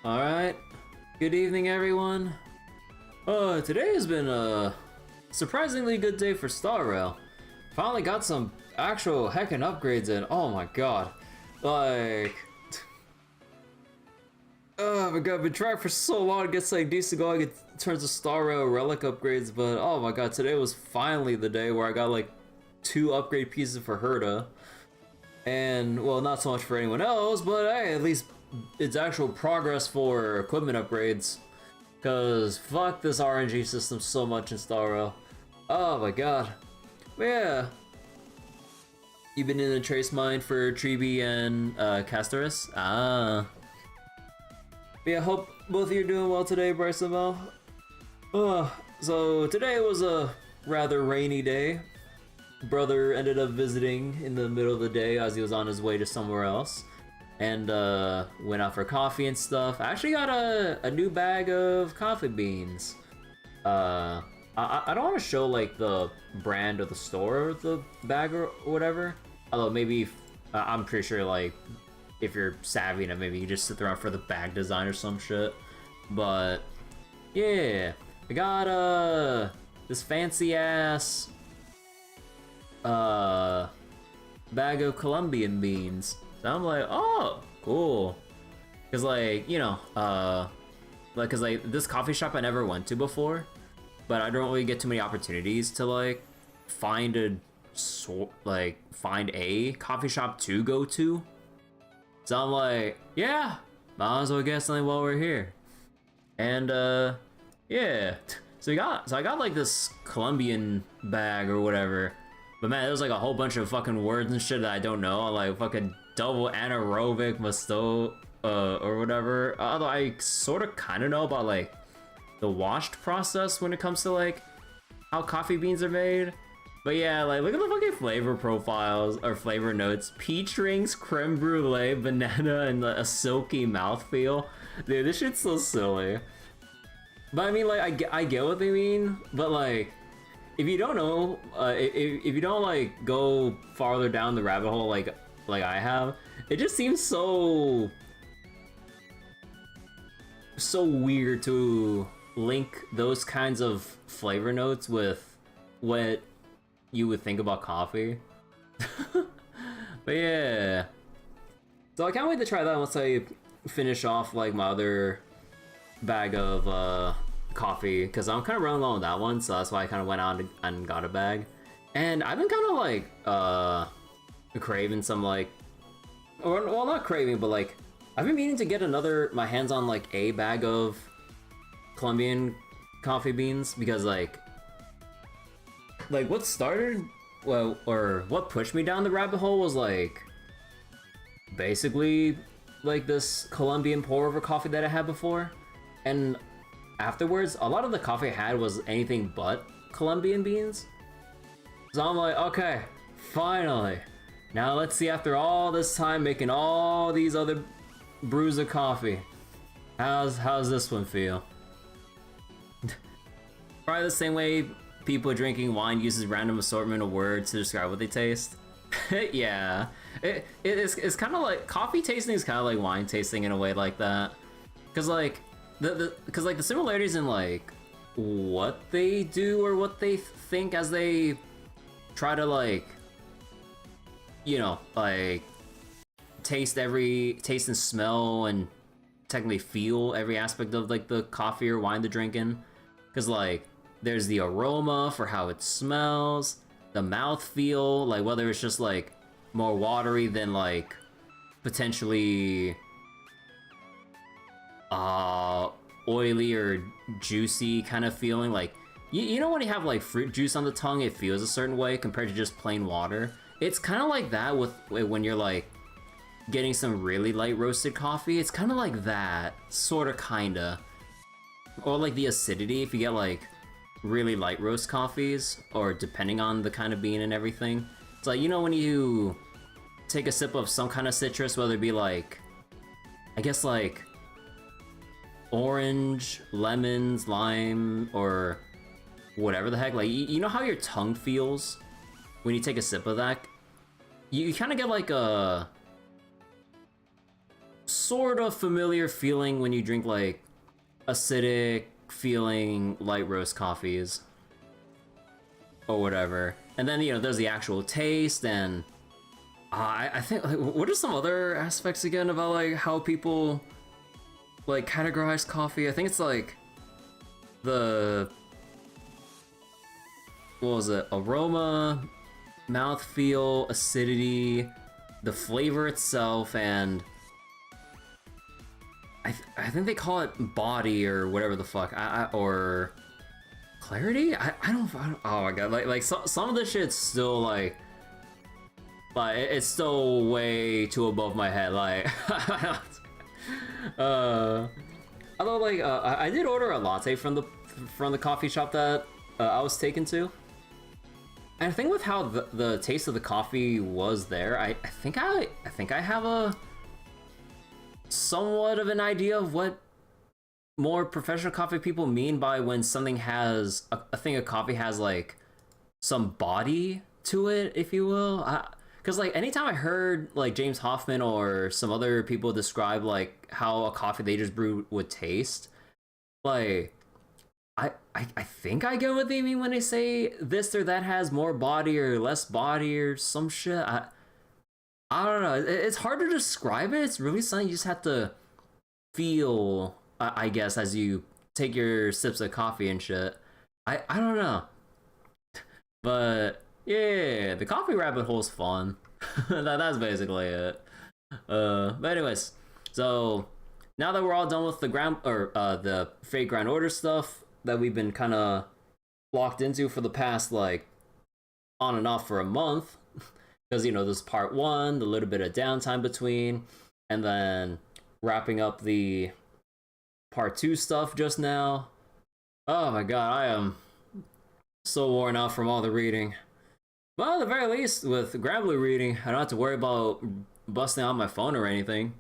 Alright, good evening everyone. Today has been a surprisingly good day for Star Rail. Finally got some actual heckin' upgrades in, oh my god. Like... Oh my god, I've been trying for so long to get something decent going in terms of Star Rail relic upgrades, but oh my god, today was finally the day where I got like 2 upgrade pieces for Herta. And, well, not so much for anyone else, but hey, at least it's actual progress for equipment upgrades. Cause fuck this RNG system so much in Star Rail. Oh my god. But yeah. You've been in the trace mine for Treeby and Castoris? Ah. But yeah, hope both of you are doing well today, Bryce and Mel. So today was a rather rainy day. Brother ended up visiting in the middle of the day as he was on his way to somewhere else. And went out for coffee and stuff. I actually got a new bag of coffee beans. I don't want to show like the brand or the store of the bag or whatever. Although maybe, I'm pretty sure like, if you're savvy enough, maybe you just sit around for the bag design or some shit. But, yeah. I got this fancy ass bag of Colombian beans. So I'm like, oh, cool. Cause like, you know, cause like this coffee shop I never went to before, but I don't really get too many opportunities to like find a coffee shop to go to. So I'm like, yeah, might as well get something while we're here. And yeah. So I got like this Colombian bag or whatever. But man, there's like a whole bunch of fucking words and shit that I don't know. Like fucking double anaerobic masto or whatever. Although I sort of kind of know about like the washed process when it comes to like how coffee beans are made. But yeah, like look at the fucking flavor profiles or flavor notes. Peach rings, creme brulee, banana, and a silky mouthfeel. Dude, this shit's so silly. But I mean, like I get what they mean, but like, if you don't know, if you don't like go farther down the rabbit hole like I have, it just seems so weird to link those kinds of flavor notes with what you would think about coffee. But yeah, so I can't wait to try that once I finish off like my other bag of coffee, because I'm kind of running low on that one, so that's why I kind of went out and got a bag. And I've been kind of like craving some like, or well, not craving, but like I've been meaning to get my hands on like a bag of Colombian coffee beans, because like what started, well, or what pushed me down the rabbit hole was like basically like this Colombian pour over coffee that I had before, and afterwards a lot of the coffee I had was anything but Colombian beans. So I'm like, okay, finally, now let's see, after all this time making all these other brews of coffee, how's this one feel? Probably the same way people drinking wine uses random assortment of words to describe what they taste. Yeah, it's kind of like coffee tasting is kind of like wine tasting in a way like that, because like the similarities in like what they do or what they think as they try to like, you know, like taste and smell and technically feel every aspect of like the coffee or wine they're drinking. Because like there's the aroma for how it smells, the mouth feel, like whether it's just like more watery than like potentially oily or juicy kind of feeling. Like you know when you have like fruit juice on the tongue, it feels a certain way compared to just plain water. It's kind of like that with when you're like getting some really light roasted coffee. It's kind of like that, sort of, kinda. Or like the acidity if you get like really light roast coffees, or depending on the kind of bean and everything. It's like, you know when you take a sip of some kind of citrus, whether it be like, I guess like orange, lemons, lime, or whatever the heck, like you know how your tongue feels when you take a sip of that? You kind of get like sort of familiar feeling when you drink like acidic feeling light roast coffees or whatever. And then, you know, there's the actual taste, and I think, like, what are some other aspects again about like how people like categorize coffee? I think it's like the, what was it? Aroma, mouthfeel, acidity, the flavor itself, and I think they call it body or whatever the fuck, or clarity. I don't. Oh my god! Like some of this shit's still like it's still way too above my head. Like, although like I did order a latte from the coffee shop that I was taken to. And I think with how the taste of the coffee was there, I think I have a somewhat of an idea of what more professional coffee people mean by when something has a thing of coffee has like some body to it, if you will. Because like anytime I heard like James Hoffman or some other people describe like how a coffee they just brewed would taste, like I think I get what they mean when they say this or that has more body or less body or some shit. I don't know. It's hard to describe it. It's really something you just have to feel, I guess, as you take your sips of coffee and shit. I don't know. But yeah, the coffee rabbit hole's fun. That's basically it. But anyways, so now that we're all done with the the fake Grand Order stuff that we've been kind of locked into for the past like on and off for a month. Because, you know, there's part 1, the little bit of downtime between, and then wrapping up the part 2 stuff just now. Oh my god, I am so worn out from all the reading. Well, at the very least, with Granblue reading, I don't have to worry about busting out my phone or anything.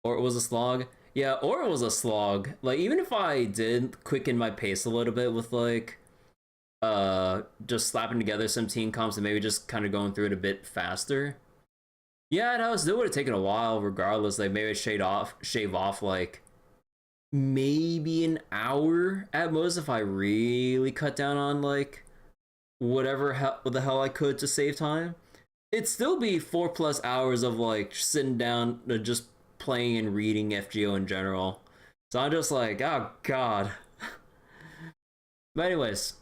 Or it was a slog. Yeah, or it was a slog. Like, even if I did quicken my pace a little bit with, like, just slapping together some teen comps and maybe just kind of going through it a bit faster. Yeah, no, it still would have taken a while regardless. Like, maybe shave off like maybe an hour at most if I really cut down on like whatever the hell I could to save time. It'd still be 4+ hours of like sitting down just playing and reading FGO in general. So I'm just like, oh god. But anyways,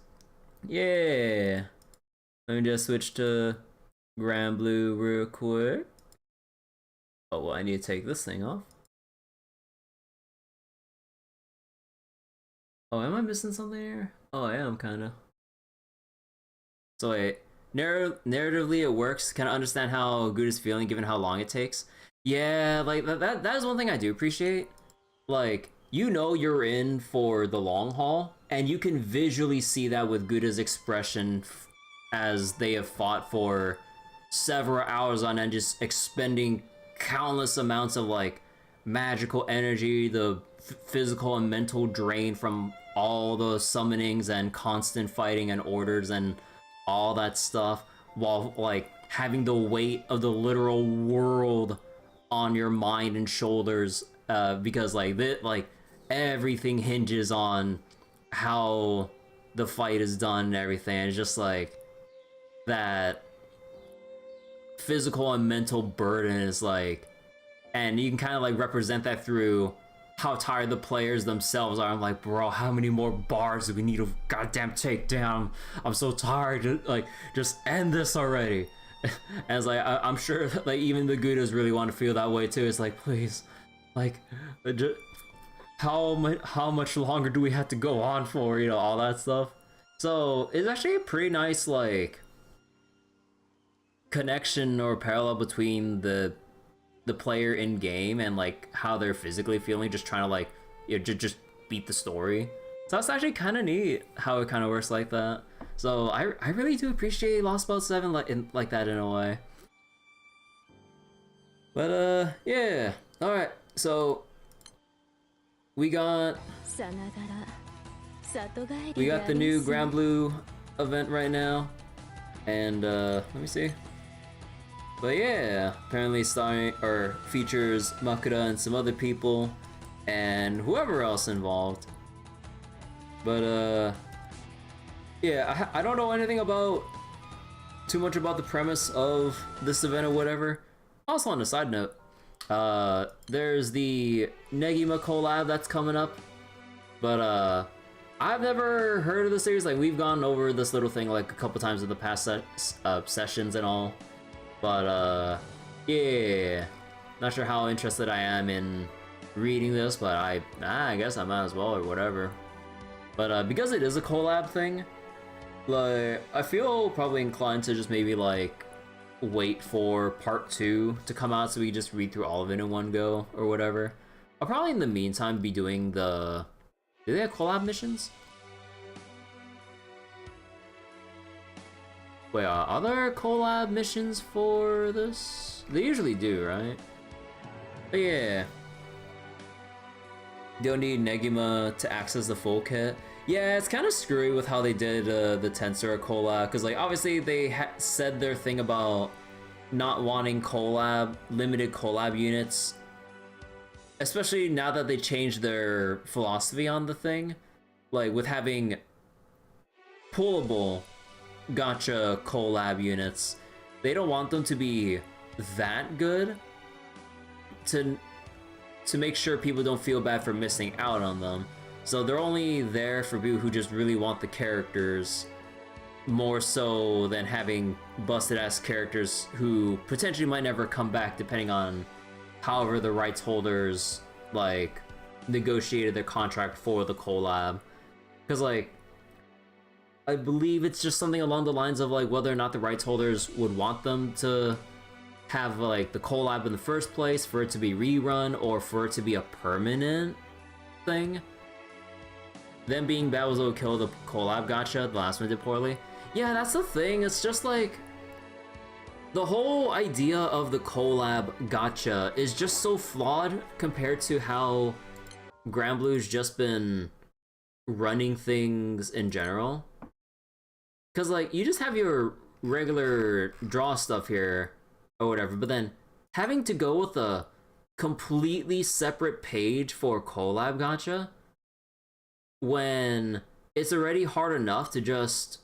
yeah, let me just switch to Granblue real quick. Oh, well, I need to take this thing off. Oh, am I missing something here? Oh, I am, kinda. So wait, narratively it works. Can I understand how good it's feeling given how long it takes? Yeah, like that is one thing I do appreciate. Like, you know you're in for the long haul, and you can visually see that with Guda's expression as they have fought for several hours on end, just expending countless amounts of like magical energy, the physical and mental drain from all those summonings and constant fighting and orders and all that stuff, while like having the weight of the literal world on your mind and shoulders, because like everything hinges on how the fight is done and everything. It's just like that physical and mental burden is like, and you can kind of like represent that through how tired the players themselves are. I'm like, bro, how many more bars do we need to goddamn take down? I'm so tired. Like, just end this already. And it's like, I'm sure like even the Gudas really want to feel that way too. It's like, please, like, how much longer do we have to go on for? You know, all that stuff. So it's actually a pretty nice like connection or parallel between the player in game and like how they're physically feeling, just trying to like, you know, just beat the story. So that's actually kind of neat how it kind of works like that. So I really do appreciate Lost Boat 7 like that in a way. But yeah, all right. So we got the new Granblue event right now, and let me see. But yeah, apparently starring or features Makura and some other people and whoever else involved. But yeah, I don't know anything about too much about the premise of this event or whatever. Also on a side note, there's the Negima collab that's coming up, but I've never heard of the series. Like, we've gone over this little thing like a couple times in the past sessions and all, but yeah, not sure how interested I am in reading this, but I guess I might as well or whatever. But because it is a collab thing, like, I feel probably inclined to just maybe like wait for part 2 to come out so we just read through all of it in one go or whatever. I'll probably in the meantime be doing the... Do they have collab missions? Wait, are there collab missions for this? They usually do, right? But yeah. Don't need Negima to access the full kit. Yeah, it's kind of screwy with how they did the Tensura collab, because like obviously they said their thing about not wanting limited collab units, especially now that they changed their philosophy on the thing, like with having pullable gacha collab units. They don't want them to be that good to make sure people don't feel bad for missing out on them. So they're only there for people who just really want the characters, more so than having busted-ass characters who potentially might never come back, depending on however the rights holders, like, negotiated their contract for the collab. Because, like, I believe it's just something along the lines of, like, whether or not the rights holders would want them to have, like, the collab in the first place, for it to be rerun, or for it to be a permanent thing. Them being bad was what killed the collab gacha, the last one did poorly. Yeah, that's the thing, it's just like... The whole idea of the collab gacha is just so flawed compared to how Granblue's just been running things in general. Because, like, you just have your regular draw stuff here, or whatever, but then having to go with a completely separate page for collab gacha, when it's already hard enough to just,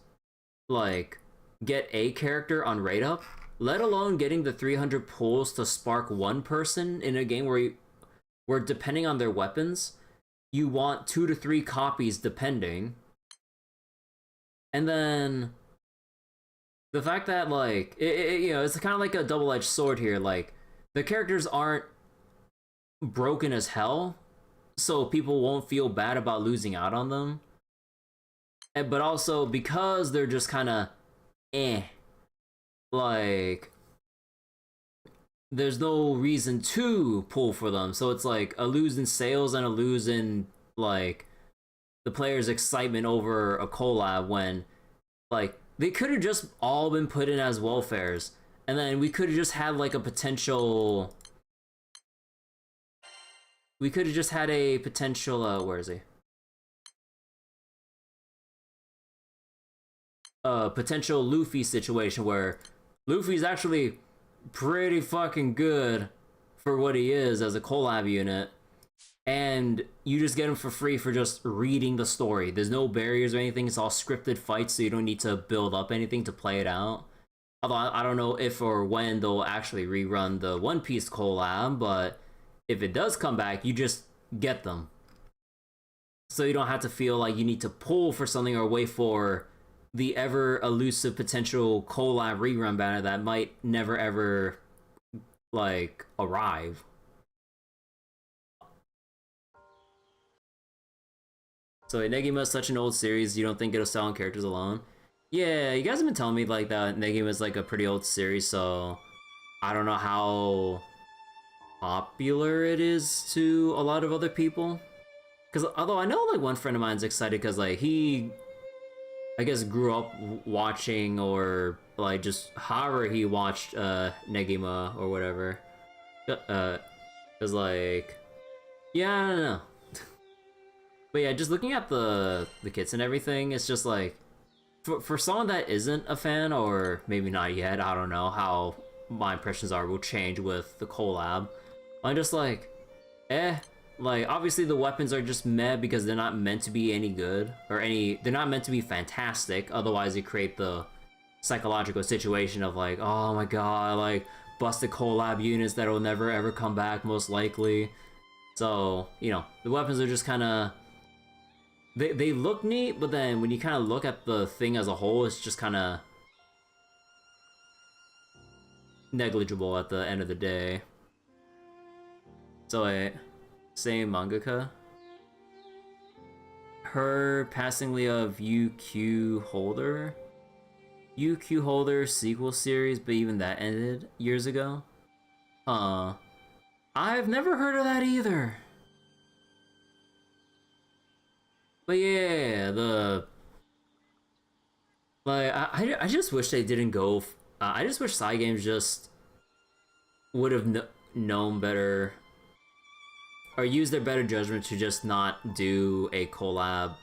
like, get a character on rate up, let alone getting the 300 pulls to spark one person in a game where depending on their weapons, you want 2 to 3 copies depending. And then the fact that, like, you know, it's kind of like a double-edged sword here. Like, the characters aren't broken as hell, so people won't feel bad about losing out on them. But also, because they're just kind of like, there's no reason to pull for them. So it's like a lose in sales and a lose in, like, the player's excitement over a collab, when, like, they could have just all been put in as welfares, and then we could have just had, like, a potential... We could have just had a potential, where is he? Potential Luffy situation where Luffy's actually pretty fucking good for what he is as a collab unit, and you just get him for free for just reading the story. There's no barriers or anything, it's all scripted fights, so you don't need to build up anything to play it out. Although I don't know if or when they'll actually rerun the One Piece collab, but if it does come back, you just get them. So you don't have to feel like you need to pull for something or wait for the ever elusive potential collab rerun banner that might never ever, like, arrive. So Negima is such an old series, you don't think it'll sell on characters alone? Yeah, you guys have been telling me, like, that Negima is, like, a pretty old series, so I don't know how popular it is to a lot of other people. Because although I know, like, one friend of mine's excited because, like, he, I guess, grew up watching, or, like, just however he watched Negima or whatever. Because, like, yeah, I don't know. But yeah, just looking at the kits and everything, it's just like, for someone that isn't a fan, or maybe not yet, I don't know how my impressions are will change with the collab. I'm just like, eh. Like, obviously the weapons are just meh because they're not meant to be any good, or they're not meant to be fantastic, otherwise you create the psychological situation of like, oh my god, like, busted collab units that will never ever come back, most likely. So, you know, the weapons are just kind of... They look neat, but then when you kind of look at the thing as a whole, it's just kind of negligible at the end of the day. So wait, same mangaka? Her passingly of UQ Holder? UQ Holder sequel series, but even that ended years ago? I've never heard of that either. But yeah, I just wish they didn't go... I just wish Cygames just would have known better, or used their better judgment to just not do a collab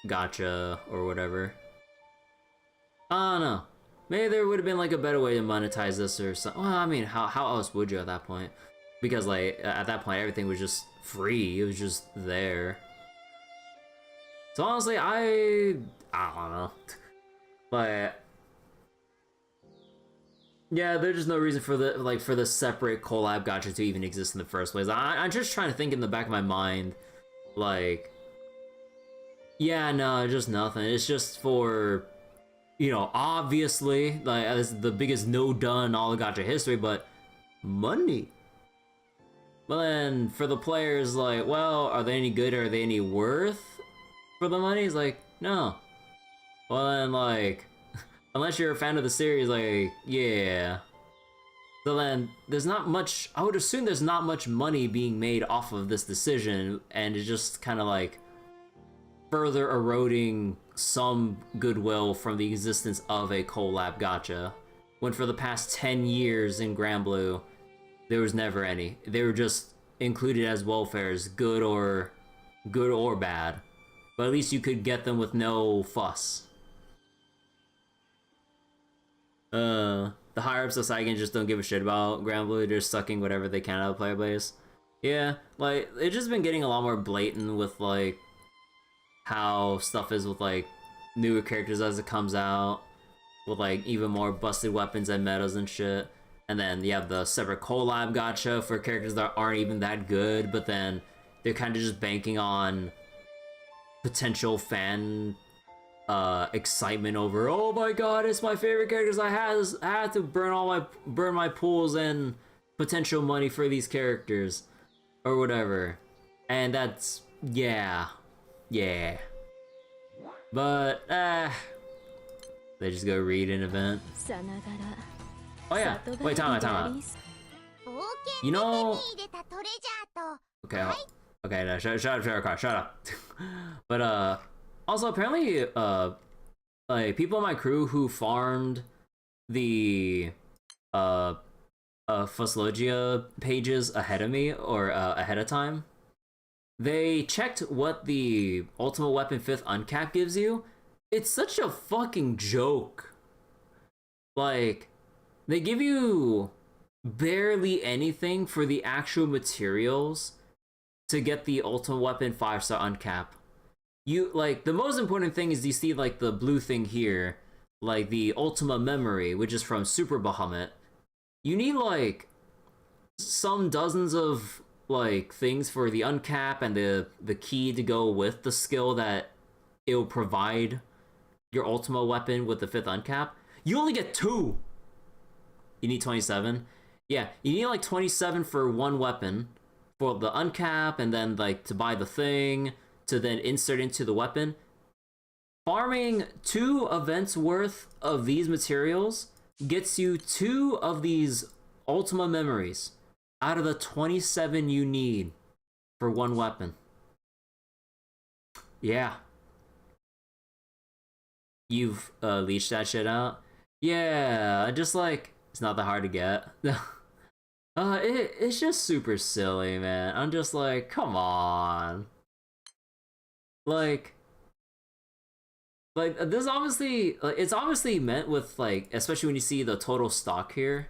gacha or whatever. I don't know. Maybe there would have been like a better way to monetize this or something. Well, I mean, how else would you at that point? Because like at that point everything was just free. It was just there. So honestly, I don't know. But yeah, there's just no reason for the separate collab gacha to even exist in the first place. I'm just trying to think in the back of my mind, like, yeah, no, just nothing. It's just for, you know, obviously, like, this is the biggest no done in all of gacha history, but money. But then for the players, like, well, are they any good? Are they any worth for the money? It's like, no. Well then, like, unless you're a fan of the series, like, yeah. So then, there's not much... I would assume there's not much money being made off of this decision, and it's just kind of like further eroding some goodwill from the existence of a collab gacha. When for the past 10 years in Granblue, there was never any. They were just included as welfares, good or bad. But at least you could get them with no fuss. The higher-ups of Saigen just don't give a shit about Granblue. They're sucking whatever they can out of player base. Yeah, like, it's just been getting a lot more blatant with, like, how stuff is with, like, newer characters as it comes out. With, like, even more busted weapons and metas and shit. And then you have the separate collab gacha for characters that aren't even that good, but then they're kind of just banking on potential fan excitement over, oh my god, it's my favorite characters. I had to burn my pools and potential money for these characters or whatever. And that's yeah. But they just go read an event. Oh yeah, wait, time out. You know, okay, no, shut up. But also, apparently, like, people in my crew who farmed the, Fusslogia pages ahead of me, or, ahead of time, they checked what the Ultimate Weapon 5th uncap gives you. It's such a fucking joke. Like, they give you barely anything for the actual materials to get the Ultimate Weapon 5-star uncap. You, like, the most important thing is you see, like, the blue thing here, like, the Ultima Memory, which is from Super Bahamut. You need, like, some dozens of, like, things for the uncap and the key to go with the skill that it'll provide your Ultima weapon with the 5th uncap. You only get 2! You need 27? Yeah, you need, like, 27 for one weapon, for the uncap, and then, like, to buy the thing, to then insert into the weapon. Farming 2 events worth of these materials gets you 2 of these Ultima Memories out of the 27 you need for one weapon. Yeah. You've leached that shit out? Yeah, just like, it's not that hard to get. It's just super silly, man. I'm just like, come on. Like this obviously, like, it's obviously meant with, like, especially when you see the total stock here,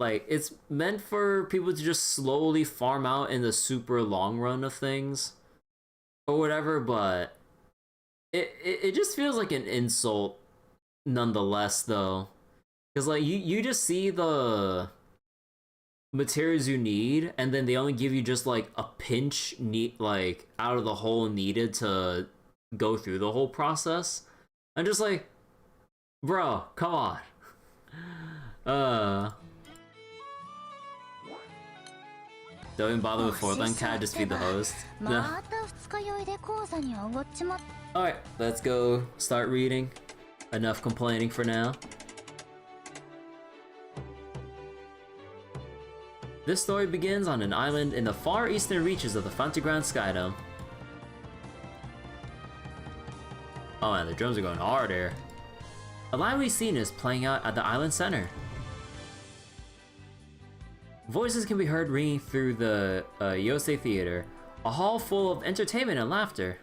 like it's meant for people to just slowly farm out in the super long run of things or whatever, but it just feels like an insult nonetheless though. Because like you just see the materials you need and then they only give you just like a pinch like out of the whole needed to go through the whole process. I'm just like, bro, come on. Don't even bother with Fortland, can I just feed the host? No. Alright, let's go start reading. Enough complaining for now. This story begins on an island in the far eastern reaches of the Fantagrand Skydome. Oh man, the drums are going hard here. A lively scene is playing out at the island center. Voices can be heard ringing through the Yosei Theater, a hall full of entertainment and laughter.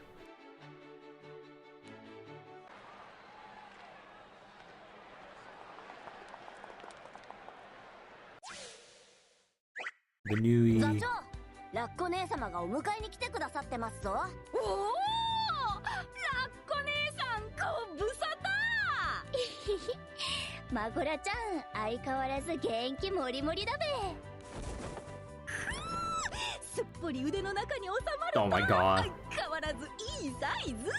The new ラッコ姉様がお迎えに来てくださってますぞ。おお、ラッコ姉さん、ご無沙汰。マコラちゃん、相変わらず元気もりもりだべ。すっぽり腕の中に収まる。Oh my god. 変わらずいいサイズ。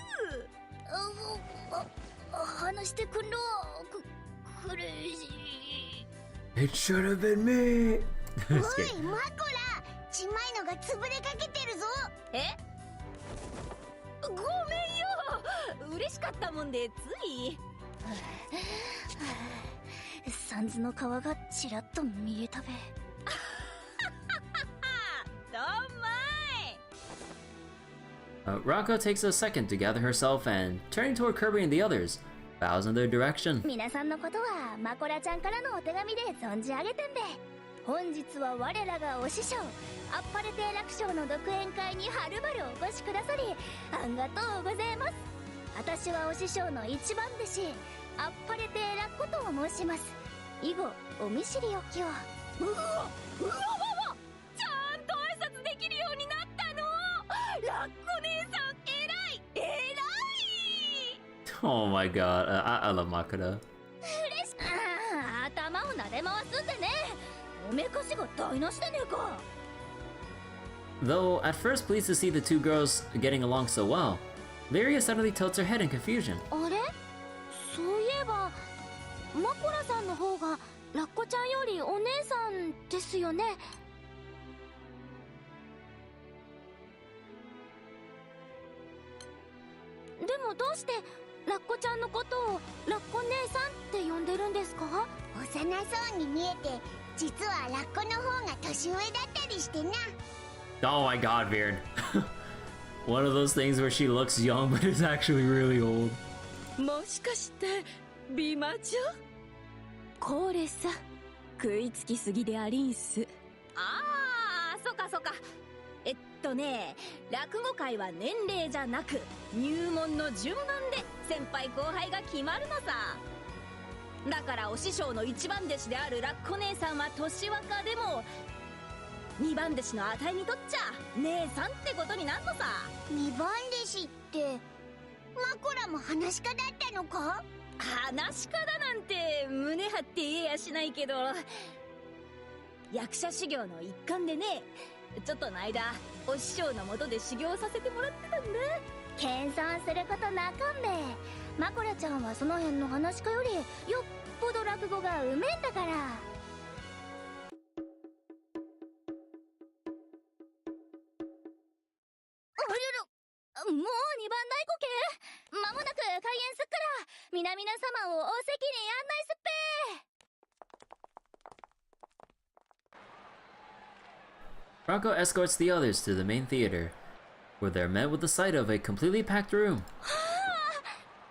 話してくんろ。くれし。It should have been me. おい、マコラ、ちまいのが潰れかけてるぞ。え？ごめんよ。嬉しかったもんでつい。サンズの皮がちらっと見えたべ。どんまい。Rako takes a second to gather herself and, turning toward Kirby and the others, bows in their direction. 皆さんのことはマコラちゃんからのお手紙で存じ上げてんべ。本日は我らがお師匠あっぱれ亭楽章の独演会にはるばるお越しくださりありがとうございます。私はお師匠の一番弟子あっぱれ亭楽子と申します。以後お見知りおきを。うわうわうわ、ちゃんと挨拶できるようになったの。ラッコ姉さん偉い偉い。 Oh my god, I love Makura. 頭を撫で回すんでね。おめかしが台無しでねえか。 Though at first pleased to see the two girls getting along so well, Lyria suddenly tilts her head in confusion. あれ、そういえばマコラさんの方がラッコちゃんよりお姉さんですよね。でもどうしてラッコちゃんのことをラッコ姉さんって呼んでるんですか？幼そうに見えて実はラッコの方が年上だったりしてな。 Oh my god, Beard. One of those things where she looks young but is actually really old. もしかして美魔女？これさ、食いつきすぎでありんす。ああ、そっかそっか。落語会は年齢じゃなく入門の順番で先輩後輩が決まるのさ。だからお師匠の一番弟子であるラッコ姉さんは年若でも二番弟子のあたいにとっちゃ姉さんってことになんのさ。二番弟子ってマコラも話し家だったのか？話し家だなんて胸張って言えやしないけど、役者修行の一環でね、ちょっとの間お師匠の下で修行させてもらってたんだ。謙遜することなかんべ。マコラちゃんはその辺の話し家よりよっぽど落語がうめえんだから。もう二番大こけ。間もなく開演すっから皆々様をお席に案内すっぺ。 Rako escorts the others to the main theater, where they're met with the sight of a completely packed room.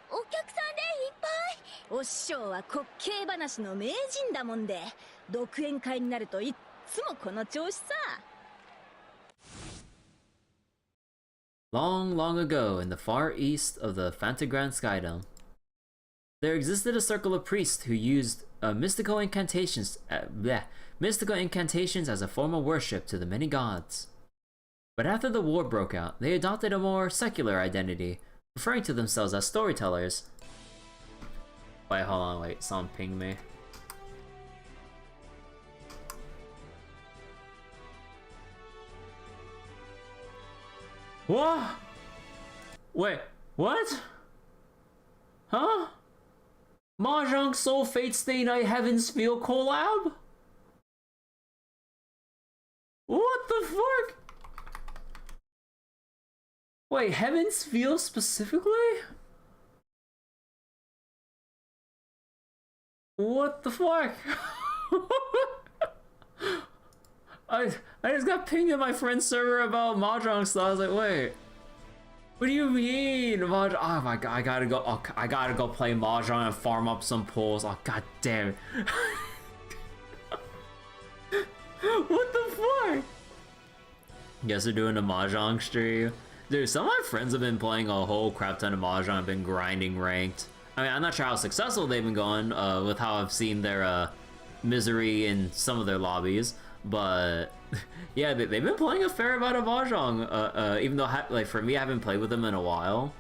お客さんでいっぱい。お師匠は滑稽話の名人だもんで、独演会になるといっつもこの調子さ。Long, long ago in the far east of the Fantagrand Skydome, There existed a circle of priests who used mystical incantations as a form of worship to the many gods. But after the war broke out, they adopted a more secular identity, referring to themselves as storytellers. Wait, hold on, wait, someone pinged me. What? Wait, what? Huh? Mahjong Soul Fate Stay Night Heaven's Feel collab? What the fuck? Wait, Heaven's Feel specifically? What the fuck? I just got pinged in my friend's server about Mahjong stuff. I was like, wait. What do you mean, Mahjong? Oh my god, I gotta go. Oh, I gotta go play Mahjong and farm up some pulls. Oh god damn it! What the fuck? Guess they're doing a Mahjong stream, dude. Some of my friends have been playing a whole crap ton of Mahjong. I've been grinding ranked. I mean, I'm not sure how successful they've been going with how I've seen their misery in some of their lobbies, but. Yeah, they've been playing a fair amount of Mahjong, even though, like, for me, I haven't played with them in a while.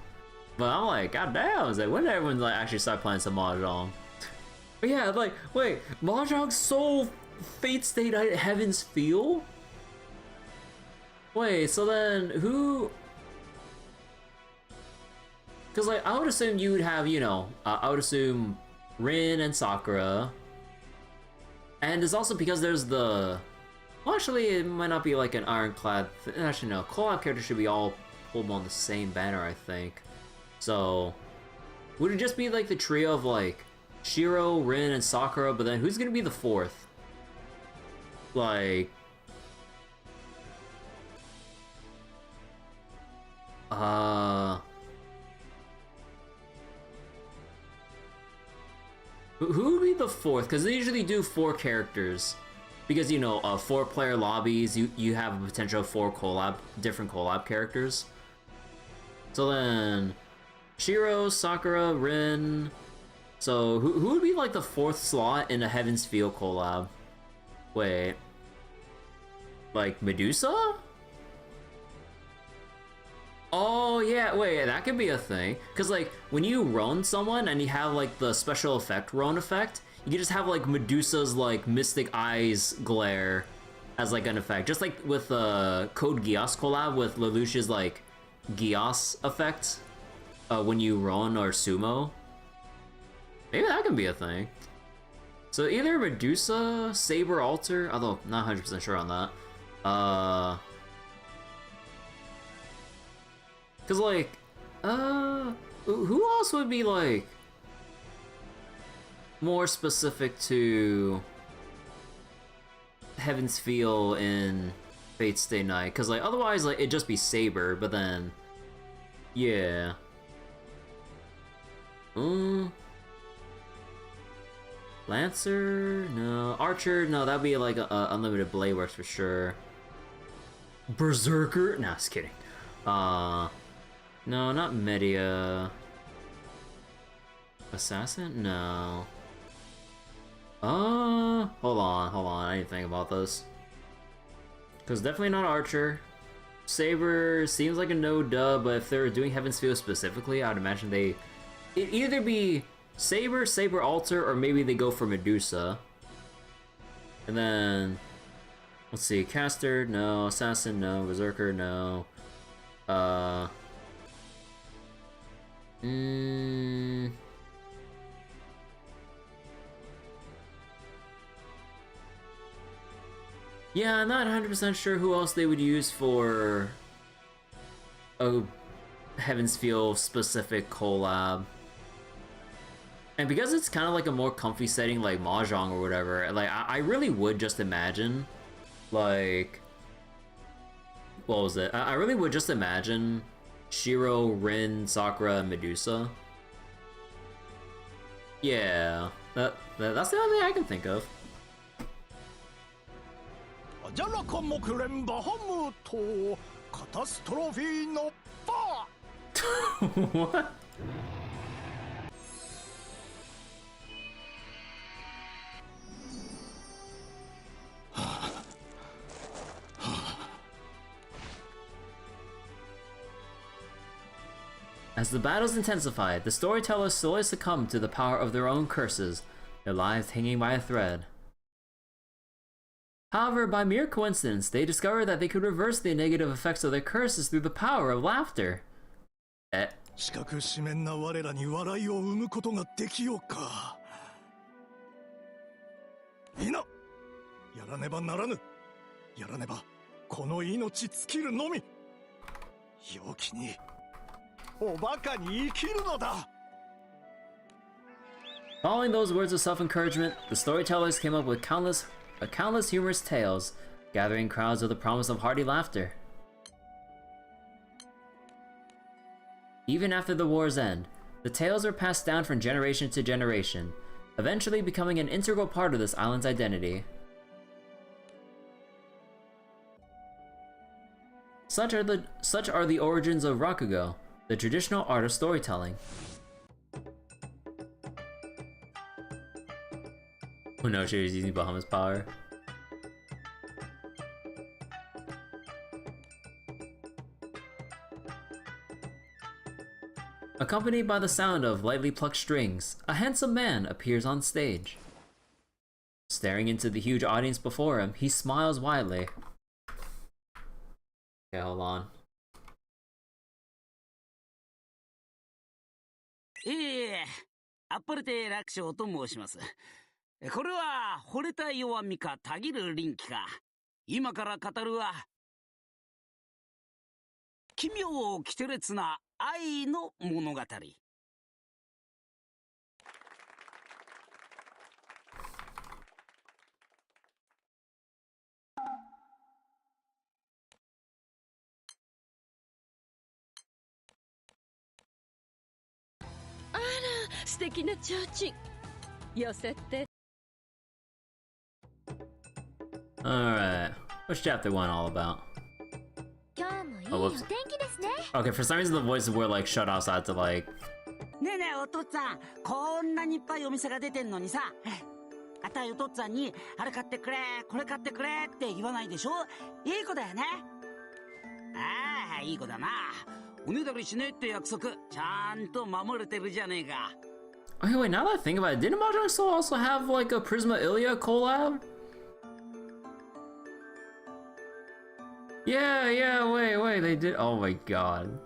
But I'm like, god damn, I was like, when did everyone, like, actually start playing some Mahjong? But yeah, like, wait, Mahjong Soul Fate Stay Night Heaven's Feel? Wait, so then, who... Because, like, I would assume you would have, you know, I would assume Rin and Sakura. And it's also because there's the... Well, actually, it might not be like an ironclad. Actually, no. Collab characters should be all pulled on the same banner, I think. So, would it just be like the trio of like Shiro, Rin, and Sakura? But then who's gonna be the fourth? Like, who would be the fourth? Because they usually do 4 characters. Because, you know, 4-player lobbies, you have a potential 4 different collab characters. So then, Shiro, Sakura, Rin. So who would be like the 4th slot in a Heaven's Feel collab? Wait, like Medusa? Oh yeah, wait, that could be a thing. Cause like when you roan someone and you have like the special effect roan effect. You can just have like Medusa's like mystic eyes glare as like an effect, just like with the Code Geass collab with Lelouch's like Geass effect when you run or sumo. Maybe that can be a thing. So either Medusa, Saber Alter, although not 100% sure on that. Cause like, who else would be like more specific to Heaven's Feel in Fate Stay Night? Cause like otherwise like it'd just be Saber, but then yeah. Lancer? No. Archer? No, that'd be like a unlimited blade works for sure. Berserker? Nah, just kidding. No, not Media. Assassin? No. Hold on, I need to think about this. Cause definitely not Archer. Saber seems like a no dub, but if they were doing Heaven's Feel specifically, I'd imagine it'd either be Saber, Saber Alter, or maybe they go for Medusa. And then, let's see, Caster, no. Assassin, no. Berserker, no. Yeah, I'm not 100% sure who else they would use for a Heaven's Feel specific collab. And because it's kind of like a more comfy setting like Mahjong or whatever, like I really would just imagine, like, what was it? I really would just imagine Shiro, Rin, Sakura, and Medusa. Yeah, that's the only thing I can think of. What? As the battles intensified, the storytellers slowly succumbed to the power of their own curses, their lives hanging by a thread. However, by mere coincidence, they discovered that they could reverse the negative effects of their curses through the power of laughter. 四角四面な我らに笑いを生むことができようか。皆、やらねばならぬ。やらねばこの命尽きるのみ。陽気に、おバカに生きるのだ。Following those words of self-encouragement, the storytellers came up with countless humorous tales, gathering crowds with the promise of hearty laughter. Even after the war's end, the tales were passed down from generation to generation, eventually becoming an integral part of this island's identity. Such are the origins of Rakugo, the traditional art of storytelling. Oh no, she was using Bahamut's power. Accompanied by the sound of lightly plucked strings, a handsome man appears on stage. Staring into the huge audience before him, he smiles widely. Okay, hold on. あっぱれて楽勝と申します。これは惚れた弱みかたぎる臨機か。今から語るは奇妙奇天烈な愛の物語。あら、素敵な提灯。寄せて。Alright, what's chapter 1 all about? Oh, whoops. Okay, for some reason the voices were like shut off, so I had to like... ねえねえお父っつぁん、こんなにいっぱいお店が出てんのにさ、あたいお父っつぁんにあれ買ってくれ、これ買ってくれって言わないでしょ。いい子だよね。ああ、いい子だな。おねだりしねえって約束、ちゃんと守れてるじゃねえか。Okay, wait, now that I think about it, didn't Mahjong Soul also have like a Prisma Ilya collab? Yeah, wait, they did. Oh my god.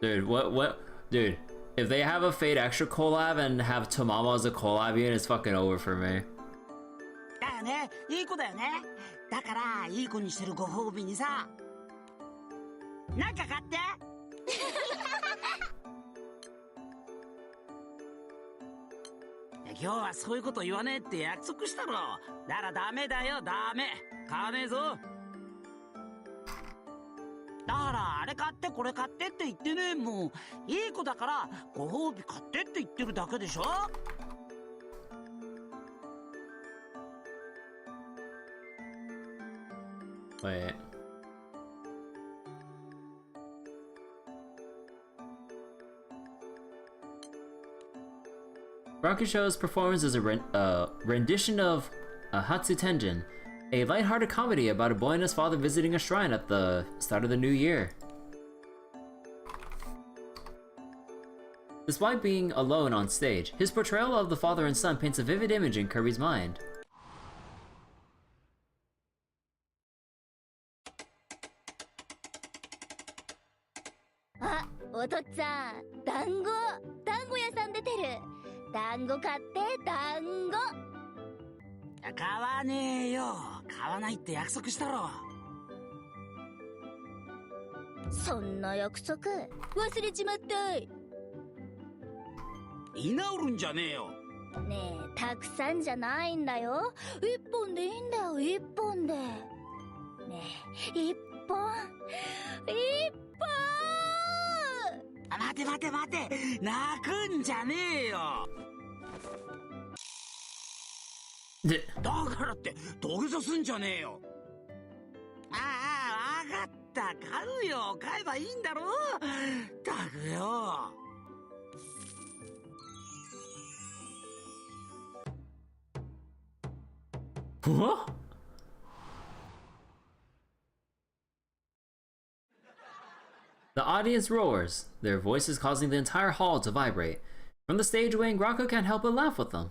Dude, dude, if they have a Fate Extra collab and have Tamama as a collab unit, it's fucking over for me. だよね、いい子だよね。だから、いい子にしてるご褒美にさ、なんか買って。今日はそういうこと言わねえって約束したろ。だからダメだよ、ダメ。買わねえぞ。だからあれ買ってこれ買ってって言ってねえもん。いい子だからご褒美買ってって言ってるだけでしょ。Wait. Rakusho's performance is a rendition of Hatsu Tenjin, a lighthearted comedy about a boy and his father visiting a shrine at the start of the new year. Despite being alone on stage, his portrayal of the father and son paints a vivid image in Kirby's mind. Ah, お父っつぁん、団子屋さん出てる。団子買って、団子。買わねえよ。買わないって約束したろ。そんな約束忘れちまったい。居直るんじゃねえよ。ねえ、たくさんじゃないんだよ。一本でいいんだよ、一本で。ねえ、一本。待て待て待て、泣くんじゃねえよ。だからって土下座すんじゃねえよ。ああ、わかった。買うよ。買えばいいんだろ。ったくよ。What? The audience roars, their voices causing the entire hall to vibrate. From the stage wing, Rocco can't help but laugh with them.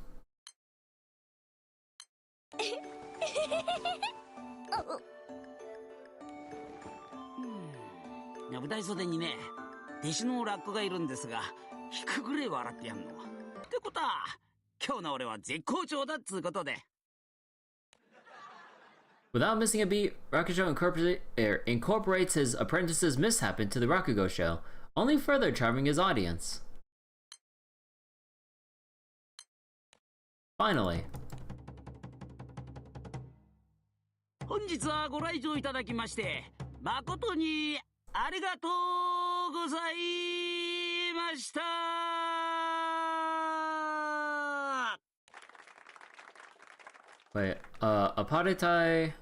舞台袖にね、弟子のラッコがいるんですが、引くぐれ笑ってやんの。ってことは、今日の俺は絶好調だっつうことで。Without missing a beat, Rakusho incorporates his apprentice's mishap into the Rakugo show, only further charming his audience. Finally. 本日はご来場いただきまして、誠にありがとうございました。Wait, Apodate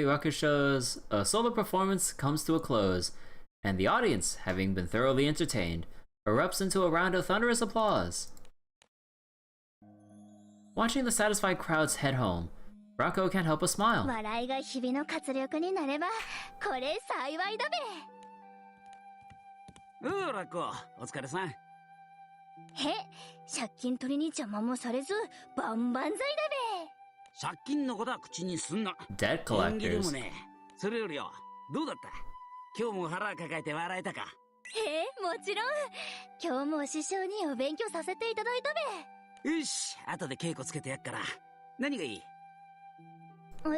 Rakusho's solo performance comes to a close, and the audience, having been thoroughly entertained, erupts into a round of thunderous applause. Watching the satisfied crowds head home, Rocco can't help but smile. 笑いが日々の活力になれば、これ幸いだべ。ラッコ、お疲れさん。へ、借金取りに邪魔もされず、万々歳だべ。借金のことは口にすんな。 Debt 縁起で collectors. もね。それよりよ、どうだった？今日も腹抱えて笑えたか？もちろん。今日も師匠にお勉強させていただいたべ。よし、後で稽古つけてやっから。何がいい？だ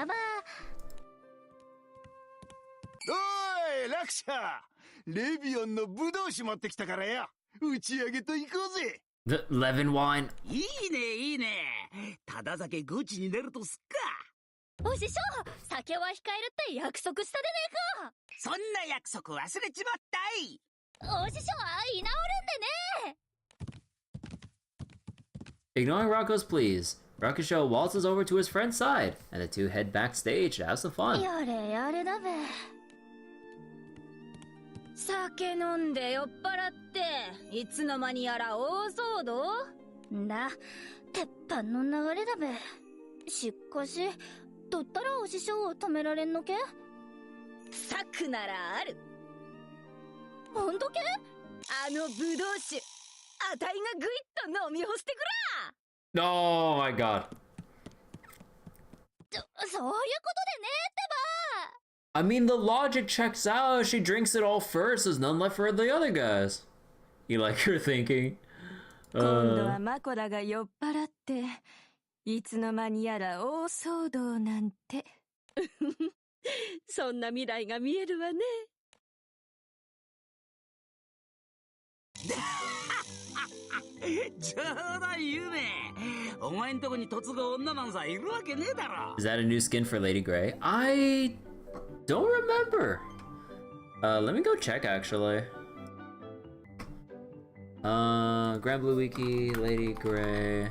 ば。おい、楽者！レビオンのブドウ酒持ってきたからよ。打ち上げと行こうぜ。The Levin wine. いいね、いいね。ただ酒グチに出るとすっか。お師匠、酒は控えるって約束したでねえか。そんな約束忘れちまったい。お師匠は居直るんでね。 Ignoring Rocco's pleas, Rakusho waltzes over to his friend's side, and the two head backstage to have some fun. やれやれだべ。酒飲んで酔っ払っていつの間にやら大騒動だ。鉄板の流れだべ。しかしどったらお師匠を止められんのけ？策ならある。ほんとけ？あのブドウ酒あたいがグイッと飲み干してくら。 Oh my god. そういうことでねってば。I mean, the logic checks out. She drinks it all first. There's none left for the other guys. You like her thinking? 今度はマコラが酔っ払っていつの間にやら大騒動なんてそんな未来が見えるわね。冗談言うね。お前んとこに嫁ぐ女なんさいるわけねえだろ。 Is that a new skin for Lady Grey? I don't remember. Let me go check actually. Granblue Wiki, Lady Grey.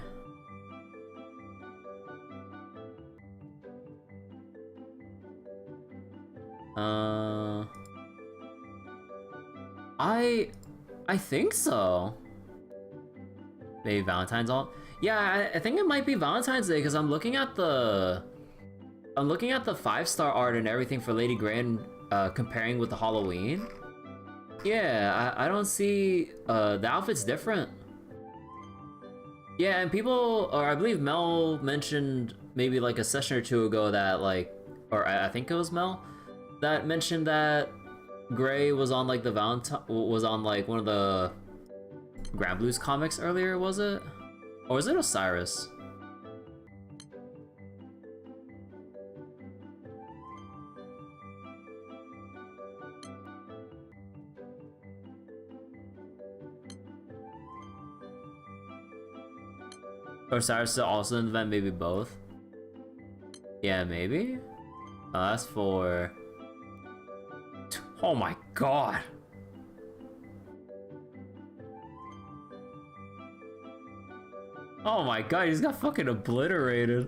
I think so. Maybe Valentine's all. Yeah, I think it might be Valentine's Day because I'm looking at the 5-star art and everything for Lady Grey and comparing with the Halloween. Yeah, I don't see the outfit's different. Yeah, and people, or I believe Mel mentioned maybe like a session or two ago that like, or I think it was Mel that mentioned that Grey was on like the was on like one of the Granblue's comics earlier, was it? Or was it Osiris? Osiris is also in the event, maybe both. Yeah, maybe? Oh, that's for... Oh my god! Oh my god, he's got fucking obliterated.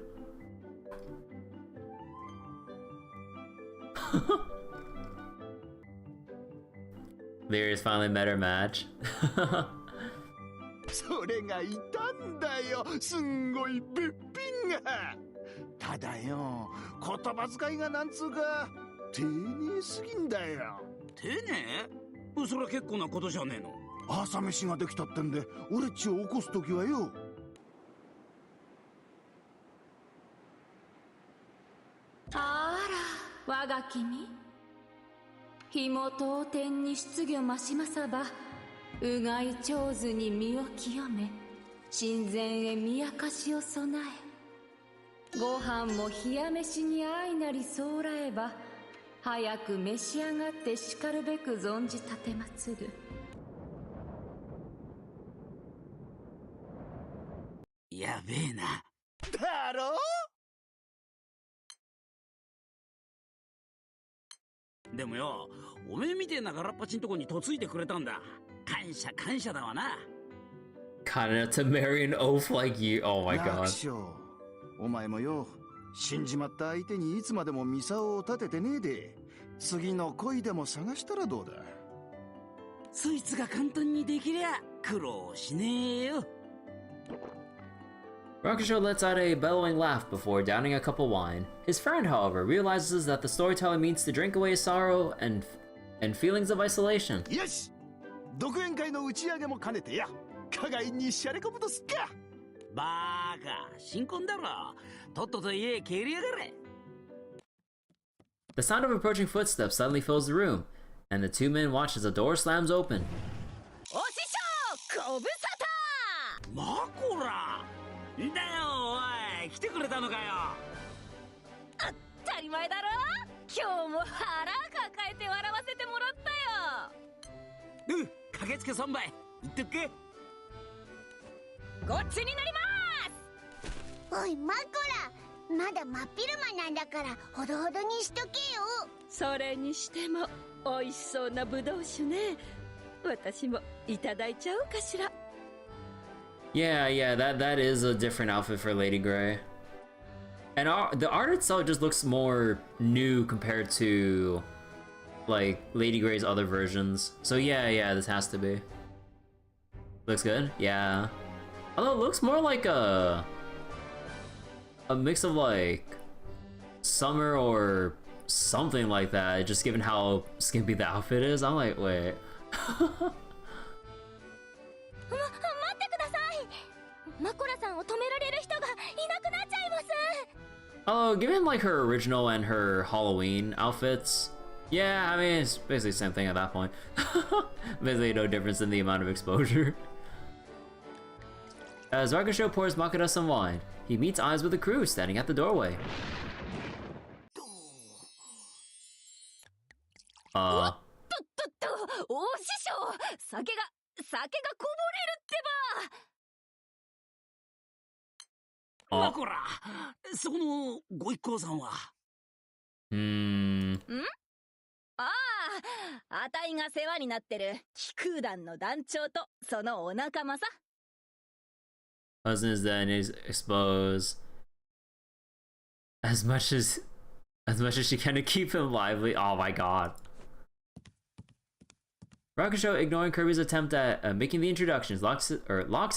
Lyria's finally met her match. それがいたんだよ、すんごいべっぴんが。ただよ、言葉遣いがなんつうか丁寧すぎんだよ。丁寧？それは結構なことじゃねえの。朝飯ができたってんで俺っちを起こす時はよ。あら我が君、日も当天に出魚ましまさば、うがい上手に身を清め、神前へみやかしを備え、ご飯も冷や飯に相なりそうらえば、早く召し上がってしかるべく存じ立てまつる。やべえな。だろでもよ、おめえみてえなガラッパチんとこに嫁いでくれたんだ。感謝感謝だわな。Kinda to marry an oaf like you. Oh my 楽 god. 勝。お前もよ、死んじまった相手にいつまでもミサオを立ててねえで、次の恋でも探したらどうだ。そいつが簡単にできりゃ苦労しねえよ。Rakusho lets out a bellowing laugh before downing a cup of wine. His friend, however, realizes that the storyteller means to drink away sorrow and feelings of isolation. よし、独演会の打ち上げも兼ねてや、花街にシャレこぶとすっか。バーカ、新婚だろ。とっとと家へ帰りやがれ。The sound of approaching footsteps suddenly fills the room, and the two men watch as the door slams open. お師匠ご無沙汰。マコラだよ、おい、来てくれたのかよ。当たり前だろ。今日も腹抱えて笑わせてもらったよ。駆けつけ3杯言ってっけ。ごっちになりまおいマコラ、まだ真っ昼間なんだからほどほどにしとけよ。それにしても美味しそうなぶどう酒ね。私もいただいちゃおうかしら。Yeah, that is a different outfit for Lady Grey. And the art itself just looks more new compared to, like, Lady Grey's other versions. So yeah, this has to be. Looks good? Yeah. Although it looks more like a mix of, like, summer or something like that, just given how skimpy the outfit is. I'm like, wait. 待ってください。マコラさんを止められる人がいなくなっちゃいます。Oh, given like her original and her Halloween outfits, yeah, I mean, it's basically the same thing at that point. Basically no difference in the amount of exposure. As Rakusho pours Makura some wine, he meets eyes with the crew standing at the doorway. お師匠、酒がこぼれるってば。マコラ、そこのご一行さんは。ああ、あたいが世話になってる気空団の団長とそのお仲間さ。Husband is then is exposed as much as she can to keep him lively. Oh my god. Rakusho, ignoring Kirby's attempt at making the introductions, locks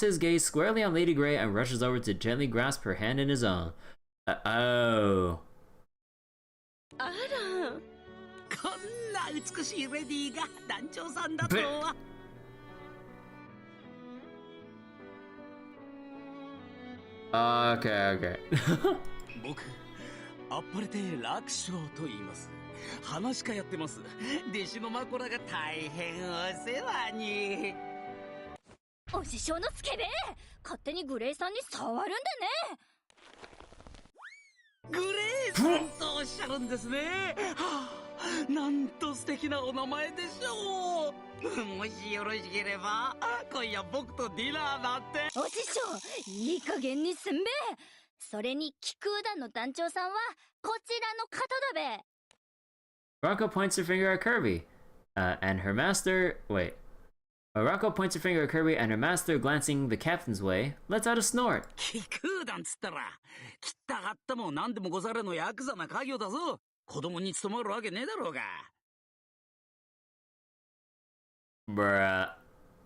his gaze squarely on Lady Grey and rushes over to gently grasp her hand in his own. Oh. あら、こんな美しいレディーが団長さんだとは。Okay. 僕、あっぱれて楽勝と言います。話かやってます。弟子のマコラが大変お世話に。お師匠のスケベ、勝手にグレイさんに触るんでね。グレイさんとおっしゃるんですね。はあ、なんと素敵なお名前でしょう。もしよろしければ今夜僕とディナーなんて。お師匠、いい加減にすんべ。それに気空団の団長さんはこちらの方だべ。Rocco points her finger at Kirby, and her master. Wait. Rocco points her finger at Kirby, and her master, glancing the captain's way, lets out a snort. 気空団つったら、切ったがったも何でもござれのヤクザな家業だぞ。子供に務まるわけねえだろうが。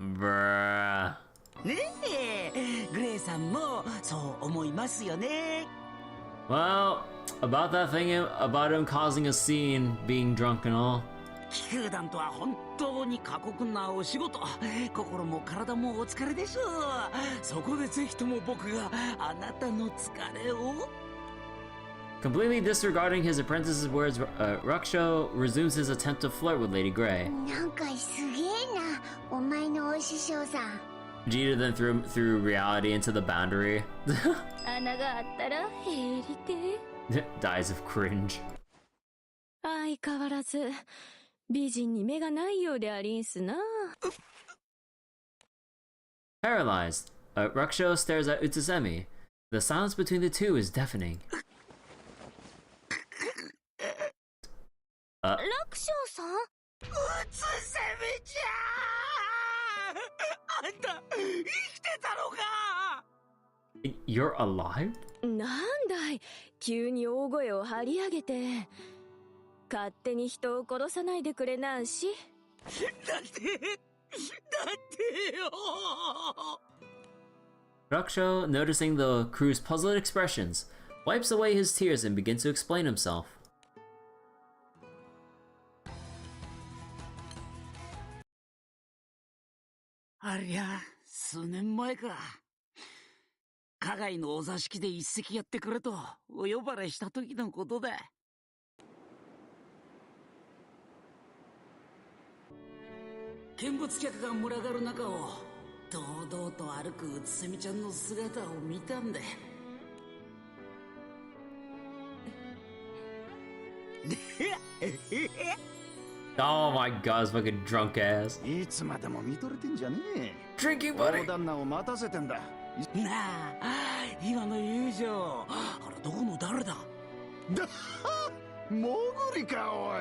Bruh. ねえ、グレイさんもそう思いますよね。Well, about that thing about him causing a scene, being drunk and all. 気空団とは本当に過酷なお仕事。心も体もお疲れでしょう。そこでぜひとも僕があなたの疲れを。 Completely disregarding his apprentice's words, Raksho resumes his attempt to flirt with Lady Grey. なんかすげえな、お前のお師匠さん。 Vegeta then threw reality into the boundary. 穴があったら減りて。 Dies of cringe. 相変わらず美人に目がないようでありんすな。 Paralyzed, Raksho stares at Utsuzemi. The silence between the two is deafening. 楽勝さん。うつせみちゃん、あんた生きてたのか。 You're alive? なんだい、急に大声を張り上げて。勝手に人を殺さないでくれなんし。だってよ。 Raksho, noticing the crew's puzzled expressions, wipes away his tears and begins to explain himself. ありゃ、数年前か。花街のお座敷で一席やってくれとお呼ばれした時のことだ。見物客が群がる中を堂々と歩くうつせみちゃんの姿を見たんだ。Oh my god, this fucking drunk ass. いつまでも見とれてんじゃねえ。 Drinking 大 buddy! 旦那を待たせてんだ。なあ、今の友情、あれどこの誰だ。モグリかおい。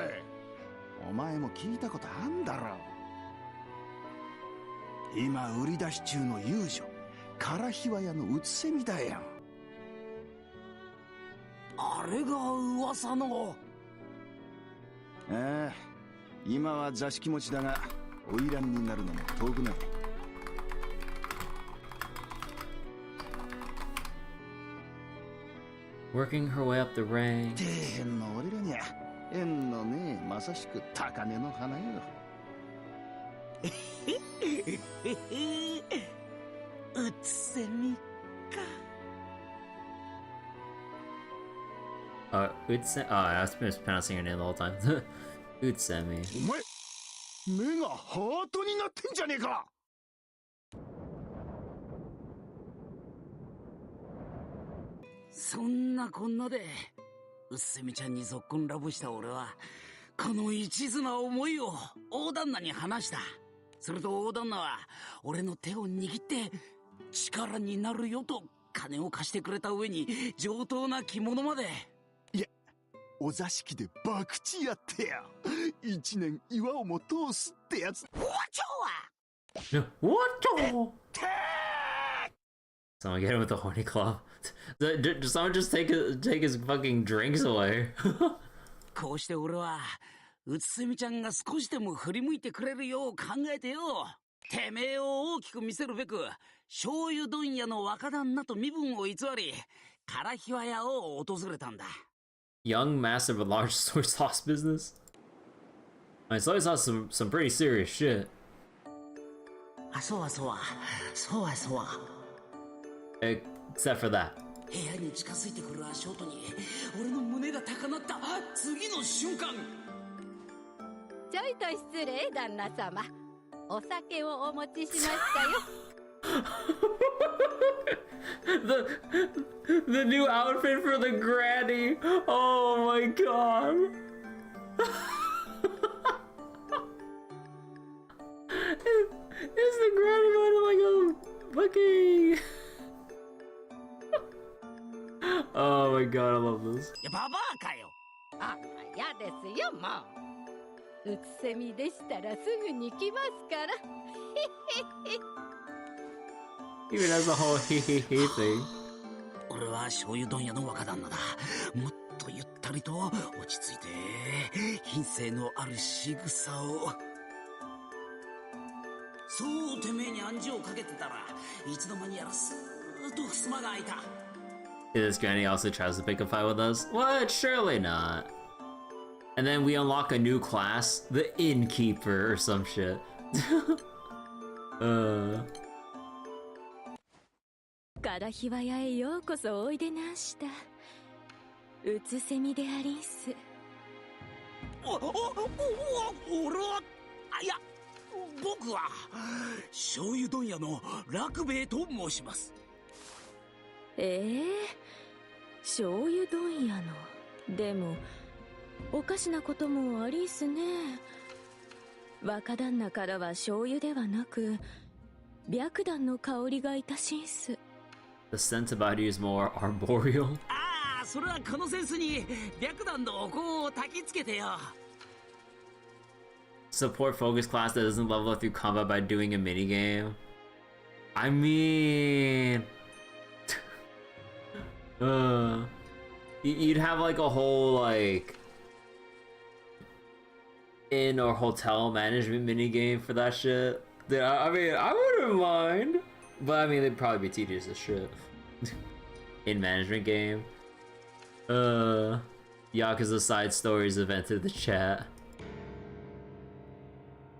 お前も聞いたことあんだろ。今売り出し中の遊女、唐ひわ屋のうつせみだよ。あれが噂の。ああ、今は座敷持ちだが花魁になるのも遠くない。Working her way up the rank. 底辺の俺らにゃ縁のねえ、まさしく高嶺の花よ。うつせみか。Utsemi. Oh, I was mispronouncing her name the whole time. Utsemi. お前目がハートになってんじゃねえか。そんなこんなでうっせみちゃんにぞっこんラブした俺はこの一途な思いを大旦那に話した。すると大旦那は俺の手を握って力になるよと金を貸してくれた上に上等な着物まで。いや、お座敷で博打やってや。一年岩をも通すってやつ。おちょは What? Someone get him with the horny club. Did someone just take his fucking drinks away? こうして俺はうつせみちゃんが少しでも振り向いてくれるよう考えてよ、てめえを大きく見せるべく醤油問屋の若旦那と身分を偽り唐ひわ屋を訪れたんだ。 Young master of a large soy sauce business? I mean, soy sauce is some pretty serious shit. あ、そうはそうはそうはそうは。 Except for that. 部屋に近づいてくる足音に俺の胸が高鳴った次の瞬間。ちょいと失礼、旦那様。お酒をお持ちしましたよ。the new outfit for the granny. Oh my god. Is the granny going to like a fucking Oh my god, I love this. いやババアかよ。あ、やですよ、もう。うつせみでしたらすぐに来ますから。Even as a whole he thing. 俺は醤油問屋の若旦那だ。もっとゆったりと落ち着いて品性のある仕草を。そうてめえに暗示をかけてたらいつの間にやらスーッと襖が開いた。 This granny also tries to pick a fight with us? What? Surely not. And then we unlock a new class, the Innkeeper or some shit. ガラヒワ屋へようこそおいでなした。うつせみでありんす。俺は、いや、僕は醤油問屋の楽兵衛と申します。醤油問屋の。でもおかしなこともありんすね。若旦那からは醤油ではなく白檀の香りがいたしんす。The scent about you is more arboreal. ああ、それはこのセンスに白檀のお香を焚きつけてよ。Support focus class that doesn't level up through combat by doing a minigame. I mean... You'd have like a whole like... inn or hotel management minigame for that shit. I mean, I wouldn't mind. But I mean, they'd probably be tedious as shit. In management game. Yakuza side stories have entered the chat.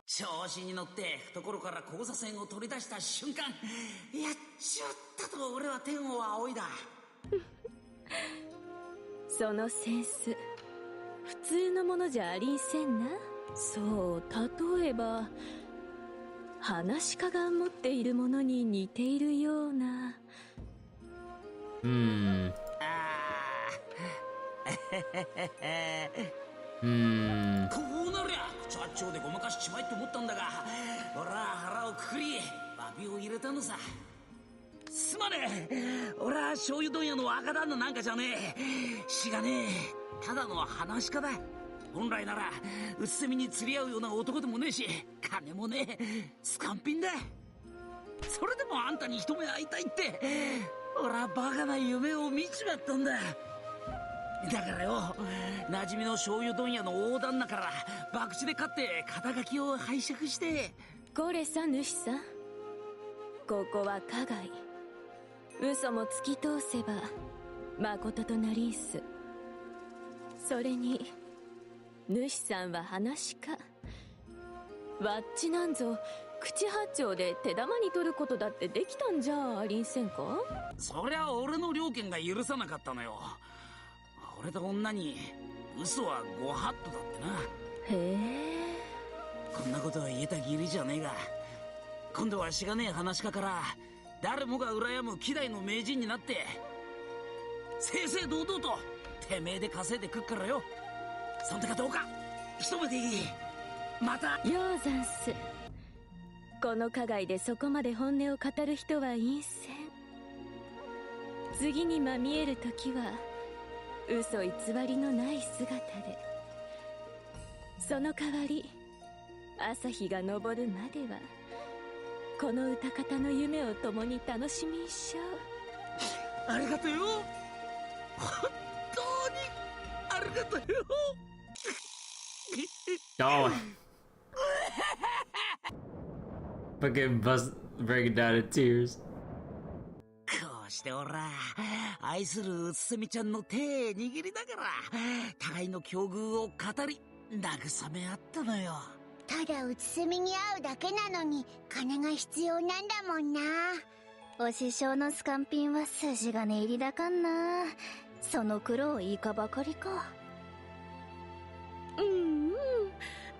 調子に乗って懐から交差線を取り出した瞬間、やっちゃったと俺は天を仰いだ。そのセンス普通のものじゃありんせんな。そう、例えば話し家が持っているものに似ているような。こうなりゃ口八丁でごまかしちまいと思ったんだが、俺は腹をくくり詫びを入れたのさ。すまねえ、俺は醤油問屋の若旦那なんかじゃねえ。しがねえ、ただの話し家だ。本来ならうつせみに釣り合うような男でもねえし、金もねえ、スカンピンだ。それでもあんたに一目会いたいって俺はバカな夢を見ちまったんだ。だからよ、馴染みの醤油問屋の大旦那から博打で勝って肩書きを拝借して。これさ主さん、ここは加害。嘘も突き通せば誠となりんす。それに主さんは話し家。わっちなんぞ口八丁で手玉に取ることだってできたんじゃありんせんか。そりゃ俺の了見が許さなかったのよ。俺と女に嘘はご法度だってな。へえ、こんなことは言えた義理じゃねえが、今度はしがねえ話し家から誰もが羨む希代の名人になって正々堂々とてめえで稼いでくっからよ。そんとかどうか一目でいい。またようざんす。この加害でそこまで本音を語る人はいんせん。次にまみえる時は嘘偽りのない姿で。その代わり朝日が昇るまではこの歌方の夢を共に楽しみんしょう。ありがとよ、本当にありがとよ。Oh. Fucking bust, breaking down in tears. こうして俺は愛するうつせみちゃんの手握りながら互いの境遇を語り慰め合ったのよ。ただうつせみに会うだけなのに金が必要なんだもんな。お師匠のスカンピンは筋金入りだかんな。その苦労いいかばかりか。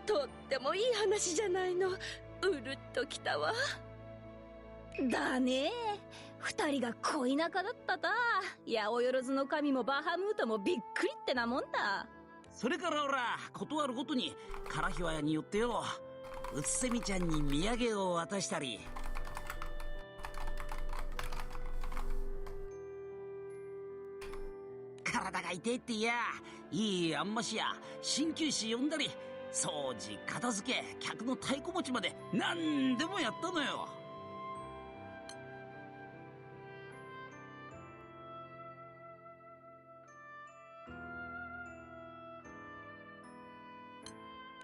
とってもいい話じゃないの。うるっときたわ。だねえ、二人が恋仲だっただ。八百万の神もバハムートもびっくりってなもんだ。それから俺は断るごとに唐日和屋によってよ、うつせみちゃんに土産を渡したり、体が痛いっていやいいあんましや鍼灸師呼んだり、掃除片付け客の太鼓持ちまで何でもやったのよ。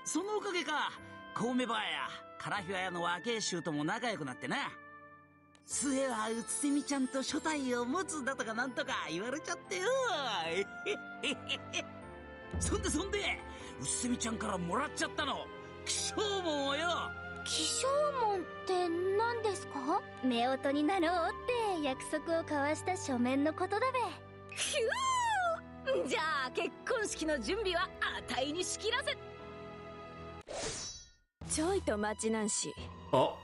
そのおかげか小梅ばあや唐日和屋の若え衆とも仲良くなってな。末はうつせみちゃんと所帯を持つだとかなんとか言われちゃってよ。そんでうっせみちゃんからもらっちゃったの。気象門をよ。気象門って何ですか？夫婦になろうって約束を交わした書面のことだべ。ひゅー、じゃあ結婚式の準備はあたいに仕切らせ。ちょいと待ちなんし。Oh.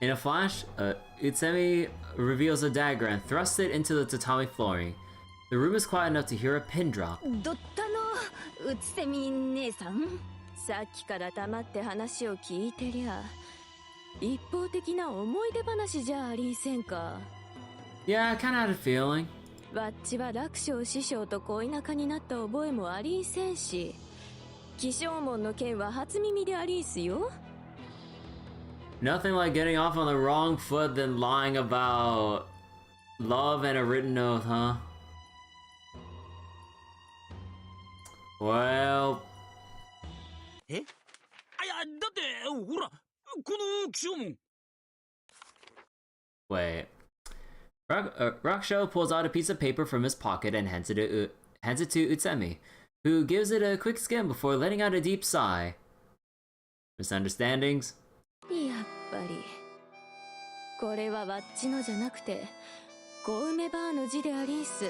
In a flash, Utsumi reveals a dagger and thrusts it into the tatami flooring. The room is quiet enough to hear a pin drop. どったのうつせみ姉さん、さっきから黙って話を聞いてりゃ一方的な思い出話じゃありんせんか。 Yeah, I kinda had a feeling. わっちは楽勝師匠と恋仲になった覚えもありんせんし、気象門の件は初耳でありんすよ。 Nothing like getting off on the wrong foot than lying about love and a written oath, huh? Well... え？あ、いや、だってほら、この気象門。Wait. Rakusho pulls out a piece of paper from his pocket and hands it to Utsumi, who gives it a quick skim before letting out a deep sigh. Misunderstandings? やっぱりこれはわっちのじゃなくて小梅ばあの字でありんす。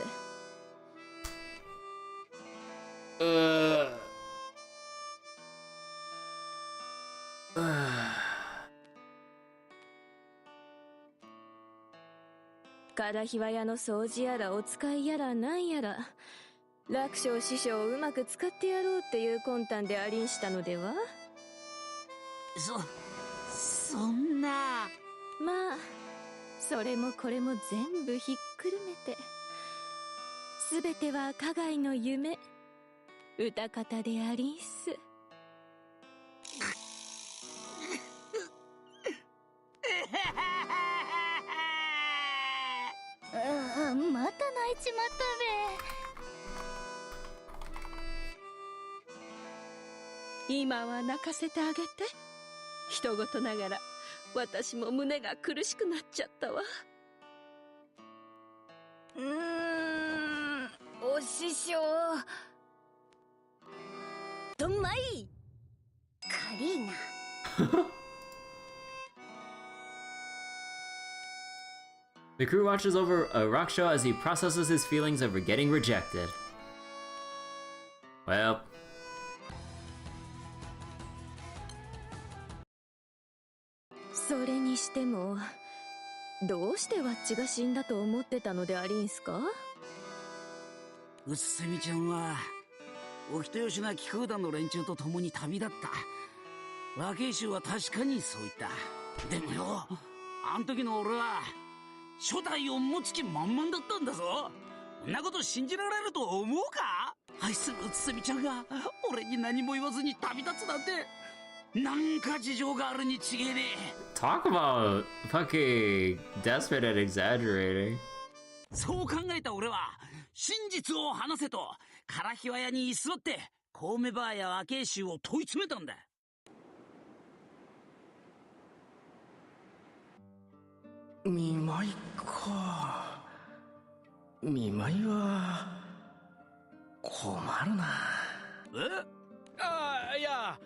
からひわ屋の掃除やらお使いやらなんやら楽勝師匠をうまく使ってやろうっていう魂胆でありんしたのでは。そんな。まあそれもこれも全部ひっくるめて全ては加害の夢歌方でありんす。また泣いちまったべ。今は泣かせてあげて。人事ながら私も胸が苦しくなっちゃったわ。お師匠どんまい。カリーナ。The crew watches over Rakusho as he processes his feelings over getting rejected. Well... それにしてもどうしてわっちが死んだと思ってたのでありんすか？うっせみちゃんはお人よしな気空団の連中と共に旅立った。若い衆は確かにそう言った。でもよ、あん時の俺は初代を持つ気満々だったんだぞ。そんなこと信じられると思うか？愛するうつせみちゃんが俺に何も言わずに旅立つなんて、なんか事情があるに違えねえ。 Talk about fucking desperate and exaggerating. そう考えた俺は真実を話せとからひわ屋に居座って小梅ばあや若い衆を問い詰めたんだ。見舞いか。見舞いは困るな。え？ああ、いや、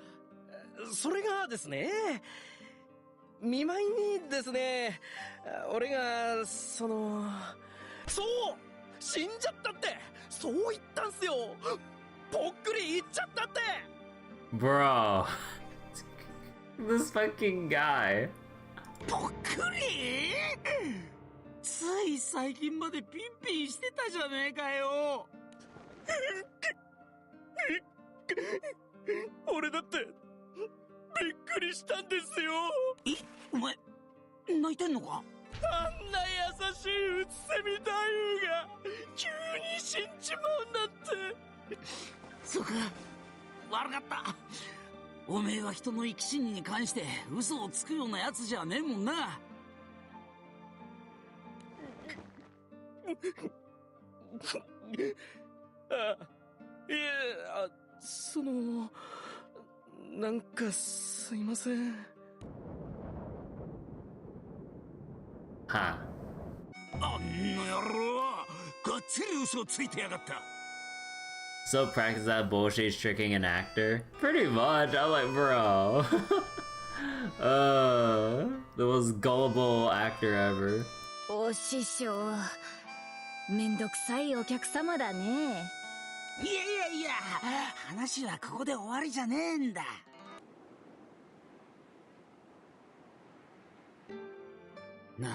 それがですね、見舞いにですね、俺がそう死んじゃったってそう言ったんすよ。ぽっくり言っちゃったって。 Bro. This fucking guy. ぽっくり？つい最近までピンピンしてたじゃねえかよ。俺だってびっくりしたんですよ。お前泣いてんのか？あんな優しいうつせみ太夫が急に死んじまうんだって。そうか、悪かった。おめえは人の生き死にに関して嘘をつくようなやつじゃねえもんな。なんかすいません。Huh. あんな野郎、がっつり嘘をついてやがった。So practice that bullshit he's tricking an actor? Pretty much. I'm like, bro. The most gullible actor ever. お師匠、めんどくさいお客様だね。いやいやいや、話はここで終わりじゃねえんだ。なあ、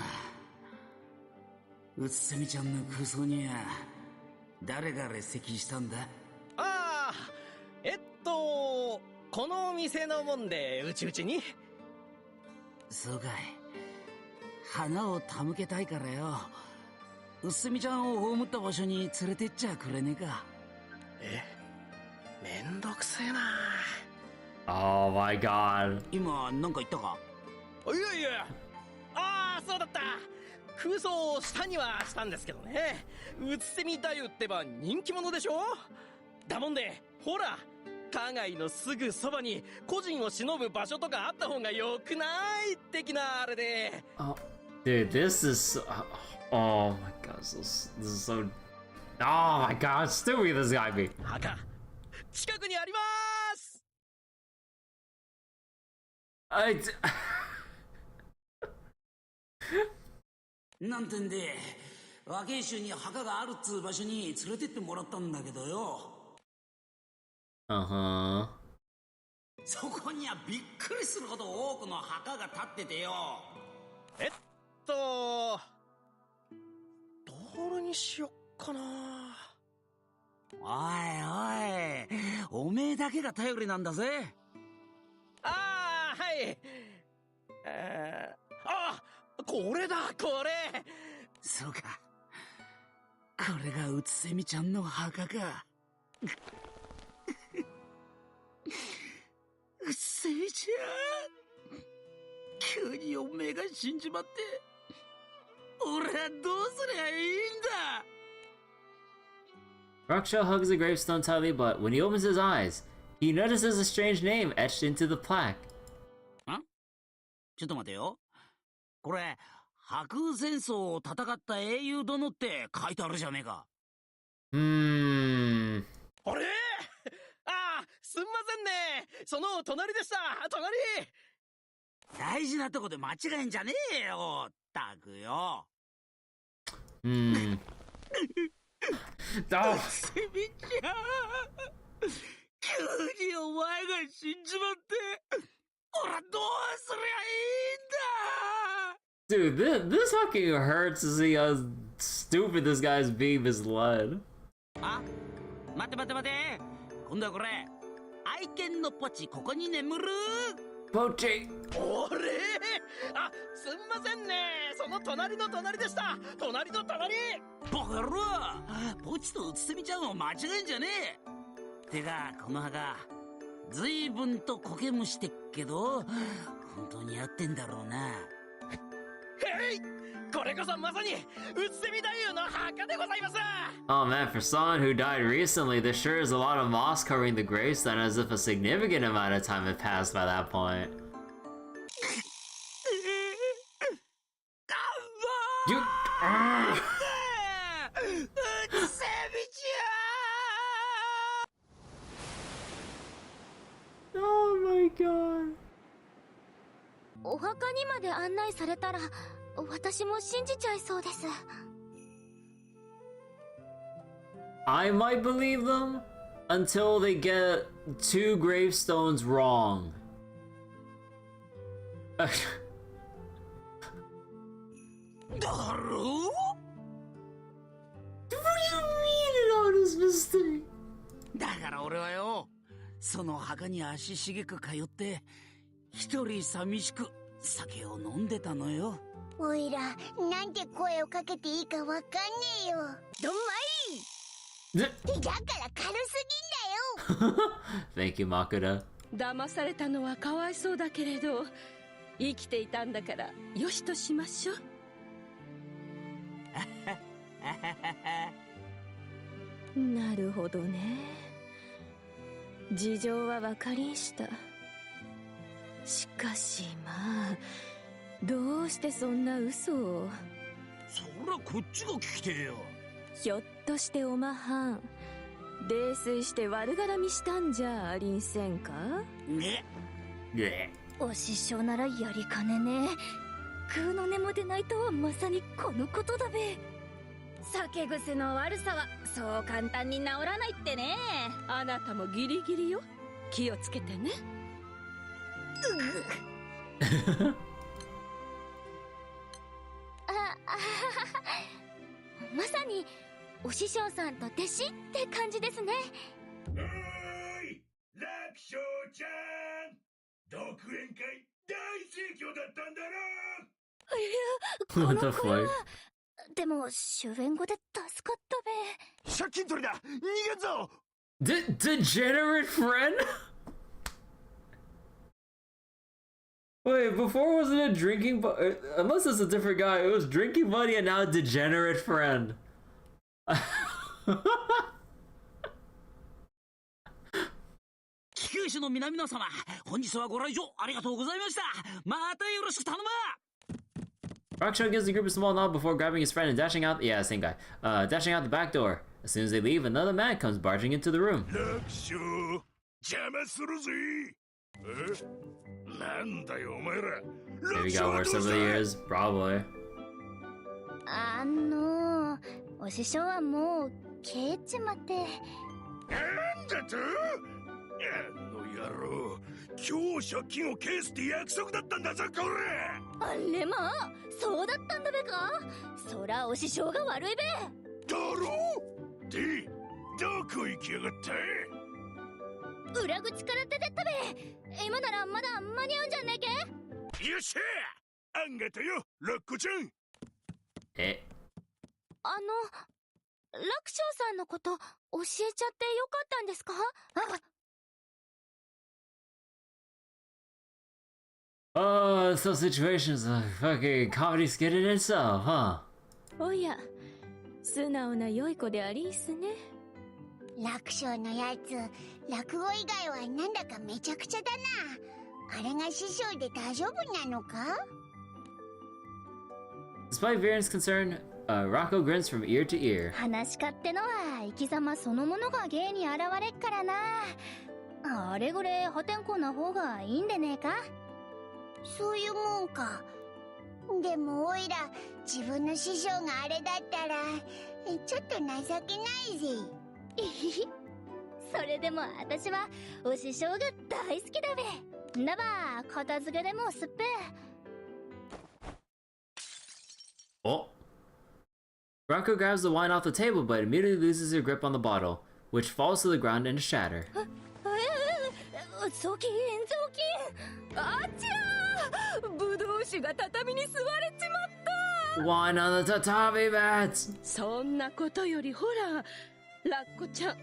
うつせみちゃんの空想には誰が列席したんだ？ああ、この店のもんでうちうちに。そうかい。花を手向けたいからよ。うっせみちゃんを葬った場所に連れてっちゃくれねえか。めんどくせえな。Oh my god. 今なんか言ったか？いやいや、ああそうだった。空想をしたにはしたんですけどね。うつせみ太夫ってば人気者でしょ。だもんでほら、花街のすぐそばに個人を忍ぶ場所とかあった方がよくない的なあれで。Oh, dude, this is so, oh my god, this is so, oh my god, stupid this guy be. 墓近くにあります。なんてんで、和慶州に墓があるっつう場所に連れてってもらったんだけどよ。そこにはびっくりするほど多くの墓が立っててよ。どれにしよっかな。おい、おめえだけが頼りなんだぜ。ああ、はい。これだ、これ。そうか。これがうつせみちゃんの墓か。うつせみちゃん。急におめえが死んじまって、俺はどうすりゃいいんだ。Raksha hugs the gravestone tightly, but when he opens his eyes, he notices a strange name etched into the plaque. ちょっと待てよ。これ、白空戦争を戦った英雄殿って書いてあるじゃねえか。あれ？すんませんね。その隣でした。隣。大事なとこで間違えんじゃねえよ。ったくよ。セミちゃん。急にお前が死んじまって、俺はどうすりゃいいんだ。 Dude, this fucking hurts to see how stupid this guy's beam is led. 待て。今度はこれ。愛犬のポチ、ここに眠る。ポチ。俺？すんませんね。その隣の隣でした。隣の隣。バカ野郎。ポチとうつせみちゃんを間違えんじゃねえ。てか、この墓、ずいぶんと苔むしてっけど、本当に合ってんだろうな。これこそまさにうつせみ太夫の墓でございます。 Oh man, for someone who died recently, there sure is a lot of moss covering the gravestone as if a significant amount of time had passed by that point. You... Oh my god. お墓にまで案内されたら私も信じちゃいそうです。 I might believe them until they get 2 gravestones wrong. だろう？ What do you mean an honest mistake? だから俺はよ、その墓に足しげく通って一人寂しく酒を飲んでたのよ。おいら、なんて声をかけていいかわかんねえよ。どんまい。だから軽すぎんだよ。Thank you, Makura. 騙されたのはかわいそうだけれど、生きていたんだからよしとしましょう。なるほどね。事情はわかりんした。しかしまあ、どうしてそんな嘘を。そりゃこっちが聞きてえよ。ひょっとしておまはん、泥酔して悪絡みしたんじゃありんせんか？ね。お師匠ならやりかねねえ。空の根も出ないとはまさにこのことだべ。酒癖の悪さはそう簡単に治らないってね。あなたもギリギリよ。気をつけてね。まさにお師匠さんと弟子って感じですね。おーい、楽勝ちゃん、独演会大盛況だったんだろ。What the fuck? でも終演後で助かったべ。借金取りだ、逃げんぞ。Degenerate friend? Wait, before wasn't it drinking unless it's a different guy, it was drinking buddy and now degenerate friend. 九州の皆々様、本日はご来場ありがとうございました。またよろしく頼む。Raksho gives the group a small nod before grabbing his friend and dashing out. Yeah, same guy. Dashing out the back door. As soon as they leave, another man comes barging into the room. 楽勝、邪魔するぜ。え？なんだよお前ら。 Maybe got worse over the years. Probably. お師匠はもう消えちまって。なんだと？あの野郎、今日借金を返すって約束だったんだぞこれ。あれまあ、そうだったんだべか。そらお師匠が悪いべ。だろう？で、どこ行きやがった？裏口から出てったべ。今ならまだ間に合うんじゃねえけ。よっしゃ、あんがとよ、ラッコちゃん。え？楽勝さんのこと教えちゃってよかったんですか？Oh, so situations a fucking comedy skit in itself, huh? おや、素直な良い子でありんすね。楽勝のやつ、落語以外はなんだかめちゃくちゃだな。あれが師匠で大丈夫なのか？ Despite Viren's concern, Rocco grins from ear to ear. 話し家ってのは生き様そのものが芸に現れっからな。あれぐれ破天荒な方がいいんでねえか？そういうもんか。でもおいら自分の師匠があれだったらちょっと情けないぜ。それでも私はお師匠が大好きだべ。だば片付けでもすっぺ。Oh. Rocco grabs the wine off the table, but immediately loses her grip on the bottle, which falls to the ground in a shatter. 雑巾あちゃー、ぶどう酒が畳に座れちまった。 Wine on the tatami mats! そんなことよりほら、ラッコちゃん、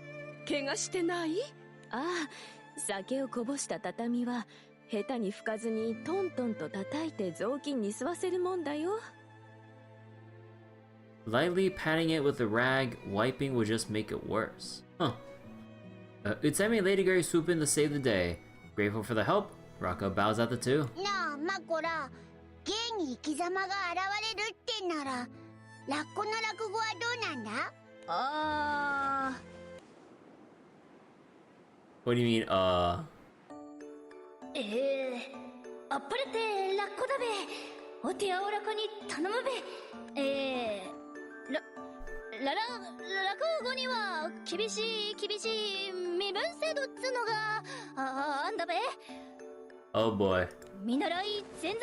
怪我してない？ああ、酒をこぼした畳は下手に拭かずにトントンと叩いて雑巾に吸わせるもんだよ。Lightly patting it with a rag, wiping would just make it worse. Huh. Utsumi and Lady Gary swoop in to save the day. Grateful for the help, Rocco bows at the two. なあ、マコラ、芸に生き様が現れるってなら、ラッコの落語はどうなんだ？What do you mean, あっぱれてラッコだべ。お手柔らかに頼むべ。落語には厳しい身分制度っつのがあんだべ。Oh boy. 見習い前座、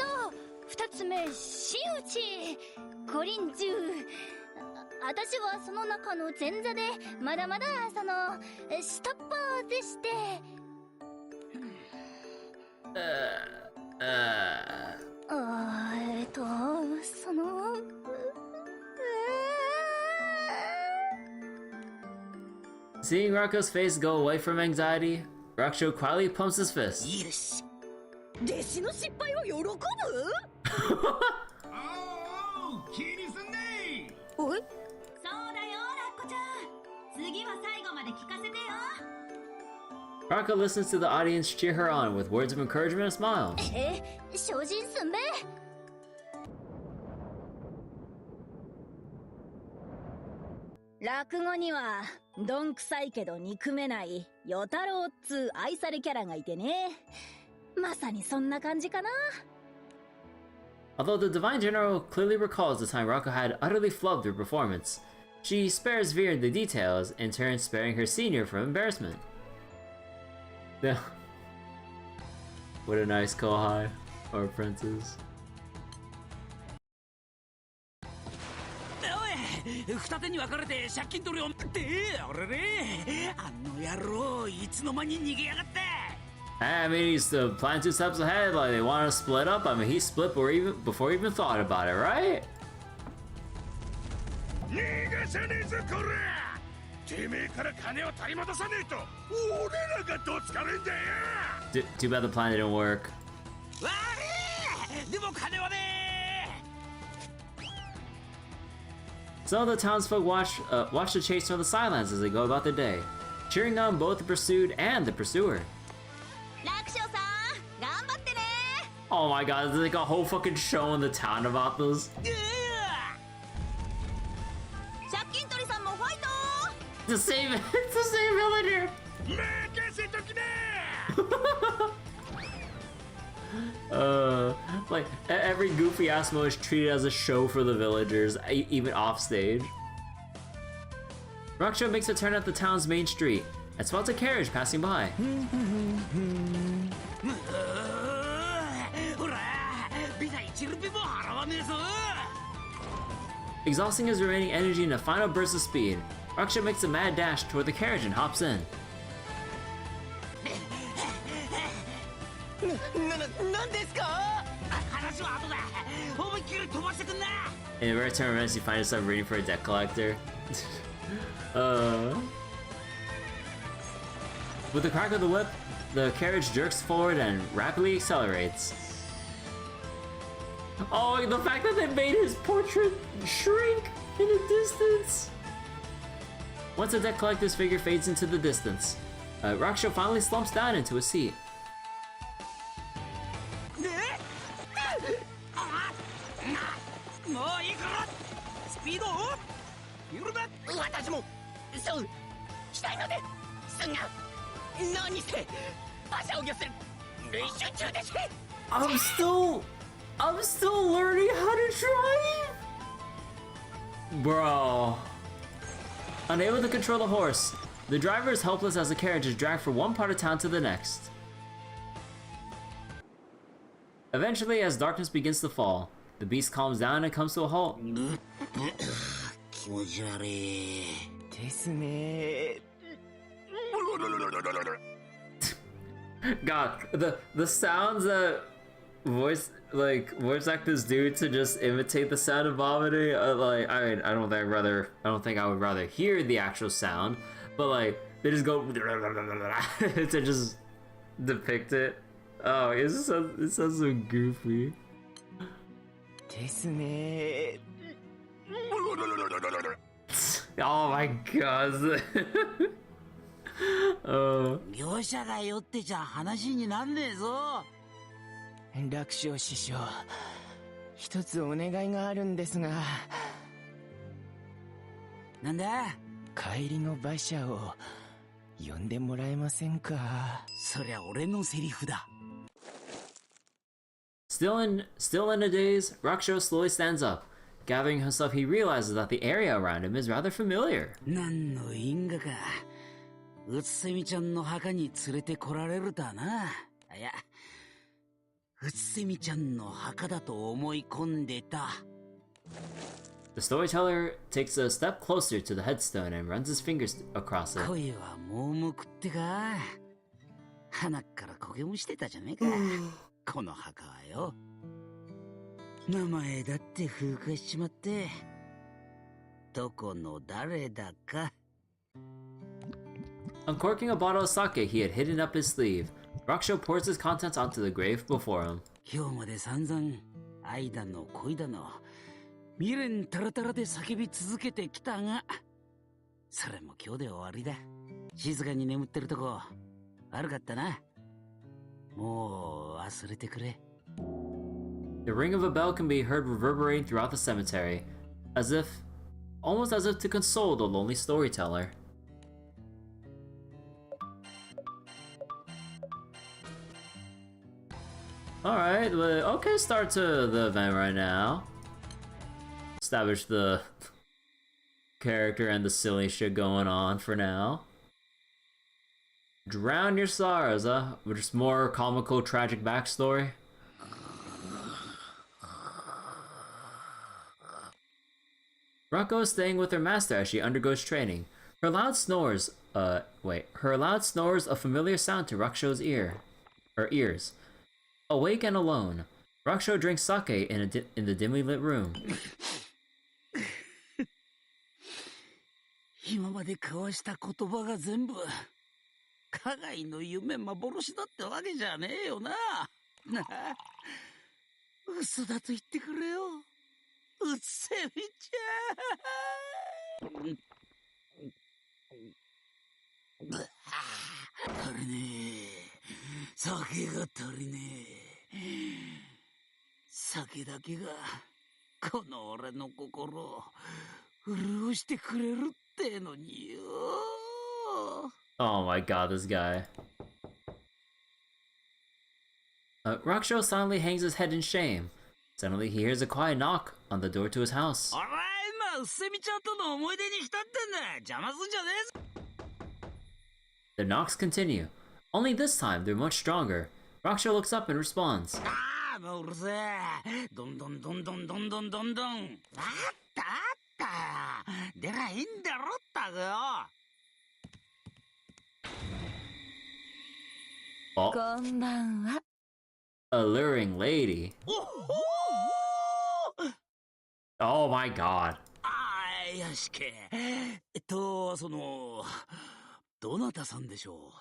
二つ目真打ち、五輪中。私はその中の前座でまだまだその下っ端でして。そのSeeing Rocco's face go away from anxiety, Raksho quietly pumps his fist. よし。弟子の失敗を喜ぶ？気にすんねおい、そうだよ、ラッコちゃん。次は最後まで聞かせてよ。 Rocco listens to the audience cheer her on with words of encouragement and smiles. 精進すんべ。落語にはどんくさいけど憎めない与太郎っつう愛されキャラがいてね。まさにそんな感じかな。 Although the Divine General clearly recalls the time Rocco had utterly flubbed her performance, she spares Veer the details, in turn sparing her senior from embarrassment. Yeah. What a nice Kohai, or princess. 二手に分かれて借金取りをってあれれあの野郎いつの間に逃げやがって I mean, he's planning 2 steps ahead, like they want to split up. I mean, he split before he even thought about it, right? Too bad the plan didn't work. Some of the townsfolk watch the chase from the sidelines as they go about their day, cheering on both the pursued and the pursuer. Oh my god, there's like a whole fucking show in the town about this. It's the same villager! Like, every goofy ass mode is treated as a show for the villagers, even off stage. Raksho makes a turn at the town's main street and spots a carriage passing by. Exhausting his remaining energy in a final burst of speed, Raksho makes a mad dash toward the carriage and hops in. In a rare turn of events, you find yourself reading for a debt collector. With the crack of the whip, the carriage jerks forward and rapidly accelerates. Oh, the fact that they made his portrait shrink in the distance! Once the debt collector's figure fades into the distance, Raksho finally slumps down into a seat. I'm still learning how to drive! Bro. Unable to control the horse, the driver is helpless as the carriage is dragged from one part of town to the next. Eventually, as darkness begins to fall, the beast calms down and comes to a halt. God, the sounds that voice actors do to just imitate the sound of vomiting, like, I mean, I don't think I would rather hear the actual sound, but like they just go to just depict it. Oh, it sounds so goofy. Oh my god. 業者が酔ってちゃ話になんねえぞ。楽勝師匠、一つお願いがあるんですが。なんだ？帰りの馬車を呼んでもらえませんか？そりゃ俺のセリフだ。Still in a daze, Raksho slowly stands up. Gathering himself, he realizes that the area around him is rather familiar. 何の因果か。うつせみちゃんの墓に連れてこられるとはな。いや、うつせみちゃんの墓だと思い込んでた。The storyteller takes a step closer to the headstone and runs his fingers across it. 恋は盲目ってか。鼻から焦げもしてたじゃねえか。この墓はよ。名前だって風化しちまって。どこの誰だか。Uncorking a bottle of sake he had hidden up his sleeve, Raksho pours his contents onto the grave before him. 今日まで散々愛だの恋だの未練たらたらで叫び続けてきたが、それも今日で終わりだ。静かに眠ってるとこ悪かったな。もう忘れてくれ。The ring of a bell can be heard reverberating throughout the cemetery, almost as if to console the lonely storyteller. Alright, okay, start to the event right now. Establish the character and the silly shit going on for now. Drown your sorrows, huh? Just more comical, tragic backstory. Rocco is staying with her master as she undergoes training. Her loud snores, a familiar sound to Raksho's ears. Awake and alone, Raksho drinks sake in the dimly lit room. 今まで交わした言葉が全部加害の夢幻だってわけじゃねえよな。なあ、嘘だと言ってくれよ、うっせみちゃん。足りねえ、酒が足りねえ。酒だけがこの俺の心を潤してくれるってのによ。 Oh my god, this guy. Raksho silently hangs his head in shame. Suddenly he hears a quiet knock on the door to his house. おら、今うっせみちゃんとの思い出に浸ってんだ。邪魔すんじゃねえぞ。 The knocks continue. Only this time they're much stronger. Raksho looks up and responds. ああ、もううるせえ。どんどん。あったあった。出らいいんだろったくよ。 Oh, こんばんは。 alluring lady. おほー。 Oh my god. ああ、やしけ。その、どなたさんでしょ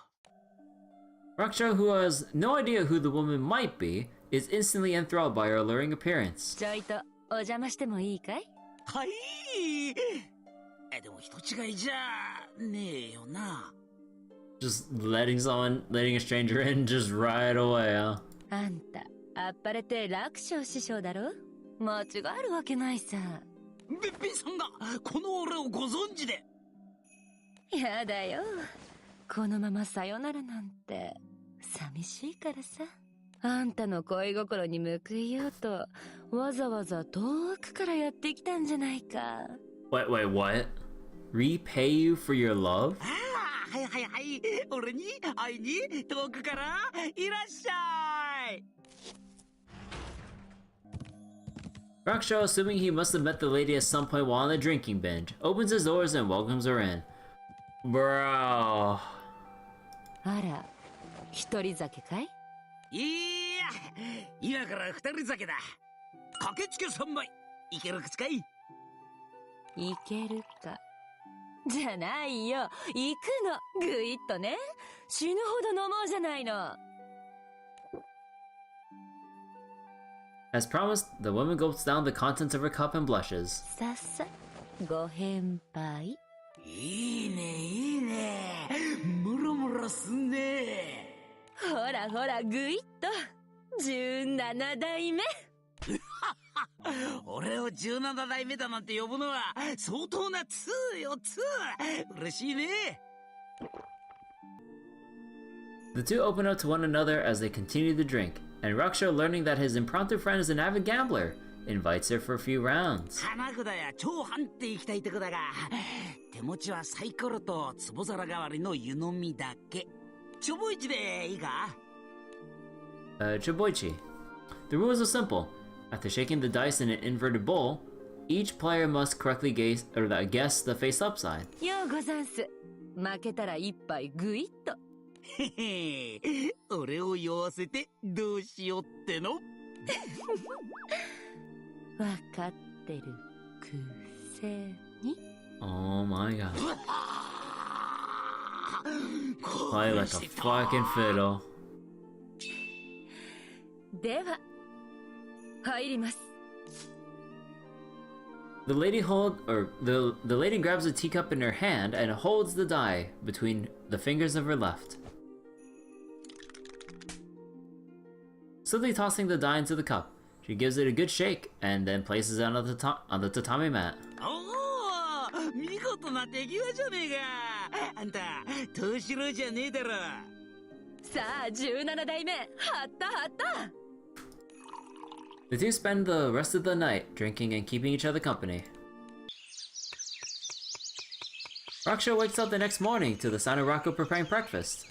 う。 Raksho, who has no idea who the woman might be, is instantly enthralled by her alluring appearance. ちょいとお邪魔してもいいかい？はい。でも人違いじゃねえよな。 Just letting a stranger in just right away, huh? あんた、あっぱれて楽勝師匠だろ？間違えるわけないさ。べっぴんさんがこの俺をご存知で。やだよ。このままさよならなんて寂しいからさ。あんたの恋心に報いようとわざわざ遠くからやってきたんじゃないか。Wait, what? Repay you for your love? ああ、はい。俺に会いに遠くからいらっしゃい。 Raksho, assuming he must have met the lady at some point while on a drinking binge, opens his doors and welcomes her in. Bro. あら、一人酒かい？いや、今から二人酒だ。駆けつけ3杯いけるかつかい？いけるかじゃないよ、行くの。ぐいっとね、死ぬほど飲もうじゃないの。 As promised, the woman gulps down the contents of her cup and blushes. さっさ、ご返杯。いいね。ムラムラすんね。ほら、ぐいっと。17代目。俺を17代目だなんて呼ぶのは相当な2よ、2。嬉しいね。 The two open up to one another as they continue to drink, and Raksho, learning that his impromptu friend is an avid gambler, invites her for a few rounds. 花札や超判定行きたいとこだが、手持ちはサイコロと壺皿代わりの湯飲みだけ。ちょぼいちでいいか？ Chiboichi. The rules are simple. After shaking the dice in an inverted bowl, each player must correctly guess the face-up side. ようござんす。負けたら一杯ぐいっと。へへ、俺を酔わせてどうしようっての？わかってるくせに。 Oh my god. Play like a fucking fiddle. では、入ります。 The lady grabs a teacup in her hand and holds the die between the fingers of her left. Slowly tossing the die into the cup, she gives it a good shake and then places it on the tatami mat. おお、見事な手際じゃねえか。あんた、投資郎じゃねえだろ。さあ、17代目、はった。The two spend the rest of the night drinking and keeping each other company. Raksha wakes up the next morning to the sound of Rocco preparing breakfast.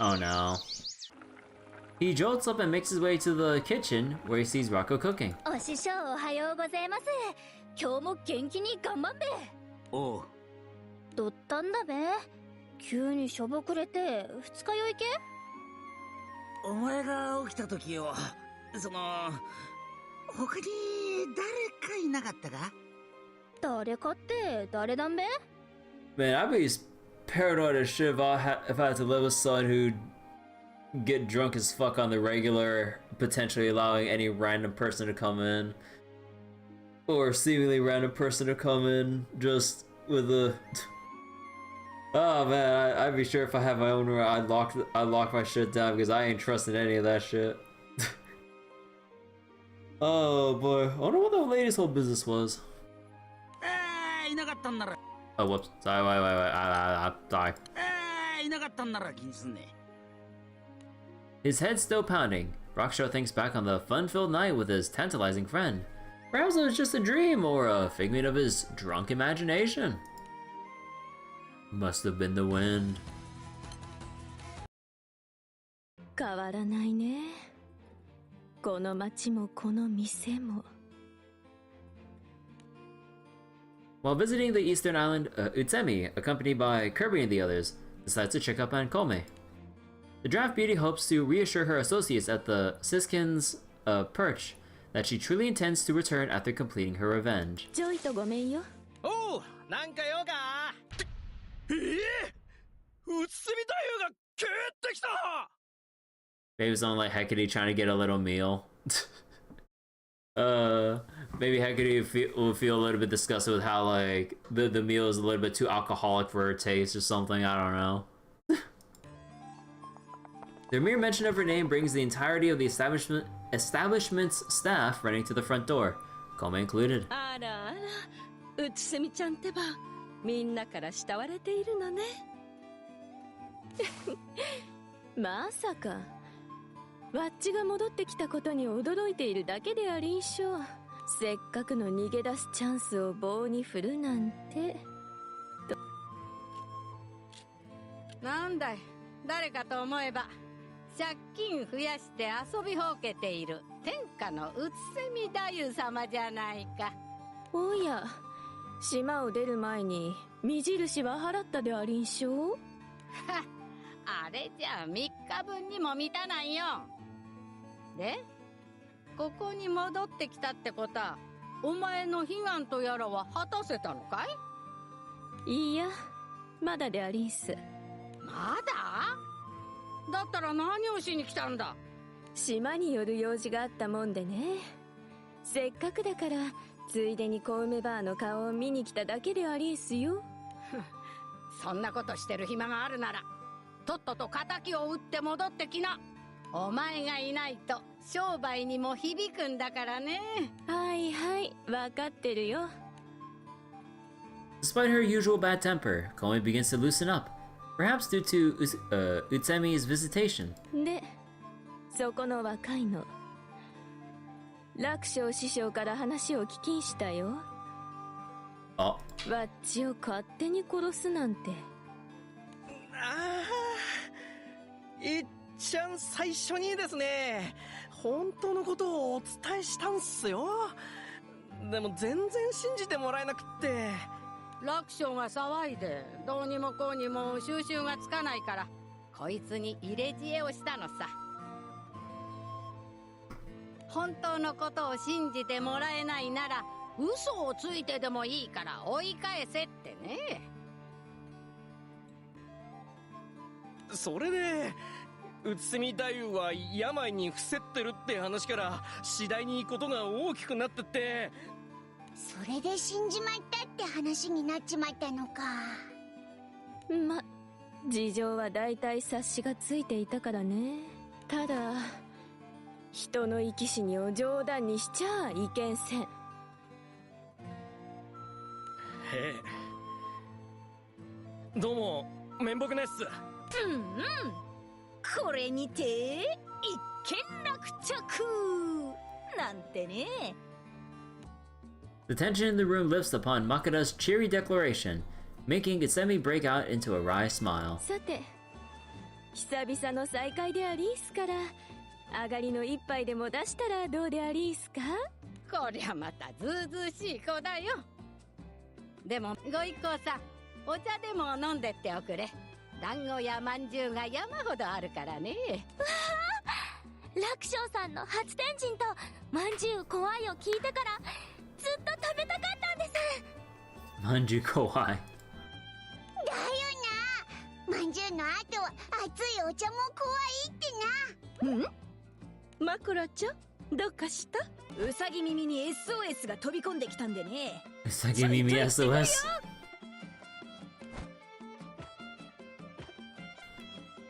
Oh no. He jolts up and makes his way to the kitchen where he sees Rocco cooking. お師匠おはようございます。今日も元気に頑張んべ。おう。どったんだべ。急にしょぼくれて二日酔いけ。お前が起きた時よ、その他に誰かいなかったか？誰かって誰だんべ。 Man, I'd be paranoid as shit if I had to live with someone who'd get drunk as fuck on the regular, potentially allowing any random person to come in. Or seemingly random person to come in just with a... Oh man, I'd be sure if I had my own room, I'd lock my shit down because I ain't trusting any of that shit. Oh boy, I wonder what the lady's whole business was. いなかったんなら。 Oh whoops, sorry, wait, sorry. いなかったんなら気にすんね。 His head still pounding, Raksha thinks back on the fun-filled night with his tantalizing friend. Perhaps it was just a dream or a figment of his drunk imagination. Must have been the wind. 変わらないね。この街もこの店も。 While visiting the eastern island, Utsemi, accompanied by Kirby and the others, decides to check up on Kome. The draft beauty hopes to reassure her associates at the Siskin's perch that she truly intends to return after completing her revenge. ジョイとごめんよ。おう、なんか用か。うつみ太夫が帰ってきた。 Maybe it's on like Hecate trying to get a little meal. Maybe Hecate will feel a little bit disgusted with how like the meal is a little bit too alcoholic for her taste or something. I don't know. The mere mention of her name brings the entirety of the establishment's staff running to the front door, Kome included. あらあら、うつせみちゃんってば、みんなから慕われているのね。まさか。わっちが戻ってきたことに驚いているだけでありんしょう。せっかくの逃げ出すチャンスを棒に振るなんて。なんだい、誰かと思えば借金増やして遊びほうけている天下のうつせみ太夫様じゃないか。おや、島を出る前に目印は払ったでありんしょう。あれじゃ3日分にも満たないよ。で、ここに戻ってきたってことは、お前の悲願とやらは果たせたのかい？いや、まだでありんす。まだ？だったら何をしに来たんだ？島に寄る用事があったもんでね。せっかくだからついでに小梅バーの顔を見に来ただけでありんすよ。そんなことしてる暇があるならとっとと仇を撃って戻ってきな。お前がいないと商売にも響くんだからね。はいはい、わかってるよ。 Despite her usual bad temper, Kome begins to loosen up, perhaps due to Utsemi's visitation. で、そこの若いの。楽勝師匠から話を聞きんしたよ。あ、わっちを勝手に殺すなんて。ああ、いっちゃん最初にですね、本当のことをお伝えしたんすよ。でも全然信じてもらえなくって。楽勝が騒いでどうにもこうにも収拾がつかないから、こいつに入れ知恵をしたのさ。本当のことを信じてもらえないなら嘘をついてでもいいから追い返せってね。それでうつせみ太夫は病に伏せってるって話から次第にことが大きくなってって、それで死んじまったって話になっちまったのか。ま、事情はだいたい察しがついていたからね。ただ人の生き死にを冗談にしちゃいけんせん。へえ、どうも面目ねっす。うんうん、これにて一件落着なんてね。 The tension in the room lifts upon Makura's cheery declaration, making Itsumi break out into a wry smile. さて、久々の再会でありーすから、上がりの一杯でも出したらどうでありーすか？こりゃまたずうずうしい子だよ。でもご一行さん、お茶でも飲んでっておくれ。団子やまんじゅうが山ほどあるからね。楽勝さんの初天神とまんじゅう怖いを聞いてからずっと食べたかったんです。 Manju kawaii. だよな、まんじゅうの後は熱いお茶も怖いってな。マクラちゃん、どうかした？ウサギ耳に SOS が飛び込んできたんでね。 Usagi Mimi SOS.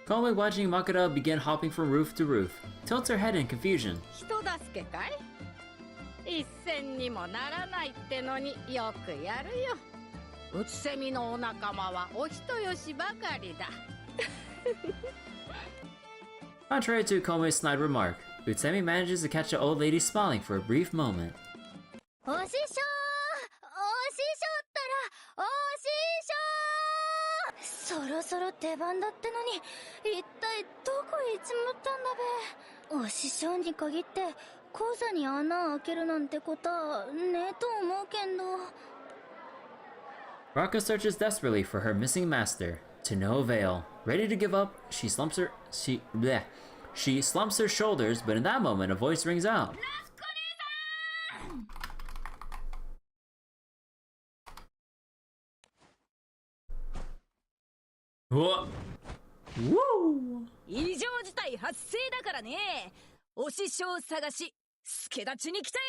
Calmly watching Makura begin hopping from roof to roof, tilts her head in confusion. 人助けかい？一銭にもならないってのによくやるよ。うつせみのお仲間はお人よしばかりだ。Contrary to Kome's snide remark, Utsumi manages to catch the old lady smiling for a brief moment. お師匠ったらお師匠、そろそろ出番だってのに一体どこへ行っちまったんだべ。お師匠に限って講座に穴開けるなんてことはねえと思うけんど。 Raka searches desperately for her missing master, to no avail. Ready to give up, she slumps her shoulders, but in that moment a voice rings out. Whoa! Woo! 異常事態発生だからね。お師匠探し、助立ちに来たよ。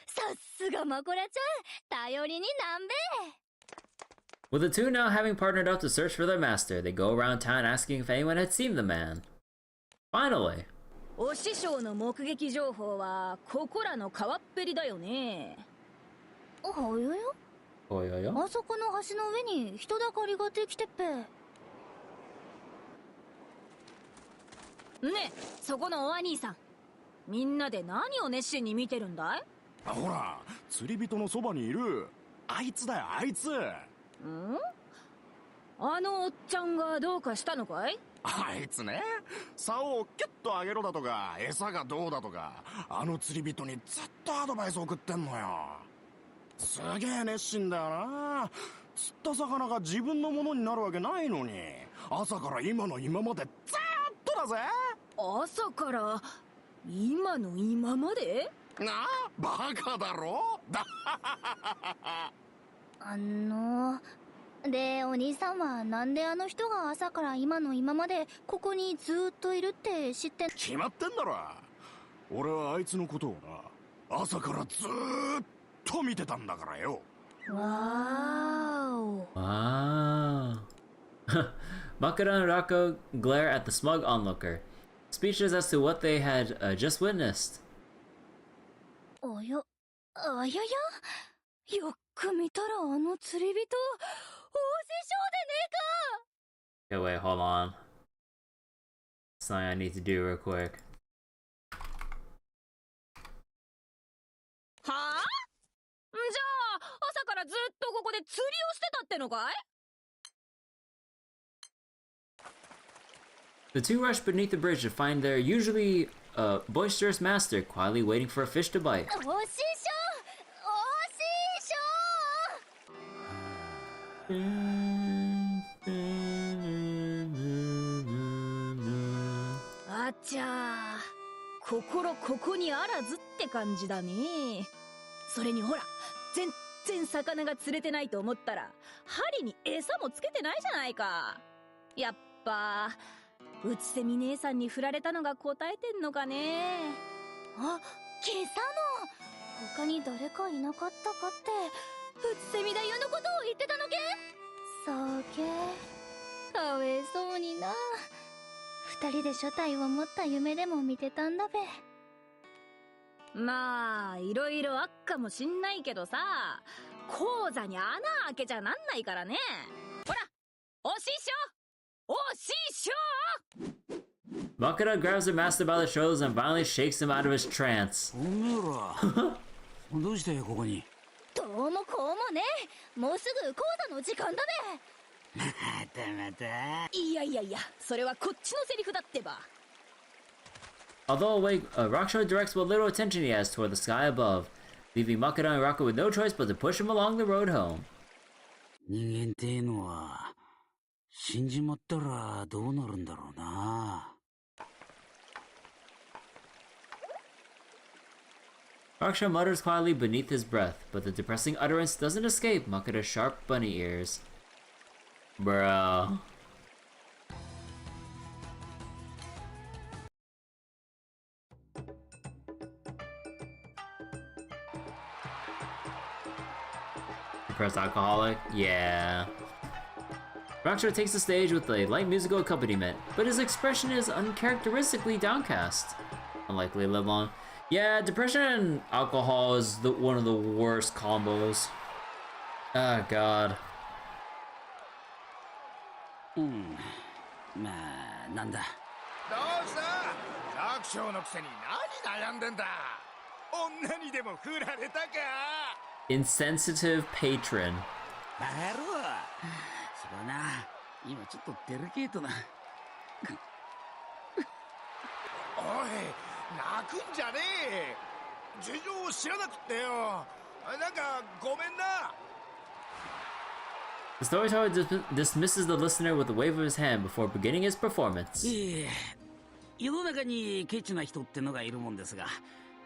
さすがマコラちゃん、頼りになんべ。 With the two now having partnered up to search for their master, they go around town asking if anyone had seen the man. Finally! お師匠の目撃情報はここらの川っぺりだよね。おはよよ。 Oh, yo, yo. あそこの橋の上に人だかりができてっぺ。ねえ、そこのお兄さん、みんなで何を熱心に見てるんだい？ほら、釣り人のそばにいるあいつだよ、あいつ。あのおっちゃんがどうかしたのかい？あいつね、竿をキュッと上げろだとか餌がどうだとか、あの釣り人にずっとアドバイス送ってんのよ。すげえ熱心だよな。釣った魚が自分のものになるわけないのに、朝から今の今までずーっとだぜ。朝から今の今まで？なあ、バカだろ。で、お兄さんはなんであの人が朝から今の今までここにずっといるって知ってん？決まってんだろ。俺はあいつのことをな、朝からずーっと見てたんだからよ。わーお。 Wow. Makura and Rako glare at the smug onlooker, speechless as to what they had just witnessed. およ、あやや、よっく見たらあの釣り人、お師匠でねえか。 Okay, wait, hold on. Something I need to do real quick. はあ？じゃあ朝からずっとここで釣りをしてたってのかい？ The two rush beneath the bridge to find their usually boisterous master quietly waiting for a fish to bite. お師匠、お師匠。あちゃー、心ここにあらずって感じだね。それにほら、全然魚が釣れてないと思ったら針に餌もつけてないじゃないか。やっぱうつせみ姉さんに振られたのが答えてんのかね。あ、今朝の他に誰かいなかったかって、うつせみだよのことを言ってたのけ。そうけ、かわいそうにな。二人で所帯を持った夢でも見てたんだべ。まあいろいろあっかもしんないけどさ、講座に穴開けちゃなんないからね。ほら、お師匠お師匠 Makura grabs her master by the shoulders and violently shakes him out of his trance. おめえらどうしてここに？どうもこうもね、もうすぐ講座の時間だべ。またまた。いやいやいや、それはこっちのセリフだってば。 Although awake, Raksho directs what little attention he has toward the sky above, leaving Makura and Raku with no choice but to push him along the road home. 人間ってのは死んじまったらどうなるんだろうな。Raksho mutters quietly beneath his breath, but the depressing utterance doesn't escape Makura's sharp bunny ears. Bro. Depressed alcoholic? Yeah. Raksho takes the stage with a light musical accompaniment, but his expression is uncharacteristically downcast. Unlikely to live long. Yeah, depression and alcohol is one of the worst combos. Ah, God. まあなんだ。どうした楽勝のくせに何悩んでんだ。女にでも振られたか。 Insensitive patron. バカ野郎。そうだな。今ちょっとデリケートな。おい、泣くんじゃねえ。事情を知らなくってよ。なんかごめんな。 The storyteller dismisses the listener with a wave of his hand before beginning his performance. 世の中にケチな人ってのがいるもんですが、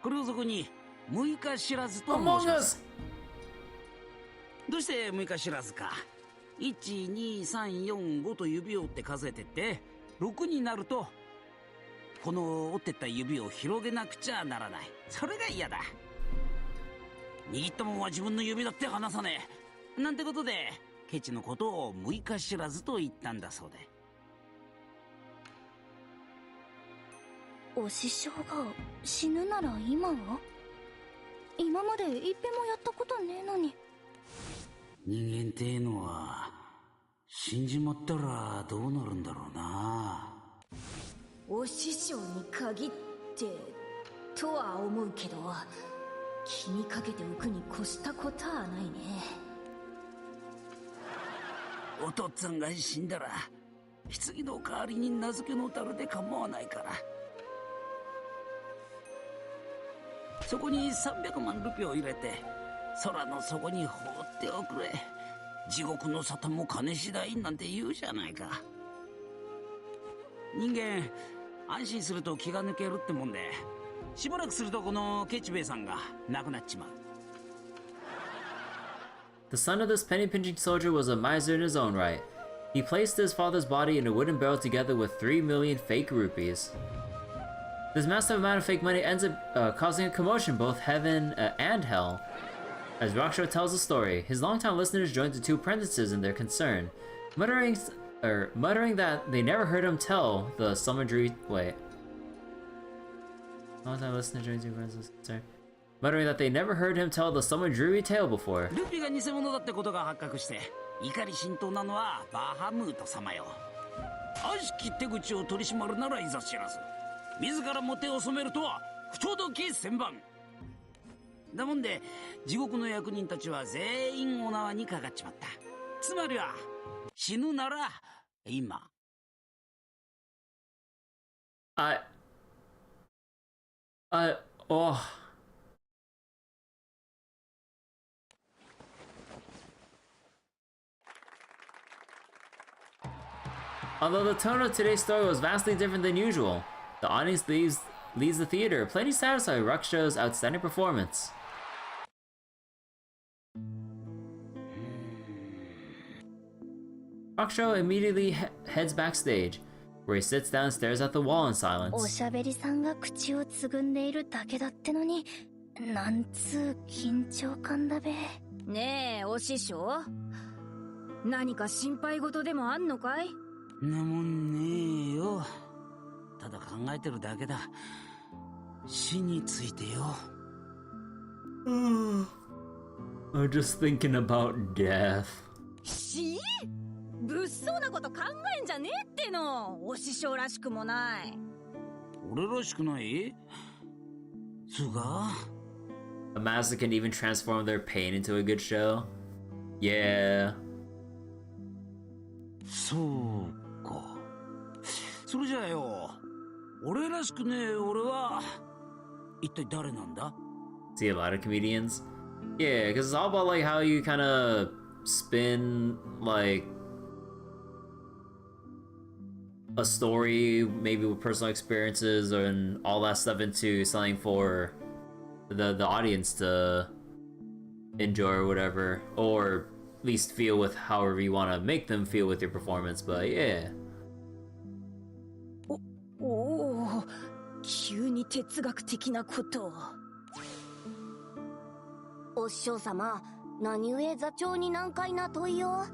これをそこに6日知らずと申します。どうして6日知らずか。1、2、3、4、5と指を折って数えてって6になるとこの折ってった指を広げなくちゃならない。それが嫌だ。握ったもんは自分の指だって離さねえ。なんてことでケチのことを6日知らずと言ったんだそうで。お師匠が死ぬなら今は？今まで一遍もやったことねえのに。人間ってのは死んじまったらどうなるんだろうな。お師匠に限ってとは思うけど、気にかけておくに越したことはないね。お父っつぁんが死んだら棺の代わりに名付けの樽で構わないから、そこに300万ルピを入れて空の底に放っておくれ。地獄の沙汰も金次第なんて言うじゃないか。人間安心すると気が抜けるってもんで、しばらくするとこのケチ兵衛さんが亡くなっちまう。 The son of this penny-pinching soldier was a miser in his own right. He placed his father's body in a wooden barrel together with 3 million fake rupees. This massive amount of fake money ends up causing a commotion both heaven and hell. As Raksho tells the story, his longtime listeners joined the two apprentices in their concern, muttering that they never heard him tell the summoned Longtime listeners joined the two apprentices in concern, muttering that they never heard him tell the summoned dreary tale before. ルピが偽物だってことが発覚して怒り心頭なのはバハムート様よ。悪しき手口を取り締まるならいざ知らず、自らも手を染めるとは不届き千番だもんで、地獄の役人たちは全員お縄にかかっちまった。つまりは死ぬなら今。Oh. Although the tone of today's story was vastly different than usual, the audience leaves the theater plenty satisfied with Raksho's outstanding performance. Raksho immediately heads backstage, where he sits down and stares at the wall in お silence. しゃべりさんが口をつぐんでいるだけだってのに、なんつう緊張感だべ。ねえお師匠、何か心配事でもあんのかい？なもんねえよ。ただ考えてるだけだ。死についてよ。I'm just thinking about death. 死？物騒なこと考えんじゃねえっての。お師匠らしくもない。俺らしくない？そうか？ A master can even transform their pain into a good show. Yeah. そうか。それじゃあよ、俺らしくねえ俺は一体誰なんだ？ See a lot of comedians? Yeah, because it's all about like how you kind of spin like a story, maybe with personal experiences and all that stuff into something for the audience to enjoy or whatever, or at least feel with however you want to make them feel with your performance. But yeah. おお、急に哲学的なこと。お師匠様、何故座長に難解な問いを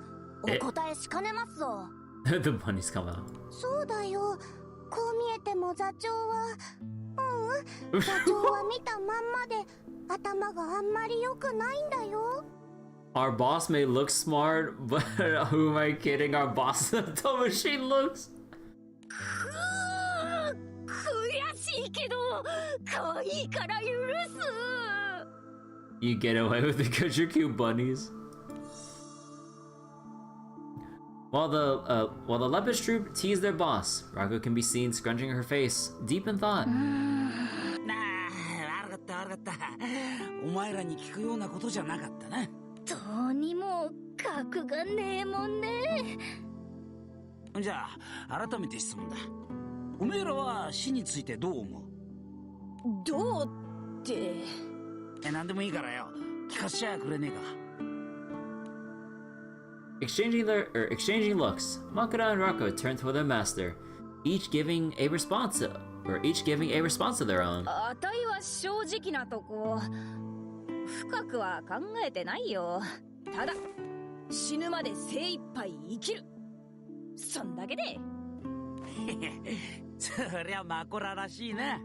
お答えしかねますぞ。The bunnies come out. そうだよ。こう見えても座長は、座長は見たまんまで頭があんまり良くないんだよ。Our boss may look smart, but who am I kidding? Our boss is the machine looks. 悔しいけど、可愛いから許す。You get away with it because you're cute bunnies. While the Lepus troop tease their boss, Raku can be seen scrunching her face, deep in thought. なあ、悪かった悪かった。お前らに聞くようなことじゃなかったな。どうにも格がねえもんね。じゃあ改めて質問だ。おめえらは死についてどう思う？どうって。何でもいいからよ、聞かせちゃくれねえか。Exchanging looks, Makura and Rako turn toward their master, each giving a response to their own. あたいは正直なとこ、深くは考えてないよ。ただ死ぬまで精一杯生きる。そんだけで。そりゃマコラらしいな。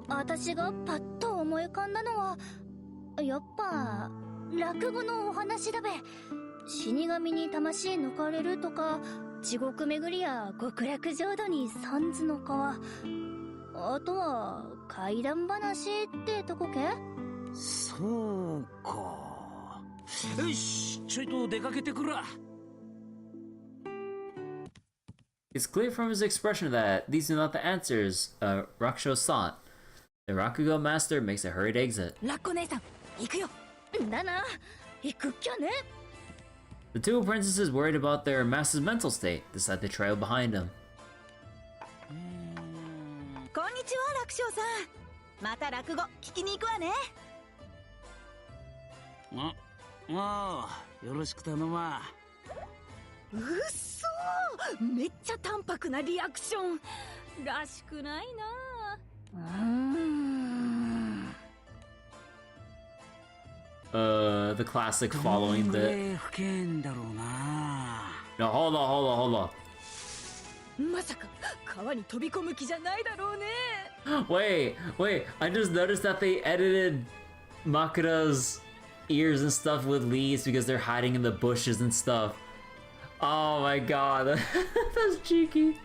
私がパッと思い浮かんだのは、やっぱ落語のお話だべ。死神に魂抜かれるとか、地獄巡りや極楽浄土に三途の川、あとは怪談話ってとこけ？そうか。よし、ちょいと出かけてくる。It's clear from his expression that these are not the answers Rakusho sought. The Rakugo master makes a hurried exit. ラッコ姉さん、行くよ。だな、行くっきゃね。The two apprentices, worried about their master's mental state, decide to trail behind him. こんにちは、楽勝さん。また落語聞きに行くわね。ああ、よろしく頼ま。うっそー、めっちゃ淡白なリアクションらしくないな。The classic following the... 不見だろうな。 No, hold on. まさか川に飛び込む気じゃないだろうね。Wait, I just noticed that they edited Makura's ears and stuff with leaves because they're hiding in the bushes and stuff. Oh my god, that's cheeky.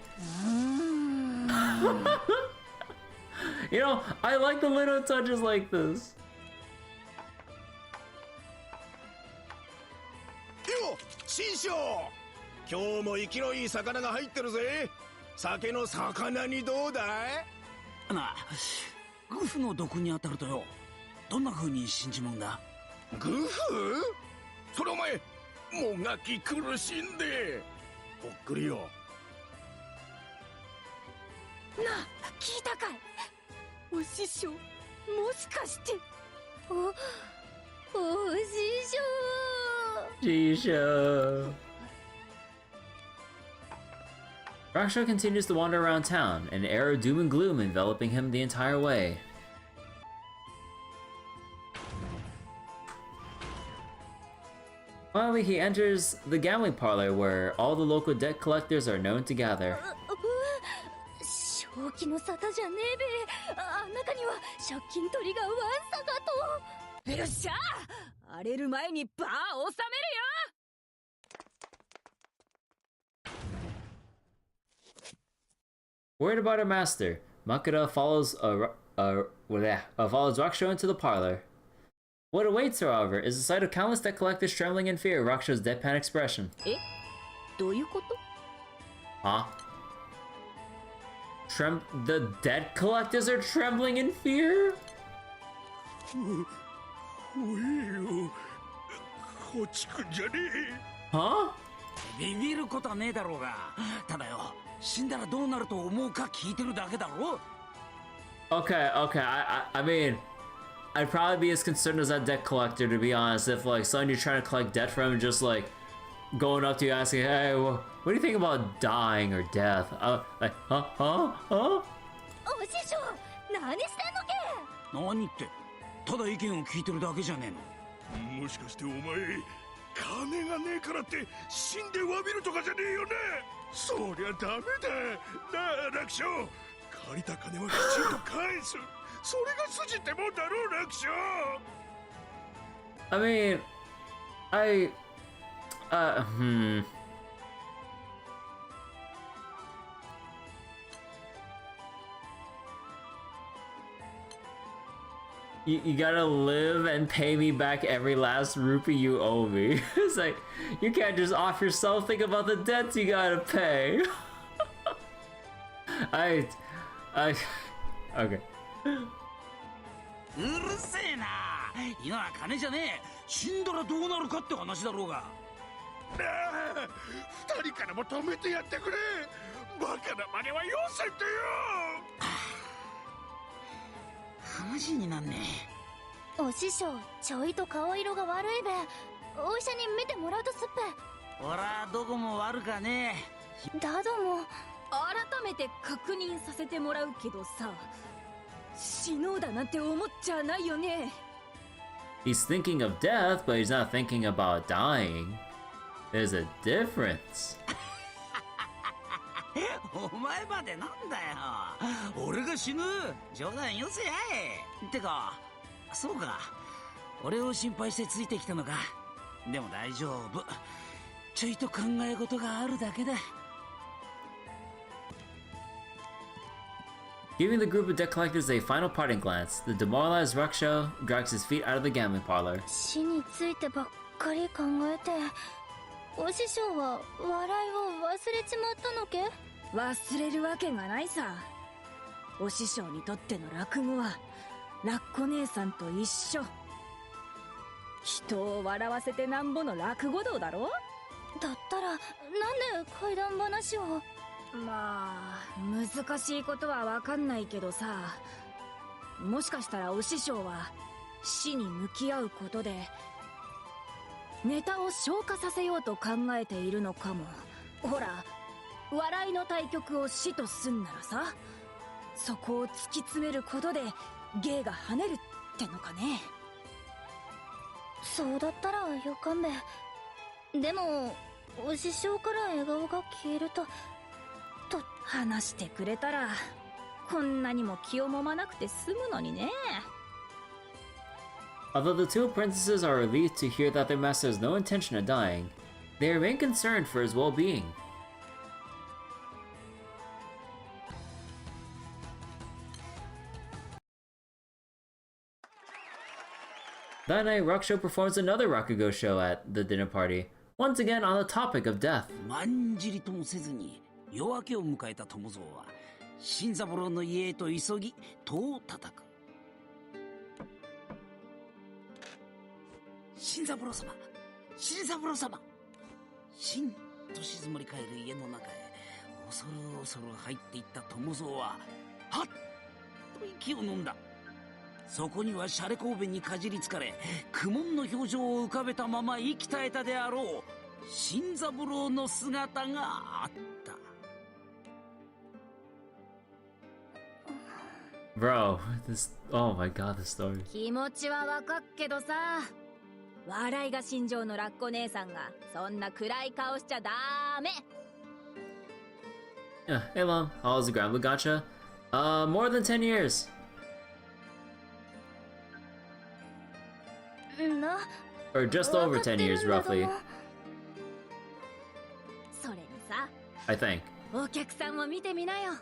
You know, I like the little touches like this. よ、師匠、今日も生きのいい魚が入ってるぜ。酒の魚にどうだい？なあ、グフの毒に当たるとよ、どんな風に死んじまうんだ？グフ？それお前、もがき苦しんで。ほっくりよ。なあ、聞いたかい？お師匠、もしかして。お師匠。Jisho. Rakusho continues to wander around town, an air of doom and gloom enveloping him the entire way. Finally, he enters the gambling parlor where all the local debt collectors are known to gather. 正気の沙汰じゃねえべ。中には借金取りがわんさかと。よっしゃ、荒れる前にバーを収めるよ。Worried about her master, Makura follows follows Rakusho into the parlor. What awaits her, however, is the sight of countless debt collectors trembling in fear of Rakusho's deadpan expression. どういうこと？ Huh? The debt collectors are trembling in fear? おいよ、こっち来んじゃねえ。 Huh? ビビることはねえだろうが、ただよ、死んだらどうなると思うか聞いてるだけだろ。 Okay, I mean, I'd probably be as concerned as that debt collector, to be honest, if like someone you're trying to collect debt from and just like going up to you asking, hey, what do you think about dying or death? Like, huh? お師匠、何してんのけ？何って、ただ意見を聞いてるだけじゃねえの。もしかしてお前、金がねえからって死んで詫びるとかじゃねえよね。そりゃダメだ。なあ、楽勝。借りた金はきちんと返す。それが筋ってもんだろう、楽勝。I mean, You gotta live and pay me back every last rupee you owe me. It's like, you can't just off yourself, think about the debts you gotta pay. Okay. うるせえな。今は金じゃねえ。死んだらどうなるかって話だろうが。なあ、二人からも止めてやってくれ。バカな真似はよせってよ。話になんねえ。お師匠、ちょいと顔色が悪いべ。お医者に見てもらうとすっえ。俺はどこも悪かねぺ。だども。改めて確認させてもらうけどさ、死のうだなんて思っちゃないよね。He's thinking of death, but he's not thinking about dying. There's a difference. お前までなんだよ。俺が死ぬ？冗談よせやい。ってか、そうか。俺を心配してついてきたのか。でも大丈夫。ちょいと考え事があるだけだ。Giving the group of debt collectors a final parting glance, the demoralized Rakusho drags his feet out of the gambling parlor. 死についてばっかり考えて、お師匠は笑いを忘れちまったのけ？忘れるわけがないさ。お師匠にとっての落語はラッコ姉さんと一緒。人を笑わせてなんぼの落語道だろ。だったらなんで怪談話を？まあ難しいことはわかんないけどさ、もしかしたらお師匠は死に向き合うことでネタを消化させようと考えているのかも。ほら、笑いの対局を死とすんならさ、そこを突き詰めることで芸が跳ねるってのかね。そうだったらよかんべ。でもお師匠から笑顔が消えると話してくれたらこんなにも気を揉まなくて済むのにね。 Although the two princesses are relieved to hear that their master has no intention of dying, they remain concerned for his well-being. That night, Rakusho performs another Rakugo show at the dinner party, once again on the topic of death. まんじりともせずに夜明けを迎えた友蔵は新三郎の家へと急ぎ戸を叩く。新三郎様、新三郎様。しんと静まり返る家の中へ恐る恐る入っていった友蔵ははっと息を飲んだ。そこにはシャレ神戸にかじりつかれ苦悶の表情を浮かべたまま息絶えたであろう新三郎の姿があった。Bro, oh my god, this story. 気持ちはわかっけどさ、笑いが心情のラッコ姉さんがそんな暗い顔しちゃダメ。 Yeah, hey Mom, how was the Granblue gacha? More than 10 years. な、 Or just over 10 years, roughly, それにさ、 I think. お客さんも見てみなよ。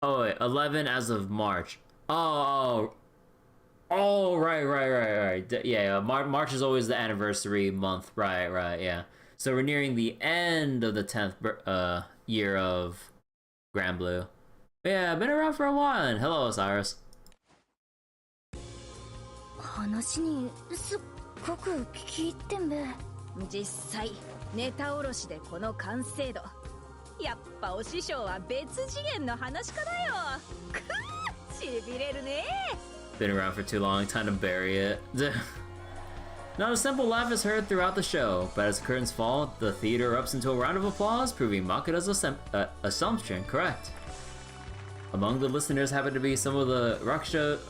Oh wait, 11 as of March. Oh, right. Yeah, March is always the anniversary month. Right, yeah. So we're nearing the end of the 10th year of Granblue. Yeah, I've been around for a while. And hello, Osiris. 話にすっごく聞き入ってんべ。実際ネタおろしでこの完成度、やっぱお師匠は別次元の話家だよ。くしびれるね。 Been around for too long, time to bury it. Not a simple laugh is heard throughout the show, but as the curtains fall, the theater erupts into a round of applause, proving Makura's assumption correct. Among the listeners happen to be some of Rakusho's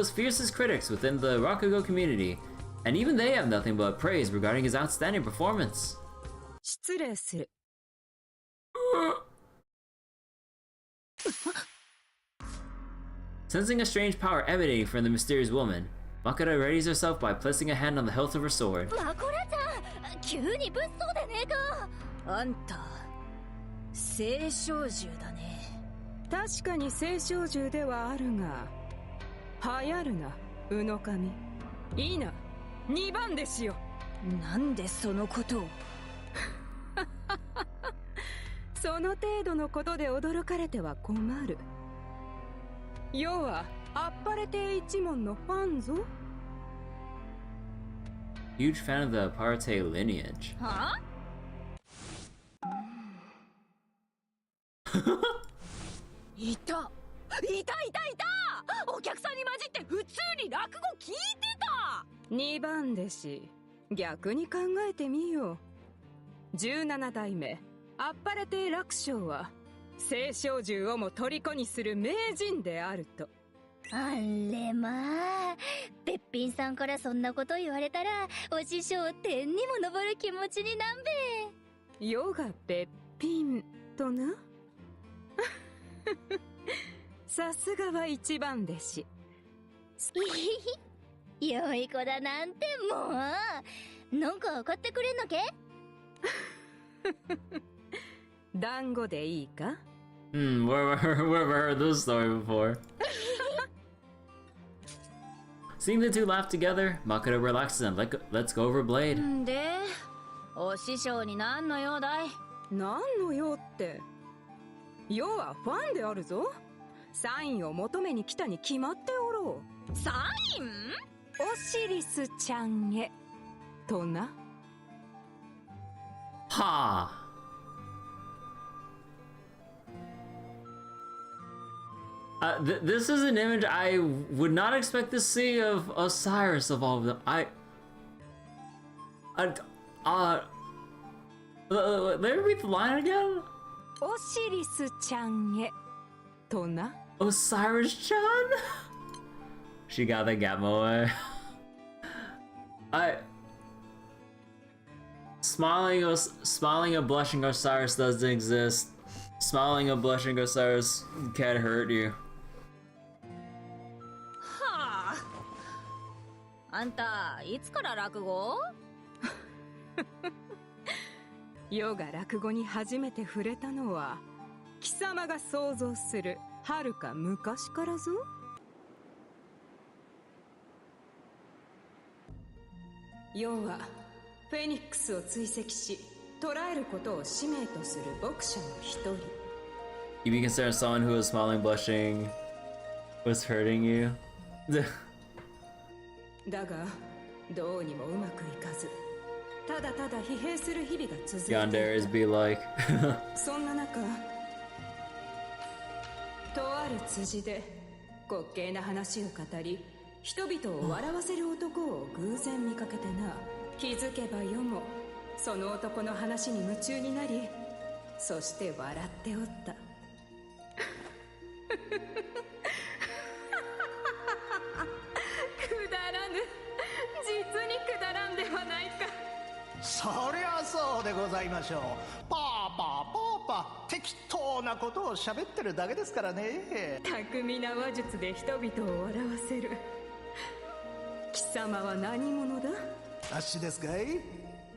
fiercest critics within the Rakugo community, and even they have nothing but praise regarding his outstanding performance. 失礼する。Sensing a strange power emanating from the mysterious woman, Makura readies herself by placing a hand on the hilt of her sword. マコラちゃん、急に物騒でねえか。あんた青少獣だね。確かに青少獣ではあるが、流行るな、宇野神。いいな、2番弟子よ。なんでそのことを。その程度のことで驚かれては困る。要はあっぱれ亭一門のファンぞ。 Huge fan of the Aparte lineage. はあ？いたお客さんに混じって普通に落語聞いてた。2番弟子、逆に考えてみよう。17代目あっぱれ亭楽勝は青少獣をも虜にする名人であると。あれまあ、べっぴんさんからそんなこと言われたら、お師匠天にも昇る気持ちになんべ。世がべっぴんとな。さすがは一番弟子。良い子だなんてもう。なんか分かってくれんのけ？団子でいいか？ Where have I heard this story before? Seeing the two laugh together, Makura relaxes and lets go of her blade. で、お師匠に何の用だい？何の用って。要はファンであるぞ。サインを求めに来たに決まっておろう。サイン？オシリスちゃんへとな。Ha! This is an image I would not expect to see of Osiris of all of them. Let me read the line again. オシリスちゃんへとな。Osiris-chan? She got the Gatmo away. Smiling a blushing Osiris doesn't exist. Smiling a blushing Osiris can't hurt you. はあ。あんたいつから落語？世が落語に初めて触れたのは貴様が想像するはるか昔からぞ。世はフェニックスを追跡し捕らえることを使命とする牧者の一人。 You be considered someone who was smiling, blushing, was hurting you? だがどうにもうまくいかず、ただただ疲弊する日々が続いていた。 Yandere's be like. そんな中、とある辻で滑稽な話を語り人々を笑わせる男を偶然見かけてな。気づけば世もその男の話に夢中になり、そして笑っておった。くだらぬ、実にくだらんではないか。そりゃそうでございましょう。パーパー適当なことを喋ってるだけですからね。巧みな話術で人々を笑わせる。貴様は何者だ？あっしですかい？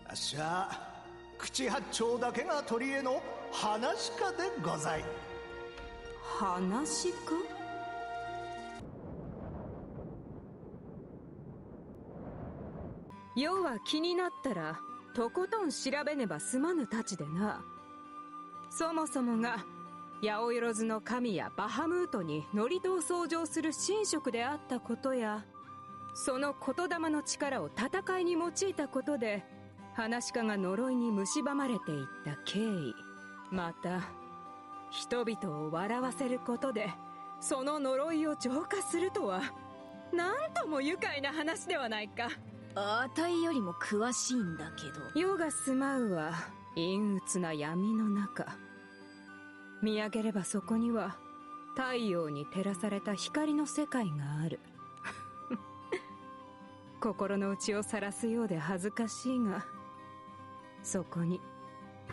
あっしは口八丁だけが取り柄の話家でござい。話か。要は気になったらとことん調べねば済まぬたちでな。そもそもが八百万の神やバハムートに祝詞を奏上する神職であったことや、その言霊の力を戦いに用いたことで話家が呪いに蝕まれていった経緯、また人々を笑わせることでその呪いを浄化するとは、なんとも愉快な話ではないか。あたいよりも詳しいんだけど。世が住まうは陰鬱な闇の中。見上げればそこには太陽に照らされた光の世界がある。心の内を晒すようで恥ずかしいが、そこに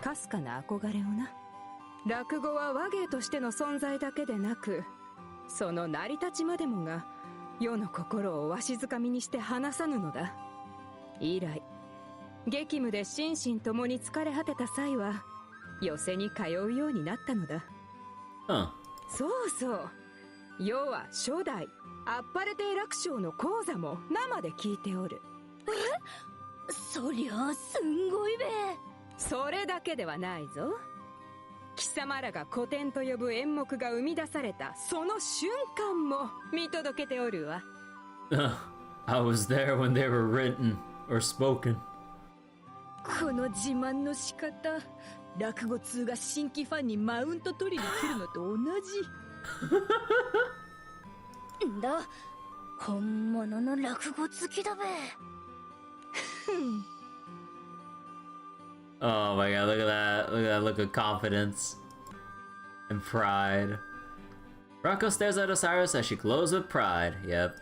かすかな憧れをな。落語は話芸としての存在だけでなく、その成り立ちまでもが世の心をわしづかみにして離さぬのだ。以来激務で心身ともに疲れ果てた際は寄席に通うようになったのだ。そうそう、世は初代アッパレテ楽章の講座も生で聞いておる。そりゃあすんごいべ。それだけではないぞ。貴様らが古典と呼ぶ演目が生み出されたその瞬間も見届けておるわ。I was there when they were written or spoken. この自慢の仕方、落語通が新規ファンにマウント取りに来るのと同じ。んだ、本物の落語好きだべ。Oh my god, look at that. Look at that look of confidence and pride. Rocco stares at Osiris as she glows with pride. Yep.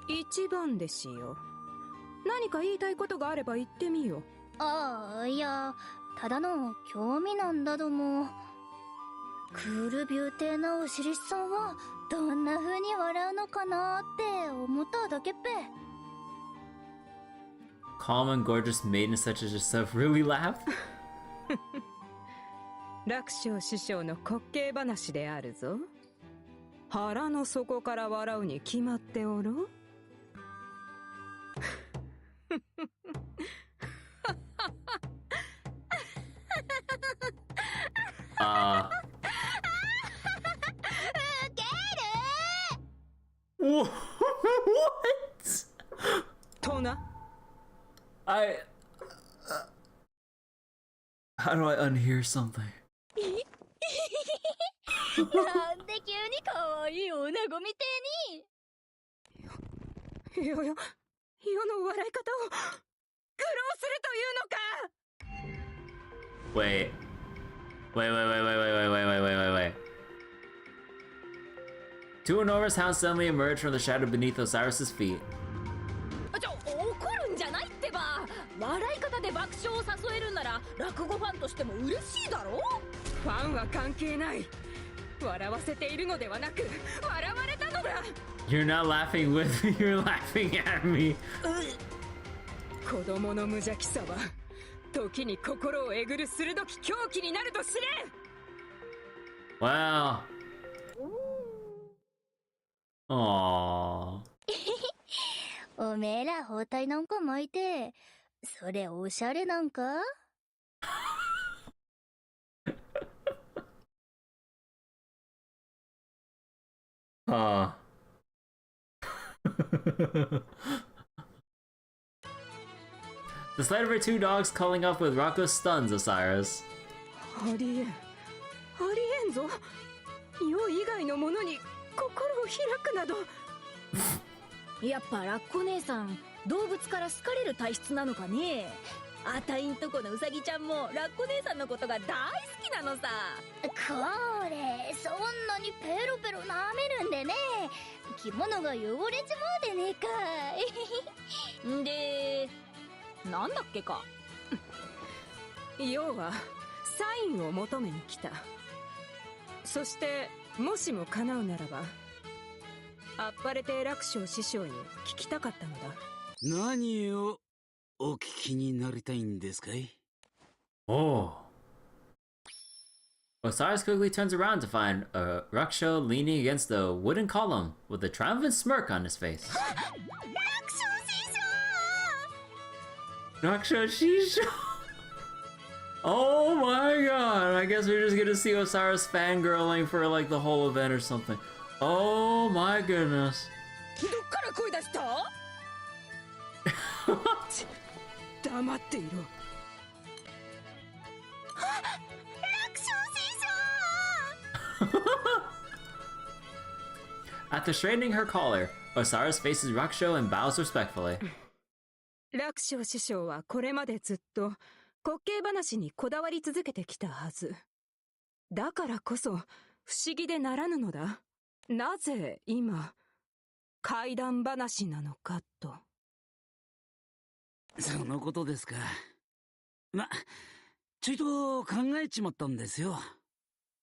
一番弟子よ。何か言いたいことがあれば言ってみよ。ああ、いや、ただの興味なんだども。クールビューティーなおしりさんはどんな風に笑うのかなって思っただけっぺ。Calm and gorgeous maidens such as yourself really laugh? 楽勝師匠の滑稽話であるぞ。腹の底から笑うに決まっておろう。What? とな。How do I unhear something? なんで急に可愛い女子みてえに。世の笑い方を愚弄するというのか。 Wait. Wait. Two enormous hounds suddenly emerge from the shadow beneath Osiris's feet. 怒るんじゃないってば。笑い方で爆笑を誘えるなら落語ファンとしても嬉しいだろ。ファンは関係ない。笑わせているのではなく笑われたのだ。 You're not laughing with me, you're laughing at me. 子供の無邪気さは時に心をえぐる鋭き狂気になると知れ。 Wow. Aww. おめえら包帯なんか巻いて、それおしゃれなんかThe sight of her two dogs calling off with Rocco stuns Osiris. ありえんぞ。世以外のものに心を開くなど。やっぱラッコ姉さん、動物から好かれる体質なのかね。あたいんとこのウサギちゃんもラッコ姉さんのことが大好きなのさ。これ、そんなにペロペロ舐めるんでね、着物が汚れちまうでねえか。んで、なんだっけか。要はサインを求めに来た。そしてもしも叶うならばアッパレテ楽勝師匠に聞きたかったのだ。何よ、お聞きになりたいんですかい? Oh. Osiris quickly turns around to find Raksho leaning against the wooden column with a triumphant smirk on his face. Raksho Shisho! Oh my god! I guess we're just gonna see Osiris fangirling for like the whole event or something. Oh my goodness. After straightening her collar, Osiris faces Raksho and bows respectfully. 楽勝師匠はこれまでずっと滑稽話にこだわり続けてきたはず。だからこそ不思議でならぬのだ。なぜ今、怪談話なのかと。そのことですか。ちょいと考えちまったんですよ。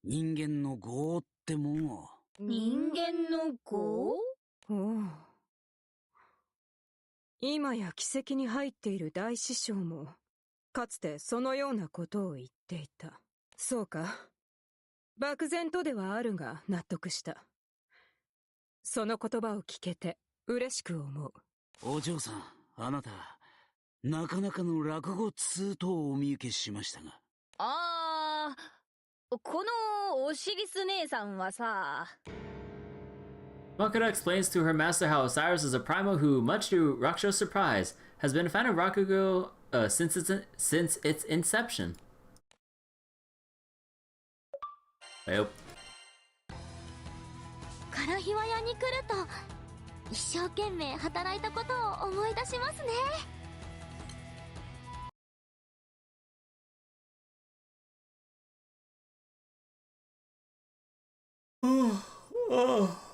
人間の業ってもんを。人間の業？おう。今や奇跡に入っている大師匠も、かつてそのようなことを言っていた。そうか。漠然とではあるが納得した。その言葉を聞けて嬉しく思う。お嬢さん、あなた、なかなかの落語通とお見受けしましたが。このオシリス姉さんはさ。Makura explains to her master how Osiris is a primal who, much to Raksho's surprise, has been a fan of Rakugo since its inception. Yep. からひわ屋に来ると一生懸命働いたことを思い出しますね。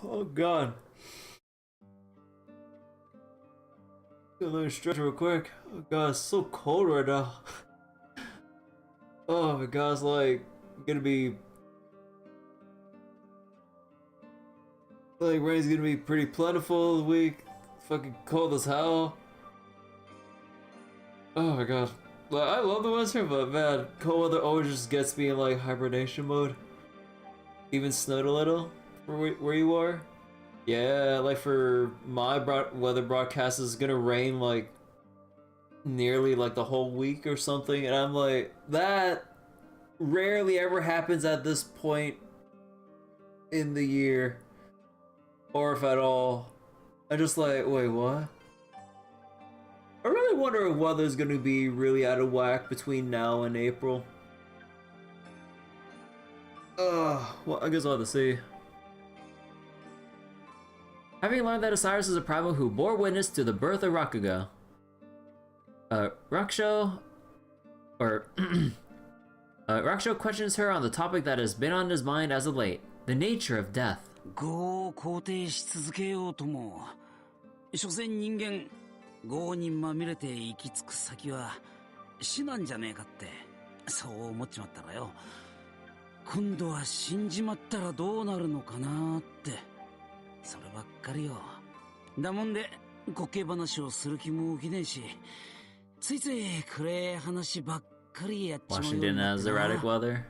Oh god. Let me stretch real quick. Oh god, it's so cold right now. Oh my god, it's like gonna be like rain's gonna be pretty plentiful this week. Fucking cold as hell. Oh my god. Like, I love the winter, but man, cold weather always just gets me in like hibernation mode. Even snowed a little for where you are. Yeah, like for my weather broadcast is gonna rain like nearly like the whole week or something, and I'm like, that rarely ever happens at this point in the year, or if at all. I'm just like, wait, what? I really wonder if weather's gonna be really out of whack between now and April. Well, I guess I'll have to see. Having learned that Osiris is a primal who bore witness to the birth of Rakugo, Raksho questions her on the topic that has been on his mind as of late, the nature of death. 業を肯定し続けようとも、所詮人間、業にまみれて行き着く先は死なんじゃねえかって、そう思っちまったらよ。今度は死んじまったらどうなるのかなって、そればっかりよ。だもんで滑稽話をする気も起きねえし、ついつい暗い話ばっかりやっちまうようになってな。 Washington has erratic weather.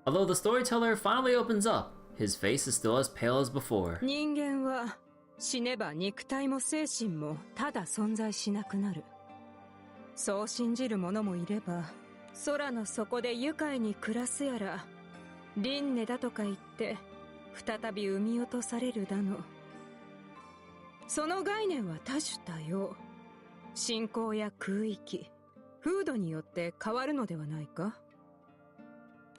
Although the storyteller finally opens up, his face is still as pale as before. 人間は死ねば肉体も精神もただ存在しなくなる。そう信じる者もいれば、空の底で愉快に暮らすやら、輪廻だとか言って再び産み落とされるだの。その概念は多種多様。信仰や空域、風土によって変わるのではないか。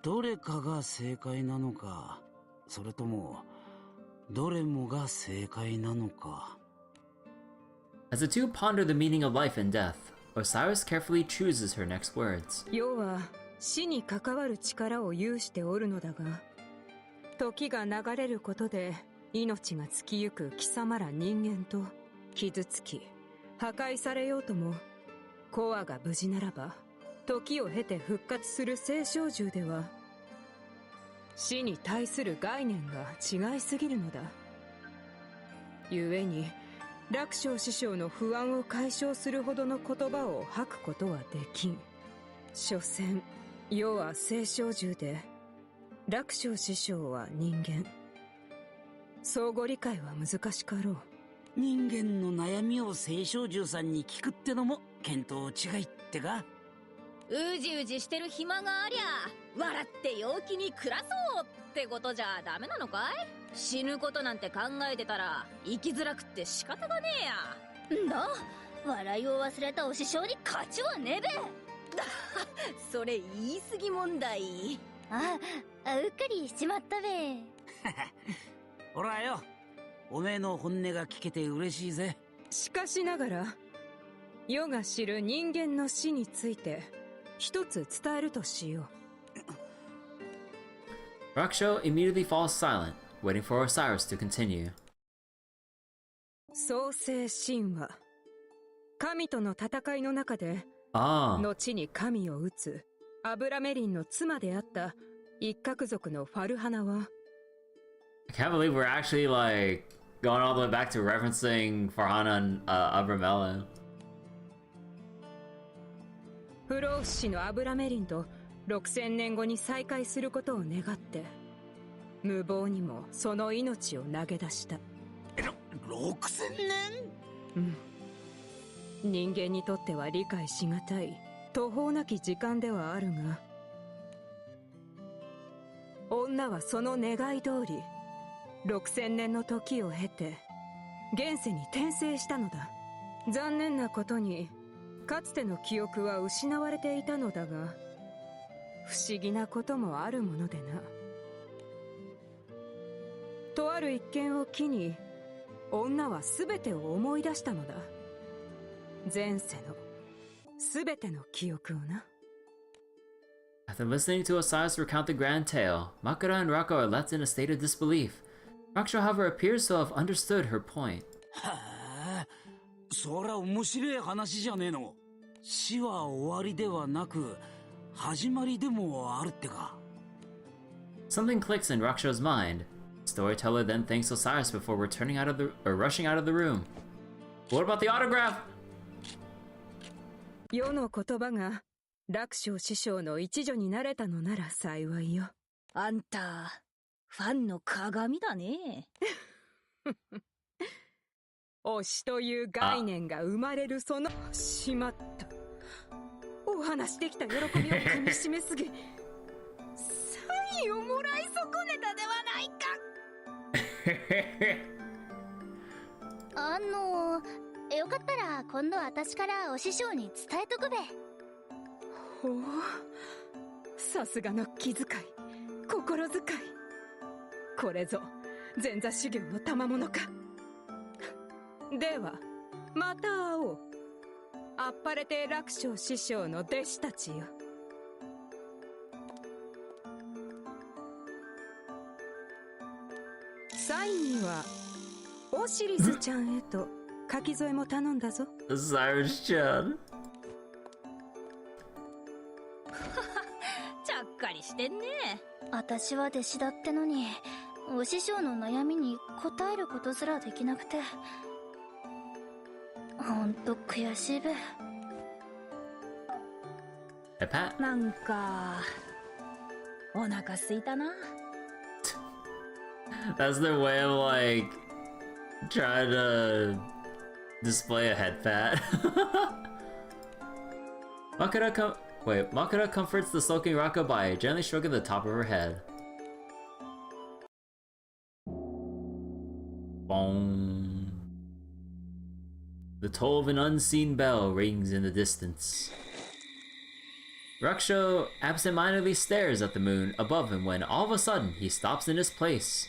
どれかが正解なのか、それともどれもが正解なのか。 As the two ponder the meaning of life and death, Osiris carefully chooses her next words. 要は死に関わる力を有しておるのだが、時が流れることで命が尽きゆく貴様ら人間と傷つき破壊されようとも、コアが無事ならば時を経て復活する聖少獣では、死に対する概念が違いすぎるのだ。故に楽勝師匠の不安を解消するほどの言葉を吐くことはできん。所詮世は青少獣で、楽勝師匠は人間。相互理解は難しかろう。人間の悩みを青少獣さんに聞くってのも見当違いってか。うじうじしてる暇がありゃ笑って陽気に暮らそうってことじゃダメなのかい？死ぬことなんて考えてたら生きづらくって仕方がねえや。んだ、笑いを忘れたお師匠に勝ちはねべ。それ言い過ぎ問題。うっかりしちまったべ。ほらよ、おめえの本音が聞けて嬉しいぜ。しかしながら、世が知る人間の死について一つ伝えるとしよう。Raksho immediately falls silent, waiting for Osiris to continue. 創世神話。神との戦いの中で、後に神を討つアブラメリンの妻であった一角族のファルハナは、I can't believe we're actually like going all the way back to referencing Farhana and Abramelin. 不老不死のアブラメリンと6000年後に再会することを願って、無謀にもその命を投げ出した。6000年？うん。人間にとっては理解しがたい途方なき時間ではあるが、女はその願い通り6000年の時を経て現世に転生したのだ。残念なことにかつての記憶は失われていたのだが、不思議なこともあるものでな。とある一件を機に女は全てを思い出したのだ。前世の全ての記憶をな。After listening to Osiris recount the grand tale, Makura and Rako are left in a state of disbelief. Raksho, however, appears to have understood her point. はあ、そりゃ面白い話じゃねえの。死は終わりではなく始まりでもあるってか。Something clicks in Raksho's mind. Storyteller then thanks Osiris before rushing out of the room. What about the autograph? 世の言葉が楽勝師匠の一助になれたのなら幸いよ。あんたファンの鏡だね。推しという概念が生まれるそのしまった。お話しできた喜びをかみしめすぎ、サインをもらい損ねたではないか。よかったら今度私からお師匠に伝えとくべ。ほう、さすがの気遣い、心遣い。これぞ前座修行の賜物か。ではまた会おう。あっぱれて楽勝師匠の弟子たちよ。サインにはオシリスちゃんへと書き添えも頼んだぞ。Osirisちゃん。ちゃっかりしてんね。私は弟子だってのにお師匠の悩みに答えることすらできなくて、ほんと悔しいべ。なんかお腹すいたな。That's their way of like trying to display a head fat. Makura comforts the sulking Rako by gently stroking the top of her head. Boom. The toll of an unseen bell rings in the distance. Raksho absentmindedly stares at the moon above him when all of a sudden he stops in his place,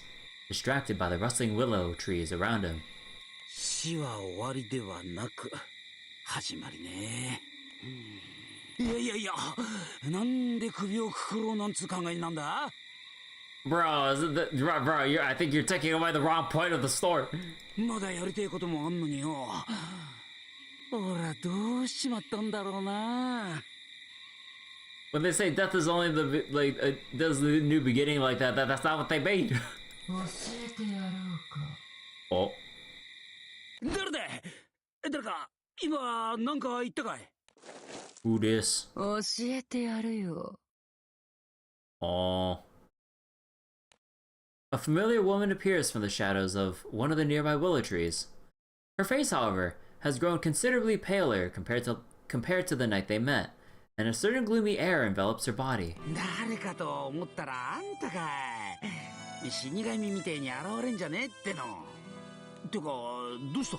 distracted by the rustling willow trees around him. 死は終わりではなく始まりね。いや、なんで首をくくろうなんつ考えなんだ？ Bro, I think you're taking away the wrong point of the story. まだやりたいこともあんのによ。俺どうしちまったんだろうな。When they say death is only does the new beginning like that's not what they made. 誰だ？誰か今なんか言ったかい？ Who this? 教えてやるよ。Aww. A familiar woman appears from the shadows of one of the nearby willow trees. Her face, however, has grown considerably paler compared to the night they met, and a certain gloomy air envelops her body. 誰かと思ったらあんたかい。死神みてえに現れんじゃねえっての。てかどうした？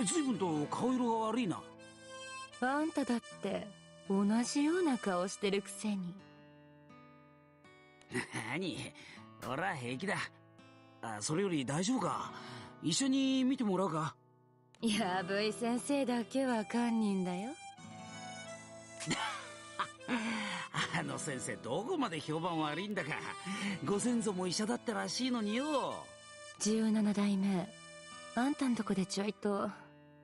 随分と顔色が悪いな。あんただって同じような顔してるくせに。何？俺は平気だ。それより大丈夫か？一緒に見てもらうか？やぶい先生だけは堪忍だよ。あの先生どこまで評判悪いんだか。ご先祖も医者だったらしいのによ。17代目、あんたんとこでちょいと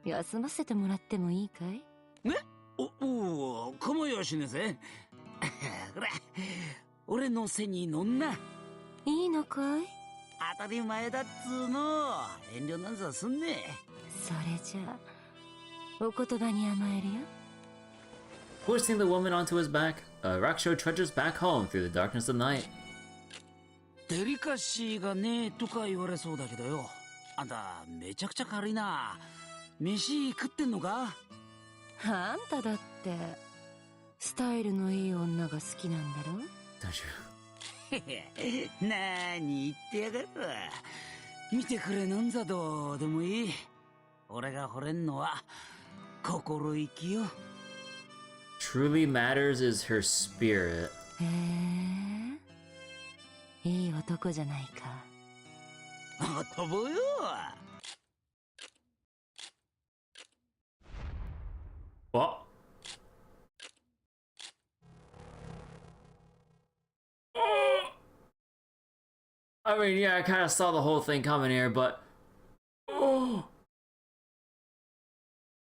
休ませてもらってもいいかい？ね？お構いはしねえぜ。ほら俺の背に乗んな。いいのかい？当たり前だっつーの。遠慮なんざすんねえ。それじゃあお言葉に甘えるよ。Forcing the woman onto his back, Rakusho trudges back home through the darkness of night. デリカシーがねえとか言われそうだけどよ。あんためちゃくちゃ軽いな。飯食ってんのか？あんただってスタイルのいい女が好きなんだろ？なーに言ってやがる。見てくれなんざどうでもいい。俺が惚れんのは心意気よ。Truly matters is her spirit. へえ、いい男じゃないか。飛ぼうよ。What? I mean, yeah, I kind of saw the whole thing coming here, but...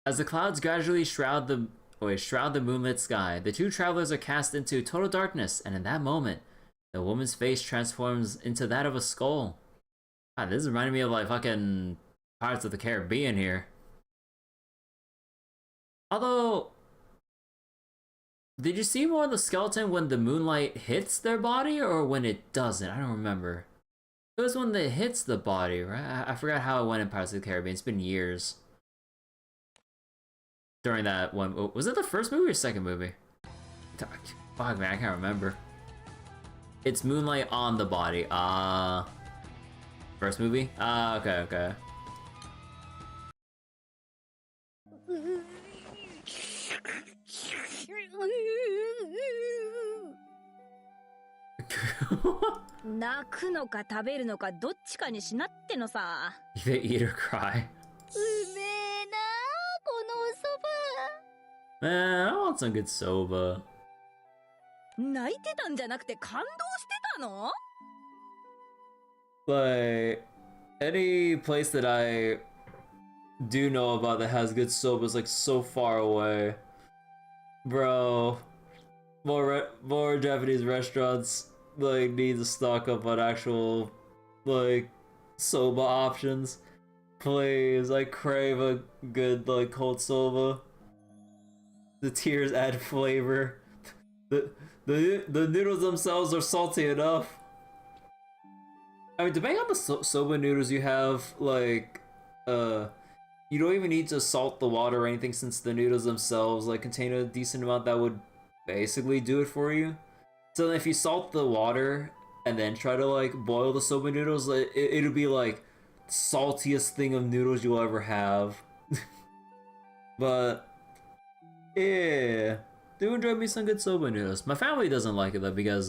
As the clouds gradually shroud the moonlit sky, the two travelers are cast into total darkness, and in that moment, the woman's face transforms into that of a skull. God, this is reminding me of like fucking Pirates of the Caribbean here. Although, did you see more of the skeleton when the moonlight hits their body or when it doesn't? I don't remember. It was when it hits the body, right? I forgot how it went in Pirates of the Caribbean. It's been years. During that one, was it the first movie or second movie? Fuck man, I can't remember. It's moonlight on the body. First movie? Okay.泣くのか食べるのかどっちかにしなってのさ。 Either eat or cry. うめえなこのおそば。 Man, I want some good soba. 泣いてたんじゃなくて感動してたの？ Like, any place that I do know about that has good soba is like so far away. Bro, more Japanese restaurants like need to stock up on actual like soba options. Please, I crave a good like cold soba. The tears add flavor. The noodles themselves are salty enough. I mean, depending on the soba noodles you have, like, you don't even need to salt the water or anything since the noodles themselves, like, contain a decent amount that would basically do it for you. So if you salt the water and then try to, like, boil the soba noodles, it'll be, like, the saltiest thing of noodles you'll ever have. But, yeah, do enjoy me some good soba noodles. My family doesn't like it, though, because,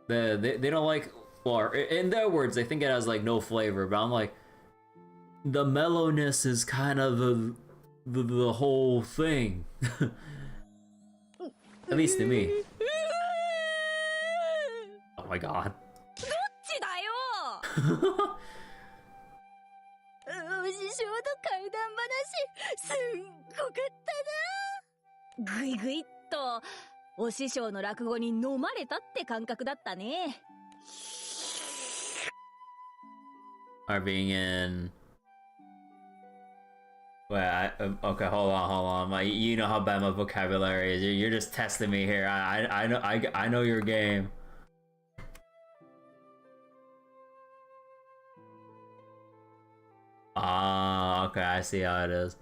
they don't like... Or, in their words, they think it has, like, no flavor, but I'm like, the mellowness is kind of the whole thing. At least to me. Oh my god. どっちだよ。お師匠と怪談話、すんごかったな。ぐいぐいっと、お師匠の落語に飲まれたって感覚だったね。Are being in Wait, okay, hold on. You know how bad my vocabulary is. You're just testing me here. I know your game. Ah, okay, I see how it is.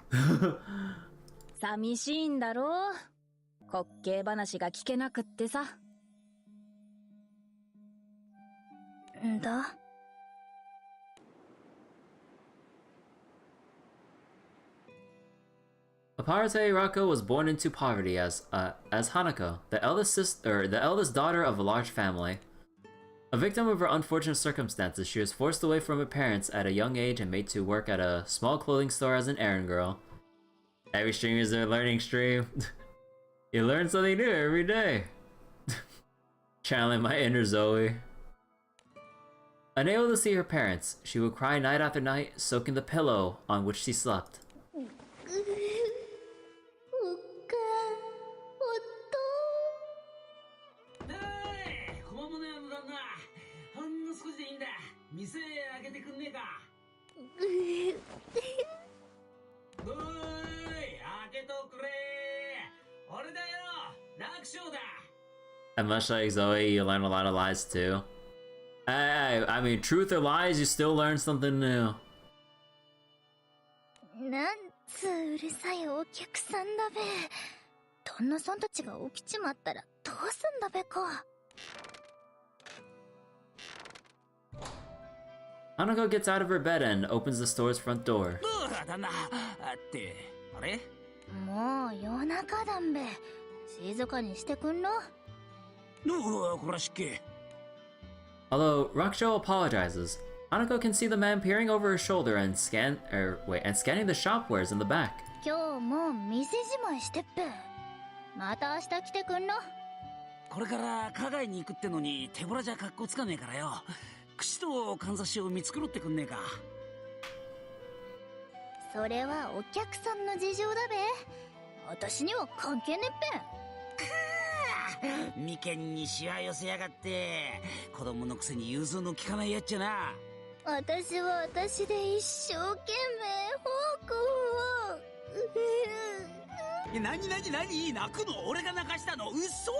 寂しいんだろう。滑稽話が聞けなくってさ。んだ。Aparate Rako was born into poverty as Hanako, the eldest daughter of a large family. A victim of her unfortunate circumstances, she was forced away from her parents at a young age and made to work at a small clothing store as an errand girl. Every stream is a learning stream. You learn something new every day. Channeling my inner Zoe. Unable to see her parents, she would cry night after night, soaking the pillow on which she slept. And much like Zoe, you learn a lot of lies too. I mean, truth or lies, you still learn something new. なんつうるさいお客さんだべ。旦那さんたちが起きちまったらどうすんだべか。Hanako gets out of her bed and opens the store's front door. もう夜中だんべ。静かにしてくんろ。Although Rakusho apologizes, Hanako can see the man peering over her shoulder and scanning the shopwares in the back. 今日もう店じまいしてっぺ。また明日来てくんろ。これから課外に行くってのに手ぶらじゃ格好つかねえからよ。串とかんざしを見繕ってくんねえか。それはお客さんの事情だべ。私には関係ねっぺ。眉間にしわ寄せやがって。子供のくせに融通の利かないやっちゃな。私は私で一生懸命フォークを。何泣くの？俺が泣かしたの？嘘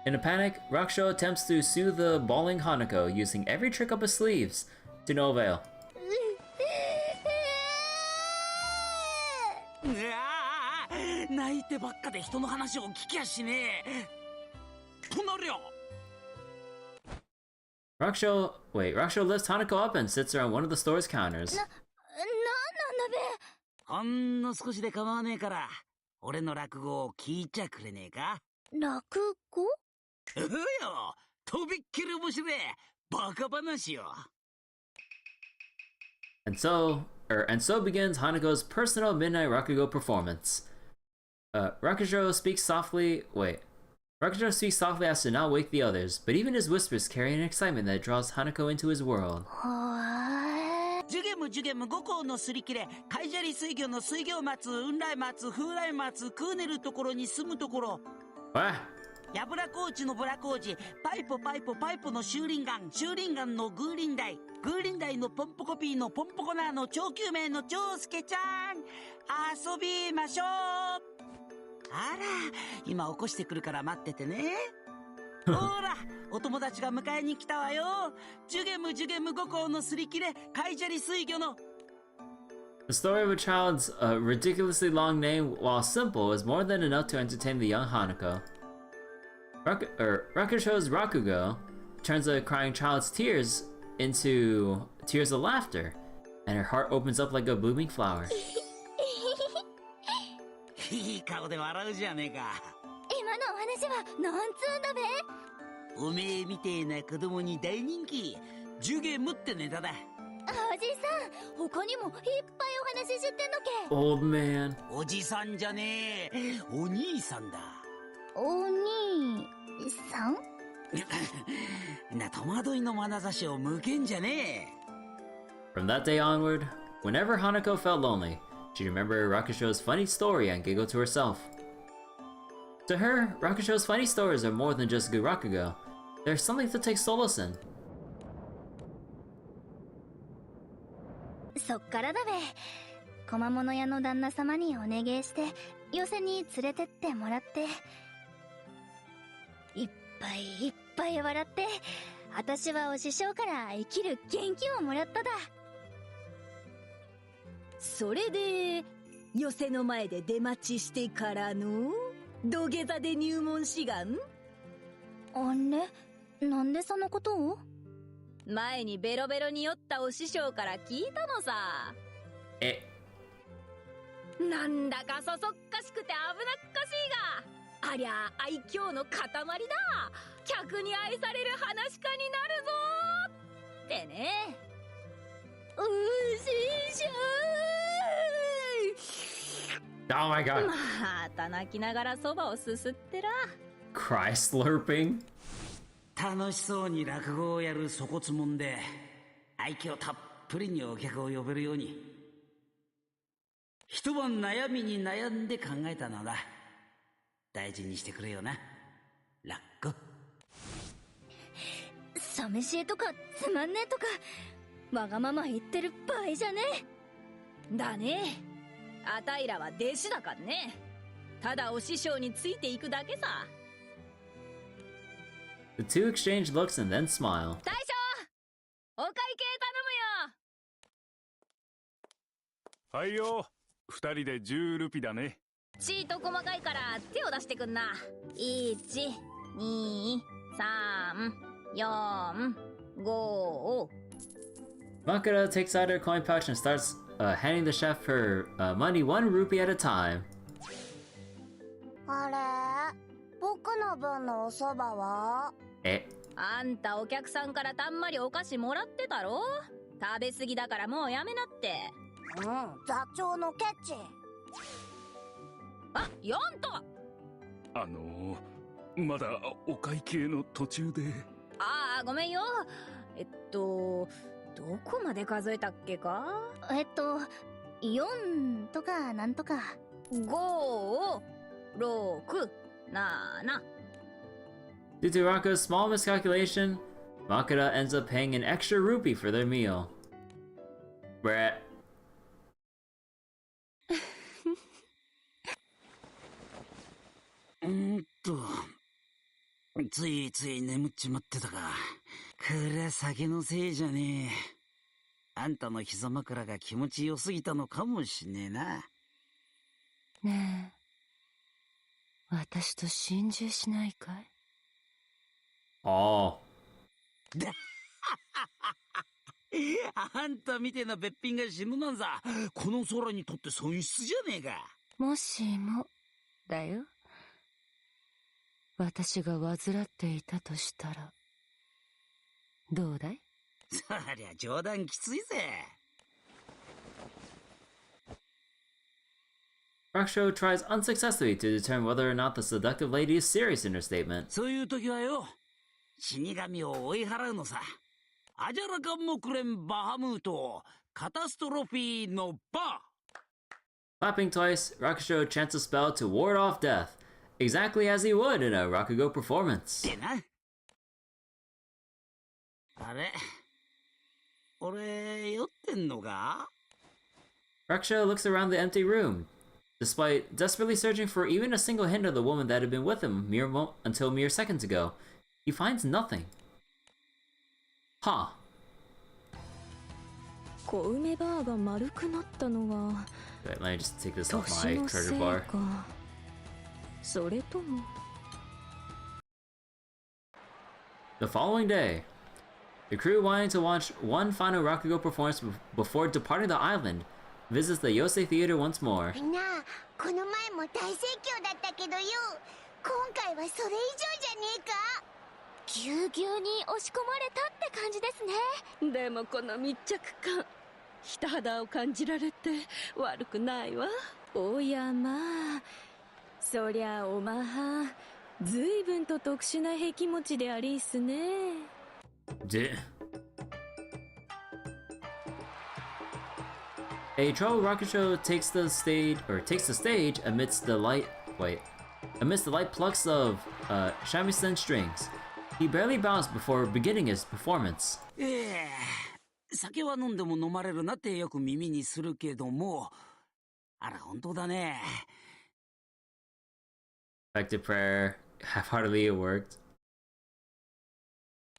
In a panic, Rakusho attempts to soothe the bawling Hanako using every trick up his sleeves, to no avail. 泣いてばっかで人の話を聞きやしねえ。となりゃ。Rakusho lifts Hanako up and sits her on one of the store's counters. なんだべ。ほんの少しで構わねえから、俺の落語を聞いちゃくれねえか？落語？うよ、とびっきり面白いバカ話よ。And so begins Hanako's personal midnight rakugo performance. Rakusho speaks softly as to not wake the others, but even his whispers carry an excitement that draws Hanako into his world. ジュゲム五行のすり切れ、カイジャリ水魚の水魚松、雲来松、風来松、クーネルところに住むところ。ヤブラコーチのブラコーチ、パイポのシューリンガンのグーリンダイのポンポコピーのポンポコナーの超救命の長介ちゃん、遊びましょう。あら、今起こしてくるから待っててね。ほら、お友達が迎えに来たわよ。ジュゲム五行のすり切れ、カイジャリ水魚の。The story of a child's ridiculously long name, while simple, is more than enough to entertain the young Hanako. Rakusho's Rakugo turns a crying child's tears into tears of laughter, and her heart opens up like a blooming flower. いい顔で笑うじゃねえか。今の話はなんつうんだべ。おめえみてえな子供に大人気、ジュゲムってネタだ。おじさん、他にもいっぱいお話知ってんのけ。 Old man. おじさんじゃねえ、お兄さんだ。お兄さん？な、戸惑いの眼差しを向けんじゃねえ。 From that day onward, whenever Hanako felt lonely, she'd remember Rakusho's funny story and giggle to herself. To her, Rakusho's funny stories are more than just good rakugo. There's something to take solace in. そっからだべ。小間物屋の旦那様にお願いして寄席に連れてってもらって、いっぱい笑って、私はお師匠から生きる元気をもらっただ。それで寄席の前で出待ちしてからの土下座で入門志願。あれ、なんでそのことを？前にベロベロに酔ったお師匠から聞いたのさ。なんだかそそっかしくて危なっかしいが、ありゃ愛嬌の塊だ。客に愛される話家になるぞってね。お師匠 Oh my god. また泣きながらそばをすすってら。 Cry slurping. 楽しそうに落語をやる粗骨もんで、愛嬌たっぷりにお客を呼べるように、一晩悩みに悩んで考えたのだ。大事にしてくれよな、ラッコ。寂しいとかつまんねえとかわがまま言ってる場合じゃねえ。だね。あたいらは弟子だかんね。ただお師匠についていくだけさ。The two exchange looks and then smile. 大将、お会計頼むよ。はいよ、2人で10ルピだね。チート細かいから手を出してくんな。1、2、3、4、5。 Makura takes out her coin pouch and starts handing the chef her money 1 rupee at a time. あれ、僕の分のおそばは？あんたお客さんからたんまりお菓子もらってたろ。食べ過ぎだからもうやめなって。座長のケチ。あ、ヨント。まだお会計の途中で。ああ、ごめんよ。どこまで数えたっけか。4とかなんとか。5、6、7。Due to Rocco's small miscalculation, Makura ends up paying an extra rupee for their meal. Brett. ついつい眠っちまってたか。これは酒のせいじゃねえ。あんたの膝枕が気持ちよすぎたのかもしんねえな。ねえ、私と心中しないかい？ああんたみてえなべっぴんが死ぬなんざ、この空にとって損失じゃねえか。もしもだよ。私が患っていたとしたらどうだい？そりゃ冗談きついぜ。Rakusho tries unsuccessfully to determine whether or not the seductive lady is serious in her statement. そういう時はよ、死神を追い払うのさ。アジャラカンモクレンバハムートカタストロフィーのバー。 Clapping twice, Rakusho chants a spell to ward off death, exactly as he would in a Rakugo performance. でな。あれ、俺酔ってんのか？ Rakusho looks around the empty room, despite desperately searching for even a single hint of the woman that had been with him until mere seconds ago. He finds nothing. Huh. 小梅バーが丸くなったのは Wait, let me just take this off 年 my のせ treasure い bar. か。それとも The following day, the crew wanting to watch one final Rakugo performance before departing the island, visits the Yosei Theater once more. みんな、この前も大盛況だったけどよ、今回はそれ以上じゃねえか。ぎゅうぎゅうに押し込まれたって感じですね。でもこの密着感、人肌を感じられて悪くないわ。おやまあ、そりゃおまはずいぶんと特殊な壁持ちでありんすね。A troubled Rakusho takes the stage amidst the light plucks of shamisen strings. He barely bows before beginning his performance. 酒は飲んでも飲まれるなってよく耳にするけども、あら、本当だね。Effective prayer. Half-heartedly it worked.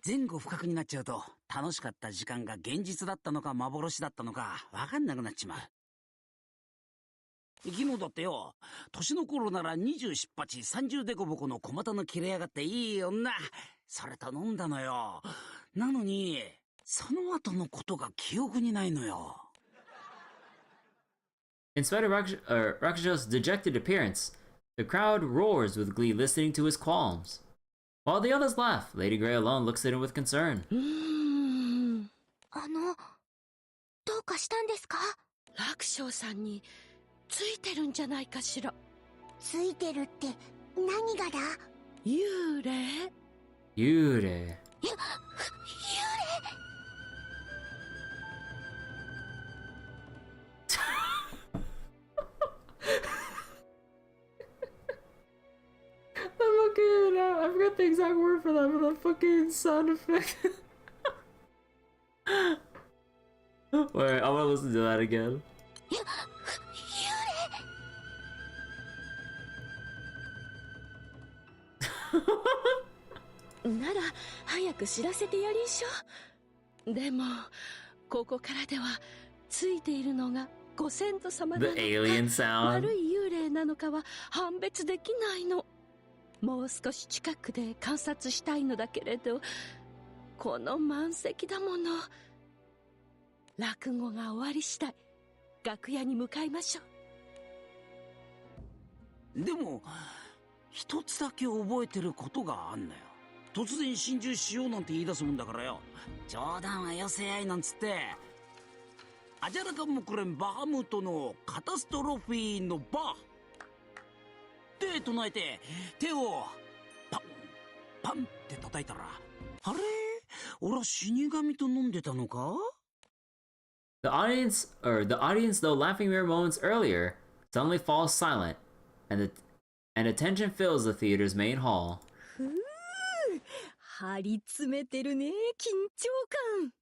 前後不覚になっちゃうと、楽しかった時間が現実だったのか幻だったのかわかんなくなっちまう。昨日だってよ、年の頃なら27八30デコボコの小股の切れやがっていい女、それ頼んだのよ。なのに、その後のことが記憶にないのよ。In spite of Rakusho's dejected appearance, the crowd roars with glee listening to his qualms. While the others laugh, Lady Grey alone looks at him with concern. どうかしたんですか？楽勝さんについてるんじゃないかしら。ついてるって何がだ？幽霊？幽霊。幽霊？I forgot the exact word for that, but that fucking sound effect. Wait, I wanna listen to that again. なら早く知らせてやりんしょ。でもここからではついているのがご先祖様なのか The alien sound. 悪い幽霊なのかは判別できないの。もう少し近くで観察したいのだけれど、この満席だもの。落語が終わり次第楽屋に向かいましょう。でも一つだけ覚えてることがあんのよ。突然心中しようなんて言い出すもんだからよ。冗談はよせやいなんつって、アジャラカンモクレンバハムートのカタストロフィーのバーって唱えて手をパンパンって叩いたら、あれ、俺は死神と飲んでたのか？ The audience, though laughing mere moments earlier, suddenly falls silent, and attention fills the theater's main hall. 張り詰めてるね、緊張感。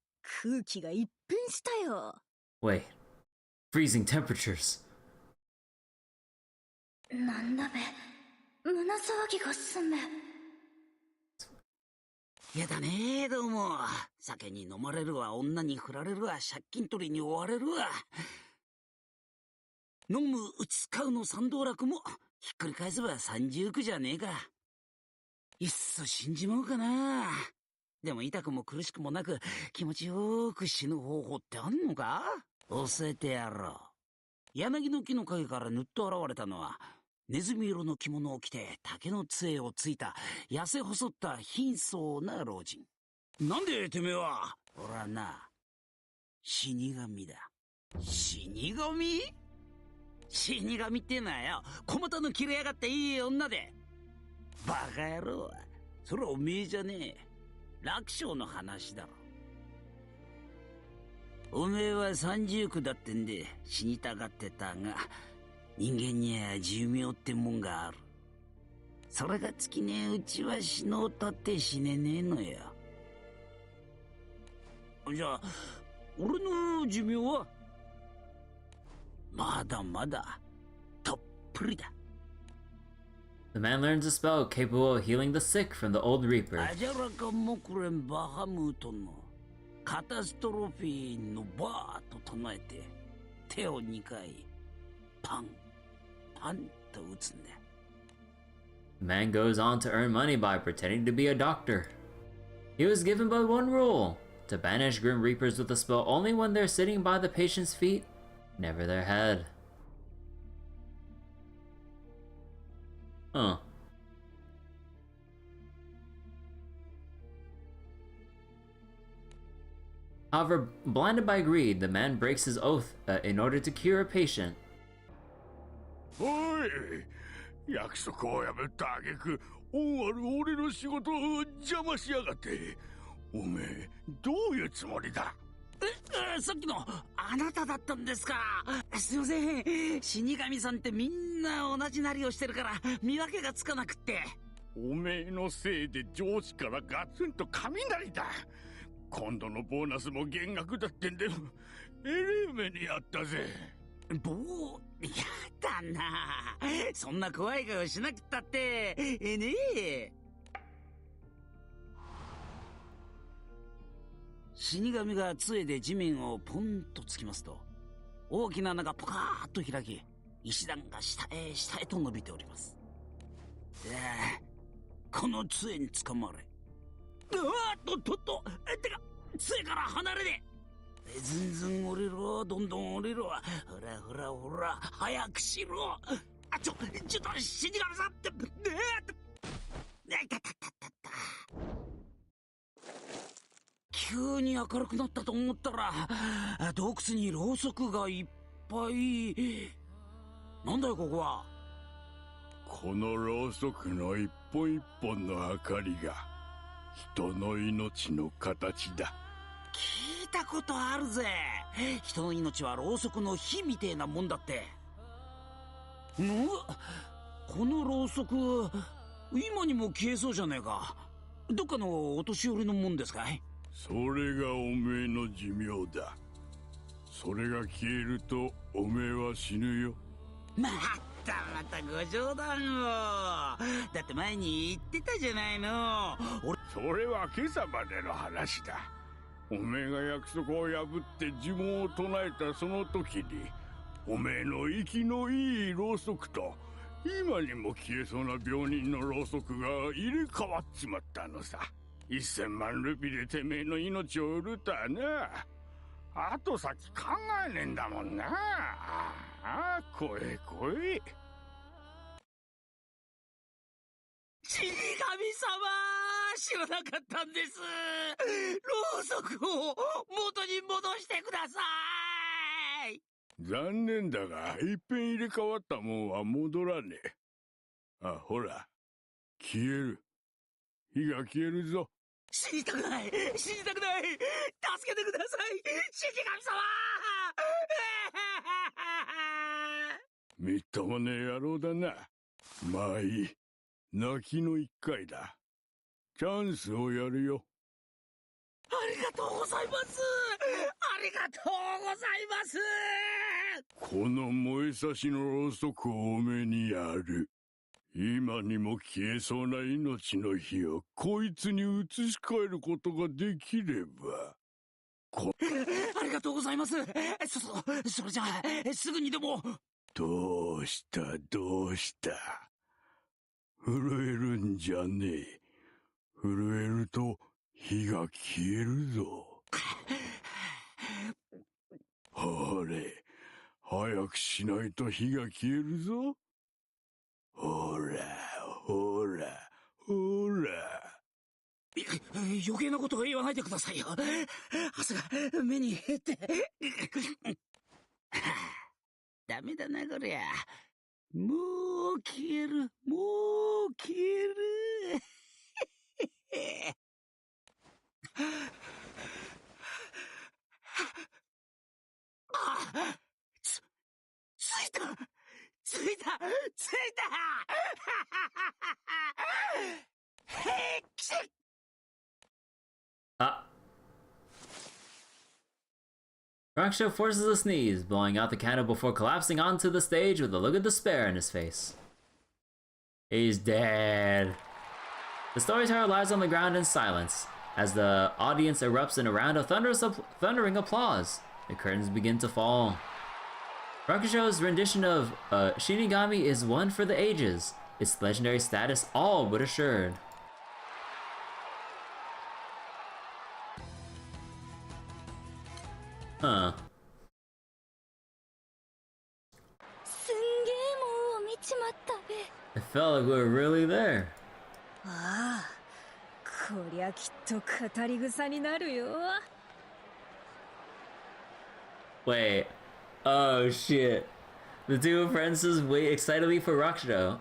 空気が一変したよ。Wait, freezing temperatures. なんだべ、胸騒ぎがすめ。やだね、どうも。酒に飲まれるわ、女に振られるわ、借金取りに追われるわ。飲む、打ち使うの三道楽もひっくり返せば三十九じゃねえか。いっそ死んじまおうかな。でも痛くも苦しくもなく気持ちよく死ぬ方法ってあんのか？教えてやろう。柳の木の陰からぬっと現れたのは、ネズミ色の着物を着て竹の杖をついた痩せ細った貧相な老人。なんでてめえは？俺はな、死神だ。死神？死神ってのはよ、小股の切れやがっていい女で。バカ野郎、それはおめえじゃねえ。楽勝の話だろ。おめえは三十九だってんで死にたがってたが、人間には寿命ってもんがある。それが尽きねえうちは死のうたって死ねねえのよ。じゃあ俺の寿命はまだまだたっぷりだ。The man learns a spell capable of healing the sick from the old Reaper. アジャラカモクレンバハムートのカタストロフィーのバーと唱えて手を2回パンパンと打つんだ。 The man goes on to earn money by pretending to be a doctor. He was given but one rule: to banish Grim Reapers with a spell only when they're sitting by the patient's feet, never their head. Huh. However, blinded by greed, the man breaks his oath in order to cure a patient. おい、約束を破った挙句、恩ある俺の仕事を邪魔しやがって。おめえ、どういうつもりだ？さっきのあなただったんですか。すいません、死神さんってみんな同じなりをしてるから見分けがつかなくって。おめえのせいで上司からガツンと雷だ。今度のボーナスも減額だってんで、えれえ目にあったぜ。やだな。そんな怖い顔しなくったってねえ。死神が杖で地面をポンと突きますと、大きな穴がポカーッと開き、石段が下へ下へと伸びております。この杖につかまれ。てか杖から離れねえ。ずんずん降りろ、どんどん降りろ。ほらほらほら、早くしろ。ちょっと死神さんって、いたたたたた。急に明るくなったと思ったら、洞窟にろうそくがいっぱい。なんだよここは。このろうそくの一本一本の明かりが人の命の形だ。聞いたことあるぜ。人の命はろうそくの火みてえなもんだって。このろうそく今にも消えそうじゃねえか。どっかのお年寄りのもんですかい？それがおめえの寿命だ。それが消えるとおめえは死ぬよ。またご冗談を。だって前に言ってたじゃないの。それは今朝までの話だ。おめえが約束を破って呪文を唱えたその時に、おめえの息のいいろうそくと今にも消えそうな病人のろうそくが入れ替わっちまったのさ。1000万ルピでてめえの命を売るとはな。後先考えねえんだもんな。来い来い。死神様、知らなかったんです。ろうそくを元に戻してください。残念だが、いっぺん入れ替わったもんは戻らねえ。ほら、消える。火が消えるぞ。死にたくない、死にたくない。助けてください、死神様。みっともねえ野郎だな。まあいい。泣きの一回だ。チャンスをやるよ。ありがとうございます。ありがとうございます。この燃えさしのろうそくをおめえにやる。今にも消えそうな命の火をこいつに移し替えることができれば。ありがとうございます。それじゃあすぐにでも。どうしたどうした。震えるんじゃねえ。震えると火が消えるぞ。ほれ、早くしないと火が消えるぞ。ほらほらほら。余計なことは言わないでくださいよ。汗が目に入って。ダメだなこりゃ。もう消える、もう消える。ついたついたついた。へっきし。Raksha forces a sneeze, blowing out the candle before collapsing onto the stage with a look of despair in his face. He's dead. The storyteller lies on the ground in silence as the audience erupts in a round of thundering applause. The curtains begin to fall. Rakusho's rendition of Shinigami is one for the ages, its legendary status all but assured. Huh. It felt like we were really there. Wait. Oh shit. The two apprentices wait excitedly for Raksho,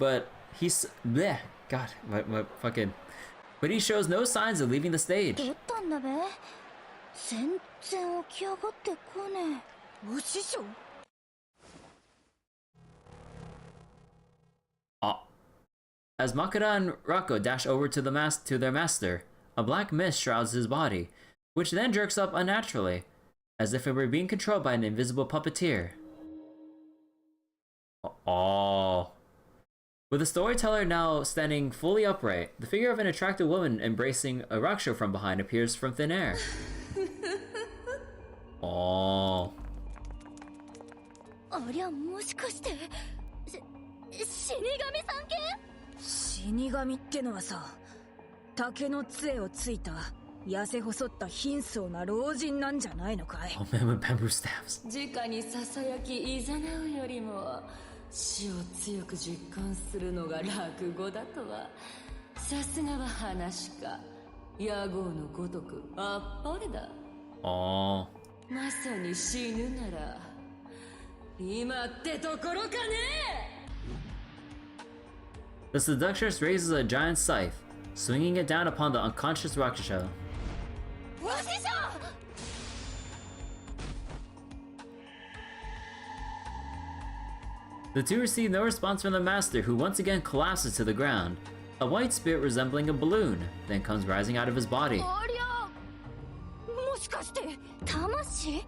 but he's bleh. God, my fucking. But he shows no signs of leaving the stage. As Makura and Rako dash over to their master, a black mist shrouds his body, which then jerks up unnaturally. as if it were being controlled by an invisible puppeteer. Oh. With the storyteller now standing fully upright, the figure of an attractive woman embracing a raksho from behind appears from thin air. Oh. ありゃもしかして死神さん系？死神ってのはさ、竹の杖をついた痩せ細った貧相な老人なんじゃないのかい？ Oh man with bamboo staffs. 直にささやきいざなうよりも死を強く実感するのが落語だとは、さすがは話か野号のごとくあっぱれだ。Oh. まさに死ぬなら今ってところかね。 The seductress raises a giant scythe, swinging it down upon the unconscious Raksha. わしじゃ！ The two receive no response from the master, who once again collapses to the ground. A white spirit resembling a balloon then comes rising out of his body. ありゃ、もしかして魂？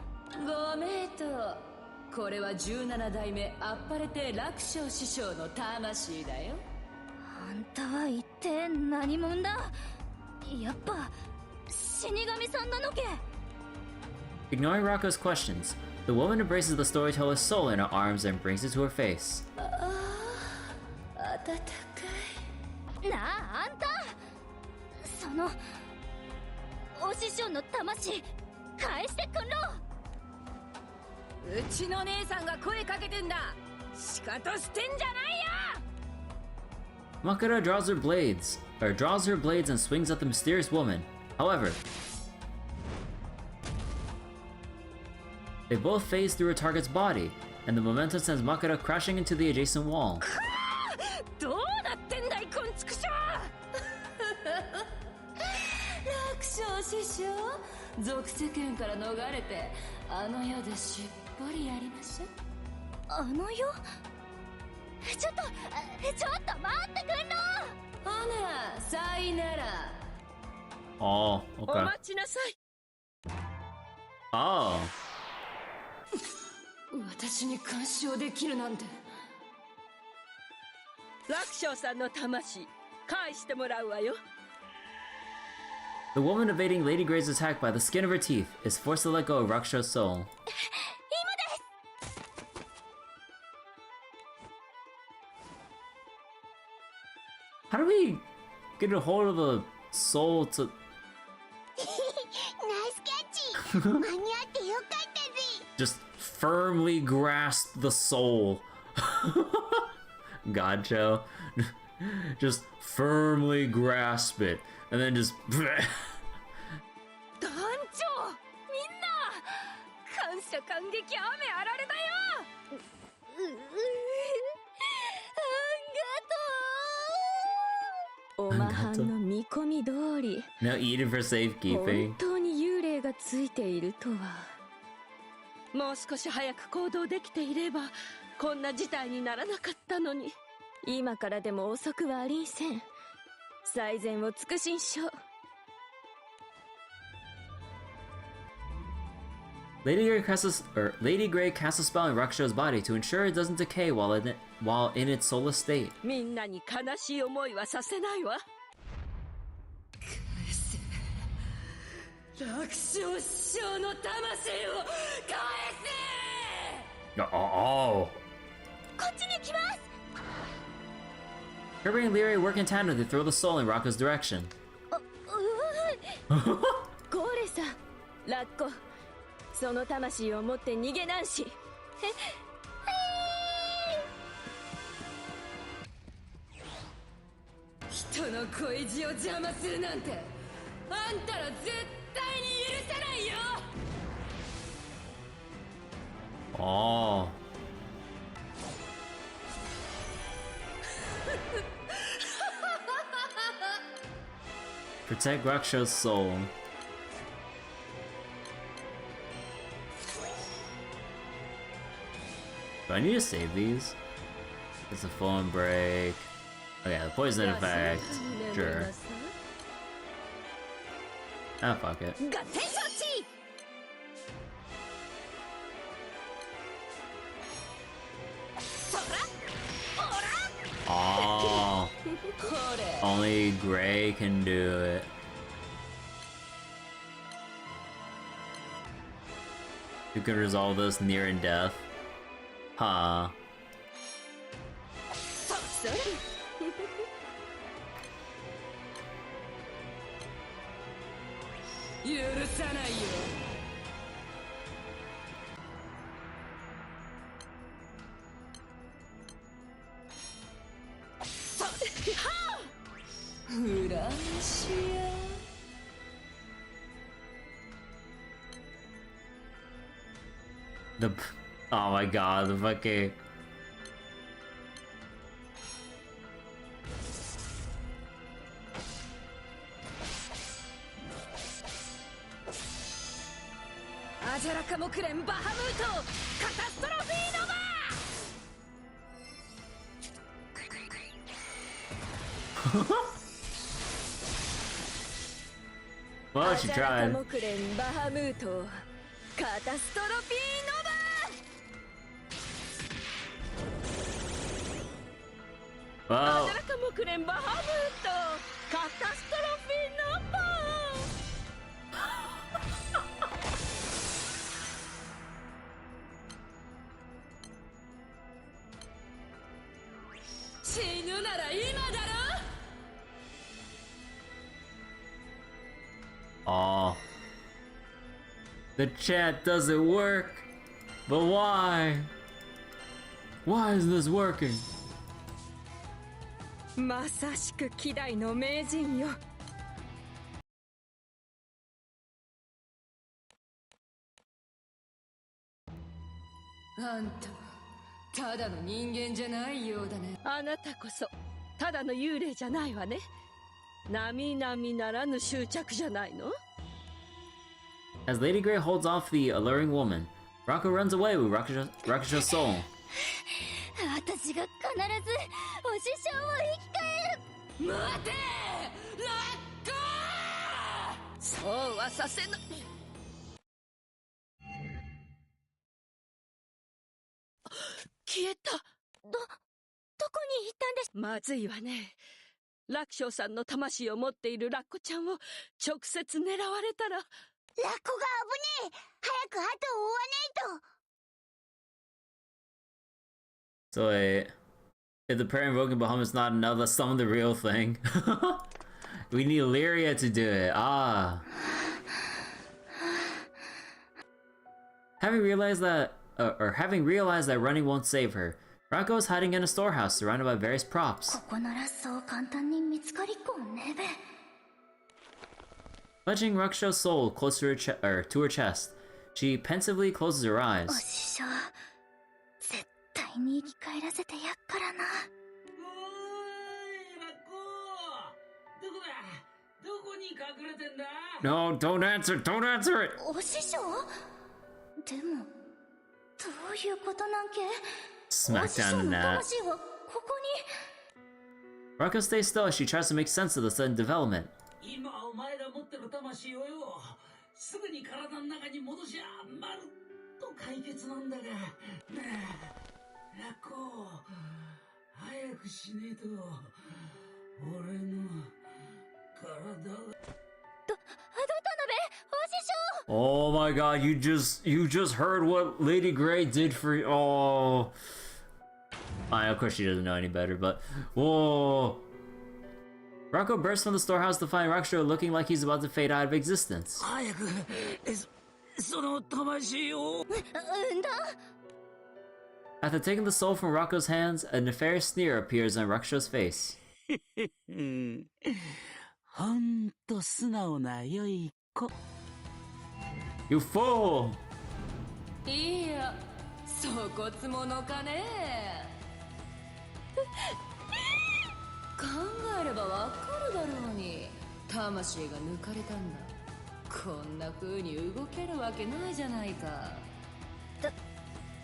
ごめいと、これは17代目あっぱれて楽勝師匠の魂だよ。あんたは一体何者だ？やっぱ死神さんなのけ？ Ignoring Rocco's questions, the woman embraces the storyteller's soul in her arms and brings it to her face. ああ、暖かい。なあ、あんた！そのお師匠の魂返してくんろ！うちの姉さんが声かけてんだ。仕方してんじゃないよ！ Makura draws her blades and swings at the mysterious woman. However, they both phase through a target's body, and the momentum sends Makura crashing into the adjacent wall. どうなってんだい、こんちくしょう！楽勝師匠、俗世間から逃れてあの世でしっぽりやりましょう。あの世？ちょっと待ってくんろ！ほな、さいなら。 Oh, okay. お待ちなさい。 Oh. 私に干渉できるなんて。楽勝さんの魂返してもらうわよ。 The woman evading Lady Grey's attack by the skin of her teeth is forced to let go of Raksha's soul. How do we get a hold of the soul to... Just firmly grasp the soul. Gacha. Just firmly grasp it. And then just... 団長、みんな感謝感激雨あられだよ。おまはんの見込み通り。 Now eat it for safekeeping. 本当に幽霊がついているとは。もう少し早く行動できていればこんな事態にならなかったのに。今からでも遅くはありんせん。最善を尽くしんしょう。 Lady Grey casts a spell on Raksha's body to ensure it doesn't decay while in its soulless state. みんなに悲しい思いはさせないわ。返せ。楽勝師匠の魂を返せ。 Oh. こっちに来ます。 Kirby and Leary work in tandem to throw the soul in Rocco's direction. ゴーレさん、ラッコ、その魂を持って逃げなんし。人の恋路を邪魔するなんて、あんたら絶対に許さないよ。 Oh. Protect Raksha's soul. Do I need to save these? It's a phone break. Oh yeah, the poison effect. Sure. Ah, fuck it. Only Gray can do it. Who can resolve this near in death? Huh. Oh my god, the fucking... Well, she tried. Well, oh, the chat doesn't work, but why? Why is this working? まさしく希代の名人よ。あんたただの人間じゃないようだね。あなたこそただの幽霊じゃないわね。並々ならぬ執着じゃないの？ As Lady Grey holds off the alluring woman, Rocco runs away with Rakusho's soul. 私が必ずお師匠を生き返る。待て！ラッコー！そうはさせぬ。消えた。どこに行ったんです？まずいわね。楽勝さんの魂を持っているラッコちゃんを直接狙われたら。ラッコが危ねえ。早く後を追わないと。 So wait, if the prayer invoking Bahamut's not enough, let's summon the real thing. We need Lyria to do it. Ah. Having realized that running won't save her, Rocco is hiding in a storehouse surrounded by various props. Clutching Rakusho's soul close to her chest, she pensively closes her eyes. 絶対に生き返らせてやっからな。No, don't answer it! お師匠？でも、どういうことなんけ？ Smack down on that. Rocco stays still as she tries to make sense of the sudden development. 今お前が持ってる魂をよ、すぐに体の中に戻しゃまるっと解決なんだが。ラッコ、早くしねえと俺の体が。どうしたのべ、お師匠。 Oh my god, you just heard what Lady Grey did for you. Oh. Of course she doesn't know any better, but whoa. Rocco bursts from the storehouse to find Rakusho looking like he's about to fade out of existence. 早くその魂を。After taking the soul from Rocco's hands, a nefarious sneer appears on Rakusho's face. ほんと素直な良い子。 You fool! いや、粗骨者かね。考えればわかるだろうに、魂が抜かれたんだ。こんな風に動けるわけないじゃないか。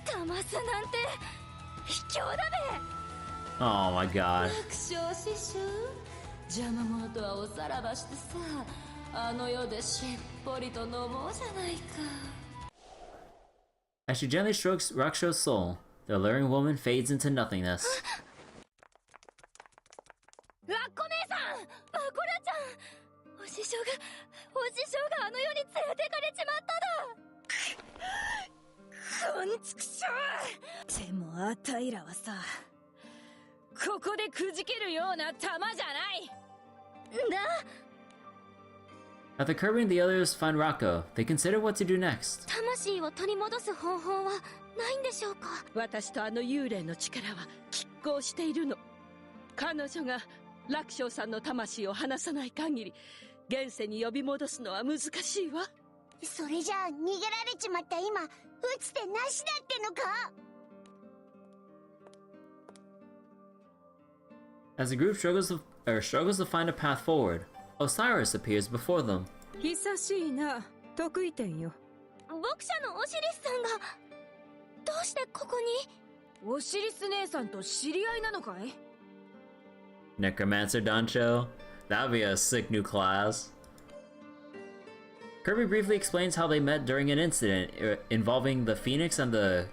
騙すなんて卑怯だべ。 Oh my god. 楽勝師匠、邪魔者とはおさらばしてさ、あの世でしっぽりと飲もうじゃないか。 As she gently strokes Rakusho's soul, the alluring woman fades into nothingness. ラッコ姉さん、マコラちゃん、お師匠があの世に連れてかれちまっただ。こんちくしょう。でもあたいらはさ、ここでくじけるような玉じゃない。After Kirby and the others find Rocco, they consider what to do next. 魂を取り戻す方法はないんでしょうか。私とあの幽霊の力は拮抗しているの。彼女が楽勝さんの魂を離さない限り現世に呼び戻すのは難しいわ。それじゃあ逃げられちまった今、打つ手なしだってのか。As the group struggles to find a path forward, Osiris appears before them. 久しいな、得意点よ。牧者のオシリスさんがどうしてここに。オシリス姉さんと知り合いなのかい？ Necromancer Dancho? That'd be a sick new class. Kirby briefly explains how they met during an incident involving the Phoenix and the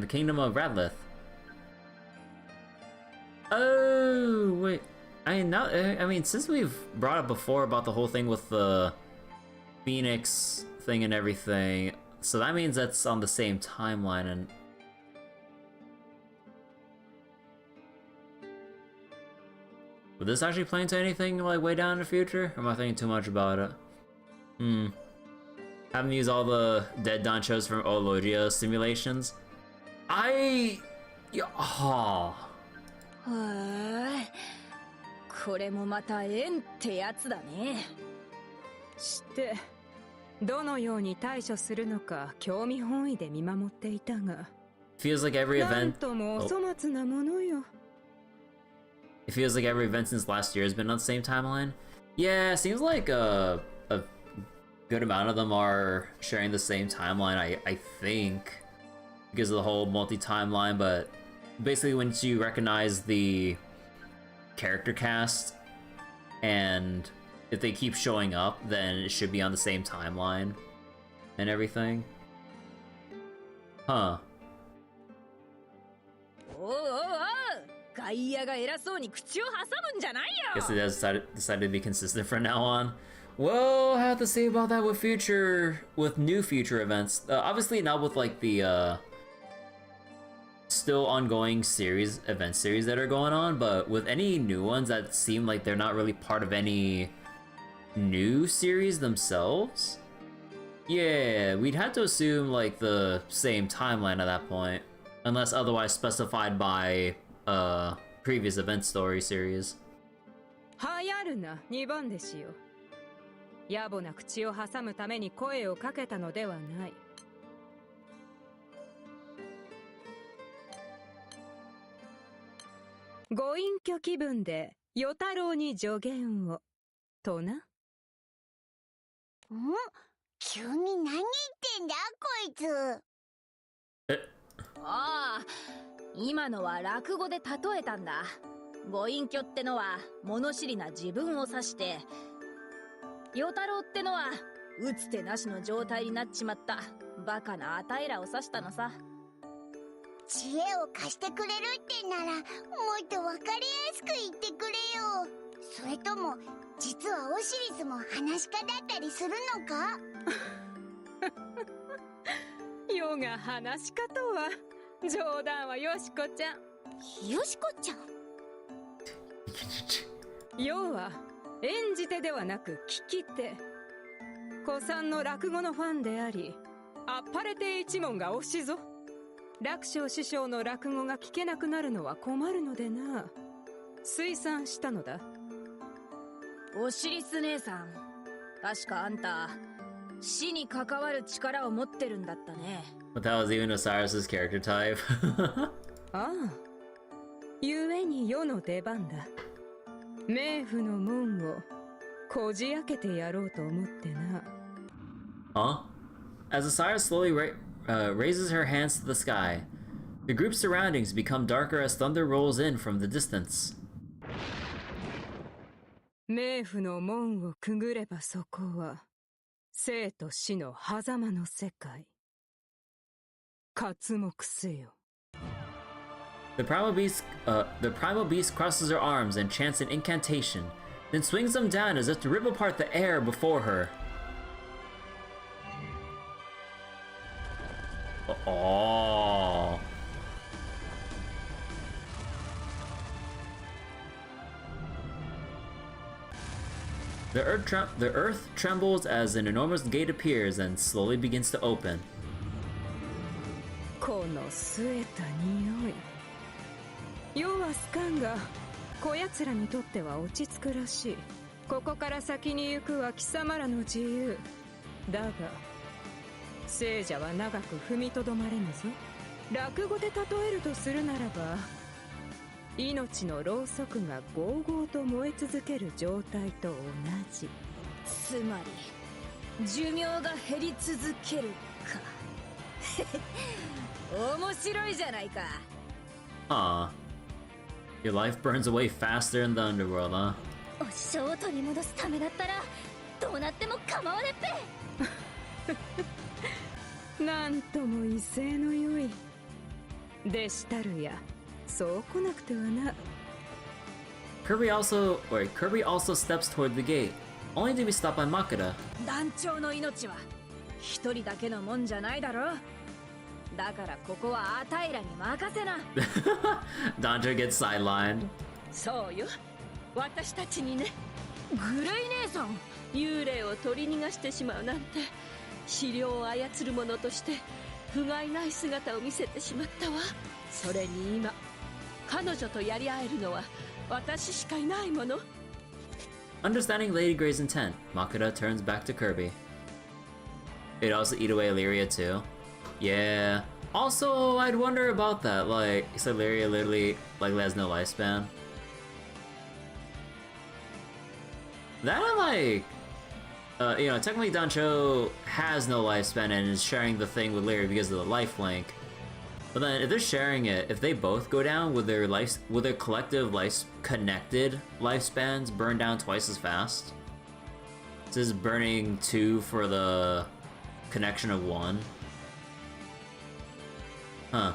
kingdom of Radlith. Oh, wait. I mean, since we've brought up before about the whole thing with the Phoenix thing and everything, so that means that's on the same timeline. And would this actually play into anything like way down in the future? Or am I thinking too much about it? Haven't used all the dead Danchos from Ologia simulations. He これもまた縁ってやつだね。してどのように対処するのか興味本位で見守っていたが、 feels like every なん event ともお粗末なものよ。 It feels like every event since last year has been on the same timeline. Yeah, it seems like a good amount of them are sharing the same timeline, I think, because of the whole multi-timeline, but basically once you recognize the character cast and if they keep showing up, then it should be on the same timeline and everything. Huh. おうおうおう、外野が偉そうに口を挟むんじゃないよ。 Guess they decided to be consistent from now on. Well, I have to say about that with new future events. Obviously not with like the still ongoing event series that are going on, but with any new ones that seem like they're not really part of any new series themselves. Yeah, we'd have to assume like the same timeline at that point, unless otherwise specified by previous event story series. 流行るな、2番弟子よ。野暮な口を挟むために声をかけたのではない。ご隠居気分で与太郎に助言をとな。急に何言ってんだこいつ。ああ、今のは落語で例えたんだ。ご隠居ってのは物知りな自分を指して、与太郎ってのは打つ手なしの状態になっちまったバカなあたいらを指したのさ。知恵を貸してくれるってならもっとわかりやすく言ってくれよ。それとも実はオシリスも話し家だったりするのか。世が話し家とは。冗談はよしこちゃん。よしこちゃん。要は演じ手ではなく聞き手。古参の落語のファンであり、あっぱれ亭一門が推しぞ。楽勝師匠の落語が聞けなくなるのは困るのでな。推算したのだ。オシリス姉さん、確かあんた死に関わる力を持ってるんだったね。But that was even Osiris's character type. ああ、故に世の出番だ。冥府の門をこじ開けてやろうと思ってな。Huh? As Osiris slowly raises her hands to the sky, the group's surroundings become darker as thunder rolls in from the distance. 冥府の門をくぐればそこは生と死の狭間の世界。刮目せよ。The primal beast crosses her arms and chants an incantation, then swings them down as if to rip apart the air before her. Oh. The earth trembles as an enormous gate appears and slowly begins to open. この据えた匂い。世はスカンがこやつらにとっては落ち着くらしい。ここから先に行くは貴様らの自由。だが聖者は長く踏みとどまれぬぞ。落語で例えるとするならば、命のろうそくがゴーゴーと燃え続ける状態と同じ。つまり寿命が減り続けるか。面白いじゃないか。Ah. Your life burns away faster in the underworld, huh? お師匠を取り戻すためだったらどうなっても構わねっぺ。なんとも威勢の良い。弟子たるや、そう来なくてはな。Kirby also steps toward the gate, only to be stopped by Makura. 団長の命は一人だけのもんじゃないだろ。だからここはアタイらに任せな。Danjo gets sidelined. そうよ、私たちにね。グレイ姉さん、幽霊を取り逃がしてしまうなんて、資料を操る者として不甲斐ない姿を見せてしまったわ。それに今彼女とやり合えるのは私しかいないもの。 Understanding Lady Grey's intent, Makura turns back to Kirby. It'd also eat away Illyria too. Yeah. Also, I'd wonder about that. Like, so Illyria literally has no lifespan. That you know, technically Dancho has no lifespan and is sharing the thing with Lyria because of the life link. But then if they're sharing it, if they both go down, would their collective connected lifespans burn down twice as fast? This is burning 2 for the connection of 1. Huh.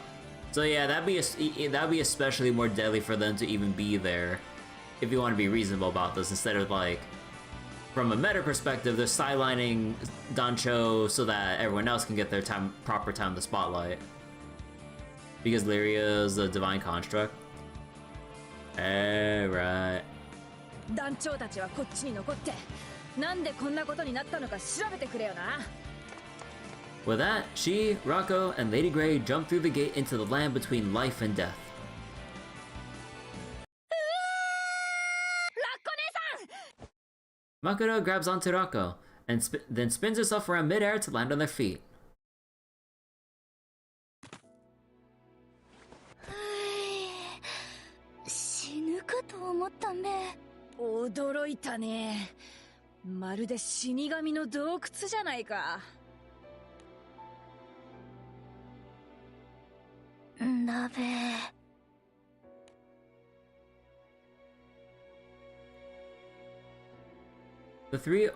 So yeah, that'd be especially more deadly for them to even be there, if you want to be reasonable about this, instead of like, from a meta perspective, they're sidelining Dancho so that everyone else can get their proper time in the spotlight. Because Lyria is a divine construct. Right. 団長たちはこっちに残って、なんでこんなことになったのか調べてくれよな。With that, she, Rocco, and Lady Grey jump through the gate into the land between life and death. Makura grabs onto Rocco, and then spins herself around midair to land on their feet. 死ぬかと思ったんべ。驚いたね。まるで死神の洞窟じゃないか。だべ。The three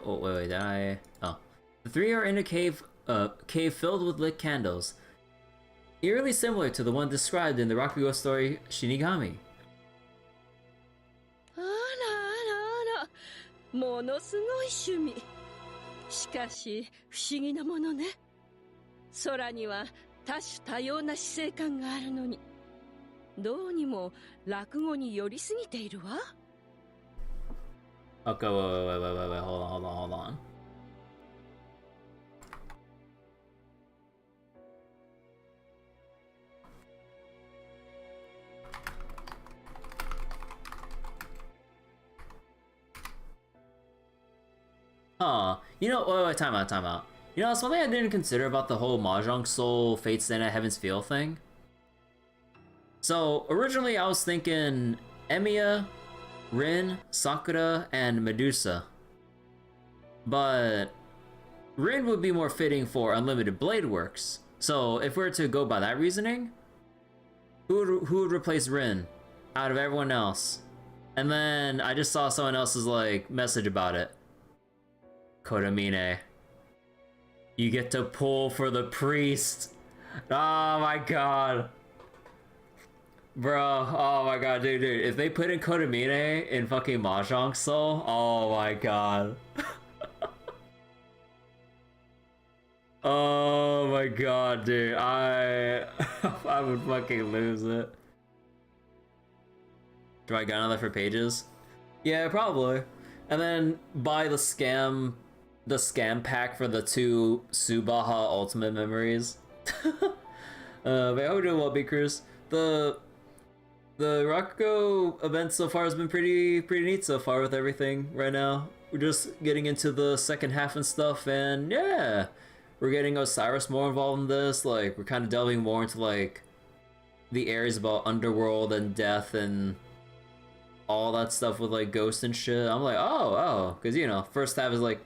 The three are in a cave filled with lit candles, eerily similar to the one described in the Rakugo story Shinigami. あらあらあら、ものすごい趣味。しかし不思議なものね。空には多種多様な死生観があるのに、どうにも落語に寄りすぎているわ。Okay, wait, hold on. You know, wait, time out. You know, something I didn't consider about the whole Mahjong Soul Fate Stand at Heaven's Feel thing. So, originally I was thinking Emiya, Rin, Sakura, and Medusa. But Rin would be more fitting for Unlimited Blade Works. So if we were to go by that reasoning, who would replace Rin out of everyone else? And then I just saw someone else's like message about it. Kodamine. You get to pull for the priest. Oh my god. Bro, oh my god, dude, if they put in Kodamine in fucking Mahjong Soul, oh my god. Oh my god, dude, I would fucking lose it. Do I got another for pages? Yeah, probably. And then buy the scam pack for the 2 Subaha Ultimate Memories. But how we doing, well, B-Cruise? The Rakugo event so far has been pretty neat so far with everything right now. We're just getting into the second half and stuff, and yeah, we're getting Osiris more involved in this. Like, we're kind of delving more into like the areas about underworld and death and all that stuff with like ghosts and shit. I'm like, oh, because you know, first half is like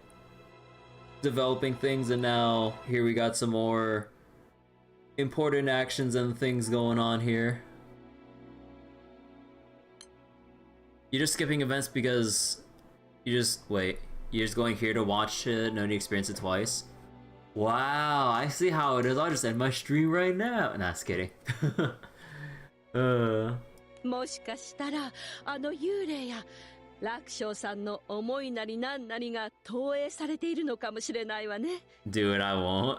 developing things, and now here we got some more important actions and things going on here. You're just skipping events because you're just going here to watch it, no need to experience it twice. Wow, I see how it is. I'll just end my stream right now. Nah, just kidding. もしかしたらあの幽霊や楽勝さんの思いなりなんなりが投影されているのかもしれないわね。Do it, I won't.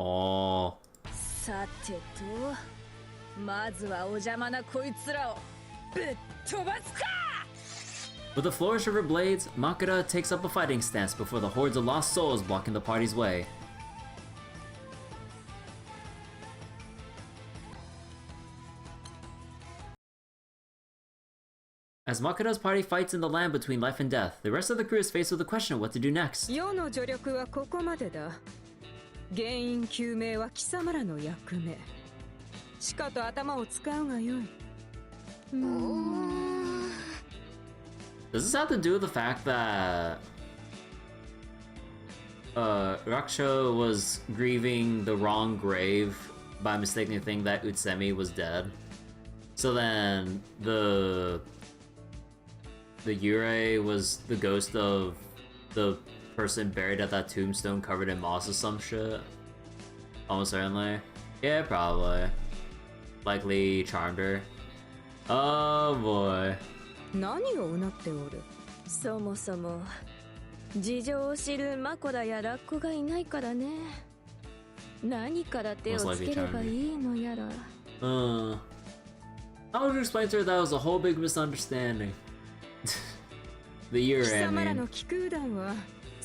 Oh. さてと、まずはお邪魔なこいつらをぶっ飛ばすか。 With a flourish of her blades, Makura takes up a fighting stance before the hordes of lost souls blocking the party's way. As Makura's party fights in the land between life and death, the rest of the crew is faced with the question of what to do next. 世の助力はここまでだ。原因究明は貴様らの役目。しかと頭を使うがよい。Does this have to do with the fact that Raksho was grieving the wrong grave by mistakenly thinking that Utsemi was dead? So then the Yurei was the ghost of the person buried at that tombstone covered in moss or some shit? Almost certainly. Yeah, probably. Likely charmed her. Oh boy. 何をうなっておる。そもそも事情を知るマコダやラッコがいないからね。何から手をつければいいのやら。How would you explain to her that was a whole big misunderstanding? The year 貴様ら ending. の気空団は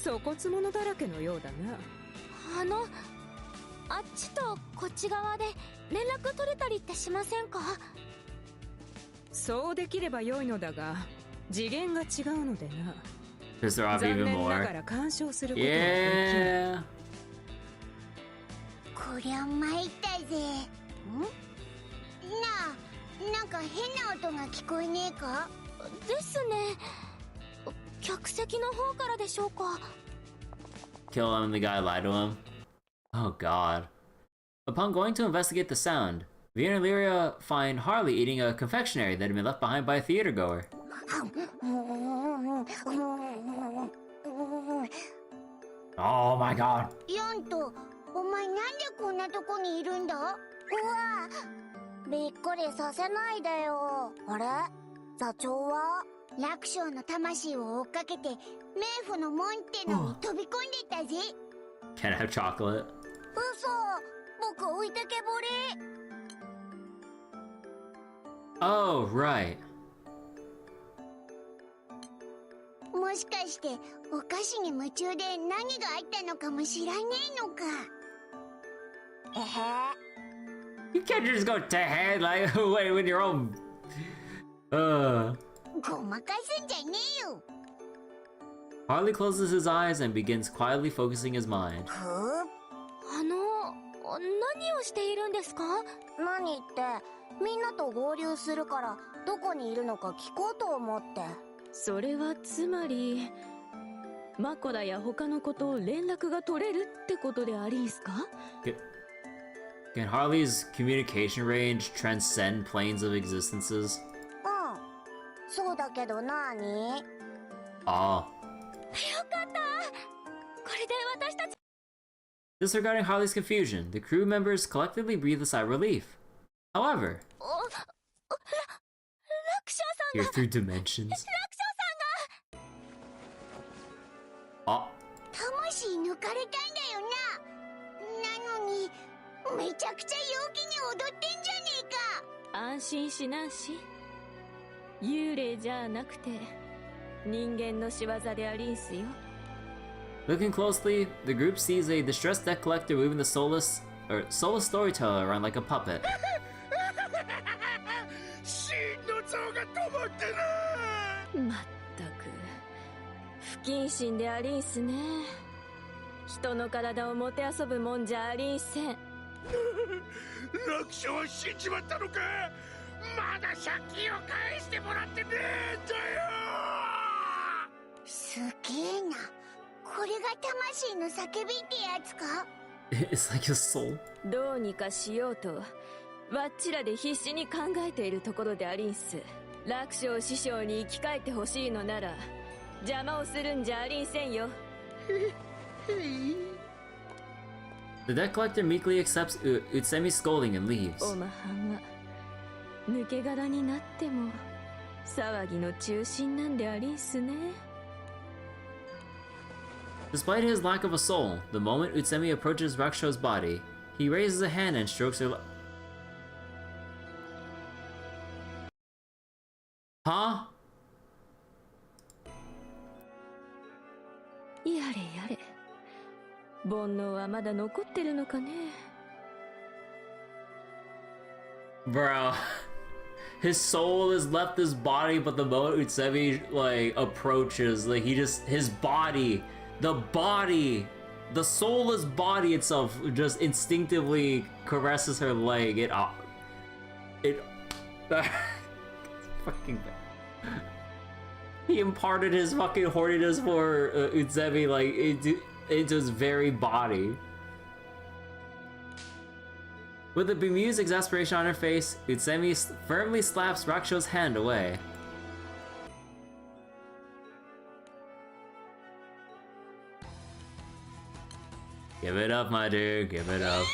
粗骨者だらけのようだな。あっちとこっち側で連絡取れたりってしませんか？そうできれば良いのだが、次元が違うのでな。Pissed her off 残 even 念な more. がら干渉することはできない。Yeah. こりゃ参ったぜ。なんか変な音が聞こえねえか？ですね。客席の方からでしょうか。 Kill him and the guy lied to him. Oh god. Upon going to investigate the sound, Vienna and Lyria find Harley eating a confectionery that had been left behind by a theater goer. Oh my god. ヨンと、お前なんでこんなとこにいるんだ？うわ、びっくりさせないでよ。あれ？座長は？楽勝の魂を追っかけて、冥府の門ってのに飛び込んでたぜ。Can I have chocolate? 嘘、僕置いてけぼり。Oh, right. もしかしてお菓子に夢中で何があったのかも知らねえのか。You can't just go to head like when your own. ごまかすんじゃねえよ。 Harley closes his eyes and begins quietly focusing his mind. 何をしているんですか？何ってみんなと合流するからどこにいるのか聞こうと思って。それはつまりマコダや他の子と連絡が取れるってことでありんすか？ Can Harley's communication range transcend planes of existences? そうだけど何？ Oh. Disregarding Harley's confusion, the crew members collectively breathe a sigh of relief. However, you're through dimensions. Oh. 魂抜かれたんだよな。なのにめちゃくちゃ陽気に踊ってんじゃねえか。安心しなし。幽霊じゃなくて人間の仕業でありんすよ。Looking closely, the group sees a distressed debt collector moving the soulless storyteller around like a puppet. まったく不謹慎でありんすね。人の体をもてあそぶもんじゃありんせん。楽勝は死んじまったのか。まだ借金を返してもらってねえんだよ。すげえな。これが魂の叫びってやつか。It's like a soul. どうにかしようとわっちらで必死に考えているところでありんす。楽勝師匠に生き返ってほしいのなら邪魔をするんじゃありんせんよ。The debt collector meekly accepts Utsemi's scolding and leaves. おまはんは抜け殻になっても騒ぎの中心なんでありんすね。Despite his lack of a soul, the moment Utsemi approaches Raksho's body, he raises a hand and strokes her. Huh? やれやれ。煩悩はまだ残ってるのかね。Bro, his soul has left his body, but the moment Utsemi like approaches, like his body, the soulless body itself just instinctively caresses her leg. It fucking bad. He imparted his fucking horniness for Utsemi like into his very body. With a bemused exasperation on her face, Utsemi firmly slaps Raksho's hand away. Give it up, my dude, give it up.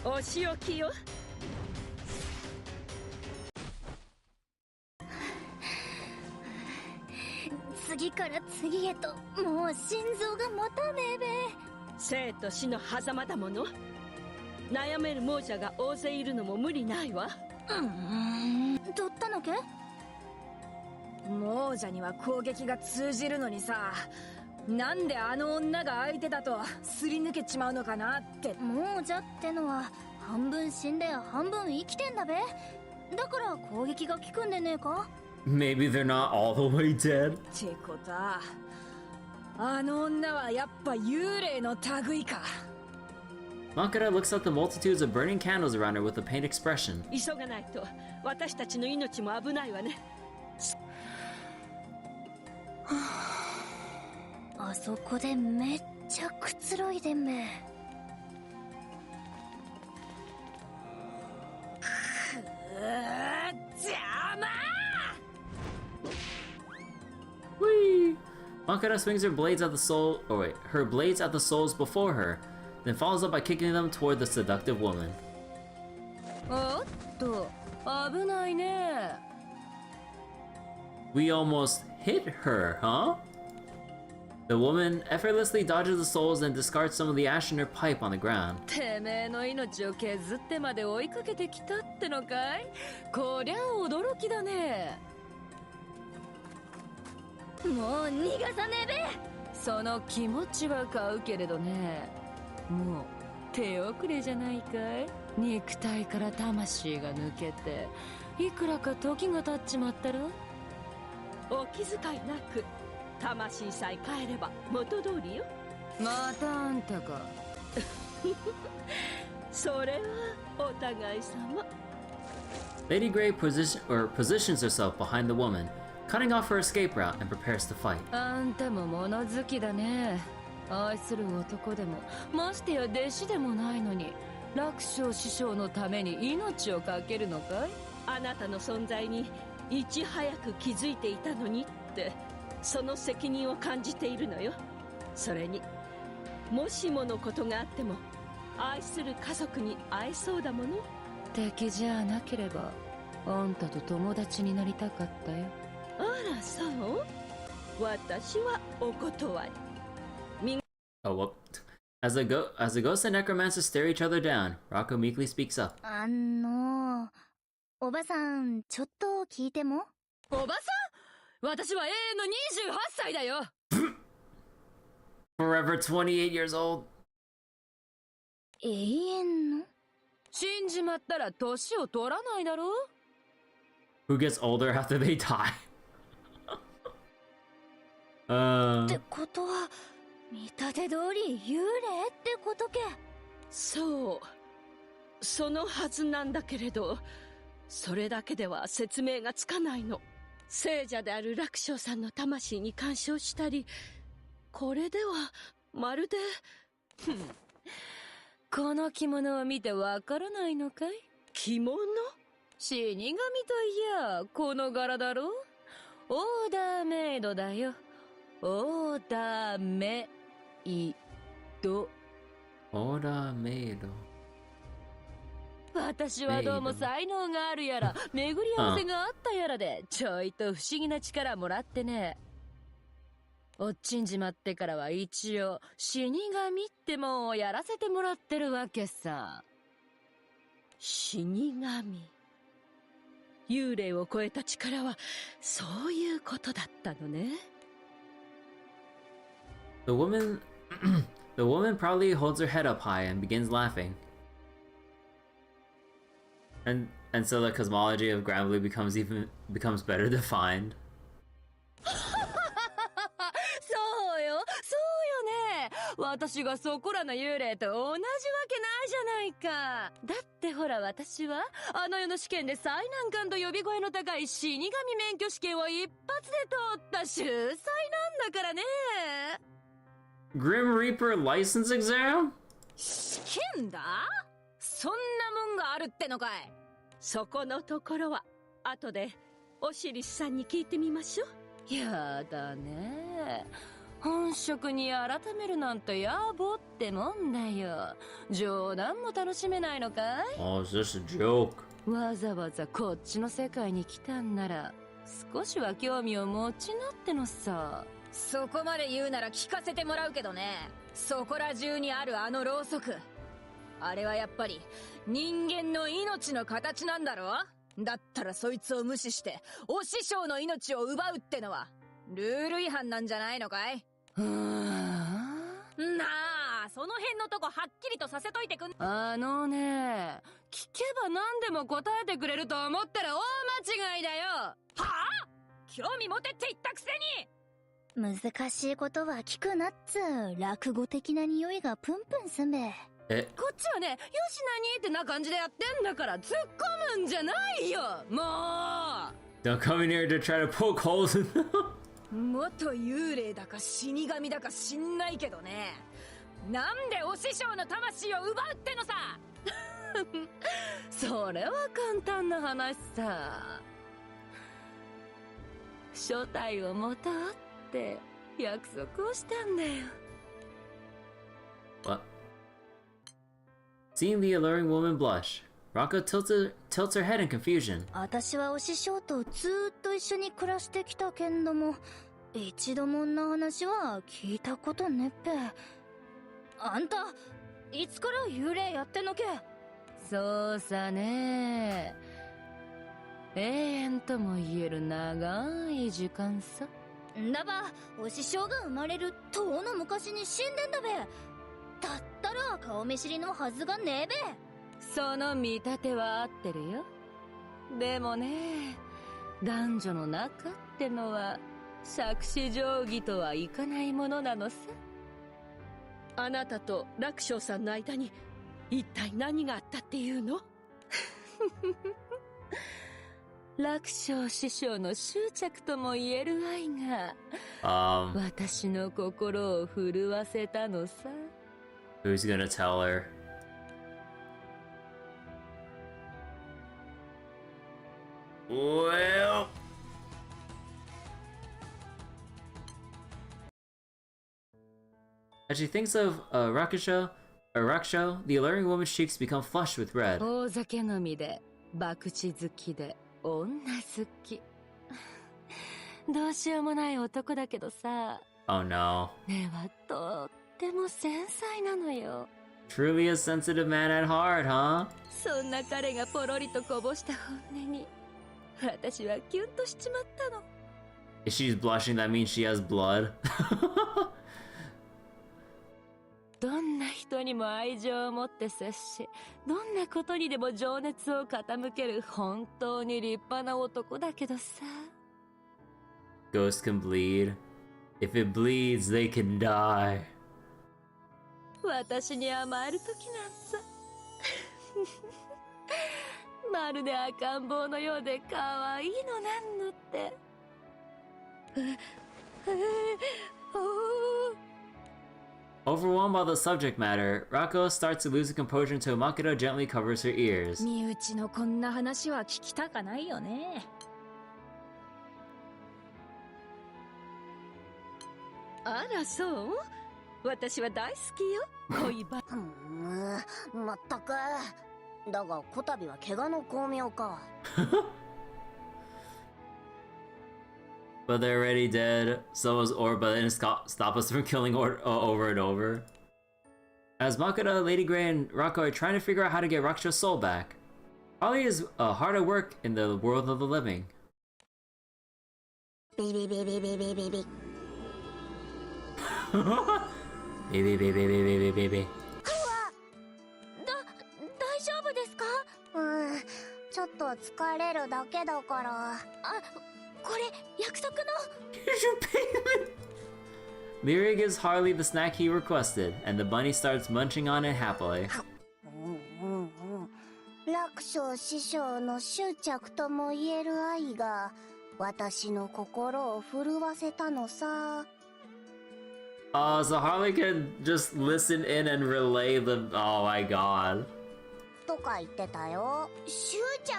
お仕置きよ。次から次へともう心臓が持たねえべ。生と死の狭間だもの。悩める亡者が大勢いるのも無理ないわ。どったのけ。亡者には攻撃が通じるのにさ、なんであの女が相手だとすり抜けちまうのかなって。亡者ってのは半分死んで半分生きてんだべ。だから攻撃が効くんでねえか。Maybe they're not all the way dead. ってことはあの女はやっぱ幽霊の類か。Makura looks at the multitudes of burning candles around her with a pained expression. 急がないと私たちの命も危ないわね。あそこでめっちゃくつろいでんべ。邪魔。Whee! Makura swings her blades at the souls before her, then follows up by kicking them toward the seductive woman. おっと、危ないね。We almost hit her, huh? The woman effortlessly dodges the souls and discards some of the ash in her pipe on the ground. てめえの命を削ってまで追いかけてきたってのかい。こりゃ驚きだね。もう逃がさねえべ。その気持ちは買うけれどね。もう手遅れじゃないかい。肉体から魂が抜けていくらか時が経っちまったら。お気遣いなく。魂さえ変えれば元通りよ。またあんたか。それはお互い様。 Lady Grey positions herself behind the woman, cutting off her escape route and prepares to fight. あんたも物好きだね。愛する男でもましてや弟子でもないのに楽勝師匠のために命を懸けるのかい？あなたの存在にいち早く気づいていたのにって、その責任を感じているのよ。それにもしものことがあっても愛する家族に会えそうだもの。敵じゃなければあんたと友達になりたかったよ。あらそう？私はお断り。Oh, well. As the ghost and necromancer stare each other down, Rocco meekly speaks up. おばさん、ちょっと聞いても？おばさん？私は永遠の28歳だよ。Forever 28 years old. 永遠の？死んじまったら年を取らないだろう？ Who gets older after they die? ってことは、見立て通り幽霊ってことけ。そう。そのはずなんだけれど、それだけでは説明がつかないの。聖者である楽勝さんの魂に干渉したり、これではまるでこの着物を見てわからないのかい？着物？死神といやこの柄だろ？オーダーメイドだよ。オーダーメイド。オーダーメイド。私はどうも才能があるやら巡り合わせがあったやらでちょいと不思議な力もらってね。おっちんじまってからは一応死神ってもんをやらせてもらってるわけさ。死神。幽霊を超えた力はそういうことだったのね。The woman proudly holds her head up high and begins laughing. And so the cosmology of Granblue becomes better defined. そうよね。私がそこらの幽霊と同じわけないじゃないか。だってほら私はあの世の試験で最難関と呼び声の高い死神免許試験を一発で通った秀才なんだからね。Grim Reaper license exam? 試験だ？そんなもんがあるってのかい？そこのところは後でオシリスさんに聞いてみましょう。やだね。本職に改めるなんて野暮ってもんだよ。冗談も楽しめないのかい？ Oh, is this a joke? わざわざこっちの世界に来たんなら少しは興味を持ちなってのさ。そこまで言うなら聞かせてもらうけどね。そこら中にあるあのろうそく、あれはやっぱり人間の命の形なんだろ？だったらそいつを無視してお師匠の命を奪うってのはルール違反なんじゃないのかい？なあ、その辺のとこはっきりとさせといてくん。ね、聞けば何でも答えてくれると思ったら大間違いだよ。はあ？興味持てって言ったくせに。難しいことは聞くなっつー。落語的な匂いがプンプンすんべ。こっちはね、よしなにってな感じでやってんだから突っ込むんじゃないよ、もう。 Don't come in here to try to poke holes in them. 元幽霊だか死神だか知んないけどね。なんでお師匠の魂を奪うってのさ。それは簡単な話さ。正体を持とうって約束をしたんだよ。What? Seeing the alluring woman blush, Rocco tilts her head in confusion. 私はお師匠とずーっと一緒に暮らしてきたけんども、一度もんな話は聞いたことねっぺ。あんた、いつから幽霊やってんのけ？そうさね。永遠とも言える長い時間さ。だば、お師匠が生まれる遠の昔に死んでんだべ。だったら顔見知りのはずがねえべ。その見立ては合ってるよ。でもね、男女の仲ってのは杓子定規とはいかないものなのさ。あなたと楽勝さんの間に一体何があったっていうの？楽勝師匠の執着とも言える愛が、私の心を震わせたのさ。Who's gonna tell her? Well... As she thinks of Rakusho, the alluring woman's cheeks become flushed with red. 大酒飲みで、博打好きで、女好き。どうしようもない男だけどさ。Oh no. 根はとっても繊細なのよ。Truly a sensitive man at heart, huh? そんな彼がポロリとこぼした本音に、私はキュンとしちまったの。If she's blushing, that means she has blood. どんな人にも愛情を持って接し、どんなことにでも情熱を傾ける本当に立派な男だけどさ。Ghosts can bleed. If it bleeds, they can die. 私に甘える時なんさ。まるで赤ん坊のようで可愛いのなんのって。Overwhelmed by the subject matter, Rako starts to lose her composure until Makura gently covers her ears. 身内のこんな話は聞きたかないよね。あらそう？私は大好きよ。恋バ。まったく。だがこたびは怪我の巧妙か。But they're already dead. So is Or, but then stop us from killing Or over and over. As Makura, Lady Grey, and Rako are trying to figure out how to get Raksho's soul back. Harley is hard at work in the world of the living. Baby, baby, baby, baby, baby. Baby, baby, baby, baby, baby. 大丈夫ですか？ちょっと疲れるだけだから。これ約束の。Here's your payment. Lyra gives Harley the snack he requested, and the bunny starts munching on it happily. 楽勝師匠の執着とも言える愛が私の心を震わせたのさ。So Harley can just listen in and relay the. Oh my god. とか言ってたよ。執着？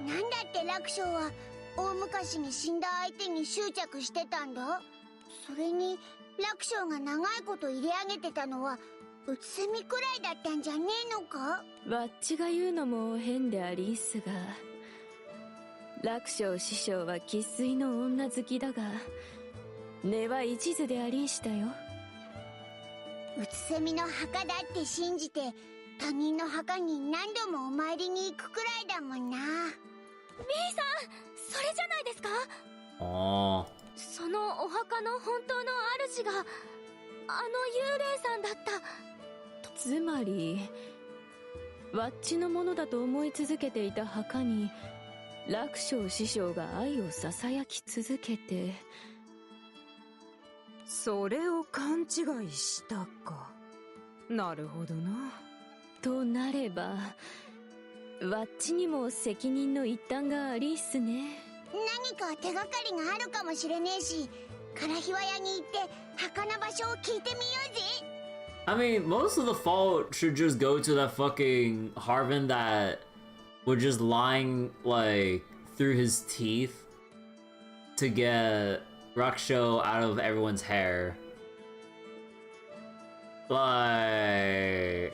なんだって楽勝は大昔に死んだ相手に執着してたんだ。それに楽勝が長いこと入れ上げてたのはうつせみくらいだったんじゃねえのか？わっちが言うのも変でありんすが、楽勝師匠は生粋の女好きだが、根は一途でありんしたよ。うつせみの墓だって信じて他人の墓に何度もお参りに行くくらいだもんな。B さん、それじゃないですか？そのお墓の本当の主があの幽霊さんだった。つまりわっちのものだと思い続けていた墓に楽勝師匠が愛をささやき続けて、それを勘違いしたか。なるほどな。となればわっちにも責任の一端がありっすね。何か手がかりがあるかもしれねえし、からひわ屋に行って墓の場所を聞いてみようぜ。I mean, most of the fault should just go to that fucking Harvin that was just lying like through his teeth to get Raksho out of everyone's hair. Like,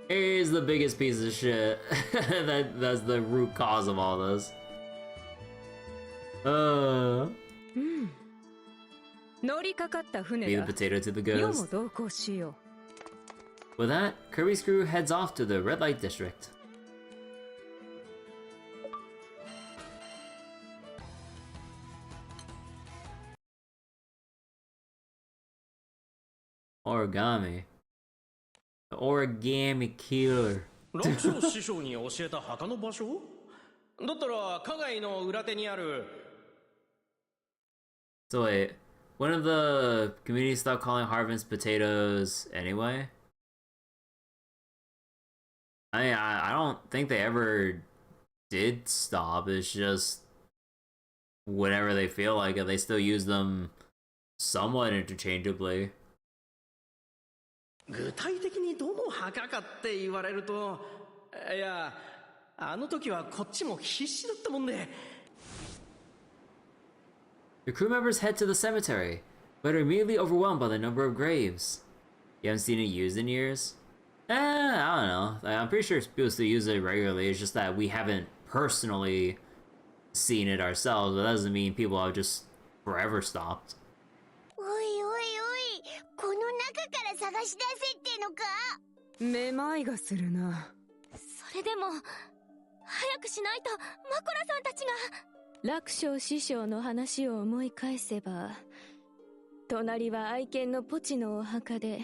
he's the biggest piece of shit. That's the root cause of all this. 乗りかかった船 Leave だ。 the potato to the 世も ghost. 同行しよ With that, Kirby's crew heads off to the red light district. Origami. The origami killer. 楽勝師匠に教えた墓の場所？だったら花街の裏手にある。 So wait, when did the community stop calling Harvin's potatoes anyway? I don't think they ever did stop. It's just whenever they feel like it, they still use them somewhat interchangeably. 具体的にどの墓かって言われると、いや、あの時はこっちも必死だったもんで。The crew members head to the cemetery, but are immediately overwhelmed by the number of graves. You haven't seen it used in years? I don't know. I'm pretty sure people still use it regularly. It's just that we haven't personally seen it ourselves, but that doesn't mean people have just forever stopped. おいおいおい、この中から探し出せってのか？めまいがするな。それでも早くしないとマコラさんたちが。楽勝師匠の話を思い返せば、隣は愛犬のポチのお墓で、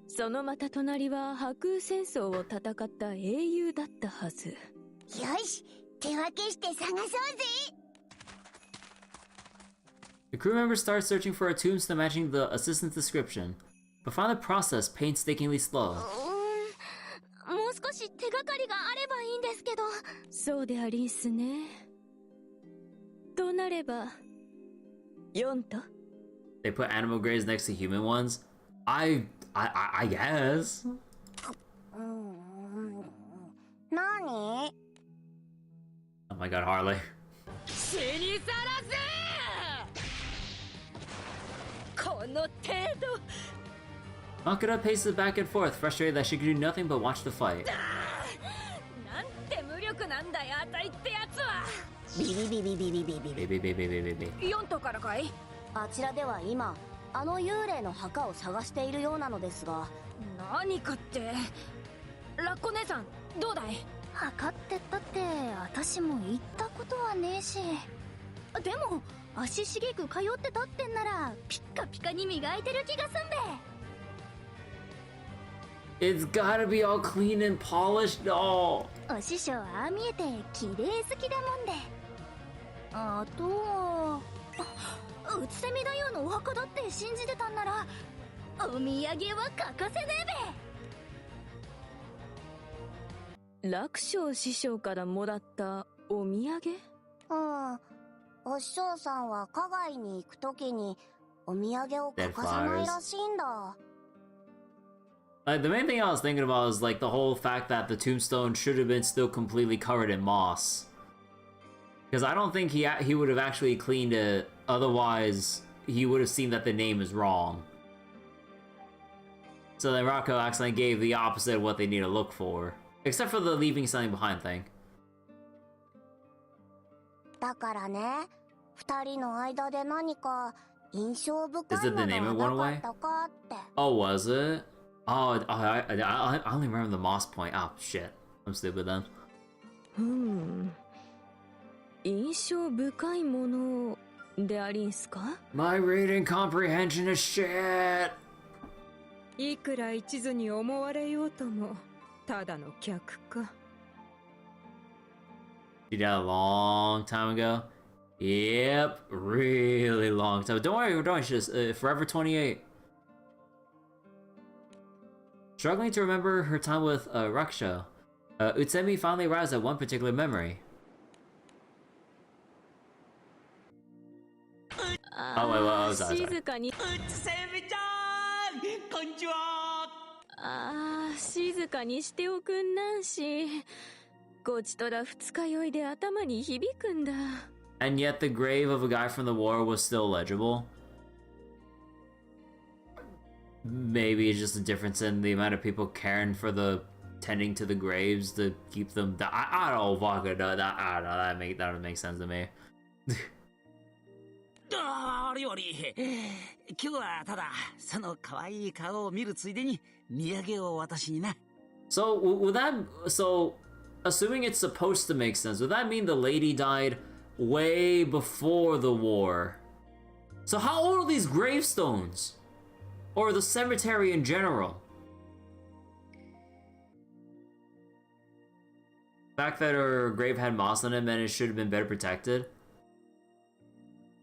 そのまた隣は白空戦争を戦った英雄だったはず。よし、手分けして探そうぜ。The crew members start searching for a tombstone matching the assistant's description, but find the process painstakingly slow. もう少し手がかりがあればいいんですけど。そうでありんすね。となれば、4と They put animal graves next to human ones? I guess. 何？ Oh my god, Harley. 死にさらせ！この程度。Makura paces back and forth, frustrated that she could do nothing but watch the fight. なんて無力なんだよ、あたいってやつは。ビビビビビビビビビ。4とからかい？あちらでは今、あの幽霊の墓を探しているようなのですが。何かって。ラッコ姉さん、どうだい？墓ってったって私も行ったことはねえし。でも足しげく通ってたってんならピッカピカに磨いてる気がすんで。It's gotta be all clean and polished. Oh. お師匠ああ見えて綺麗好きだもんで。あとうつせみ大王のお墓だって信じてたんならお土産は欠かせねえべ。楽勝師匠からもらったお土産？お師匠さんは花街に行くときにお土産を欠かさないらしいんだ。The main thing I was thinking about is like the whole fact that the tombstone should have been still completely covered in moss. Because I don't think he would have actually cleaned it, otherwise he would have seen that the name is wrong. So then Rocco accidentally gave the opposite of what they need to look for. Except for the leaving something behind thing. だからね、二人の間で何か印象深い Is it the も name の it は went なか away? ったかって。Oh, was it? Oh, I only remember the moss point. Oh, shit. I'm stupid then. 印象深いものでありんすか？ My reading comprehension is shit! いくら一途に思われようとも、ただの客か。Did that a long time ago? Yep, really long time. Don't worry, just Forever 28. Struggling to remember her time with Raksha, Utsemi finally arrives at one particular memory. Oh wait, well, sorry. 静かに。こんにちは。静かにしておくんなんし。こちとら二日酔いで頭に響くんだ。And yet the grave of a guy from the war was still legible. Maybe it's just a difference in the amount of people caring for the tending to the graves to keep them. I don't fuck it. I don't know. That doesn't make sense to me. あれより、今日はただその可愛い顔を見るついでに土産を私にな。So assuming it's supposed to make sense, would that mean the lady died way before the war? So how old are these gravestones? Or the cemetery in general? The fact that her grave had moss on it meant it should have been better protected.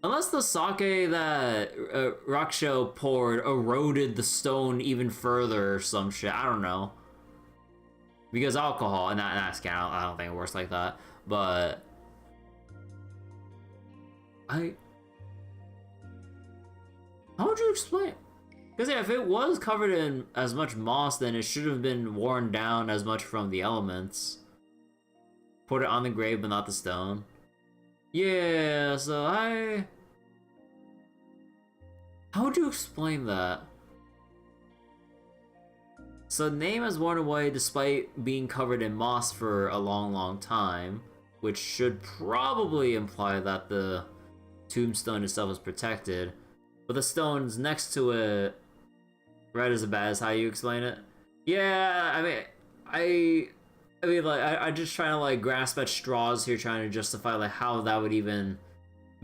Unless the sake that Raksho poured eroded the stone even further or some shit. I don't know. Because alcohol, and that's I don't think it works like that. But how would you explain? Because yeah, if it was covered in as much moss, then it should have been worn down as much from the elements. Put it on the grave, but not the stone. Yeah, so how would you explain that? So the name has worn away despite being covered in moss for a long time, which should probably imply that the tombstone itself is protected. But the stones next to it, red as a bat is how you explain it? Yeah, I mean, I just trying to like grasp at straws here, trying to justify like how that would even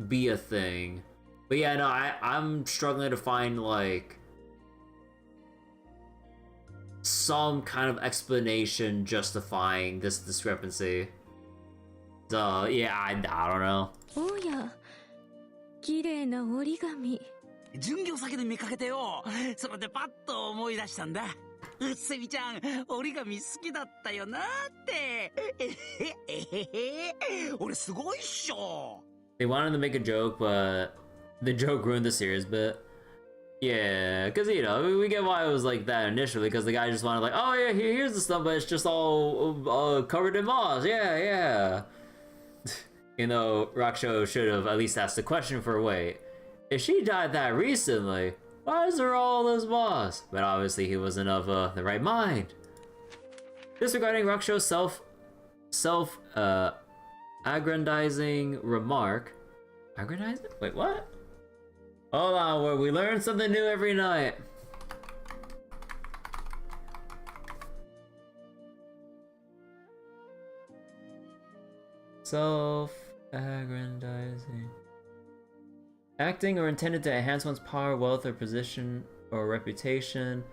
be a thing. But yeah, no, I'm struggling to find like some kind of explanation justifying this discrepancy. So yeah, I don't know. Oh yeah, 綺麗な折り紙。巡業先で見かけてよ。それでパッと思い出したんだ。セミちゃん、折り紙好きだったよなって。俺すごいっしょ。They wanted to make a joke, but the joke ruined the series bit. Yeah, because, you know, we get why it was like that initially, because the guy just wanted like, oh yeah, here's the stuff, but it's just all covered in moss. Yeah. You know, Raksho should have at least asked the question for, wait, if she died that recently, why is there all this moss? But obviously he wasn't of the right mind. Disregarding Raksho's aggrandizing remark. Aggrandizing? Wait, what? Hold on, where we learn something new every night. Self-aggrandizing. Acting or intended to enhance one's power, wealth, or position, or reputation.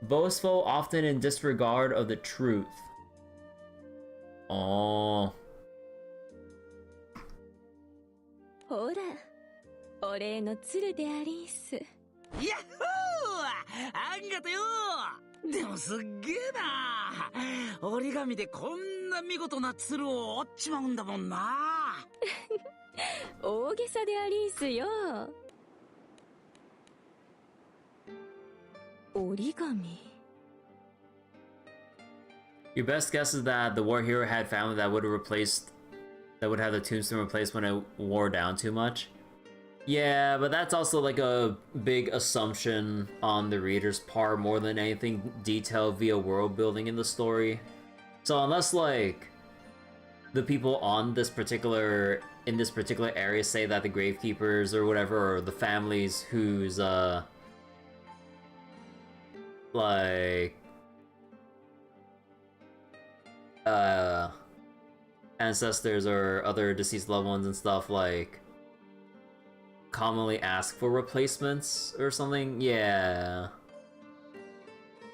Boastful, often in disregard of the truth. Oh. ほら、お礼の鶴でありんす。ヤッホー！ありがとよ。でもすっげえな。折り紙でこんな見事な鶴を折っちまうんだもんな。大げさでありんすよ。折り紙。 Your best guess is that the war hero had family that would have the tombstone replaced when it wore down too much. Yeah, but that's also like a big assumption on the reader's part more than anything detailed via world building in the story. So unless like the people on this particular area say that the gravekeepers or whatever, or the families whose ancestors or other deceased loved ones and stuff like commonly ask for replacements or something, yeah.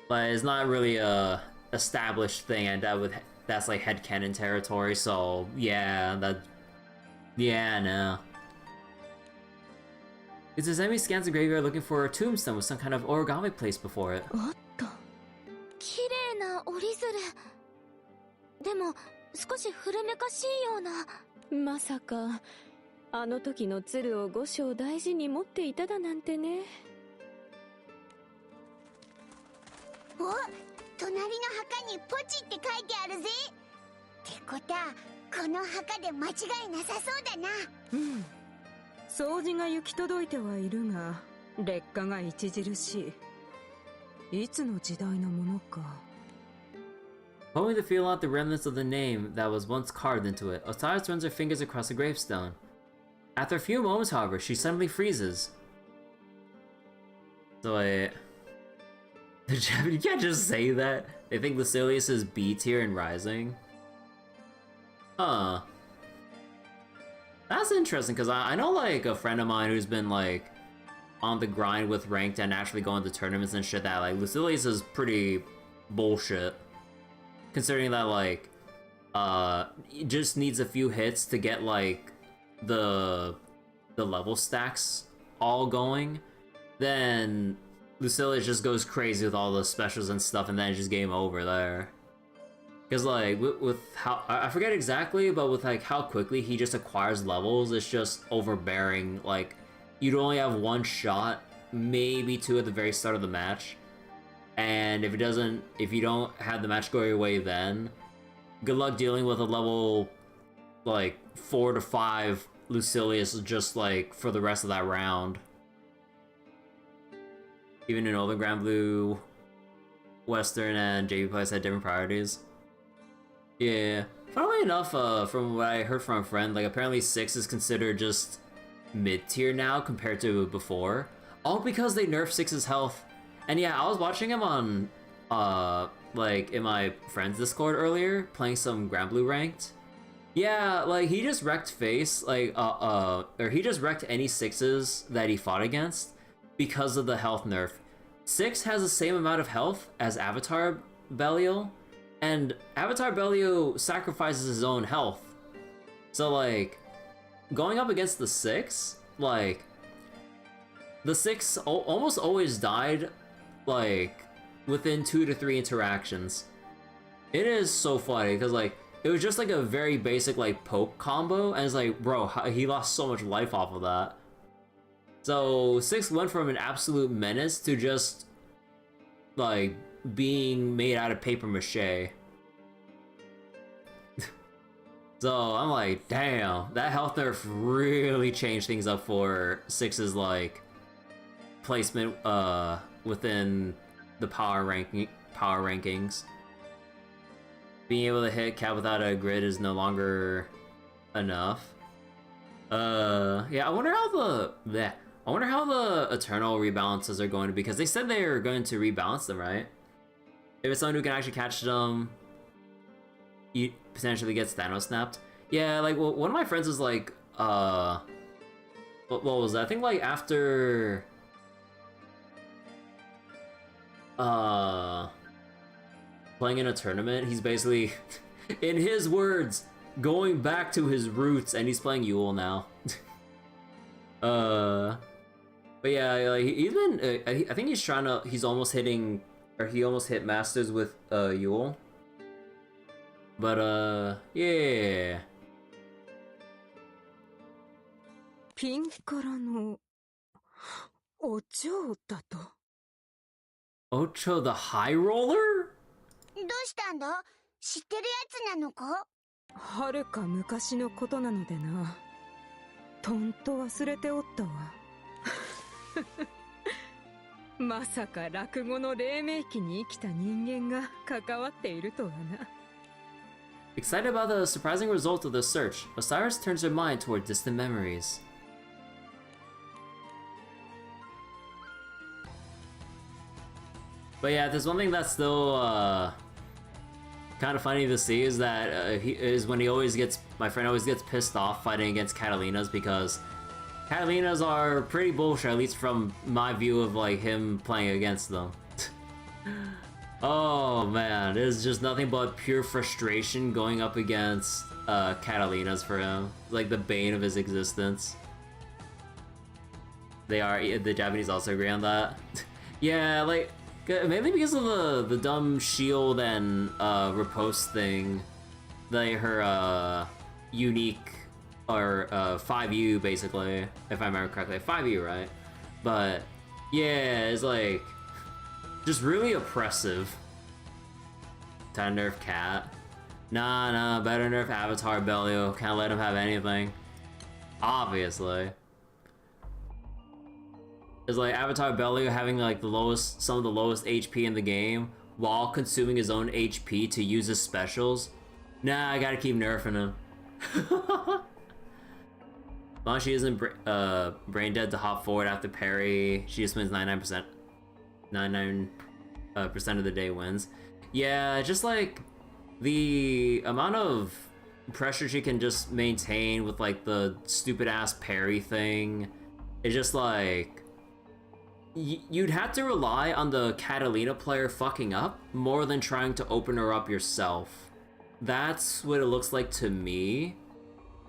But it's not really a established thing, and that's like headcanon territory, so yeah, no. It's as enemy scans the graveyard looking for a tombstone with some kind of origami placed before it. 綺麗な折り鶴。でも少し古めかしいような。まさかあの時の鶴を5章大事に持っていただなんてね。お、隣の墓にポチって書いてあるぜ。ってことはこの墓で間違いなさそうだな。うん。掃除が行き届いてはいるが、劣化が著しい。いつの時代のものか。Hoping to feel out the remnants of the name that was once carved into it, Osiris runs her fingers across the gravestone. After a few moments, however, she suddenly freezes. So wait... You can't just say that. They think Lucilius is B tier and rising. Huh. That's interesting, because I know like a friend of mine who's been like on the grind with ranked and actually going to tournaments and shit that like Lucilius is pretty bullshit. Considering that like it just needs a few hits to get like the level stacks all going, then Lucilius just goes crazy with all the specials and stuff, and then it's just game over there. Because like with how I forget exactly, but with like how quickly he just acquires levels, it's just overbearing. Like you'd only have one shot, maybe two at the very start of the match, and if you don't have the match go your way, then good luck dealing with a level like 4 to 5 Lucilius just like for the rest of that round. Even in Old Granblue, Western and JV Place had different priorities. Yeah. Funnily enough, from what I heard from a friend, like apparently 6 is considered just mid-tier now compared to before. All because they nerfed 6's health. And yeah, I was watching him on, like in my friend's Discord earlier, playing some Granblue ranked. Yeah, like he just wrecked face, like, or he just wrecked any 6's that he fought against because of the health nerf. 6 has the same amount of health as Avatar Belial, and Avatar Belial sacrifices his own health. So like, going up against the 6, like, the 6 almost always died, like, within 2 to 3 interactions. It is so funny, because like, it was just like a very basic like poke combo, and it's like, bro, he lost so much life off of that. So 6 went from an absolute menace to just like being made out of paper mache. So I'm like, damn, that health nerf really changed things up for 6's like placement within the power rankings. Being able to hit Cat without a grid is no longer enough. Yeah, I wonder how the Eternal rebalances are going to be, because they said they are going to rebalance them, right? If it's someone who can actually catch them, you potentially gets Thanos snapped. Yeah, like, well, one of my friends was like, what was that? I think like after, playing in a tournament, he's basically, in his words, going back to his roots, and he's playing Yule now. But yeah, like, he's been, I think he's almost hitting, or he almost hit Masters with, Yule. But, yeah. ピンからのお嬢だと。Ocho the High Roller? どうしたんだ？知ってるやつなのか？はるか昔のことなのでな。とんと忘れておったわ。まさか落語の黎明期に生きた人間が関わっているとはな。Excited about the surprising result of the search, Osiris turns her mind toward distant memories. But yeah, there's one thing that's still kind of funny to see is that my friend always gets pissed off fighting against Catalinas, because Catalinas are pretty bullshit, at least from my view of like him playing against them. Oh man, it's just nothing but pure frustration going up against Catalinas for him. Like the bane of his existence. The Japanese also agree on that. Yeah, like, mainly because of the dumb shield and riposte thing. Her unique, or 5U basically, if I remember correctly. 5U, right? But yeah, it's like just really oppressive. Time to nerf Cat. Nah, better nerf Avatar Belial. Can't let him have anything. Obviously. It's like Avatar Belial having like some of the lowest HP in the game while consuming his own HP to use his specials. Nah, I gotta keep nerfing him. Long as she isn't brain dead to hop forward after parry, she just wins 99%. 99% of the day wins. Yeah, just like the amount of pressure she can just maintain with like the stupid ass parry thing. It's just like you'd have to rely on the Catalina player fucking up more than trying to open her up yourself. That's what it looks like to me.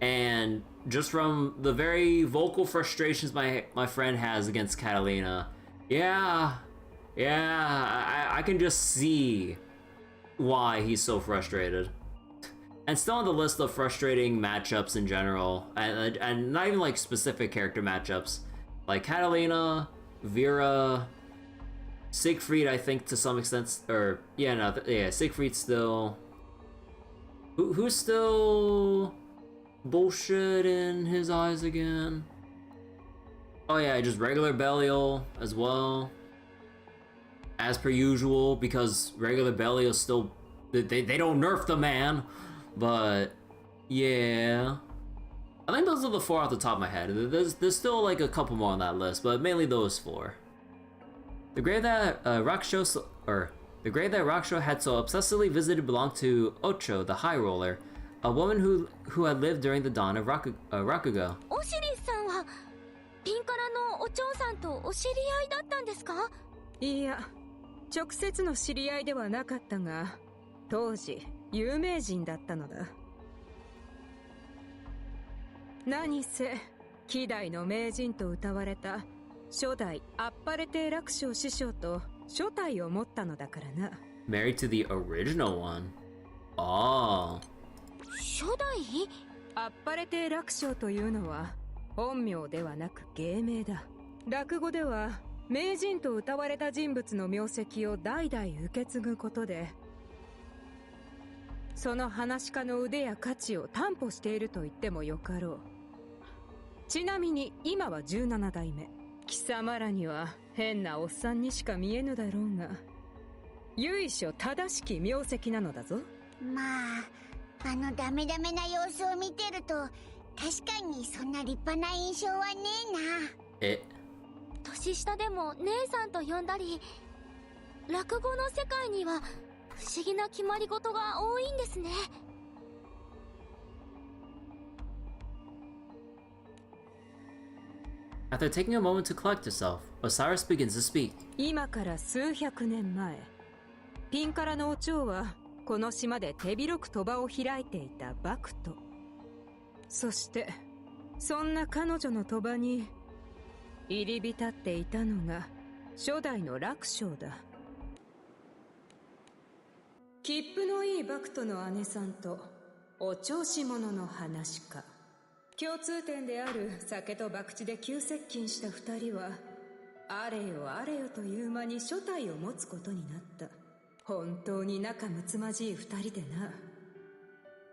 And just from the very vocal frustrations my friend has against Catalina, yeah, I can just see why he's so frustrated. And still on the list of frustrating matchups in general, and not even like specific character matchups, like Catalina, Vera, Siegfried, I think to some extent, or yeah, Siegfried still. Who's still bullshit in his eyes again? Oh yeah, just regular Belial as well. As per usual, because regular Belial still... They don't nerf the man. But, yeah. I think those are the 4 off the top of my head. There's still like a couple more on that list, but mainly those 4. The grave that the grave that Rakusho had so obsessively visited belonged to Ocho, the High Roller, a woman who had lived during the dawn of Rakugo. オシリスさんはピンカラのお嬢さんとお知り合いだったんですか？いや、直接の知り合いではなかったが、当時有名人だったのだ。何せ希代の名人と謳われた初代アッパレテ楽勝師匠と初体を持ったのだからな。Married to the original one. Oh. 初代？アッパレテ楽勝というのは本名ではなく芸名だ。落語では名人と謳われた人物の名跡を代々受け継ぐことで、その話し家の腕や価値を担保していると言ってもよかろう。ちなみに今は17代目。貴様らには変なおっさんにしか見えぬだろうが、由緒正しき名跡なのだぞ。まあ、あのダメダメな様子を見てると確かにそんな立派な印象はねえな。年下でも姉さんと呼んだり、落語の世界には不思議な決まり事が多いんですね。After taking a moment to collect herself, Osiris begins to speak. 今から数百年前、ピンカラのお蝶はこの島で手広く賭場を開いていたバクト。そしてそんな彼女の賭場に入り浸っていたのが初代の楽勝だ。切符のいいバクトの姉さんとお調子者の話家。共通点である酒と博打で急接近した二人は、あれよあれよという間に初体を持つことになった。本当に仲睦まじい二人でな。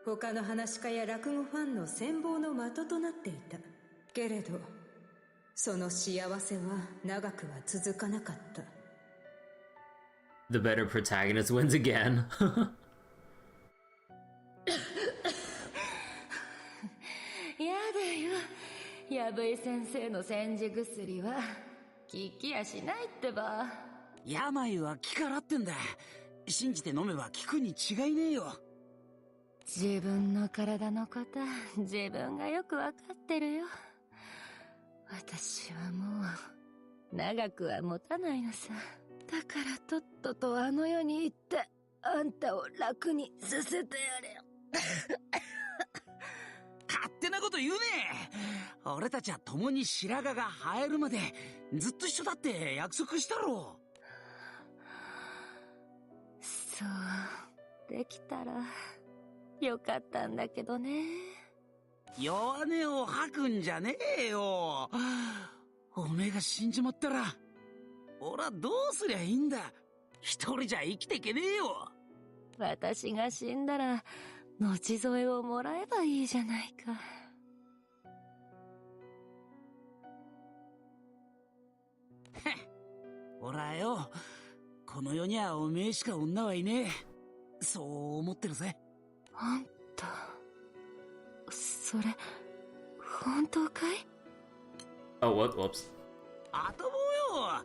他の話家や落語ファンの羨望の的となっていた。けれどその幸せは長くは続かなかった。The better protagonist wins again. やだよ、やぶい先生の煎じ薬は効きやしないってば。病は気からってんだ。信じて飲めば効くに違いねえよ。自分の体のこと自分がよくわかってるよ。私はもう長くは持たないのさ。だからとっととあの世に行ってあんたを楽にさせてやれよ。勝手なこと言うね。俺たちは共に白髪が生えるまでずっと一緒だって約束したろ。そうできたらよかったんだけどね。弱音を吐くんじゃねえよ。おめえが死んじまったら俺はどうすりゃいいんだ。一人じゃ生きていけねえよ。私が死んだら後添えをもらえばいいじゃないか。俺はよ、この世にはおめえしか女はいねえ。そう思ってるぜ。あんた、それ本当かい？ Oh, whoops. あともよ。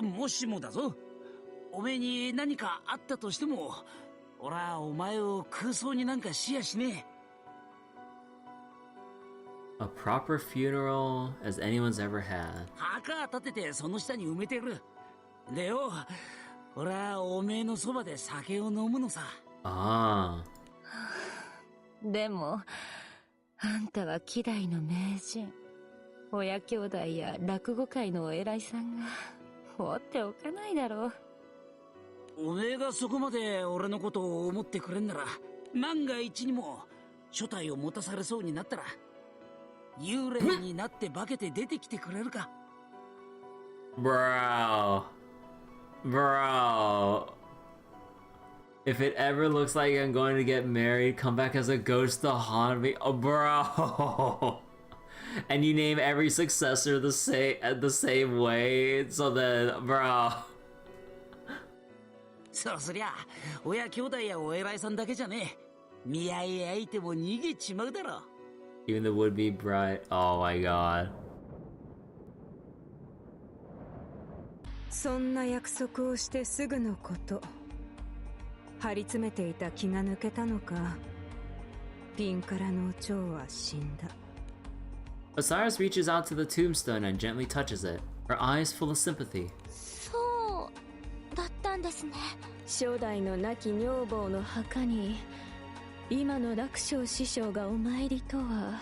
もしもだぞ。おめえに何かあったとしても、俺はお前を空想になんかしやしねえ。A proper funeral as anyone's ever had. 墓立ててその下に埋めてる。でよ、俺はおめえのそばで酒を飲むのさ。ああ。でも、あんたは希代の名人。親兄弟や落語界のお偉いさんが放っておかないだろう。おめえがそこまで俺のことを思ってくれんなら、万が一にも初体を持たされそうになったら、幽霊になって化けて出てきてくれるか。Bro. If it ever looks like I'm going to get married, come back as a ghost to haunt me. Oh, bro. And you name every successor the same way. So then, bro. そうすりゃ親兄弟やお偉いさんだけじゃねえ見合い相手も逃げちまうだろ Even the would-be bride. Oh my god. そんな約束をしてすぐのこと。張り詰めていた気が抜けたのか。ピンからの蝶は死んだ。Osiris reaches out to the tombstone and gently touches it, her eyes full of sympathy. そうだったんですね。初代の亡き女房の墓に今の楽勝師匠がお参りとは、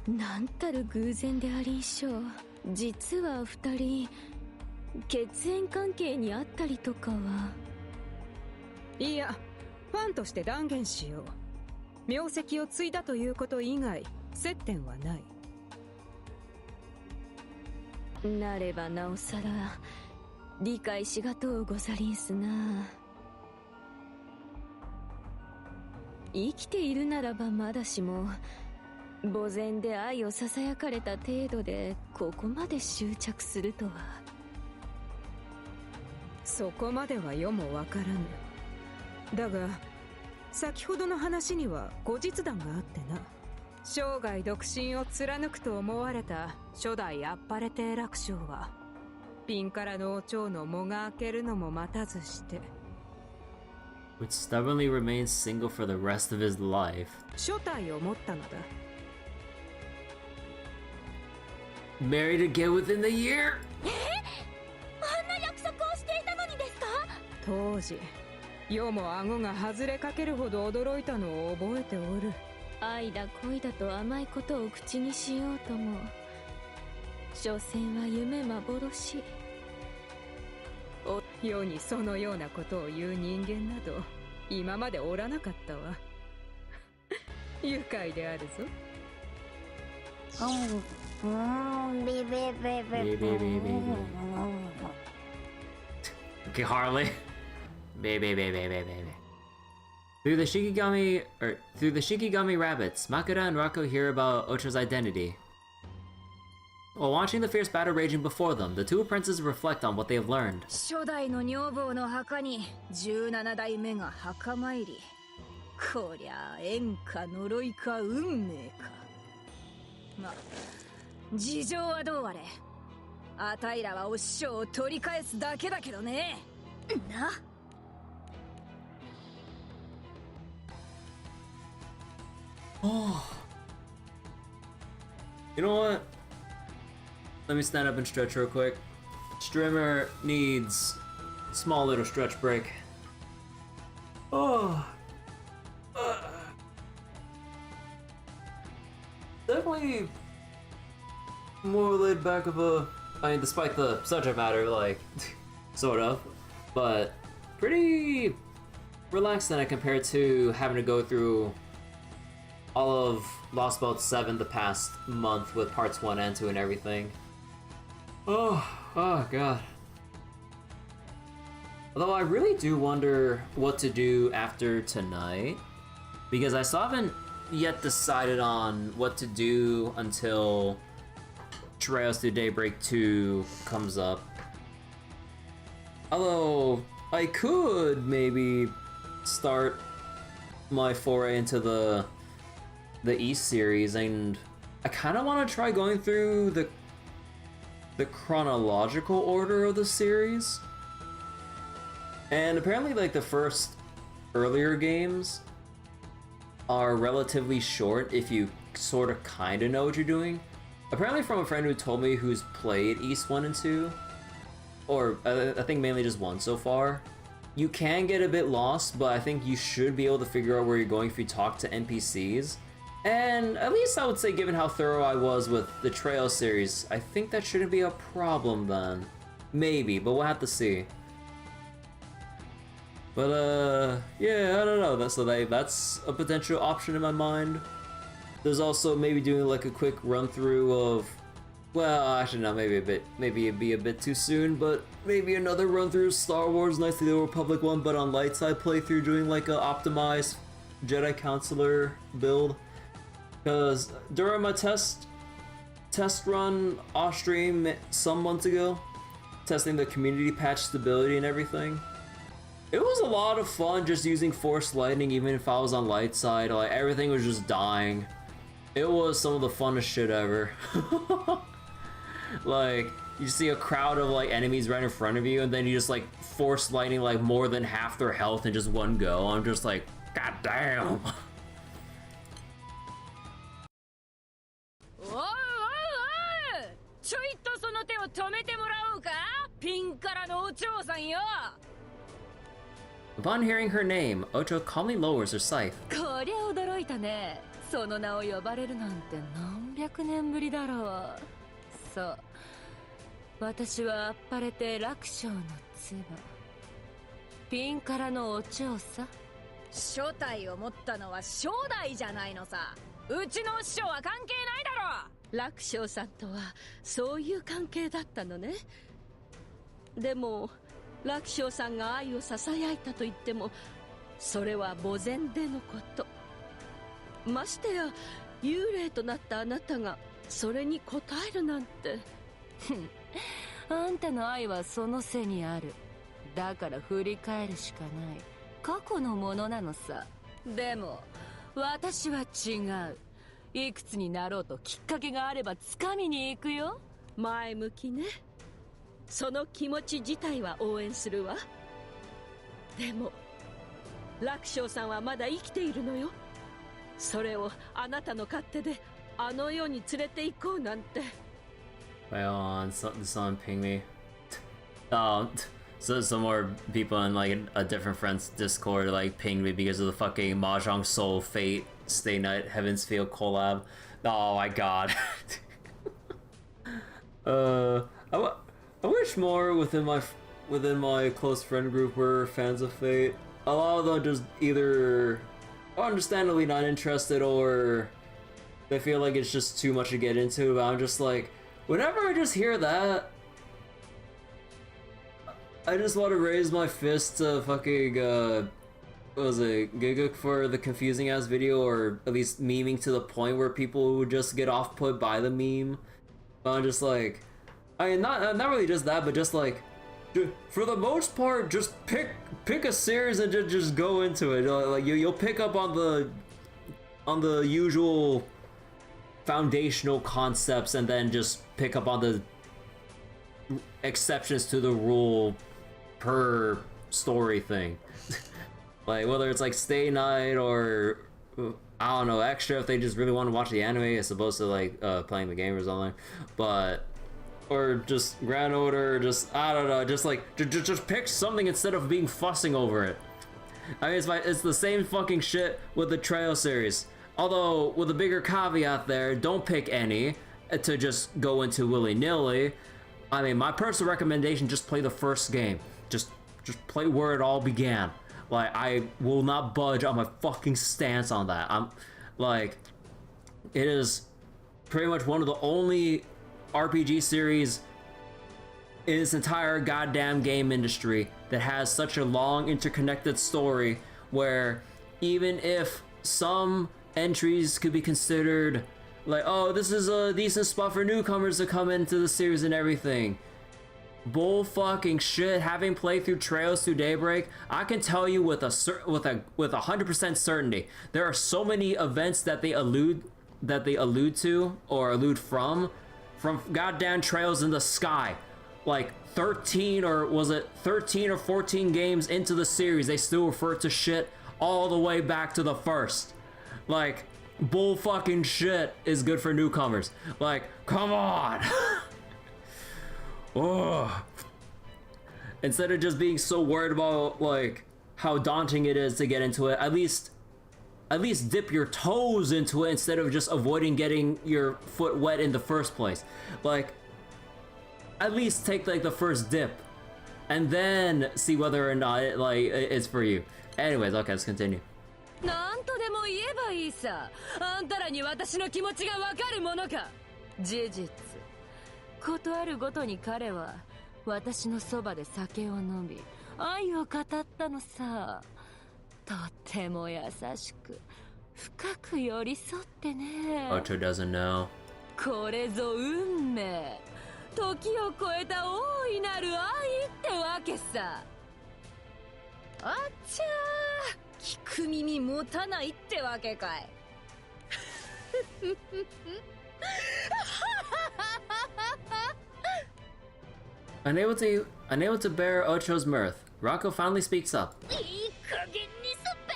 なんたる偶然でありんしょう。実は二人血縁関係にあったりとかは。いや、ファンとして断言しよう。名跡を継いだということ以外接点はない。なればなおさら理解しがとうござりんすな。生きているならばまだしも、墓前で愛をささやかれた程度でここまで執着するとは。そこまではよもわからぬ。だが先ほどの話には後日談があってな。生涯独身を貫くと思われた初代アッパレ帝楽勝はピンからの王朝の藻が明けるのも待たずして Would stubbornly remain single for the rest of his life. 初体を持ったのだ。 Married again within the year? あんな約束をしていたのにですか？当時世も顎が外れかけるほど驚いたのを覚えておる。愛だ恋だと甘いことを口にしようとも、所詮は夢幻。世にそのようなことを言う人間など今までおらなかったわ。愉快であるぞ。ビビビビビ Okay, Harley. Baby. Through the Shikigami rabbits, Makura and Rako hear about Ocho's identity. While watching the fierce battle raging before them, the two princes reflect on what they have learned. 初代の女房の墓に17代目が墓参り。こりゃ縁か呪いか運命か。ま、事情はどうあれ。あたいらはお師匠を取り返すだけだけどね。な。Oh. You know what? Let me stand up and stretch real quick. Streamer needs a small little stretch break. Oh. Definitely more laid back of a... I mean, despite the subject matter, like, sort of. But pretty relaxed than I compared to having to go through all of Lost Boat 7 the past month with parts 1 and 2 and everything. Oh god. Although I really do wonder what to do after tonight, because I still haven't yet decided on what to do until Trails to Daybreak 2 comes up. Although I could maybe start my foray into the East series, and I kind of want to try going through the chronological order of the series. And apparently, like, the first earlier games are relatively short if you sort of kind of know what you're doing. Apparently from a friend who told me who's played East 1 and 2, or I think mainly just 1 so far, you can get a bit lost, but I think you should be able to figure out where you're going if you talk to NPCs. And at least I would say, given how thorough I was with the Trail series, I think that shouldn't be a problem then. Maybe, but we'll have to see. But yeah, I don't know. That's a potential option in my mind. There's also maybe doing like a quick run through of Well, actually, no, maybe it'd be a bit too soon, but maybe another run through Star Wars Knights of the Old Republic one, but on light side playthrough, doing like a optimized Jedi Counselor build. Because during my test run off stream some months ago, testing the community patch stability and everything, it was a lot of fun just using Force Lightning, even if I was on light side. Like, everything was just dying. It was some of the funnest shit ever. Like, you see a crowd of like enemies right in front of you, and then you just like Force Lightning like more than half their health in just one go. I'm just like, god damn. おいおいおい、ちょいとその手を止めてもらおうか、ピンからのお嬢さんよ。 Upon hearing her name, Ocho calmly lowers her scythe. こりゃ驚いたね。その名を呼ばれるなんて何百年ぶりだろう。そう、私はあっぱれて楽勝の妻、ピンからのお嬢さ。正体を持ったのは正代じゃないのさ。うちの師匠は関係ないだろ。楽勝さんとはそういう関係だったのね。でも楽勝さんが愛をささやいたと言っても、それは墓前でのこと。ましてや幽霊となったあなたがそれに応えるなんて。あんたの愛はその背にある。だから振り返るしかない。過去のものなのさ。でも私は違う。いくつになろうときっかけがあれば掴みに行くよ。前向きね。その気持ち自体は応援するわ。でも楽勝さんはまだ生きているのよ。それをあなたの勝手であの世に連れて行こうなんて。Well, someone ping me. So some more people in like a different friend's Discord like pinged me because of the fucking Mahjong Soul Fate Stay Night Heaven's Field collab. Oh my god. I wish more within my close friend group were fans of Fate. A lot of them just either understandably not interested or they feel like it's just too much to get into. But I'm just like, whenever I just hear that, I just want to raise my fist to fucking, what was it, Giguk for the confusing ass video, or at least memeing to the point where people would just get off put by the meme. But I'm just like, I mean, not really just that, but just like, for the most part, just pick a series and just go into it. Like you'll pick up on the usual foundational concepts, and then just pick up on the exceptions to the rule per story thing. Like whether it's like Stay Night or I don't know, extra if they just really want to watch the anime as opposed to like playing the game or something, but or just Grand Order, just I don't know, just like just pick something instead of being fussing over it. I mean, it's the same fucking shit with the Trail series. Although with a bigger caveat there, don't pick any to just go into willy-nilly. I mean, my personal recommendation, just play the first game. Just play where it all began. Like, I will not budge on my fucking stance on that. I'm like, it is pretty much one of the only RPG series in its entire goddamn game industry that has such a long interconnected story where even if some entries could be considered like, oh, this is a decent spot for newcomers to come into the series and everything, bull fucking shit. Having played through Trails to Daybreak, I can tell you with 100% certainty, there are so many events that they allude to or allude from goddamn Trails in the Sky. Like 13 or 14 games into the series, they still refer to shit all the way back to the first. Like, bull fucking shit is good for newcomers. Like, come on. Oh. Instead of just being so worried about like how daunting it is to get into it, at least dip your toes into it instead of just avoiding getting your foot wet in the first place. Like, at least take like the first dip and then see whether or not it's for you. Anyways, okay, let's continue. なんとでも言えばいいさ。あんたらに私の気持ちがわかるものか。事実、ことあるごとに彼は私のそばで酒を飲み愛を語ったのさ。とっても優しく深く寄り添ってね。 Ocho doesn't know. これぞ運命、時を超えた大いなる愛ってわけさ。あっちゃー、聞く耳持たないってわけかい。Unable to bear Ocho's mirth, Rocco finally speaks up. いい加減にすっぺー。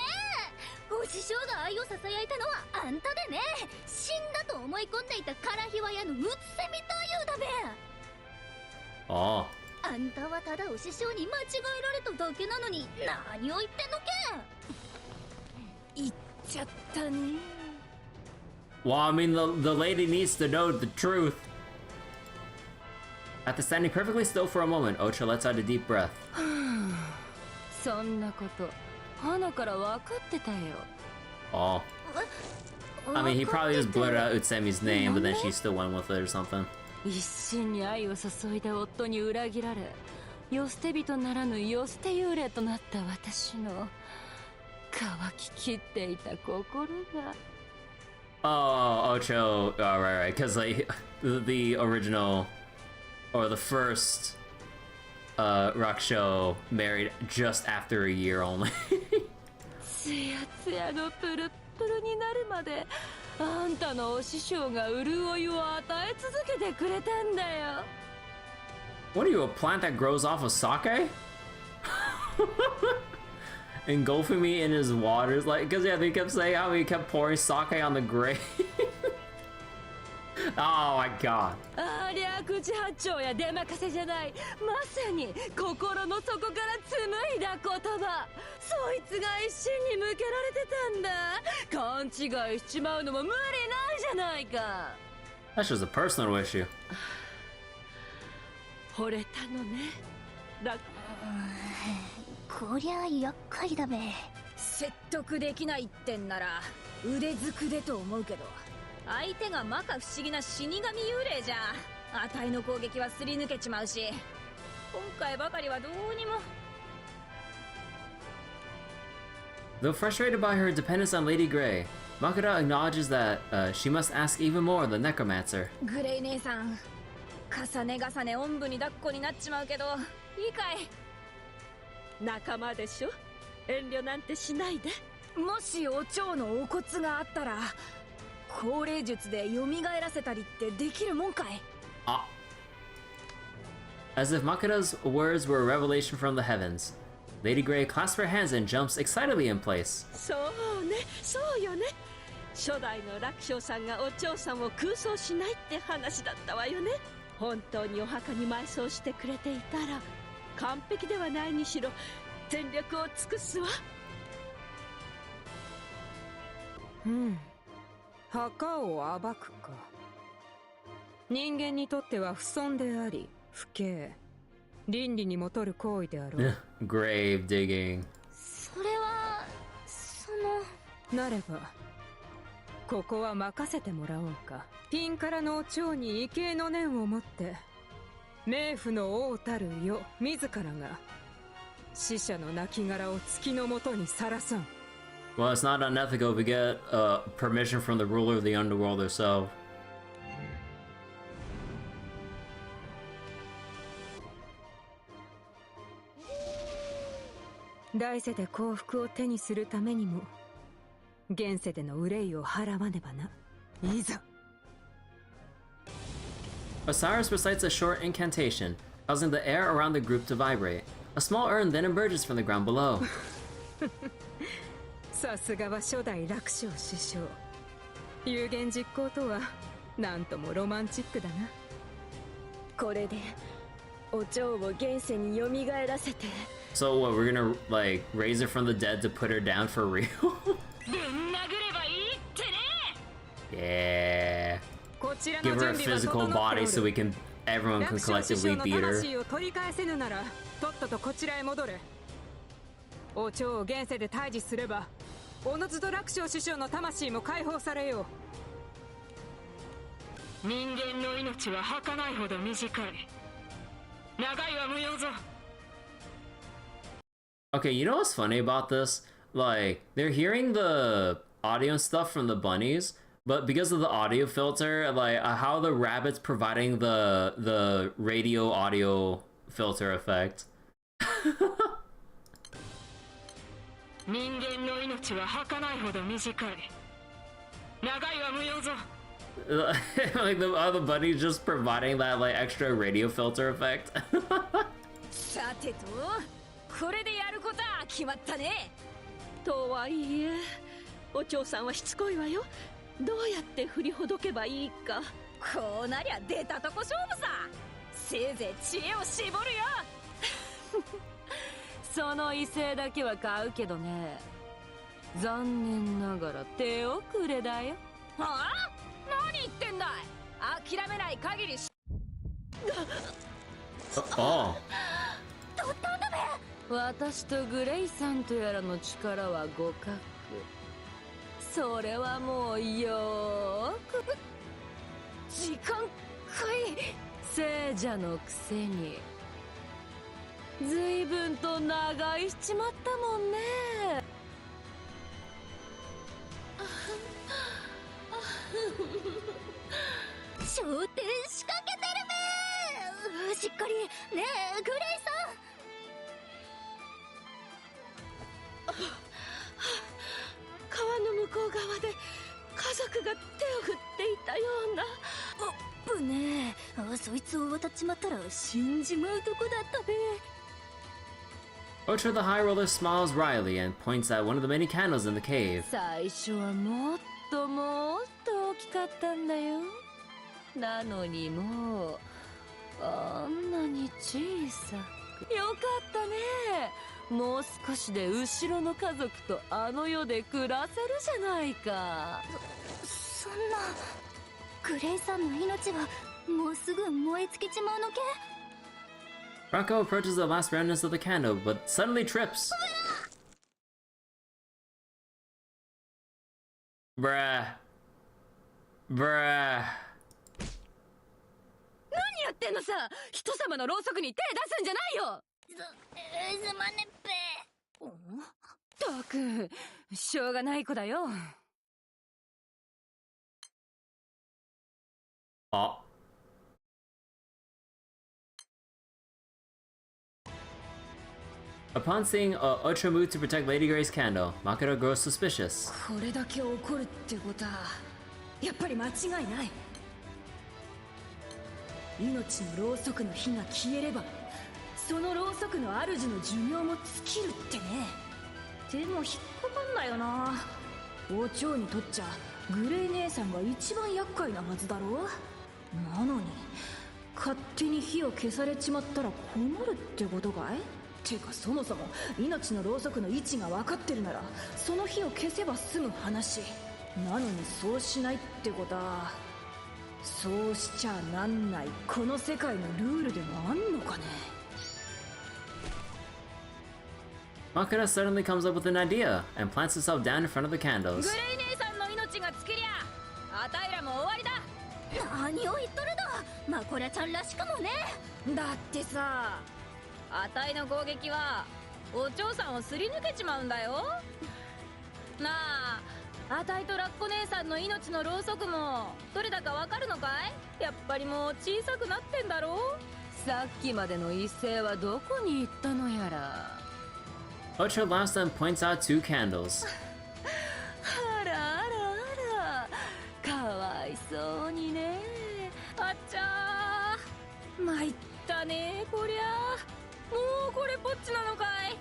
お師匠が愛をささやいたのはあんたでね。死んだと思い込んでいたカラヒワ屋のうつせみというだべ。ああんたはただお師匠に間違えられただけなのに何を言ってんのけ。言っちゃったね。 Well, I mean, the lady needs to know the truth. After standing perfectly still for a moment, Ocho lets out a deep breath. そんなこと花から分かってたよ。 Oh. I mean, he probably just blurted out Utsemi's name, but then she still went with it or something. 一心に愛を注いだ夫に裏切られ、世捨て人ならぬ世捨て幽霊となった私の乾ききっていた心が。 Oh, Ocho. Oh, right. Because like the original or the first rock show married just after a year only. つやつやのプルップルになるまであんたのお師匠が潤いを与え続けてくれたんだよ。 What are you, a plant that grows off of sake? Engulfing me in his waters, like, because yeah, they kept saying how he kept pouring sake on the grave. Oh my god. ありゃ口八丁や出任せじゃない、まさに心の底から紡いだ言葉。そいつが一心に向けられてたんだ。勘違いしちまうのも無理ないじゃないか。 That's just a personal issue. 惚れたのね。こりゃ厄介だべ。説得できないってんなら腕ずくでと思うけど、相手が摩訶不思議な死神幽霊じゃあたいの攻撃はすり抜けちまうし、今回ばかりはどうにも。 Though frustrated by her dependence on Lady Grey, Makura acknowledges that she must ask even more of the necromancer. グレイ姉さん、重ね重ねおんぶに抱っこになっちまうけどいいかい。仲間でしょ、遠慮なんてしないで。もしお蝶のお骨があったら高齢術で蘇らせたりってできるもんかい。 As if Makura's words were a revelation from the heavens, Lady Grey clasps her hands and jumps excitedly in place. そうね、そうよね。初代の楽勝さんがお蝶さんを空想しないって話だったわよね。本当にお墓に埋葬してくれていたら完璧ではないにしろ全力を尽くすわ。墓を暴くか。人間にとっては不損であり不敬、倫理にもとる行為であろう。Grave digging. それはなればここは任せてもらおうか。ピンからのお蝶に畏敬の念を持って冥府の王たる世自らが死者の亡骸を月のもとにさらさん。 Well, it's not unethical if we get permission from the ruler of the underworld herself. 来世で幸福を手にするためにも現世での憂いを払わねばな。いざ。 Osiris recites a short incantation, causing the air around the group to vibrate. A small urn then emerges from the ground below. さすがは初代楽勝師匠。有言実行とはなんともロマンチックだな。これでお蝶を現世に蘇らせて。 So what, we're gonna like raise her from the dead to put her down for real? Yeah. Give her a physical body so everyone can collectively beat her. 取り返せぬならとっととこちらへ戻れ。お蝶を現世で退治すればおのずと楽勝師匠の魂も解放されよう。人間の命は儚いほど短い。長いは無用ぞ。 Okay, you know what's funny about this? Like, they're hearing the audio and stuff from the bunnies, but because of the audio filter, like how the rabbit's providing the radio audio filter effect. 人間の命は儚いほど短い。長いは無用ぞ。 Like the bunnies just providing that like extra radio filter effect. さてと、これでやることは決まったね。とはいえ、お嬢さんはしつこいわよ。どうやって振りほどけばいいか。こうなりゃ出たとこ勝負さ。せいぜい知恵を絞るよ。その威勢だけは買うけどね。残念ながら手遅れだよ。はあ？何言ってんだい。諦めない限り。Oh. 取ったんだべ。私とグレイさんとやらの力は互角。それはもうよーく。時間かい。聖者のくせに随分と長居しちまったもんね。焦点仕掛けてるべ。しっかりねえグレイさん。川の向こう側で家族が手を振っていたような。ぶねえ、そいつを渡っちまったら死んじまうとこだったべ。 Ocho the High Roller smiles wryly and points at one of the many candles in the cave. 最初はもっともっと大きかったんだよ。なのにもうあんなに小さく。よかったね。もう少しで後ろの家族とあの世で暮らせるじゃないか。そんなグレイさんの命はもうすぐ燃え尽きちまうのけ。 Rocco approaches the last remnants of the candle, but suddenly trips. Bruh. Bruh. 何やってんのさ。人様のろうそくに手出すんじゃないよ。すまねっぺ。ったくしょうがない子だよ。あ。Upon seeing Ocho move to protect Lady Grey's candle, Makura grows suspicious. これだけ起こるってことはやっぱり間違いない。命のろうそくの火が消えればそのろうそくの主の寿命も尽きるってね。でも引っかかんないよな。王朝にとっちゃグレイ姉さんが一番厄介なはずだろ。なのに勝手に火を消されちまったら困るってことかい。てかそもそも命のろうそくの位置が分かってるならその火を消せば済む話なのに、そうしないってことはそうしちゃなんないこの世界のルールでもあんのかね。Makura suddenly comes up with an idea and plants herself down in front of the candles. グレイ姉さんの命が尽きりゃあたいらも終わりだ。何を言っとるだ。マコラちゃんらしかもね。だってさ、あたいの攻撃はお嬢さんをすり抜けちまうんだよ。なあ、あたいとラッコ姉さんの命のろうそくもどれだかわかるのかい。やっぱりもう小さくなってんだろ。さっきまでの一斉はどこに行ったのやら。Ocho laughs and points out two candles. あらあらあら、かわいそうにね。あっちゃー、参ったねこりゃ。もうこれっぽっちなのかい。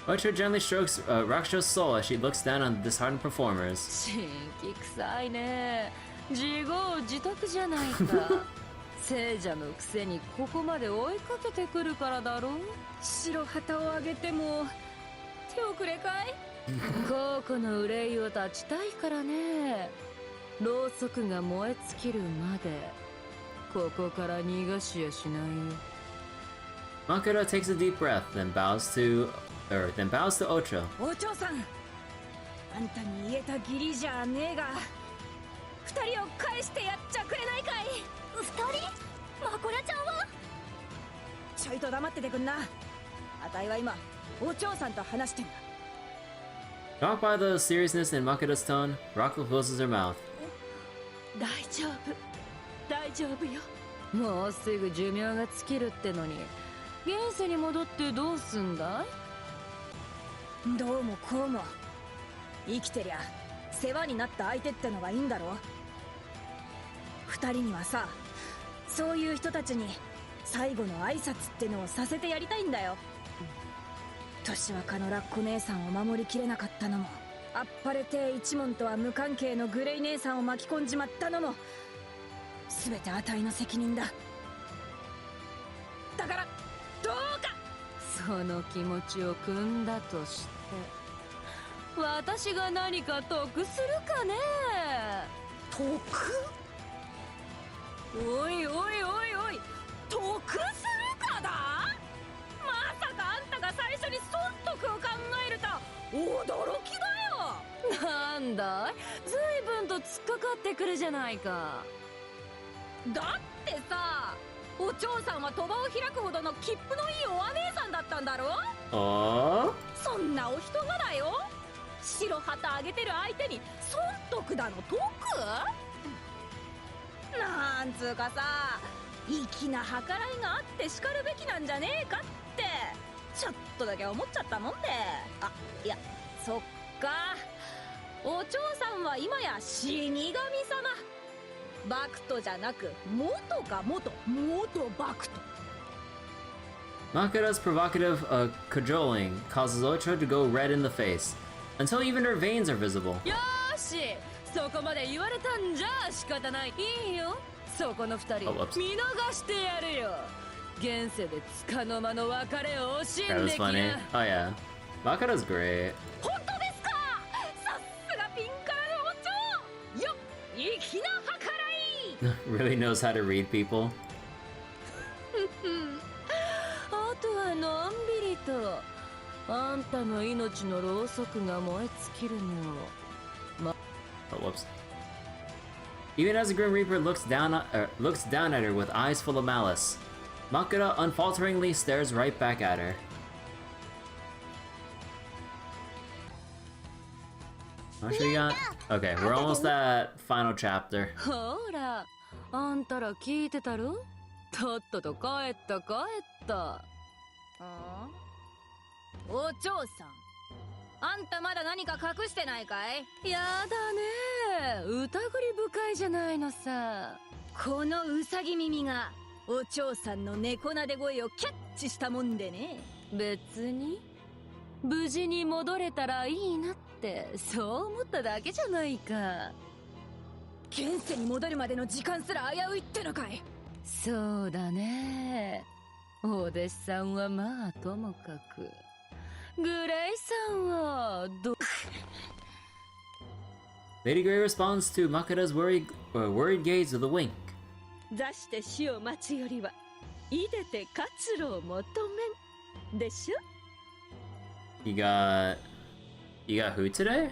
Ocho gently strokes Raksho's soul as she looks down on the disheartened performers. 新規臭いね。自業自得じゃないか。聖者のくせにここまで追いかけてくるからだろう。白旗をあげても手遅れかい。高価の憂いを断ちたいからね。ろうそくが燃え尽きるまでここから逃がしやしないよ。Makura takes a deep breath, then bows to Ocho. お嬢さん、あんたに言えた義理じゃねえが、二人を返してやっちゃくれないかい。二人？マコラちゃんは？ちょいと黙っててくんな。あたいは今お嬢さんと話してんだ。 Shocked by the seriousness in Makura's tone, Rocco closes her mouth. 大丈夫大丈夫よ。もうすぐ寿命が尽きるってのに現世に戻ってどうすんだい？どうもこうも生きてりゃ世話になった相手ってのがいいんだろ。二人にはさ、そういう人たちに最後の挨拶ってのをさせてやりたいんだよ。年若のラッコ姉さんを守りきれなかったのも、あっぱれ亭一門とは無関係のグレイ姉さんを巻き込んじまったのも全てあたいの責任だ。だからどうかその気持ちを汲んだとして私が何か得するかね？得？おいおいおいおい、得するかだ？まさかあんたが最初に損得を考えると驚きだよ。なんだい、随分と突っかかってくるじゃないか。だってさ、お嬢さんは賭場を開くほどの切符のいいお姉さんだったんだろ。そんなお人柄よ。白旗あげてる相手に損得だの得？なんつうかさ、粋な計らいがあってしかるべきなんじゃねえかってちょっとだけ思っちゃったもんで。あ、いや、そっか、お嬢さんは今や死神様。バクトじゃなく元か元バクト。 Makura's provocative cajoling causes Ocho to go red in the face, until even her veins are visible. よーし、そこまで言われたんじゃ仕方ない。いいよ、そこの二人見逃してやるよ。現世で束の間の別れを惜しん That で was きな。 funny. Oh yeah. Makura's great. 本当ですか？さすがピンカラのお嬢よ。粋な計らい。Really knows how to read people. あとはのんびりとあんたの命のろうそくが燃え尽きるのを。Oh, whoops. Even as the Grim Reaper looks down at her with eyes full of malice, Makura unfalteringly stares right back at her. How much we got? Okay, we're almost at final chapter. ほら、あんたら聞いてたろ？とっとと帰った帰った。お嬢さん、あんたまだ何か隠してないかい？やだね、疑り深いじゃないのさ。このウサギ耳がお嬢さんの猫なで声をキャッチしたもんでね。別に無事に戻れたらいいなってそう思っただけじゃないか。現世に戻るまでの時間すら危ういってのかい？そうだね。お弟子さんはまあともかく、グレイさんはどLady Grey responds to Makura's worried gaze with a wink. 出して死を待つよりはいでて活路を求めんでしょ。 You got who today?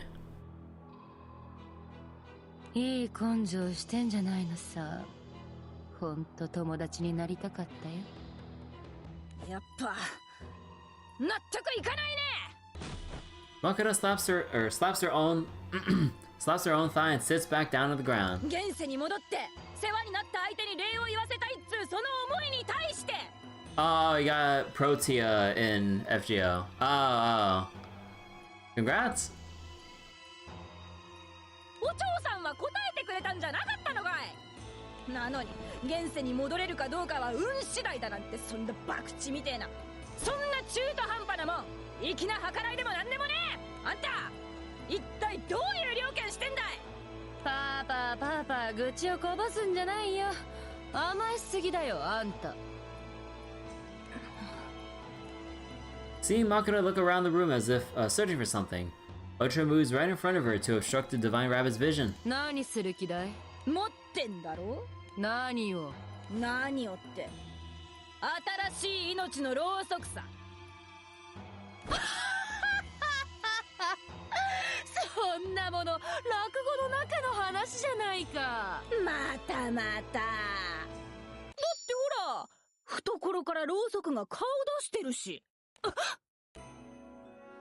いい根性してんじゃないのさ。ほんと友達になりたかったよ。やっぱ納得いかないね。 Makura slaps her own thigh and sits back down on the ground. 現世に戻って世話になった相手に礼を言わせたいっつうその思いに対して。 Oh, you got Protea in FGO. Oh. Congrats. お嬢さんは答えてくれたんじゃなかったのかい？なのに現世に戻れるかどうかは運次第だなんて、そんな博打みてえな、そんな中途半端なもん粋な計らいでもなんでもねえ。あんた一体どういう了見してんだい？パパ愚痴をこぼすんじゃないよ。甘えすぎだよあんた。Seeing Makura look around the room as if searching for something, Ocho moves right in front of her to obstruct the Divine Rabbit's vision. 何する気だい？持ってんだろ？何を？何をって新しい命のろうそくさ。そんんなもの落語の中の話じゃないか。またまた。だってほら、懐からろうそくが顔出してるし。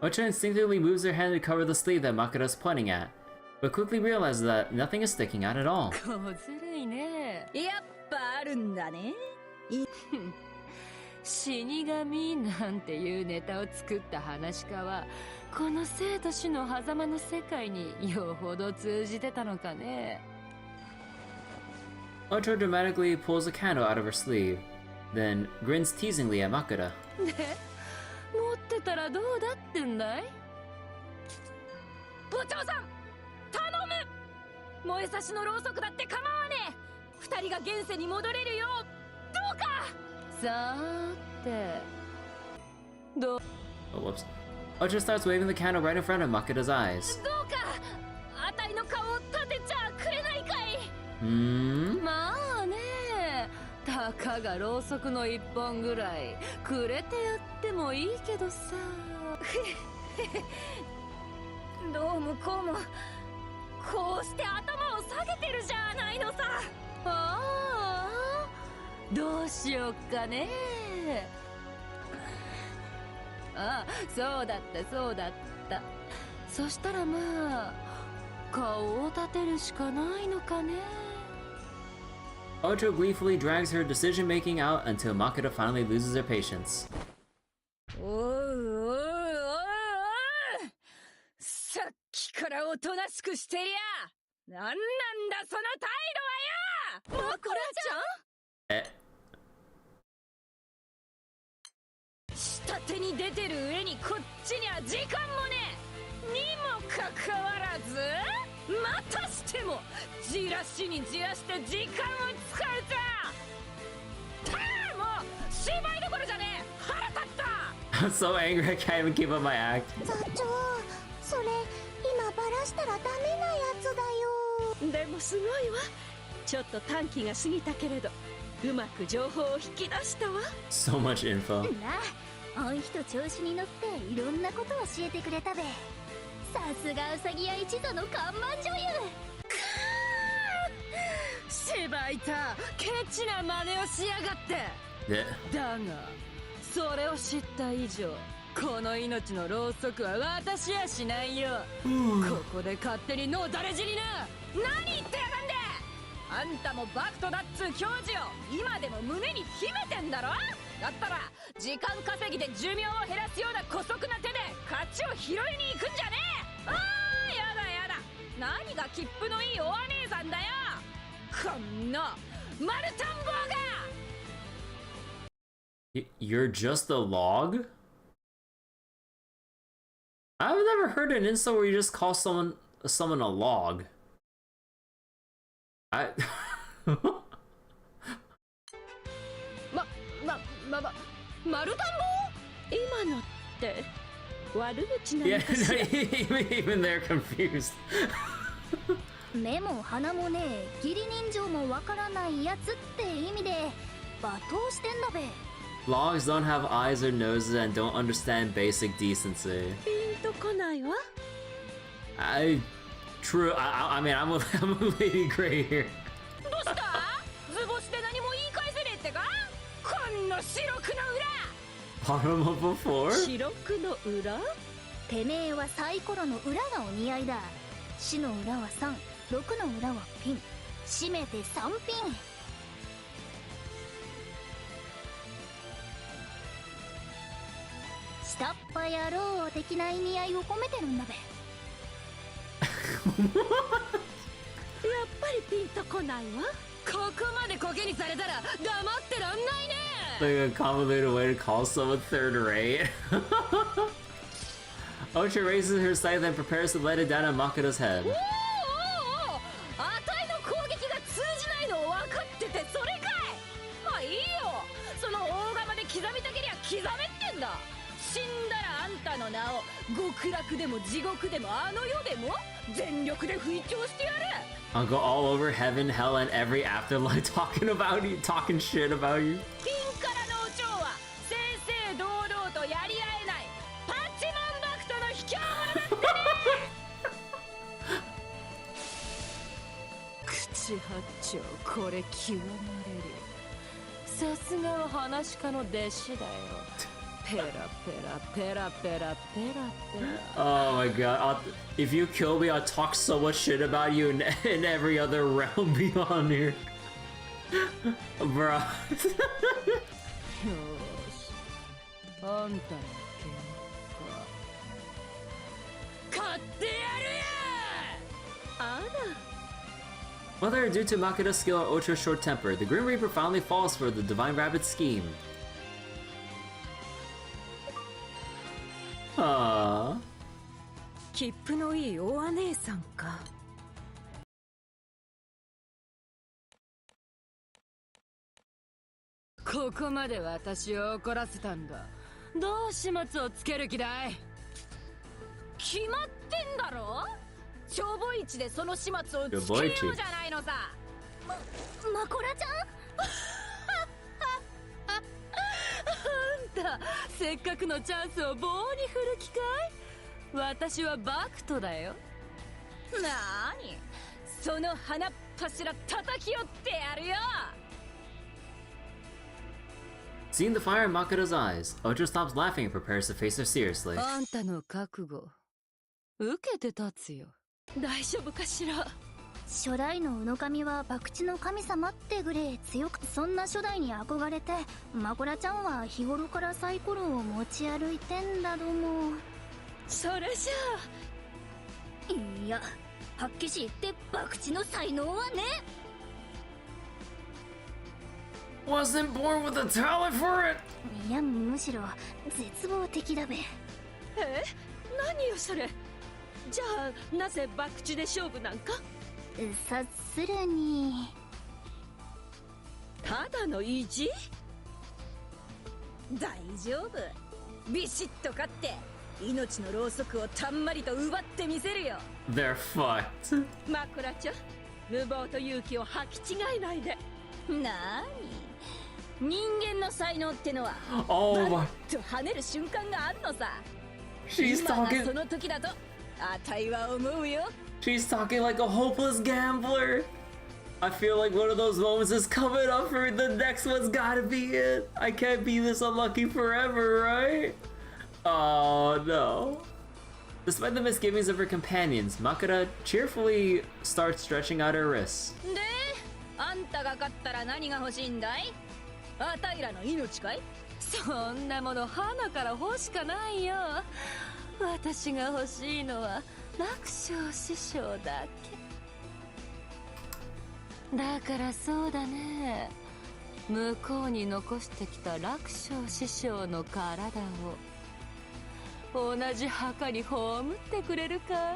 Ocha instinctively moves her hand to cover the sleeve that Makura's pointing at, but quickly realizes that nothing is sticking out at all. 小ずるいね。やっぱあるんだね。死神なんていうネタを作った話家はこの生と死の狭間の世界によほど通じてたのかね。Ocha dramatically pulls a candle out of her sleeve, then grins teasingly at Makura. で、持ってたらどうだってんだい？部長さん、頼む！燃えさしのろうそくだって構わねえ。二人が現世に戻れるよう、どうか！さーて、どう？ Oh, whoops. Ocha starts waving the candle right in front of Makura's eyes. どうか、あたいの顔を立てちゃくれないかい？まあね、たかがろうそくの一本ぐらいくれてやってもいいけどさ。どうもこうも、こうして頭を下げてるじゃないのさ。ああ、どうしよっかね。ああ、そうだったそうだった。そしたらまあ顔を立てるしかないのかね。Ocha gleefully drags her decision-making out until Makura finally loses her patience. おうおうおうおう、さっきからおとなしくしてりゃ、なんなんだその態度はよ。マクラちゃん？下手に出てる上にこっちには時間もねえにもかかわらず、またしてもじらしにじらして時間を使うと、もう芝居どころじゃねえ。腹立った。 I'm so angry I can't even keep up my act. 座長、それ今バラしたらダメなやつだよ。でもすごいわ。ちょっと短期が過ぎたけれど、うまく情報を引き出したわ。 So much info. なあ、おい人調子に乗っていろんなこと教えてくれたべ。さすがウサギ屋一座の看板女優。しばいたケチな真似をしやがって。だがそれを知った以上、この命のろうそくは私やしないよ。ここで勝手に脳だれ死にな。何言ってやがんで。あんたもバクトだっつう教授を今でも胸に秘めてんだろ。だったら時間稼ぎで寿命を減らすような姑息な手で勝ちを拾いに行くんじゃねえ。ああ、やだやだ。何が切符のいいお姉さんだよ、こんな丸田んぼが。You're just a log? I've never heard an insult where you just call someone a log.丸田んぼ？今のって悪口なの Yeah, かしら。 even they're confused. 目も鼻もねえ、義理人情もわからないやつって意味で罵倒してんだべ。 Logs don't have eyes or noses and don't understand basic decency. ピンとこないわ。 True. I mean, I'm a lady gray here. どうした？図星で何も言い返せねえってか？こんな白くの裏。 Bottom of a four? 白くの裏？てめえはサイコロの裏がお似合いだ。死の裏は3、6の裏はピン。締めて3ピン。下っ端野郎的な意味合いを込めてるんだべ。やっぱりピンとこないわ。ここまでコケにされたら黙ってらんないね。 Like a convoluted way to call someone third rate. Ocha raises her sight then prepares to let it down on Makura's head. おおおお、あたいの攻撃が通じないの分かっててそれかい。まあいいよ、その大釜で刻みたけりゃ刻めってんだ。死んだらあんたの名を極楽でも地獄でもあの世でも全力で吹聴してやる。 I'll go all over heaven, hell, and every afterlife talking about you, talking shit about you. ピンからの王朝は正々堂々とやり合えないパッチモンバクトの卑怯者だってね。八丁これ極まれる。さすがは話し家の弟子だよ。ペラペラペラペラペラペラ。 Oh my god, if you kill me, I'll talk so much shit about you in every other realm beyond here. Bruh. よし、あんたの喧嘩買ってやるや。あら。 Whether due to Makura's skill or Ocho's short temper, the Grim Reaper finally falls for the Divine Rabbit's scheme. Aww. 切符のいいお姉さんか。ここまで私を怒らせたんだ。どう始末をつける気だい？決まってんだろ。消防市でその始末をつけようじゃないのさ。マコラちゃんあんたせっかくのチャンスを棒に振る気かい？私はバクトだよ。なーに、その鼻っ柱叩き折ってやるよ。 Seeing the fire in Makura's eyes, Ocho stops laughing and prepares to face her seriously. あんたの覚悟受けて立つよ。大丈夫かしら。初代の宇野神は博打の神様ってぐれ強く、そんな初代に憧れてマコラちゃんは日頃からサイコロを持ち歩いてんだども。それじゃあ、いや、はっきし言って博打の才能はね。 Wasn't born with a talent for it! いや、むしろ絶望的だべ。え、何よそれ。じゃあなぜ博打で勝負なんか。察するにただの意地。大丈夫、ビシッと勝って命のろうそくをたんまりと奪ってみせるよ。 They're fucked. マクラちゃん、無謀と勇気を履き違えないで。なーに、人間の才能ってのは Oh my. バッと跳ねる瞬間があるのさ。 She's 今が talking. その時だとあたいは思うよ。 She's talking like a hopeless gambler. I feel like one of those moments is coming up for me. The next one's gotta be it. I can't be this unlucky forever, right? Oh no. Despite the misgivings of her companions, Makura cheerfully starts stretching out her wrists. で、あんたが勝ったら何が欲しいんだい？あたいらの命かい？そんなもの花から欲しかないよ。私が欲しいのは楽勝師匠だけだからそうだね。向こうに残してきた楽勝師匠の体を同じ墓に葬ってくれるか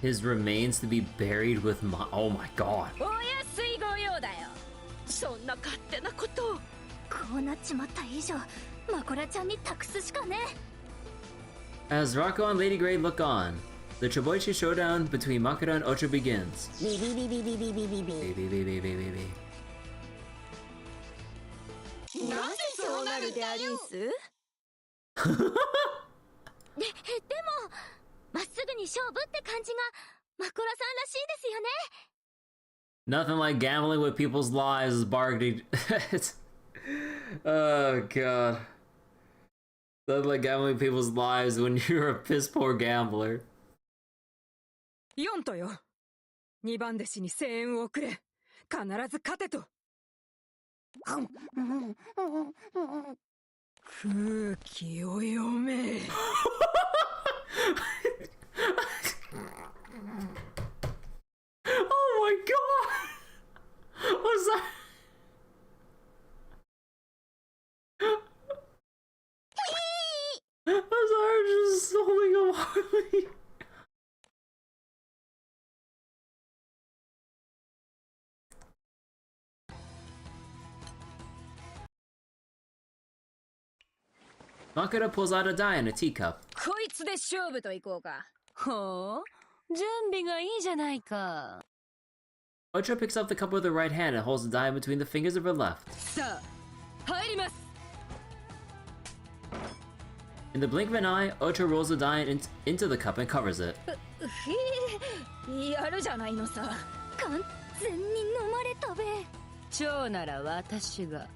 い？ His remains to be buried with oh my god. お安いご用だよ。そんな勝手なことを。こうなっちまった以上マコラちゃんに託すしかね。 As Rocco and Lady Grey look on, the Choboichi showdown between Makura and Ocho begins. ビビビビビビビビビ。 なぜそうなるでありんす？でもまっすぐに勝負って感じがマコラさんらしいですよね。 Nothing like gambling with people's lives, bargaining. Oh god. Nothing like gambling with people's lives when you're a piss poor gambler. ヨントよ。2番弟子に声援を送れ。必ず勝てと。空気を読め。Oh my god! What's that? I'm sorry, just holding up Harley. Makura pulls out a die in a teacup. こいつで勝負といこうか。ほう、準備がいいじゃないか。Ocho picks up the cup with her right hand and holds the die between the fingers of her left. さあ、入ります。 In the blink of an eye, Ocho rolls the die into the cup and covers it. やるじゃないのさ。全に飲まれたべ。蝶なら私が、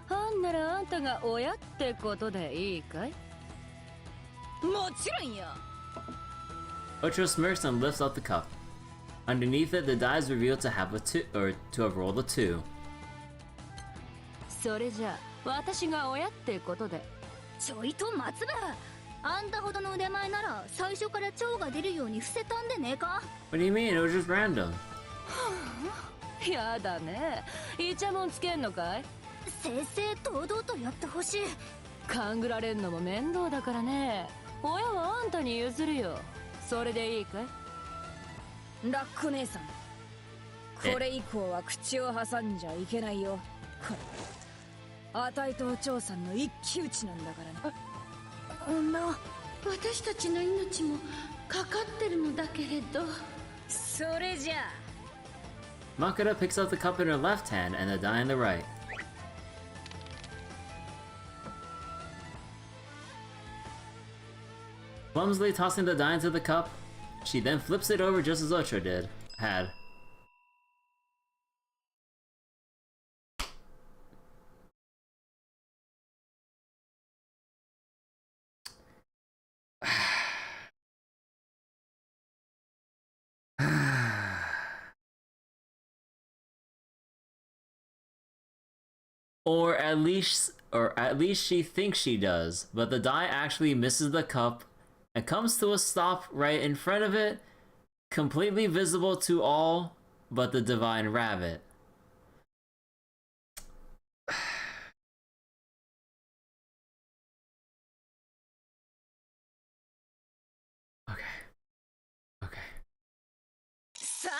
アンならあんたが親ってことでいいかい？もちろんよ。Ocho smirks and lifts up the cup. Underneath it, the die is revealed to have a 2, or to have rolled a 2. それじゃあ私が親ってことで。ちょいと松部、あんたほどの腕前なら最初から蝶が出るように伏せたんでねえか？ What do you mean? It was just random. やだね。イチャモンつけんのかい？正々堂々とやってほしい。勘ぐられんのも面倒だからね。親はあんたに譲るよ。それでいいかい？ラッコ姉さん、これ以降は口を挟んじゃいけないよ。これあたいとお嬢さんの一騎打ちなんだからね。女、私たちの命もかかってるのだけれど。それじゃあ Makura picks up the cup in her left hand and the die in the right. Clumsily tossing the die into the cup, she then flips it over just as Ocho had. Or at least she thinks she does, but the die actually misses the cup and comes to a stop right in front of it, completely visible to all but the divine rabbit. Okay. さあ、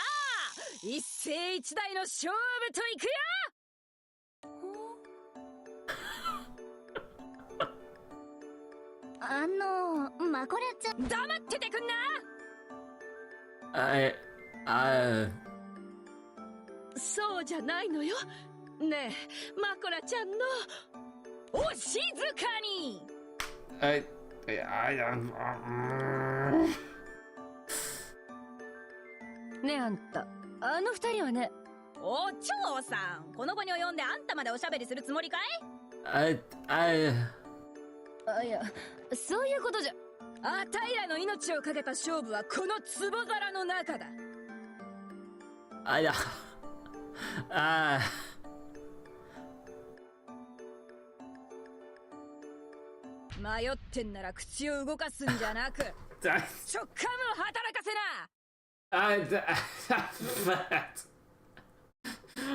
一世一代の勝負といくよ。マコラちゃん、黙っててくんな。そうじゃないのよ。ねえ、マコラちゃんのお静かに。ねえあんた、あの二人はね。お嬢さん、この場に及んであんたまでおしゃべりするつもりかい？いや、そういうことじゃ。あたいらの命をかけた勝負はこの壺皿の中だ。迷ってんなら口を動かすんじゃなく直感を働かせな。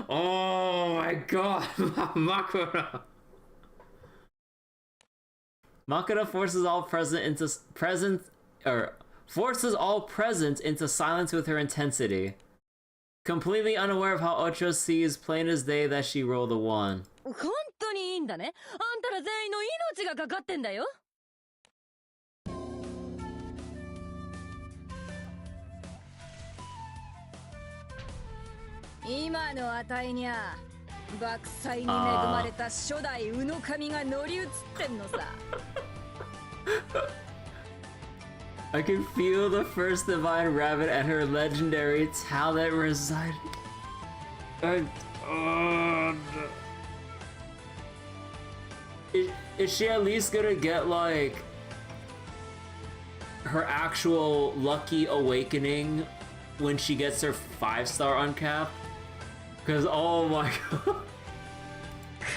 Oh my god, Makura! Makura forces all present into silence with her intensity. Completely unaware of how Ocho sees plain as day that she rolled a 1. 本当にいいんだね。あんたら全員の命がかかってんだよ。今のあたいにゃ爆災に恵まれた初代宇野神が乗り移ってんのさ。I can feel the first divine rabbit and her legendary talent reside. Is she at least gonna get like her actual lucky awakening when she gets her 5-star uncap? Cause oh my god.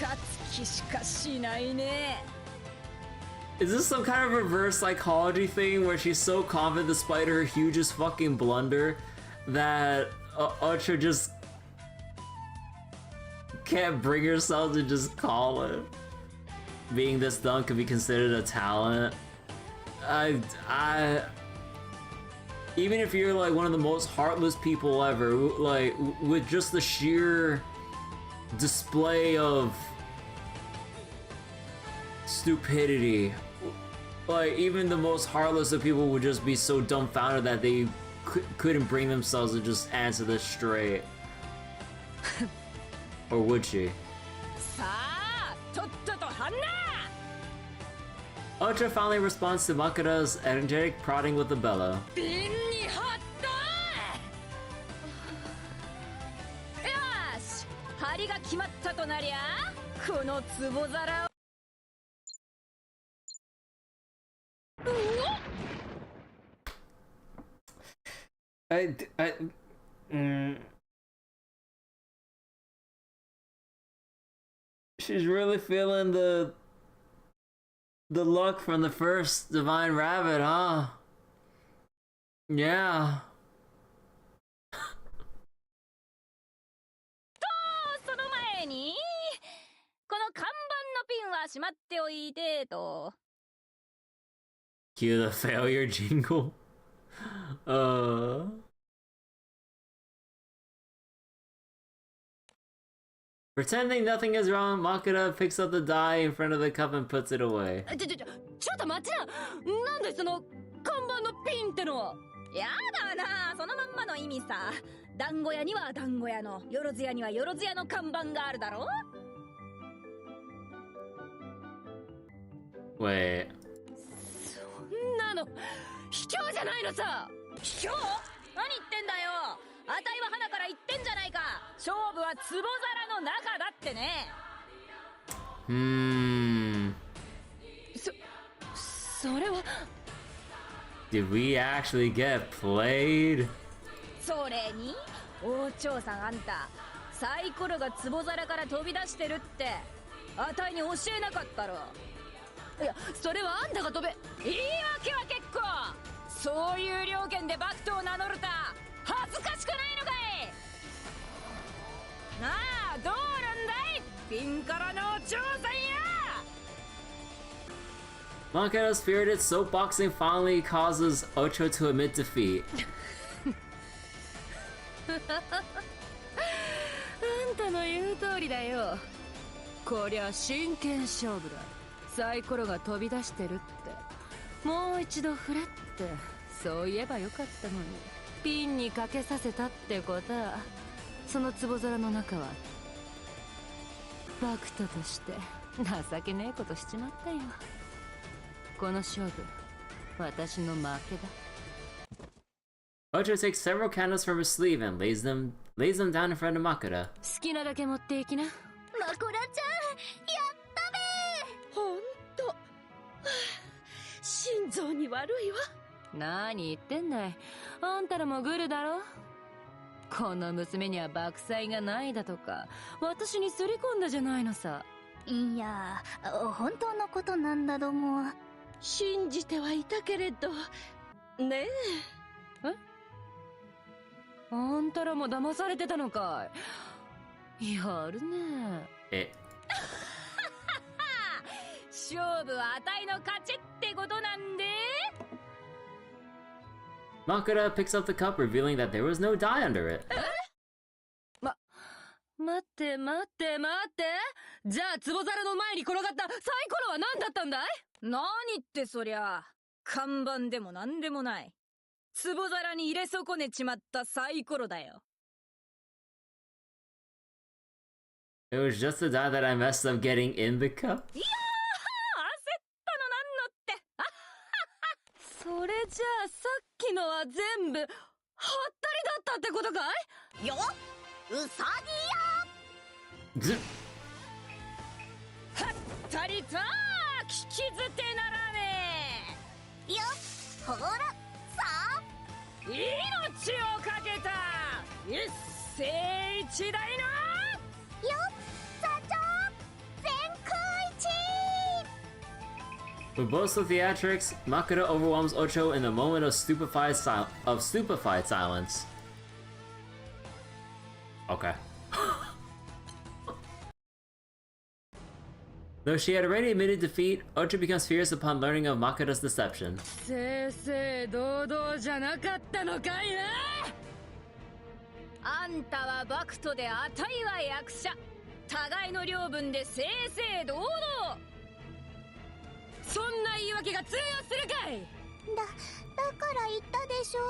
勝つ気しかしないね。Is this some kind of reverse psychology thing where she's so confident despite her hugest fucking blunder that Ocho just can't bring herself to just call it? Being this dumb could be considered a talent. Even if you're like one of the most heartless people ever, like with just the sheer display of stupidity, like even the most heartless of people would just be so dumbfounded that they couldn't bring themselves to just answer this straight. Or would she? Ocho finally responds to Makura's energetic prodding with the bellow. 決まったとなりゃ、この壺皿を。She's really feeling the luck from the first Divine Rabbit, huh? Yeah. その前に、この看板のピンはしまっておいてと。Cue the failure jingle. Pretending nothing is wrong, Makura picks up the die in front of the cup and puts it away. ちょっと待ちな。なんでその看板のピンってのは。やだな、そのまんまの意味さ。団子屋には団子屋の、よろず屋にはよろず屋の看板があるだろ。Wait. そんなの卑怯じゃないのさ。卑怯？何言ってんだよ。あたいは花から言ってんじゃないか。勝負は壺皿の中だってね。それは。Did we actually get played? それに王朝さん、あんたサイコロが壺皿から飛び出してるってあたいに教えなかったろ。いや、それはあんたが飛べ。言い訳は結構。そういう了見でバクトを名乗るた恥ずかしくないのかい。なあ、どうなんだい、ピンからのお嬢さんや。Makura's spirited soapboxing finally causes Ocho to admit defeat. あんたの言う通りだよ。こりゃ真剣勝負だ。サイコロが飛び出してるって。もう一度振れって、そう言えばよかったのに。ピンにかけさせたってことは、その壺皿の中はバクトとして情けねえことしちまったよ。この勝負、私の負けだ。Ocho takes several candles from her sleeve and lays them down in front of Makura. 好きなだけ持っていきな。マコラちゃん、やったべー。ほんと、心臓に悪いわ。何言ってんだい。あんたらもグルだろ。この娘には爆災がないだとか、私にすり込んだじゃないのさ。いや、本当のことなんだども。信じてはいたけれどねえ。あんたらも騙されてたのかい。やるねえ。勝負はあたいの勝ちってことなんで。Makura picks up the cup, revealing that there was no die under it. 待って待って待って。じゃあ壺皿の前に転がったサイコロは何だったんだい。何ってそりゃ看板でも何でもない。壺皿に入れ損ねちまったサイコロだよ。It was just the die that I messed up getting in the cup. いやー、焦ったのなんのって。それじゃあさっきのは全部はったりだったってことかい。よっ、うさぎや。はったりと聞き捨てならねえ。よっ、ほらさあ、命をかけた一世一代のよっ、社長全空一。 With boastful theatrics, Makura overwhelms Ocho in a moment of stupefied silence. Okay. Though she had already admitted defeat, Ocho becomes furious upon learning of Makura's deception. 正々堂々じゃなかったのかいな。あんたはバクトであたいは役者。互いの領分で正々堂々。そんな言い訳が通用するかい。だから言ったでしょ。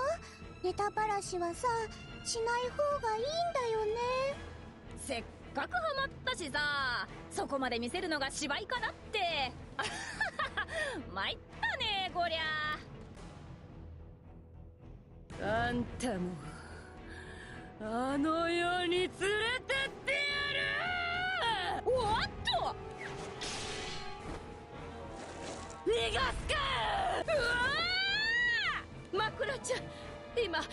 ネタばらしはさ、しない方がいいんだよね。せっかくハマったしさ、そこまで見せるのが芝居かなって。参ったねこりゃ。あんたもあの世に連れてってやる。逃がすか。うわー、マクラちゃん今。グ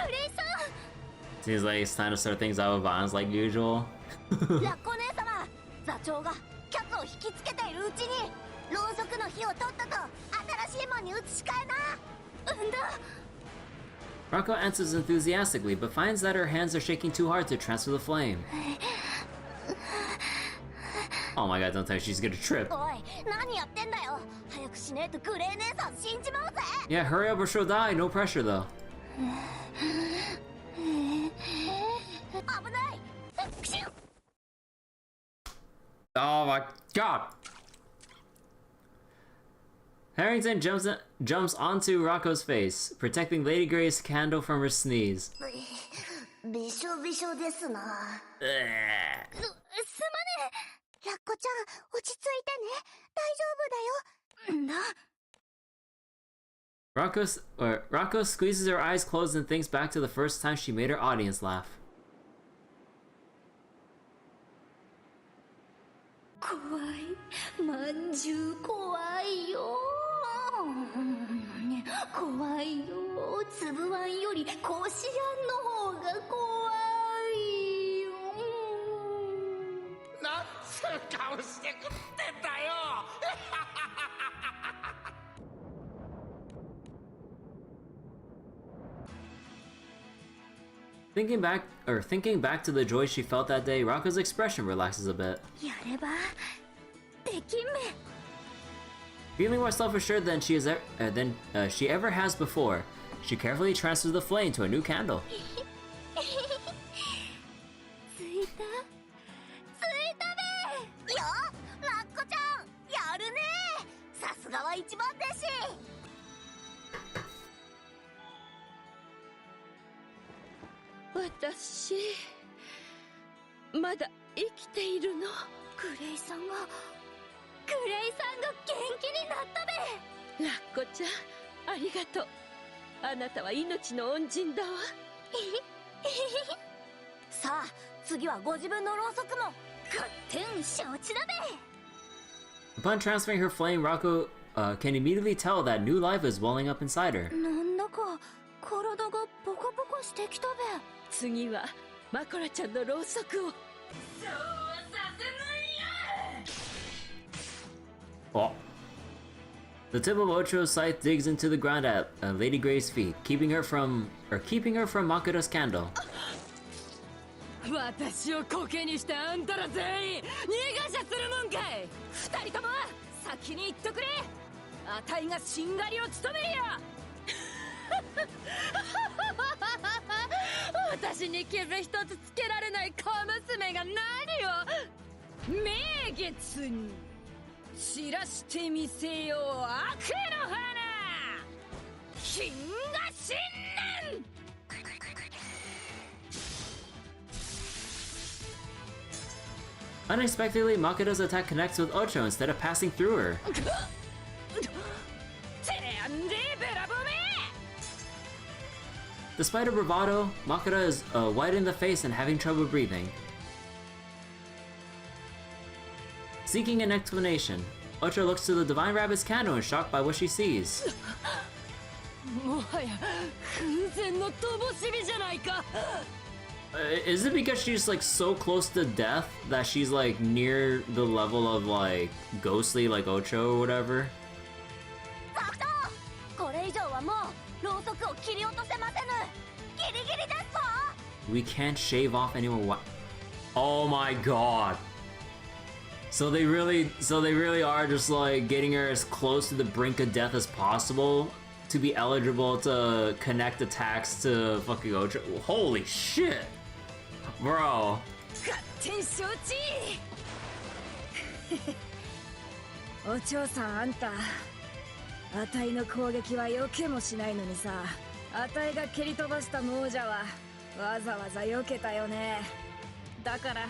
レイさ Seems like it's time to start things out with violence like usual. んラッコ姉様、座長がキャッツを引きつけているうちにろうそくの火をとっとと新しいもんに移し替えな。うんだ。 Rako answers enthusiastically, but finds that her hands are shaking too hard to transfer the flame. Oh my god, don't tell me she's gonna trip. おい、何やってんだよ。早くしねえとグレー姉さん死んじまうぜ。 Yeah, hurry up or she'll die. No pressure though. 危ない。クシュン。 Oh my god! Harrington jumps onto Rocco's face, protecting Lady Gray's candle from her sneeze. びしょびしょですな。すまねえ。ラッコちゃん、落ち着いてね。大丈夫だよ。んだ。 Rocco squeezes her eyes closed and thinks back to the first time she made her audience laugh. 怖い。まんじゅう怖いよ。怖いよ。つぶあんよりこしあんの方が怖いよ。なんつう顔してくってんだよ。Thinking back to the joy she felt that day, Rocco's expression relaxes a bit. やればできんめ。 Feeling more self-assured than she ever has before, she carefully transfers the flame to a new candle. ついたべ。よ、ラッコちゃん、やるね。さすがは一番弟子。 私まだ生きているの。グレイさんが元気になったべ。ラッコちゃん、ありがとう。あなたは命の恩人だわ。さあ、次はご自分のろうそくも勝手に承知だべ。 Upon transferring her flame, Rocco can immediately tell that new life is welling up inside her. なんだか体がポカポカしてきたべ。次はマコラちゃんのろうそくを。そうはさせないよ。 Oh. The tip of Ocho's scythe digs into the ground at Lady Gray's feet, keeping her from Makura's candle. 私をコケにしてあんたら全員逃がしゃするもんかい。二人とも先に行っとくれ。あたいがしんがりを務めるよ。私に傷一つつけられない小娘が何を名月に散らしてみせよう。悪の花金河新年。 Unexpectedly, Makura's attack connects with Ocho instead of passing through her. Despite her bravado, Makura is white in the face and having trouble breathing. Seeking an explanation, Ocho looks to the Divine Rabbit's candle in shock by what she sees. もはや空前の灯火じゃないか。 Is it because she's like so close to death that she's like near the level of like ghostly like Ocho or whatever? これ以上はもうろうそくを切り落とせませぬ。ギリギリですぞ。 We can't shave off any more. Oh my god! So they really are just like getting her as close to the brink of death as possible to be eligible to connect attacks to fucking Ocho. Holy shit, bro! 勝手に承知。お嬢さん、あんたあたいの攻撃は避けもしないのにさ、あたいが蹴り飛ばした亡者はわざわざ避けたよね。だから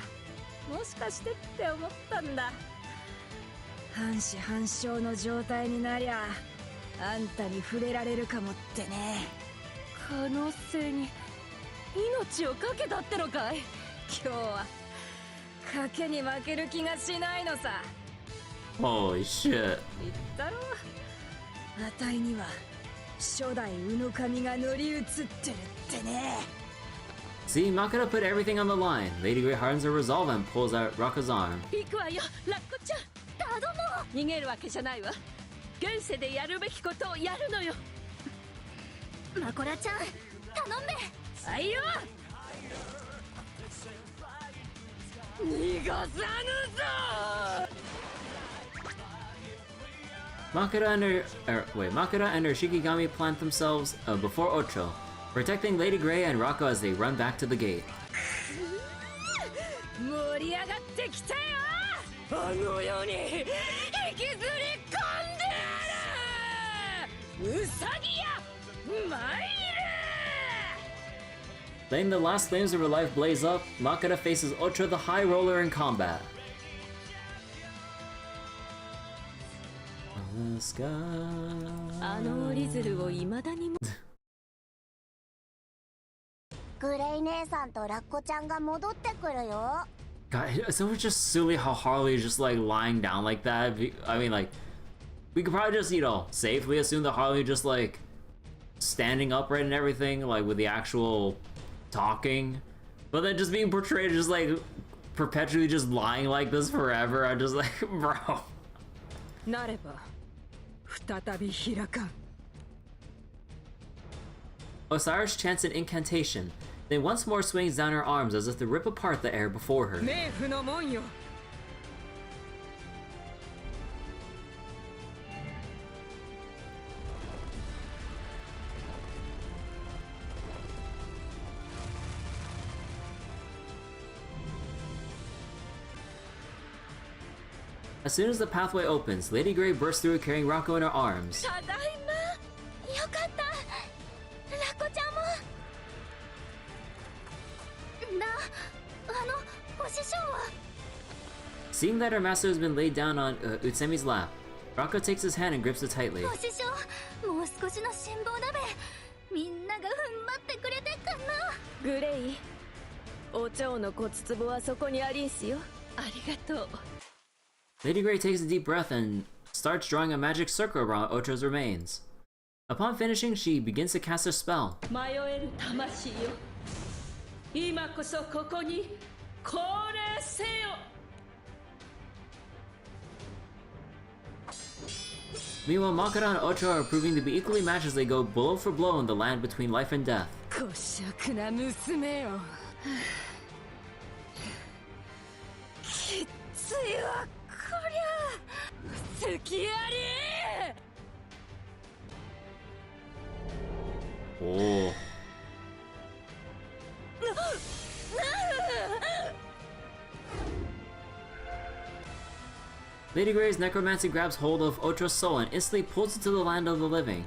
もしかしてって思ったんだ。半死半生の状態になりゃあんたに触れられるかもってね。可能性に命をかけたってのかい。今日は賭けに負ける気がしないのさ。Holy shit. 言ったろ、あたいには初代ウノ神が乗り移ってるってね。 See, Makura put everything on the line. Lady Grey hardens her resolve and pulls out Raka's arm. 行くわよ、ラッコちゃん。頼む。逃げるわけじゃないわ。現世でやるべきことをやるのよ。マコラちゃん、頼んで。はいよ。逃がさぬぞ。 Makura and her Shikigami plant themselves before Ocho, protecting Lady Grey and Raka as they run back to the gate. 盛り上がってきたよ。あの世に引きずり込んでやる。ウサギや、参れ。 Letting the last flames of her life blaze up, Makura faces Ocho the High Roller in combat. Let's go. あの折り鶴を未だにも。グレイ姉さんとラッコちゃんが戻ってくるよ。 God, so it's just silly how Harley is just like lying down like that. I mean, like, we could probably just, you know, safely assume that Harley just like standing upright and everything, like with the actual talking, but then just being portrayed just like perpetually just lying like this forever. I'm just like, bro. なれば再び開かん。 Osiris chants an incantation, then once more swings down her arms as if to rip apart the air before her. 冥府の門よ。 As soon as the pathway opens, Lady Grey bursts through carrying Rocco in her arms. ただいま。よかった。ラッコちゃんも。お師匠は。 Seeing that her master has been laid down on Utsemi's lap, Rocco takes his hand and grips it tightly. お師匠、もう少しの辛抱だべ。みんなが踏ん張ってくれてかな。グレイ、お蝶の骨壺はそこにありんすよ。ありがとう。 Lady Grey takes a deep breath and starts drawing a magic circle around Ocho's remains. Upon finishing, she begins to cast a spell. 迷える魂よ。今こそここに降霊せよ。 Meanwhile, Makura and Ocho are proving to be equally matched as they go blow for blow in the land between life and death. こしゃくな娘よ。きついわこりゃ。好きあり。 Oh. Lady Grey's necromancy grabs hold of Ocho's soul and instantly pulls it to the land of the living.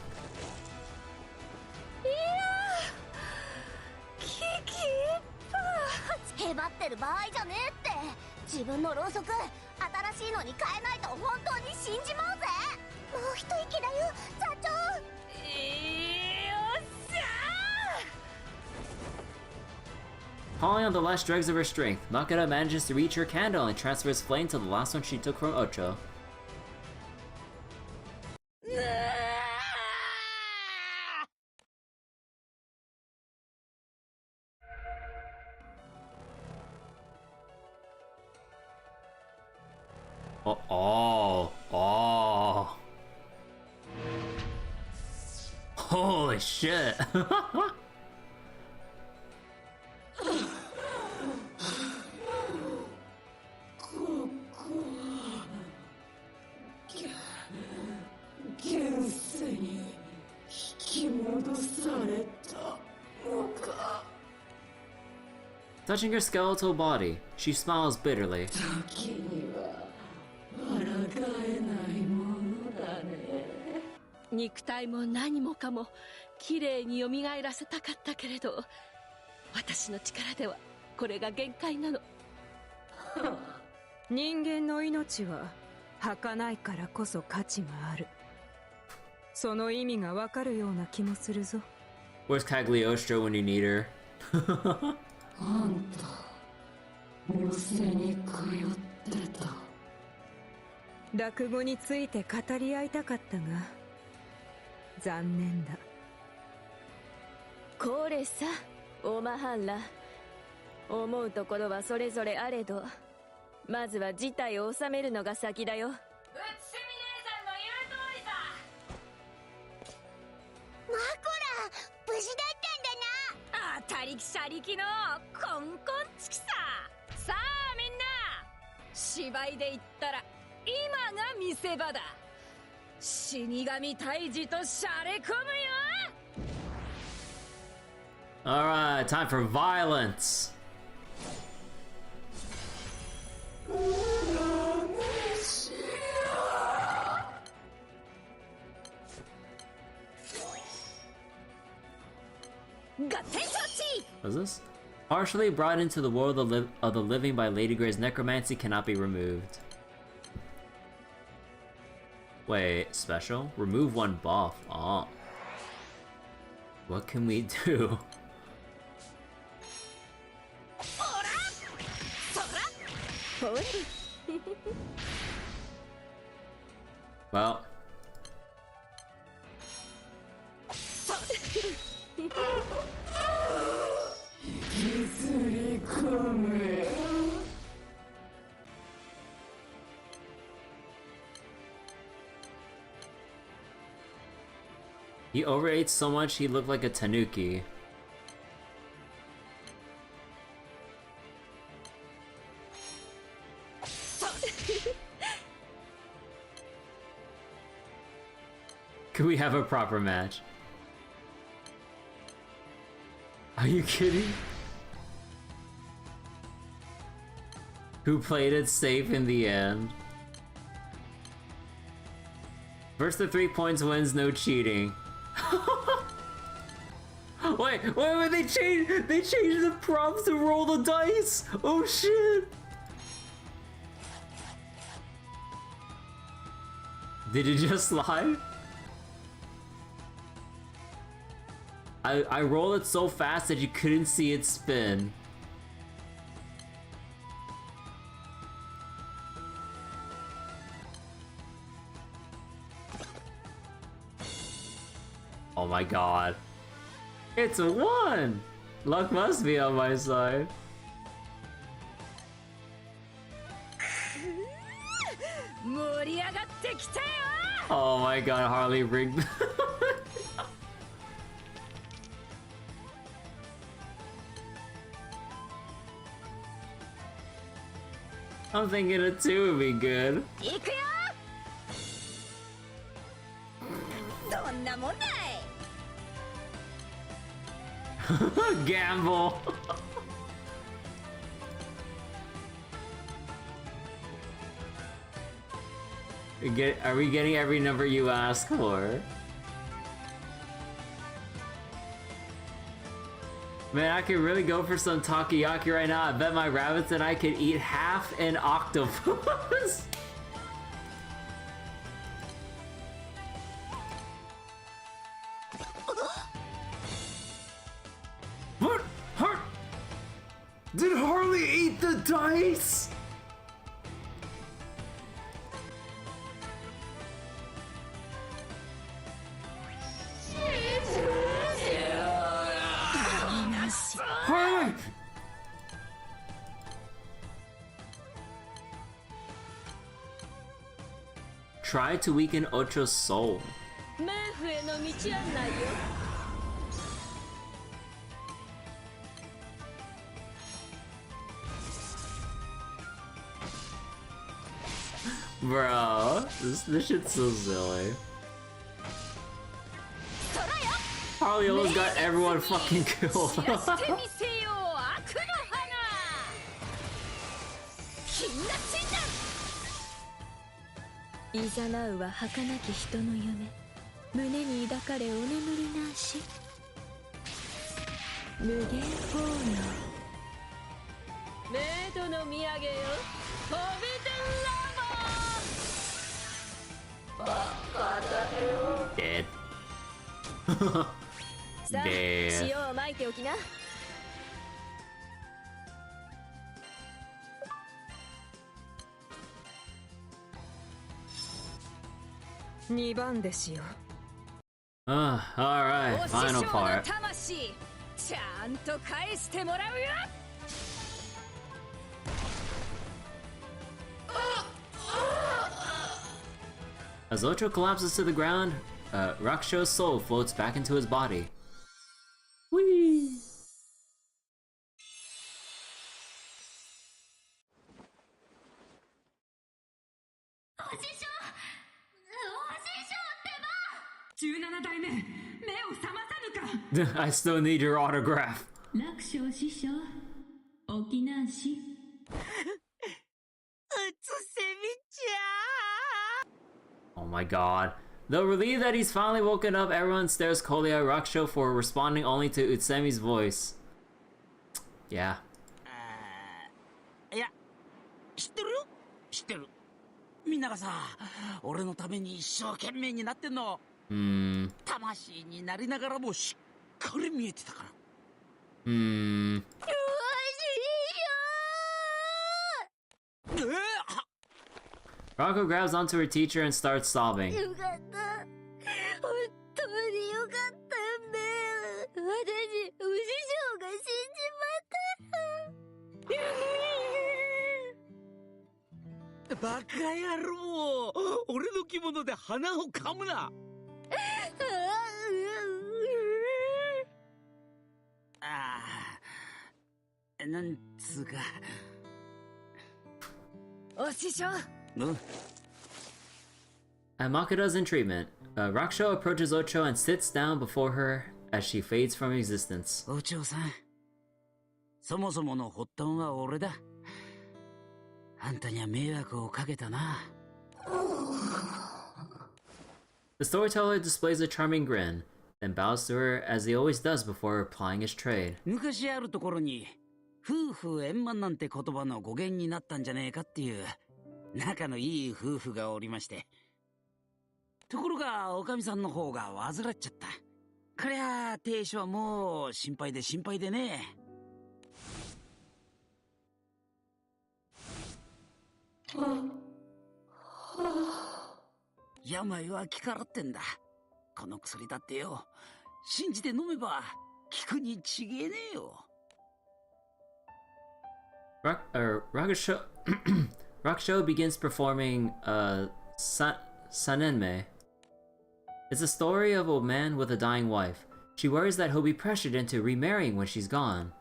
いやー、危機一髪。へばってる場合じゃねえって。自分のろうそく、新しいのに変えないと本当に死んじまうぜ。もう一息だよ、社長。よっしゃー。 Calling on the last dregs of her strength, Makura manages to reach her candle and transfers flame to the last one she took from Ocho. Oh. Holy shit. Touching her skeletal body, she smiles bitterly. 肉体も何もかも綺麗に蘇らせたかったけれど、私の力ではこれが限界なの。人間の命は儚いからこそ価値がある。その意味がわかるような気もするぞ。 Where's Cagliostro when you need her? あんた、寄せに通ってた。落語について語り合いたかったが残念だ。これさ、おまはんら。思うところはそれぞれあれど、まずは事態を収めるのが先だよ。うつしみ姉さんの言う通りさ。マクラ無事だったんだな。当たりきしゃりきのコンコンチキさ。さあみんな、芝居で言ったら今が見せ場だ。死神退治としゃれ込むよ。 Alright, time for violence. What's this? Partially brought into the world of the living by Lady Grey's necromancy cannot be removed. Wait, special? Remove one buff. Oh. What can we do? Well. He overate so much he looked like a tanuki. Could we have a proper match? Are you kidding? Who played it safe in the end? First to 3 points wins, no cheating. wait, they changed the prompts to roll the dice! Oh shit! Did it just lie? I rolled it so fast that you couldn't see it spin. Oh my god. It's a 1! Luck must be on my side. Oh my god, Harley rigged. I'm thinking a 2 would be good. Gamble. Are we getting every number you ask for? Man, I could really go for some takoyaki right now. I bet my rabbits and I could eat half an octopus. What? Did Harley eat the dice? Harley! Try to weaken Ocho's soul. Bro, this shit's so silly. Harley almost got everyone fucking killed. Dead. Dead. 2番弟子よ。Alright, final part. 魂ちゃんと返してもらうよ。As Ocho collapses to the ground, Rakusho's soul floats back into his body. Whee! I still need your autograph. Oh my god. Though relieved that he's finally woken up, everyone stares coldly at Rakusho for responding only to Utsemi's voice. Yeah. いや、知ってるよ、知ってる。みんながさ、俺のために一生懸命になってんの。魂になりながらもしっかり見えてたから。Rakugo grabs onto her teacher and starts sobbing. よかった。本当によかったんだよ。私、お師匠が死んじまった。バカ野郎、俺の着物で鼻をかむな。なんつうか。お師匠。At Makura's in treatment, Rakusho approaches Ocho and sits down before her as she fades from existence. お嬢さん、そもそもの発端は俺だ。あんたには迷惑をかけたな。The storyteller displays a charming grin, then bows to her as he always does before applying his trade. 昔あるところに、夫婦円満なんて言葉の語源になったんじゃねえかっていう仲のいい夫婦がおりまして。ところが、おかみさんの方が患っちゃった。こりゃあ、亭主はもう心配で心配でね。病は気からってんだ。この薬だってよ、信じて飲めば効くに違えねえよ。Rakusho begins performing Sanenme. It's a story of a man with a dying wife. She worries that he'll be pressured into remarrying when she's gone.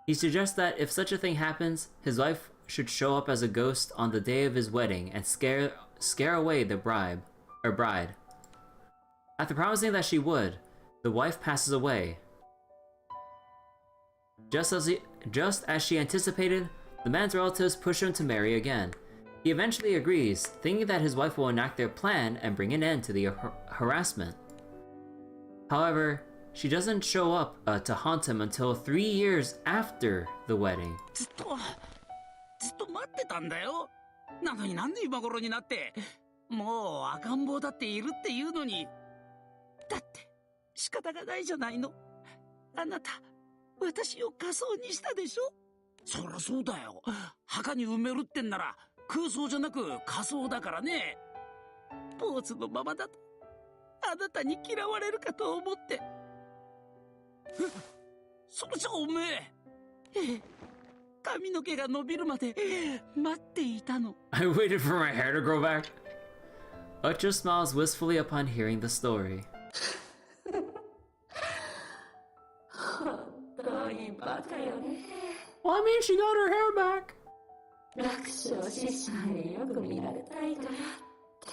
He suggests that if such a thing happens, his wife should show up as a ghost on the day of his wedding and scare away the bride. After promising that she would, the wife passes away. Just as she anticipated, the man's relatives push him to marry again. He eventually agrees, thinking that his wife will enact their plan and bring an end to the harassment. However, she doesn't show up to haunt him until 3 years after the wedding. ずっと待ってたんだよ。なのになんで今頃になって、もう赤ん坊だっているっていうのに。だって仕方がないじゃないの。あなた、私を仮装にしたでしょ。そりゃそうだよ。墓に埋めるってんなら空想じゃなく仮想だからね。ポーズのままだとあなたに嫌われるかと思って。それじゃおめえ、髪の毛が伸びるまで待っていたの。I waited for my hair to grow back. Ocho smiles wistfully upon hearing the story. 本当にバカよね。Well, I mean, she got her hair back. 楽勝師匠によく見られたいからって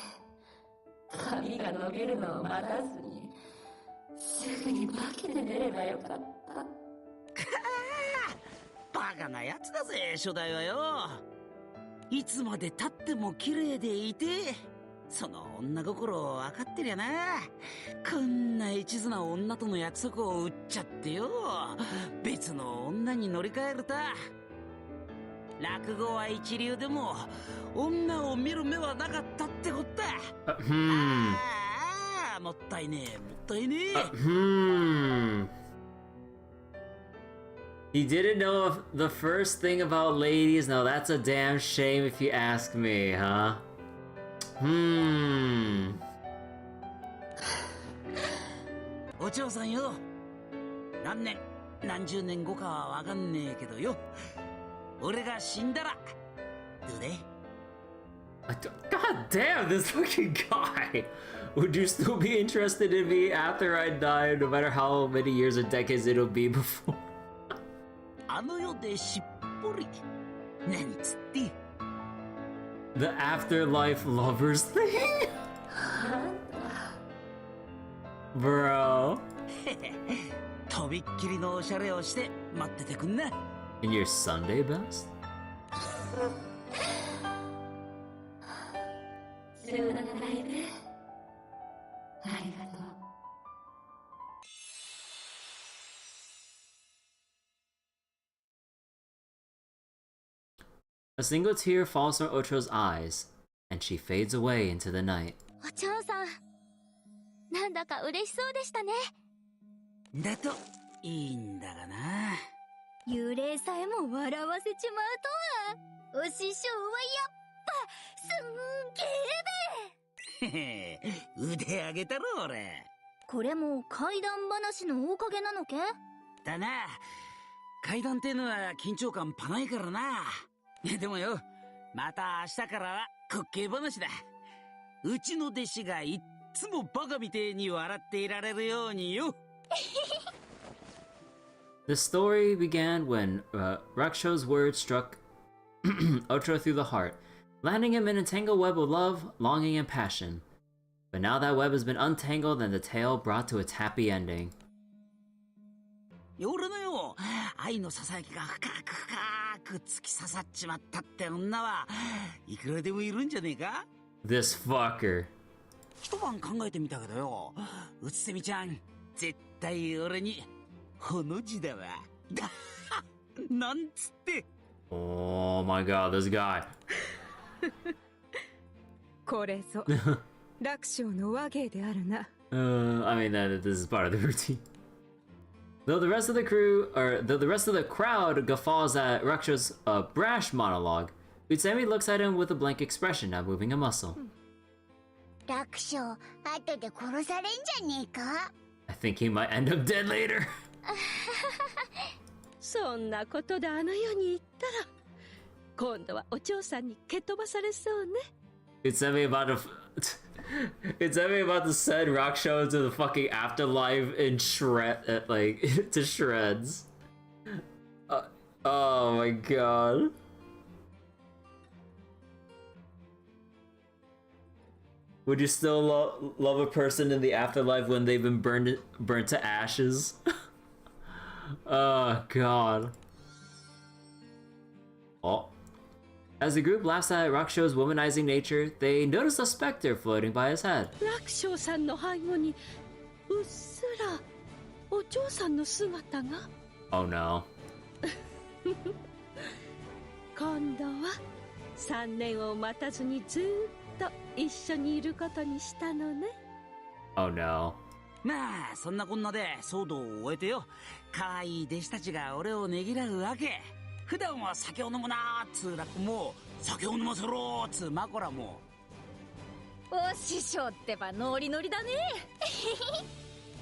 髪が伸びるのを待たずにすぐに化けて出ればよかった。バカなやつだぜ、初代はよ。いつまで経っても綺麗でいて、その女心を分かってりゃな。こんな一途な女との約束を売っちゃってよ、別の女に乗り換えるた。落語は一流でも女を見る目はなかったってこった。もったいねえ、もったいねえ。He didn't know the first thing about ladies. Now that's a damn shame if you ask me, huh? お嬢さんよ。何年何十年後かはわかんねえけどよ。俺が死んだらどうだい？ God damn, this fucking guy! Would you still be interested in me after I die, no matter how many years or decades it'll be before? あの世でしっぽりなんつって。 The afterlife lovers thing? Bro. とびっきりのおしゃれをして待っててくんな。 In your Sunday best? A single tear falls from Ocho's eyes, and she fades away into the night. お嬢さん、なんだか嬉しそうでしたね。だといいんだがな。幽霊さえも笑わせちまうとは、お師匠はやっぱすんげへへ、腕上げたろ俺。これも怪談話のおかげなのけ？だな。怪談ってのは緊張感パないからな。でもよ、また明日からは滑稽話だ。うちの弟子がいっつもバカみてえに笑っていられるようによ。The story began when Raksho's words struck Ocho through the heart, landing him in a tangled web of love, longing, and passion. But now that web has been untangled and the tale brought to its happy ending. 俺のよ、愛のささやきが深く深く突き刺さっちまったって女はいくらでもいるんじゃねえか？ This fucker. 一晩考えてみたけどよ、うつせみちゃん絶対俺にほの字だわ。なんつって。 Oh my god, this guy. これぞ楽勝の話芸であるな。I mean, this is part of the routine. Though the rest of the crowd guffaws at Raksho's brash monologue, Utsumi looks at him with a blank expression, not moving a muscle. 楽勝、後で殺されんじゃねえか？ I think he might end up dead later. そんなことであの世に行ったら、今度はお嬢さんに蹴飛ばされそうね。Utsumi about to send Raksho into the fucking afterlife and to shreds. Oh my god. Would you still love a person in the afterlife when they've been burnt to ashes? Oh god. Oh. As the group laughs at Raksho's womanizing nature, they notice a specter floating by his head. 楽勝さんの背後にうっすらお嬢さんの姿が。 Oh no. 今度は3年を待たずにずーっと一緒にいることにしたのね。 Oh no. まあそんなこんなで騒動を終えてよ、可愛い弟子たちが俺をねぎらうわけ。普段は酒を飲むなーっつうラックも、酒を飲ませろーっつうマコラも。お師匠ってばノリノリだね。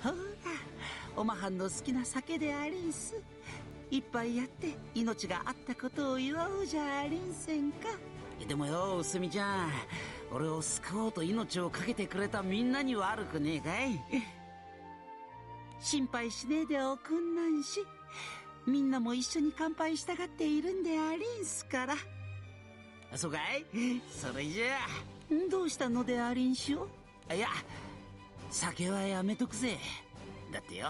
ほら、おまはんの好きな酒でありんす。一杯やって命があったことを祝おうじゃありんせんか。でもよ、うすみちゃん、俺を救おうと命を懸けてくれたみんなに悪くねえかい？心配しねえでおくんなんし、みんなも一緒に乾杯したがっているんでありんすから。そうかい？それじゃあどうしたのでありんしよ。いや、酒はやめとくぜ。だってよ、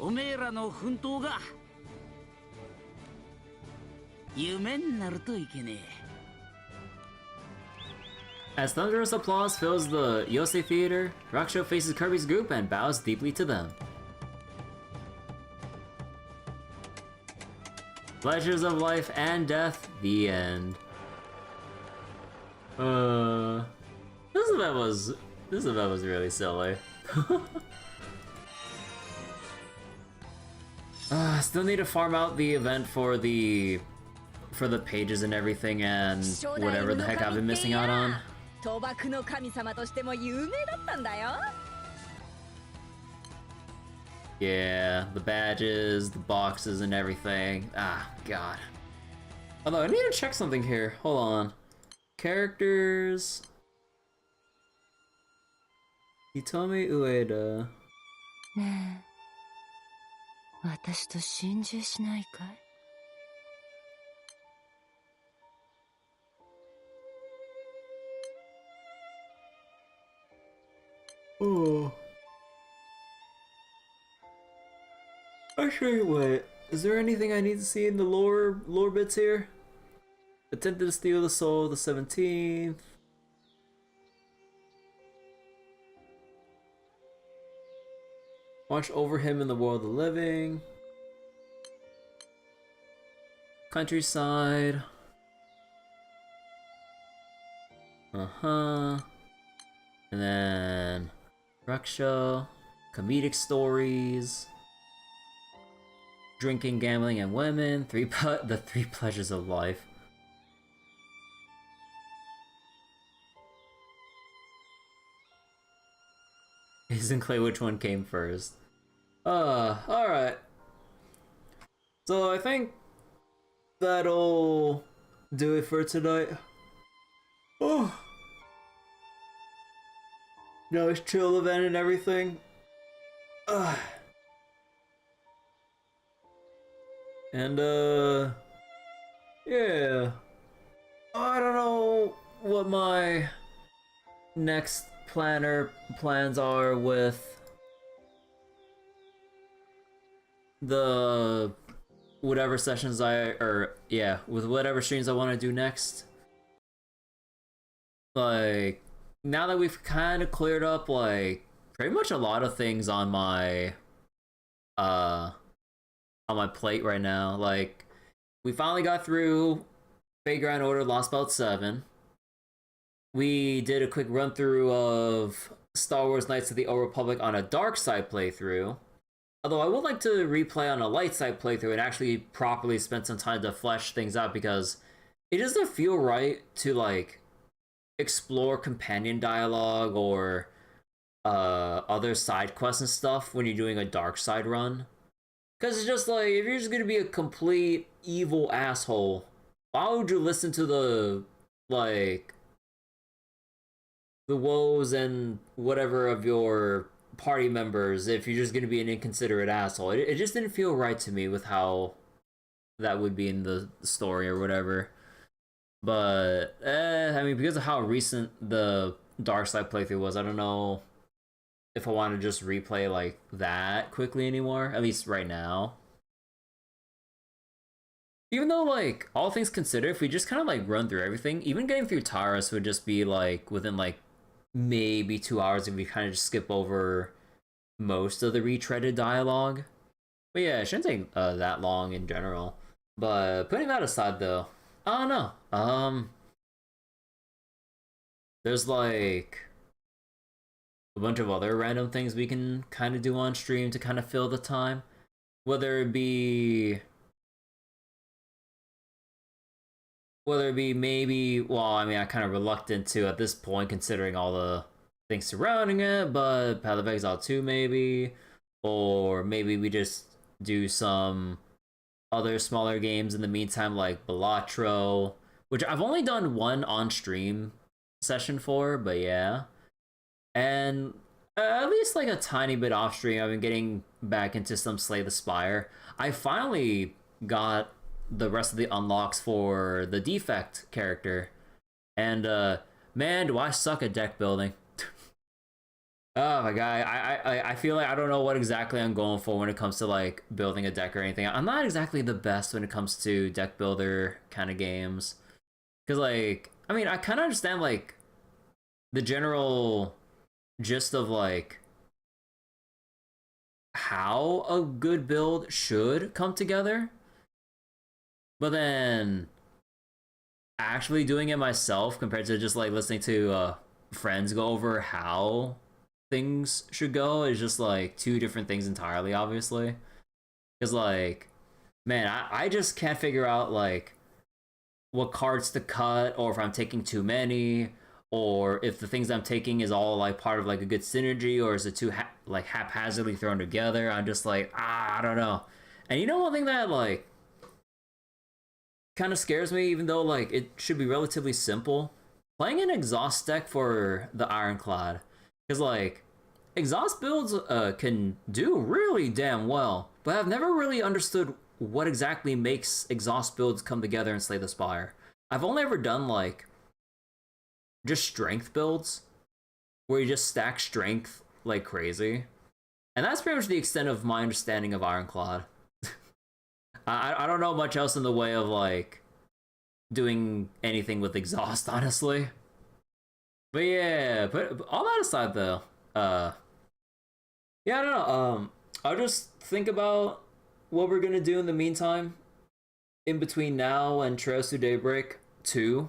おめえらの奮闘が夢になるといけねえ。 As thunderous applause fills the Yosei Theater, Raksho faces Kirby's group and bows deeply to them. Pleasures of life and death, the end. This event was really silly. Still need to farm out the event for the pages and everything and whatever the heck I've been missing out on. 賭博の神様としても有名だったんだよ。Yeah, the badges, the boxes, and everything. Ah, God. Although, I need to check something here. Hold on. Characters... Hitomi Ueda. ねえ、私と心中しないかい? Oh. Actually, wait. Is there anything I need to see in the lore bits here? Attempted to steal the soul of the 17th. Watch over him in the world of the living. Countryside. Uh-huh. And then Raksha. Comedic stories. Drinking, gambling, and women. The 3 pleasures of life. Isn't clear which one came first. Alright. So I think that'll do it for tonight. Oh. Nice chill event and everything. And yeah. I don't know what my next plans are with the whatever sessions with whatever streams I want to do next. Like, now that we've kind of cleared up like pretty much a lot of things on my plate right now. Like, we finally got through Fate Grand Order Lost Belt 7. We did a quick run through of Star Wars Knights of the Old Republic on a dark side playthrough. Although I would like to replay on a light side playthrough and actually properly spend some time to flesh things out, because it doesn't feel right to like explore companion dialogue or other side quests and stuff when you're doing a dark side run. Because it's just like, if you're just gonna be a complete evil asshole, why would you listen to the woes and whatever of your party members if you're just gonna be an inconsiderate asshole? It just didn't feel right to me with how that would be in the story or whatever. But I mean, because of how recent the dark side playthrough was, I don't know if I want to just replay like that quickly anymore, at least right now. Even though, like, all things considered, if we just kind of like run through everything, even getting through Taurus would just be like within like maybe 2 hours if we kind of just skip over most of the retreaded dialogue. But yeah, it shouldn't take that long in general. But putting that aside though, I don't know. There's like a bunch of other random things we can kind of do on stream to kind of fill the time. Whether it be maybe, well, I mean, I'm kind of reluctant to at this point considering all the things surrounding it, but Path of Exile 2 maybe, or maybe we just do some other smaller games in the meantime, like Balatro, which I've only done one on-stream session for, but yeah. And at least like a tiny bit off-stream, I've been getting back into some Slay the Spire. I finally got the rest of the unlocks for the Defect character, and man, do I suck at deck building. Oh my god, I feel like I don't know what exactly I'm going for when it comes to like building a deck or anything. I'm not exactly the best when it comes to deck builder kind of games, because like, I mean, I kind of understand like the general gist of like how a good build should come together, but then actually doing it myself compared to just like listening to friends go over how things should go is just like two different things entirely, obviously. Because like, man, I just can't figure out like what cards to cut, or if I'm taking too many, or if the things I'm taking is all like part of like a good synergy, or is it too like haphazardly thrown together. I'm just like, I don't know. And you know one thing that like kind of scares me, even though like it should be relatively simple, playing an exhaust deck for the Ironclad, because like exhaust builds can do really damn well, but I've never really understood what exactly makes exhaust builds come together and slay the Spire. I've only ever done like just strength builds where you just stack strength like crazy, and that's pretty much the extent of my understanding of Ironclad. I don't know much else in the way of like doing anything with exhaust, honestly. But yeah, but all that aside though, yeah, I don't know. I'll just think about what we're gonna do in the meantime, in between now and Trails to Daybreak 2,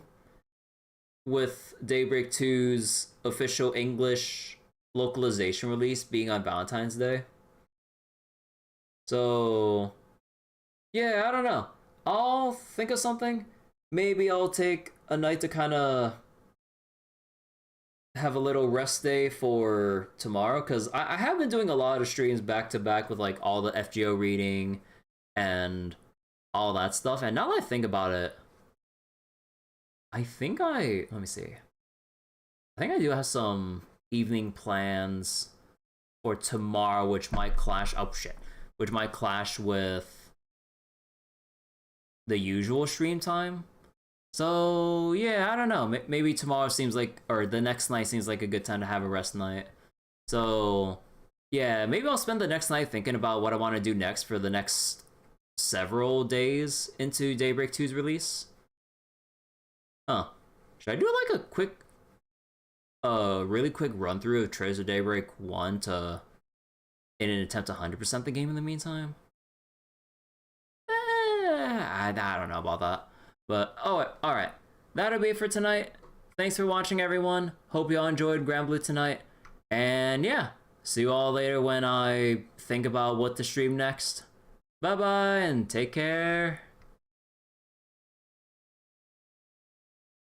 with Daybreak 2's official English localization release being on Valentine's Day. So yeah, I don't know. I'll think of something. Maybe I'll take a night to kind of have a little rest day for tomorrow, because I have been doing a lot of streams back to back with like all the FGO reading and all that stuff. And now that I think about it, I think let me see. I think I do have some evening plans for tomorrow, which might clash. Oh shit. Which might clash with the usual stream time. So yeah, I don't know. Maybe tomorrow seems like, or the next night seems like a good time to have a rest night. So yeah, maybe I'll spend the next night thinking about what I want to do next for the next several days into Daybreak 2's release. Huh. Should I do like a quick, really quick run through of Trails of Daybreak 1 in an attempt to 100% the game in the meantime? I don't know about that. But, oh, alright. That'll be it for tonight. Thanks for watching, everyone. Hope you all enjoyed Granblue tonight. And yeah, see you all later when I think about what to stream next. Bye-bye, and take care.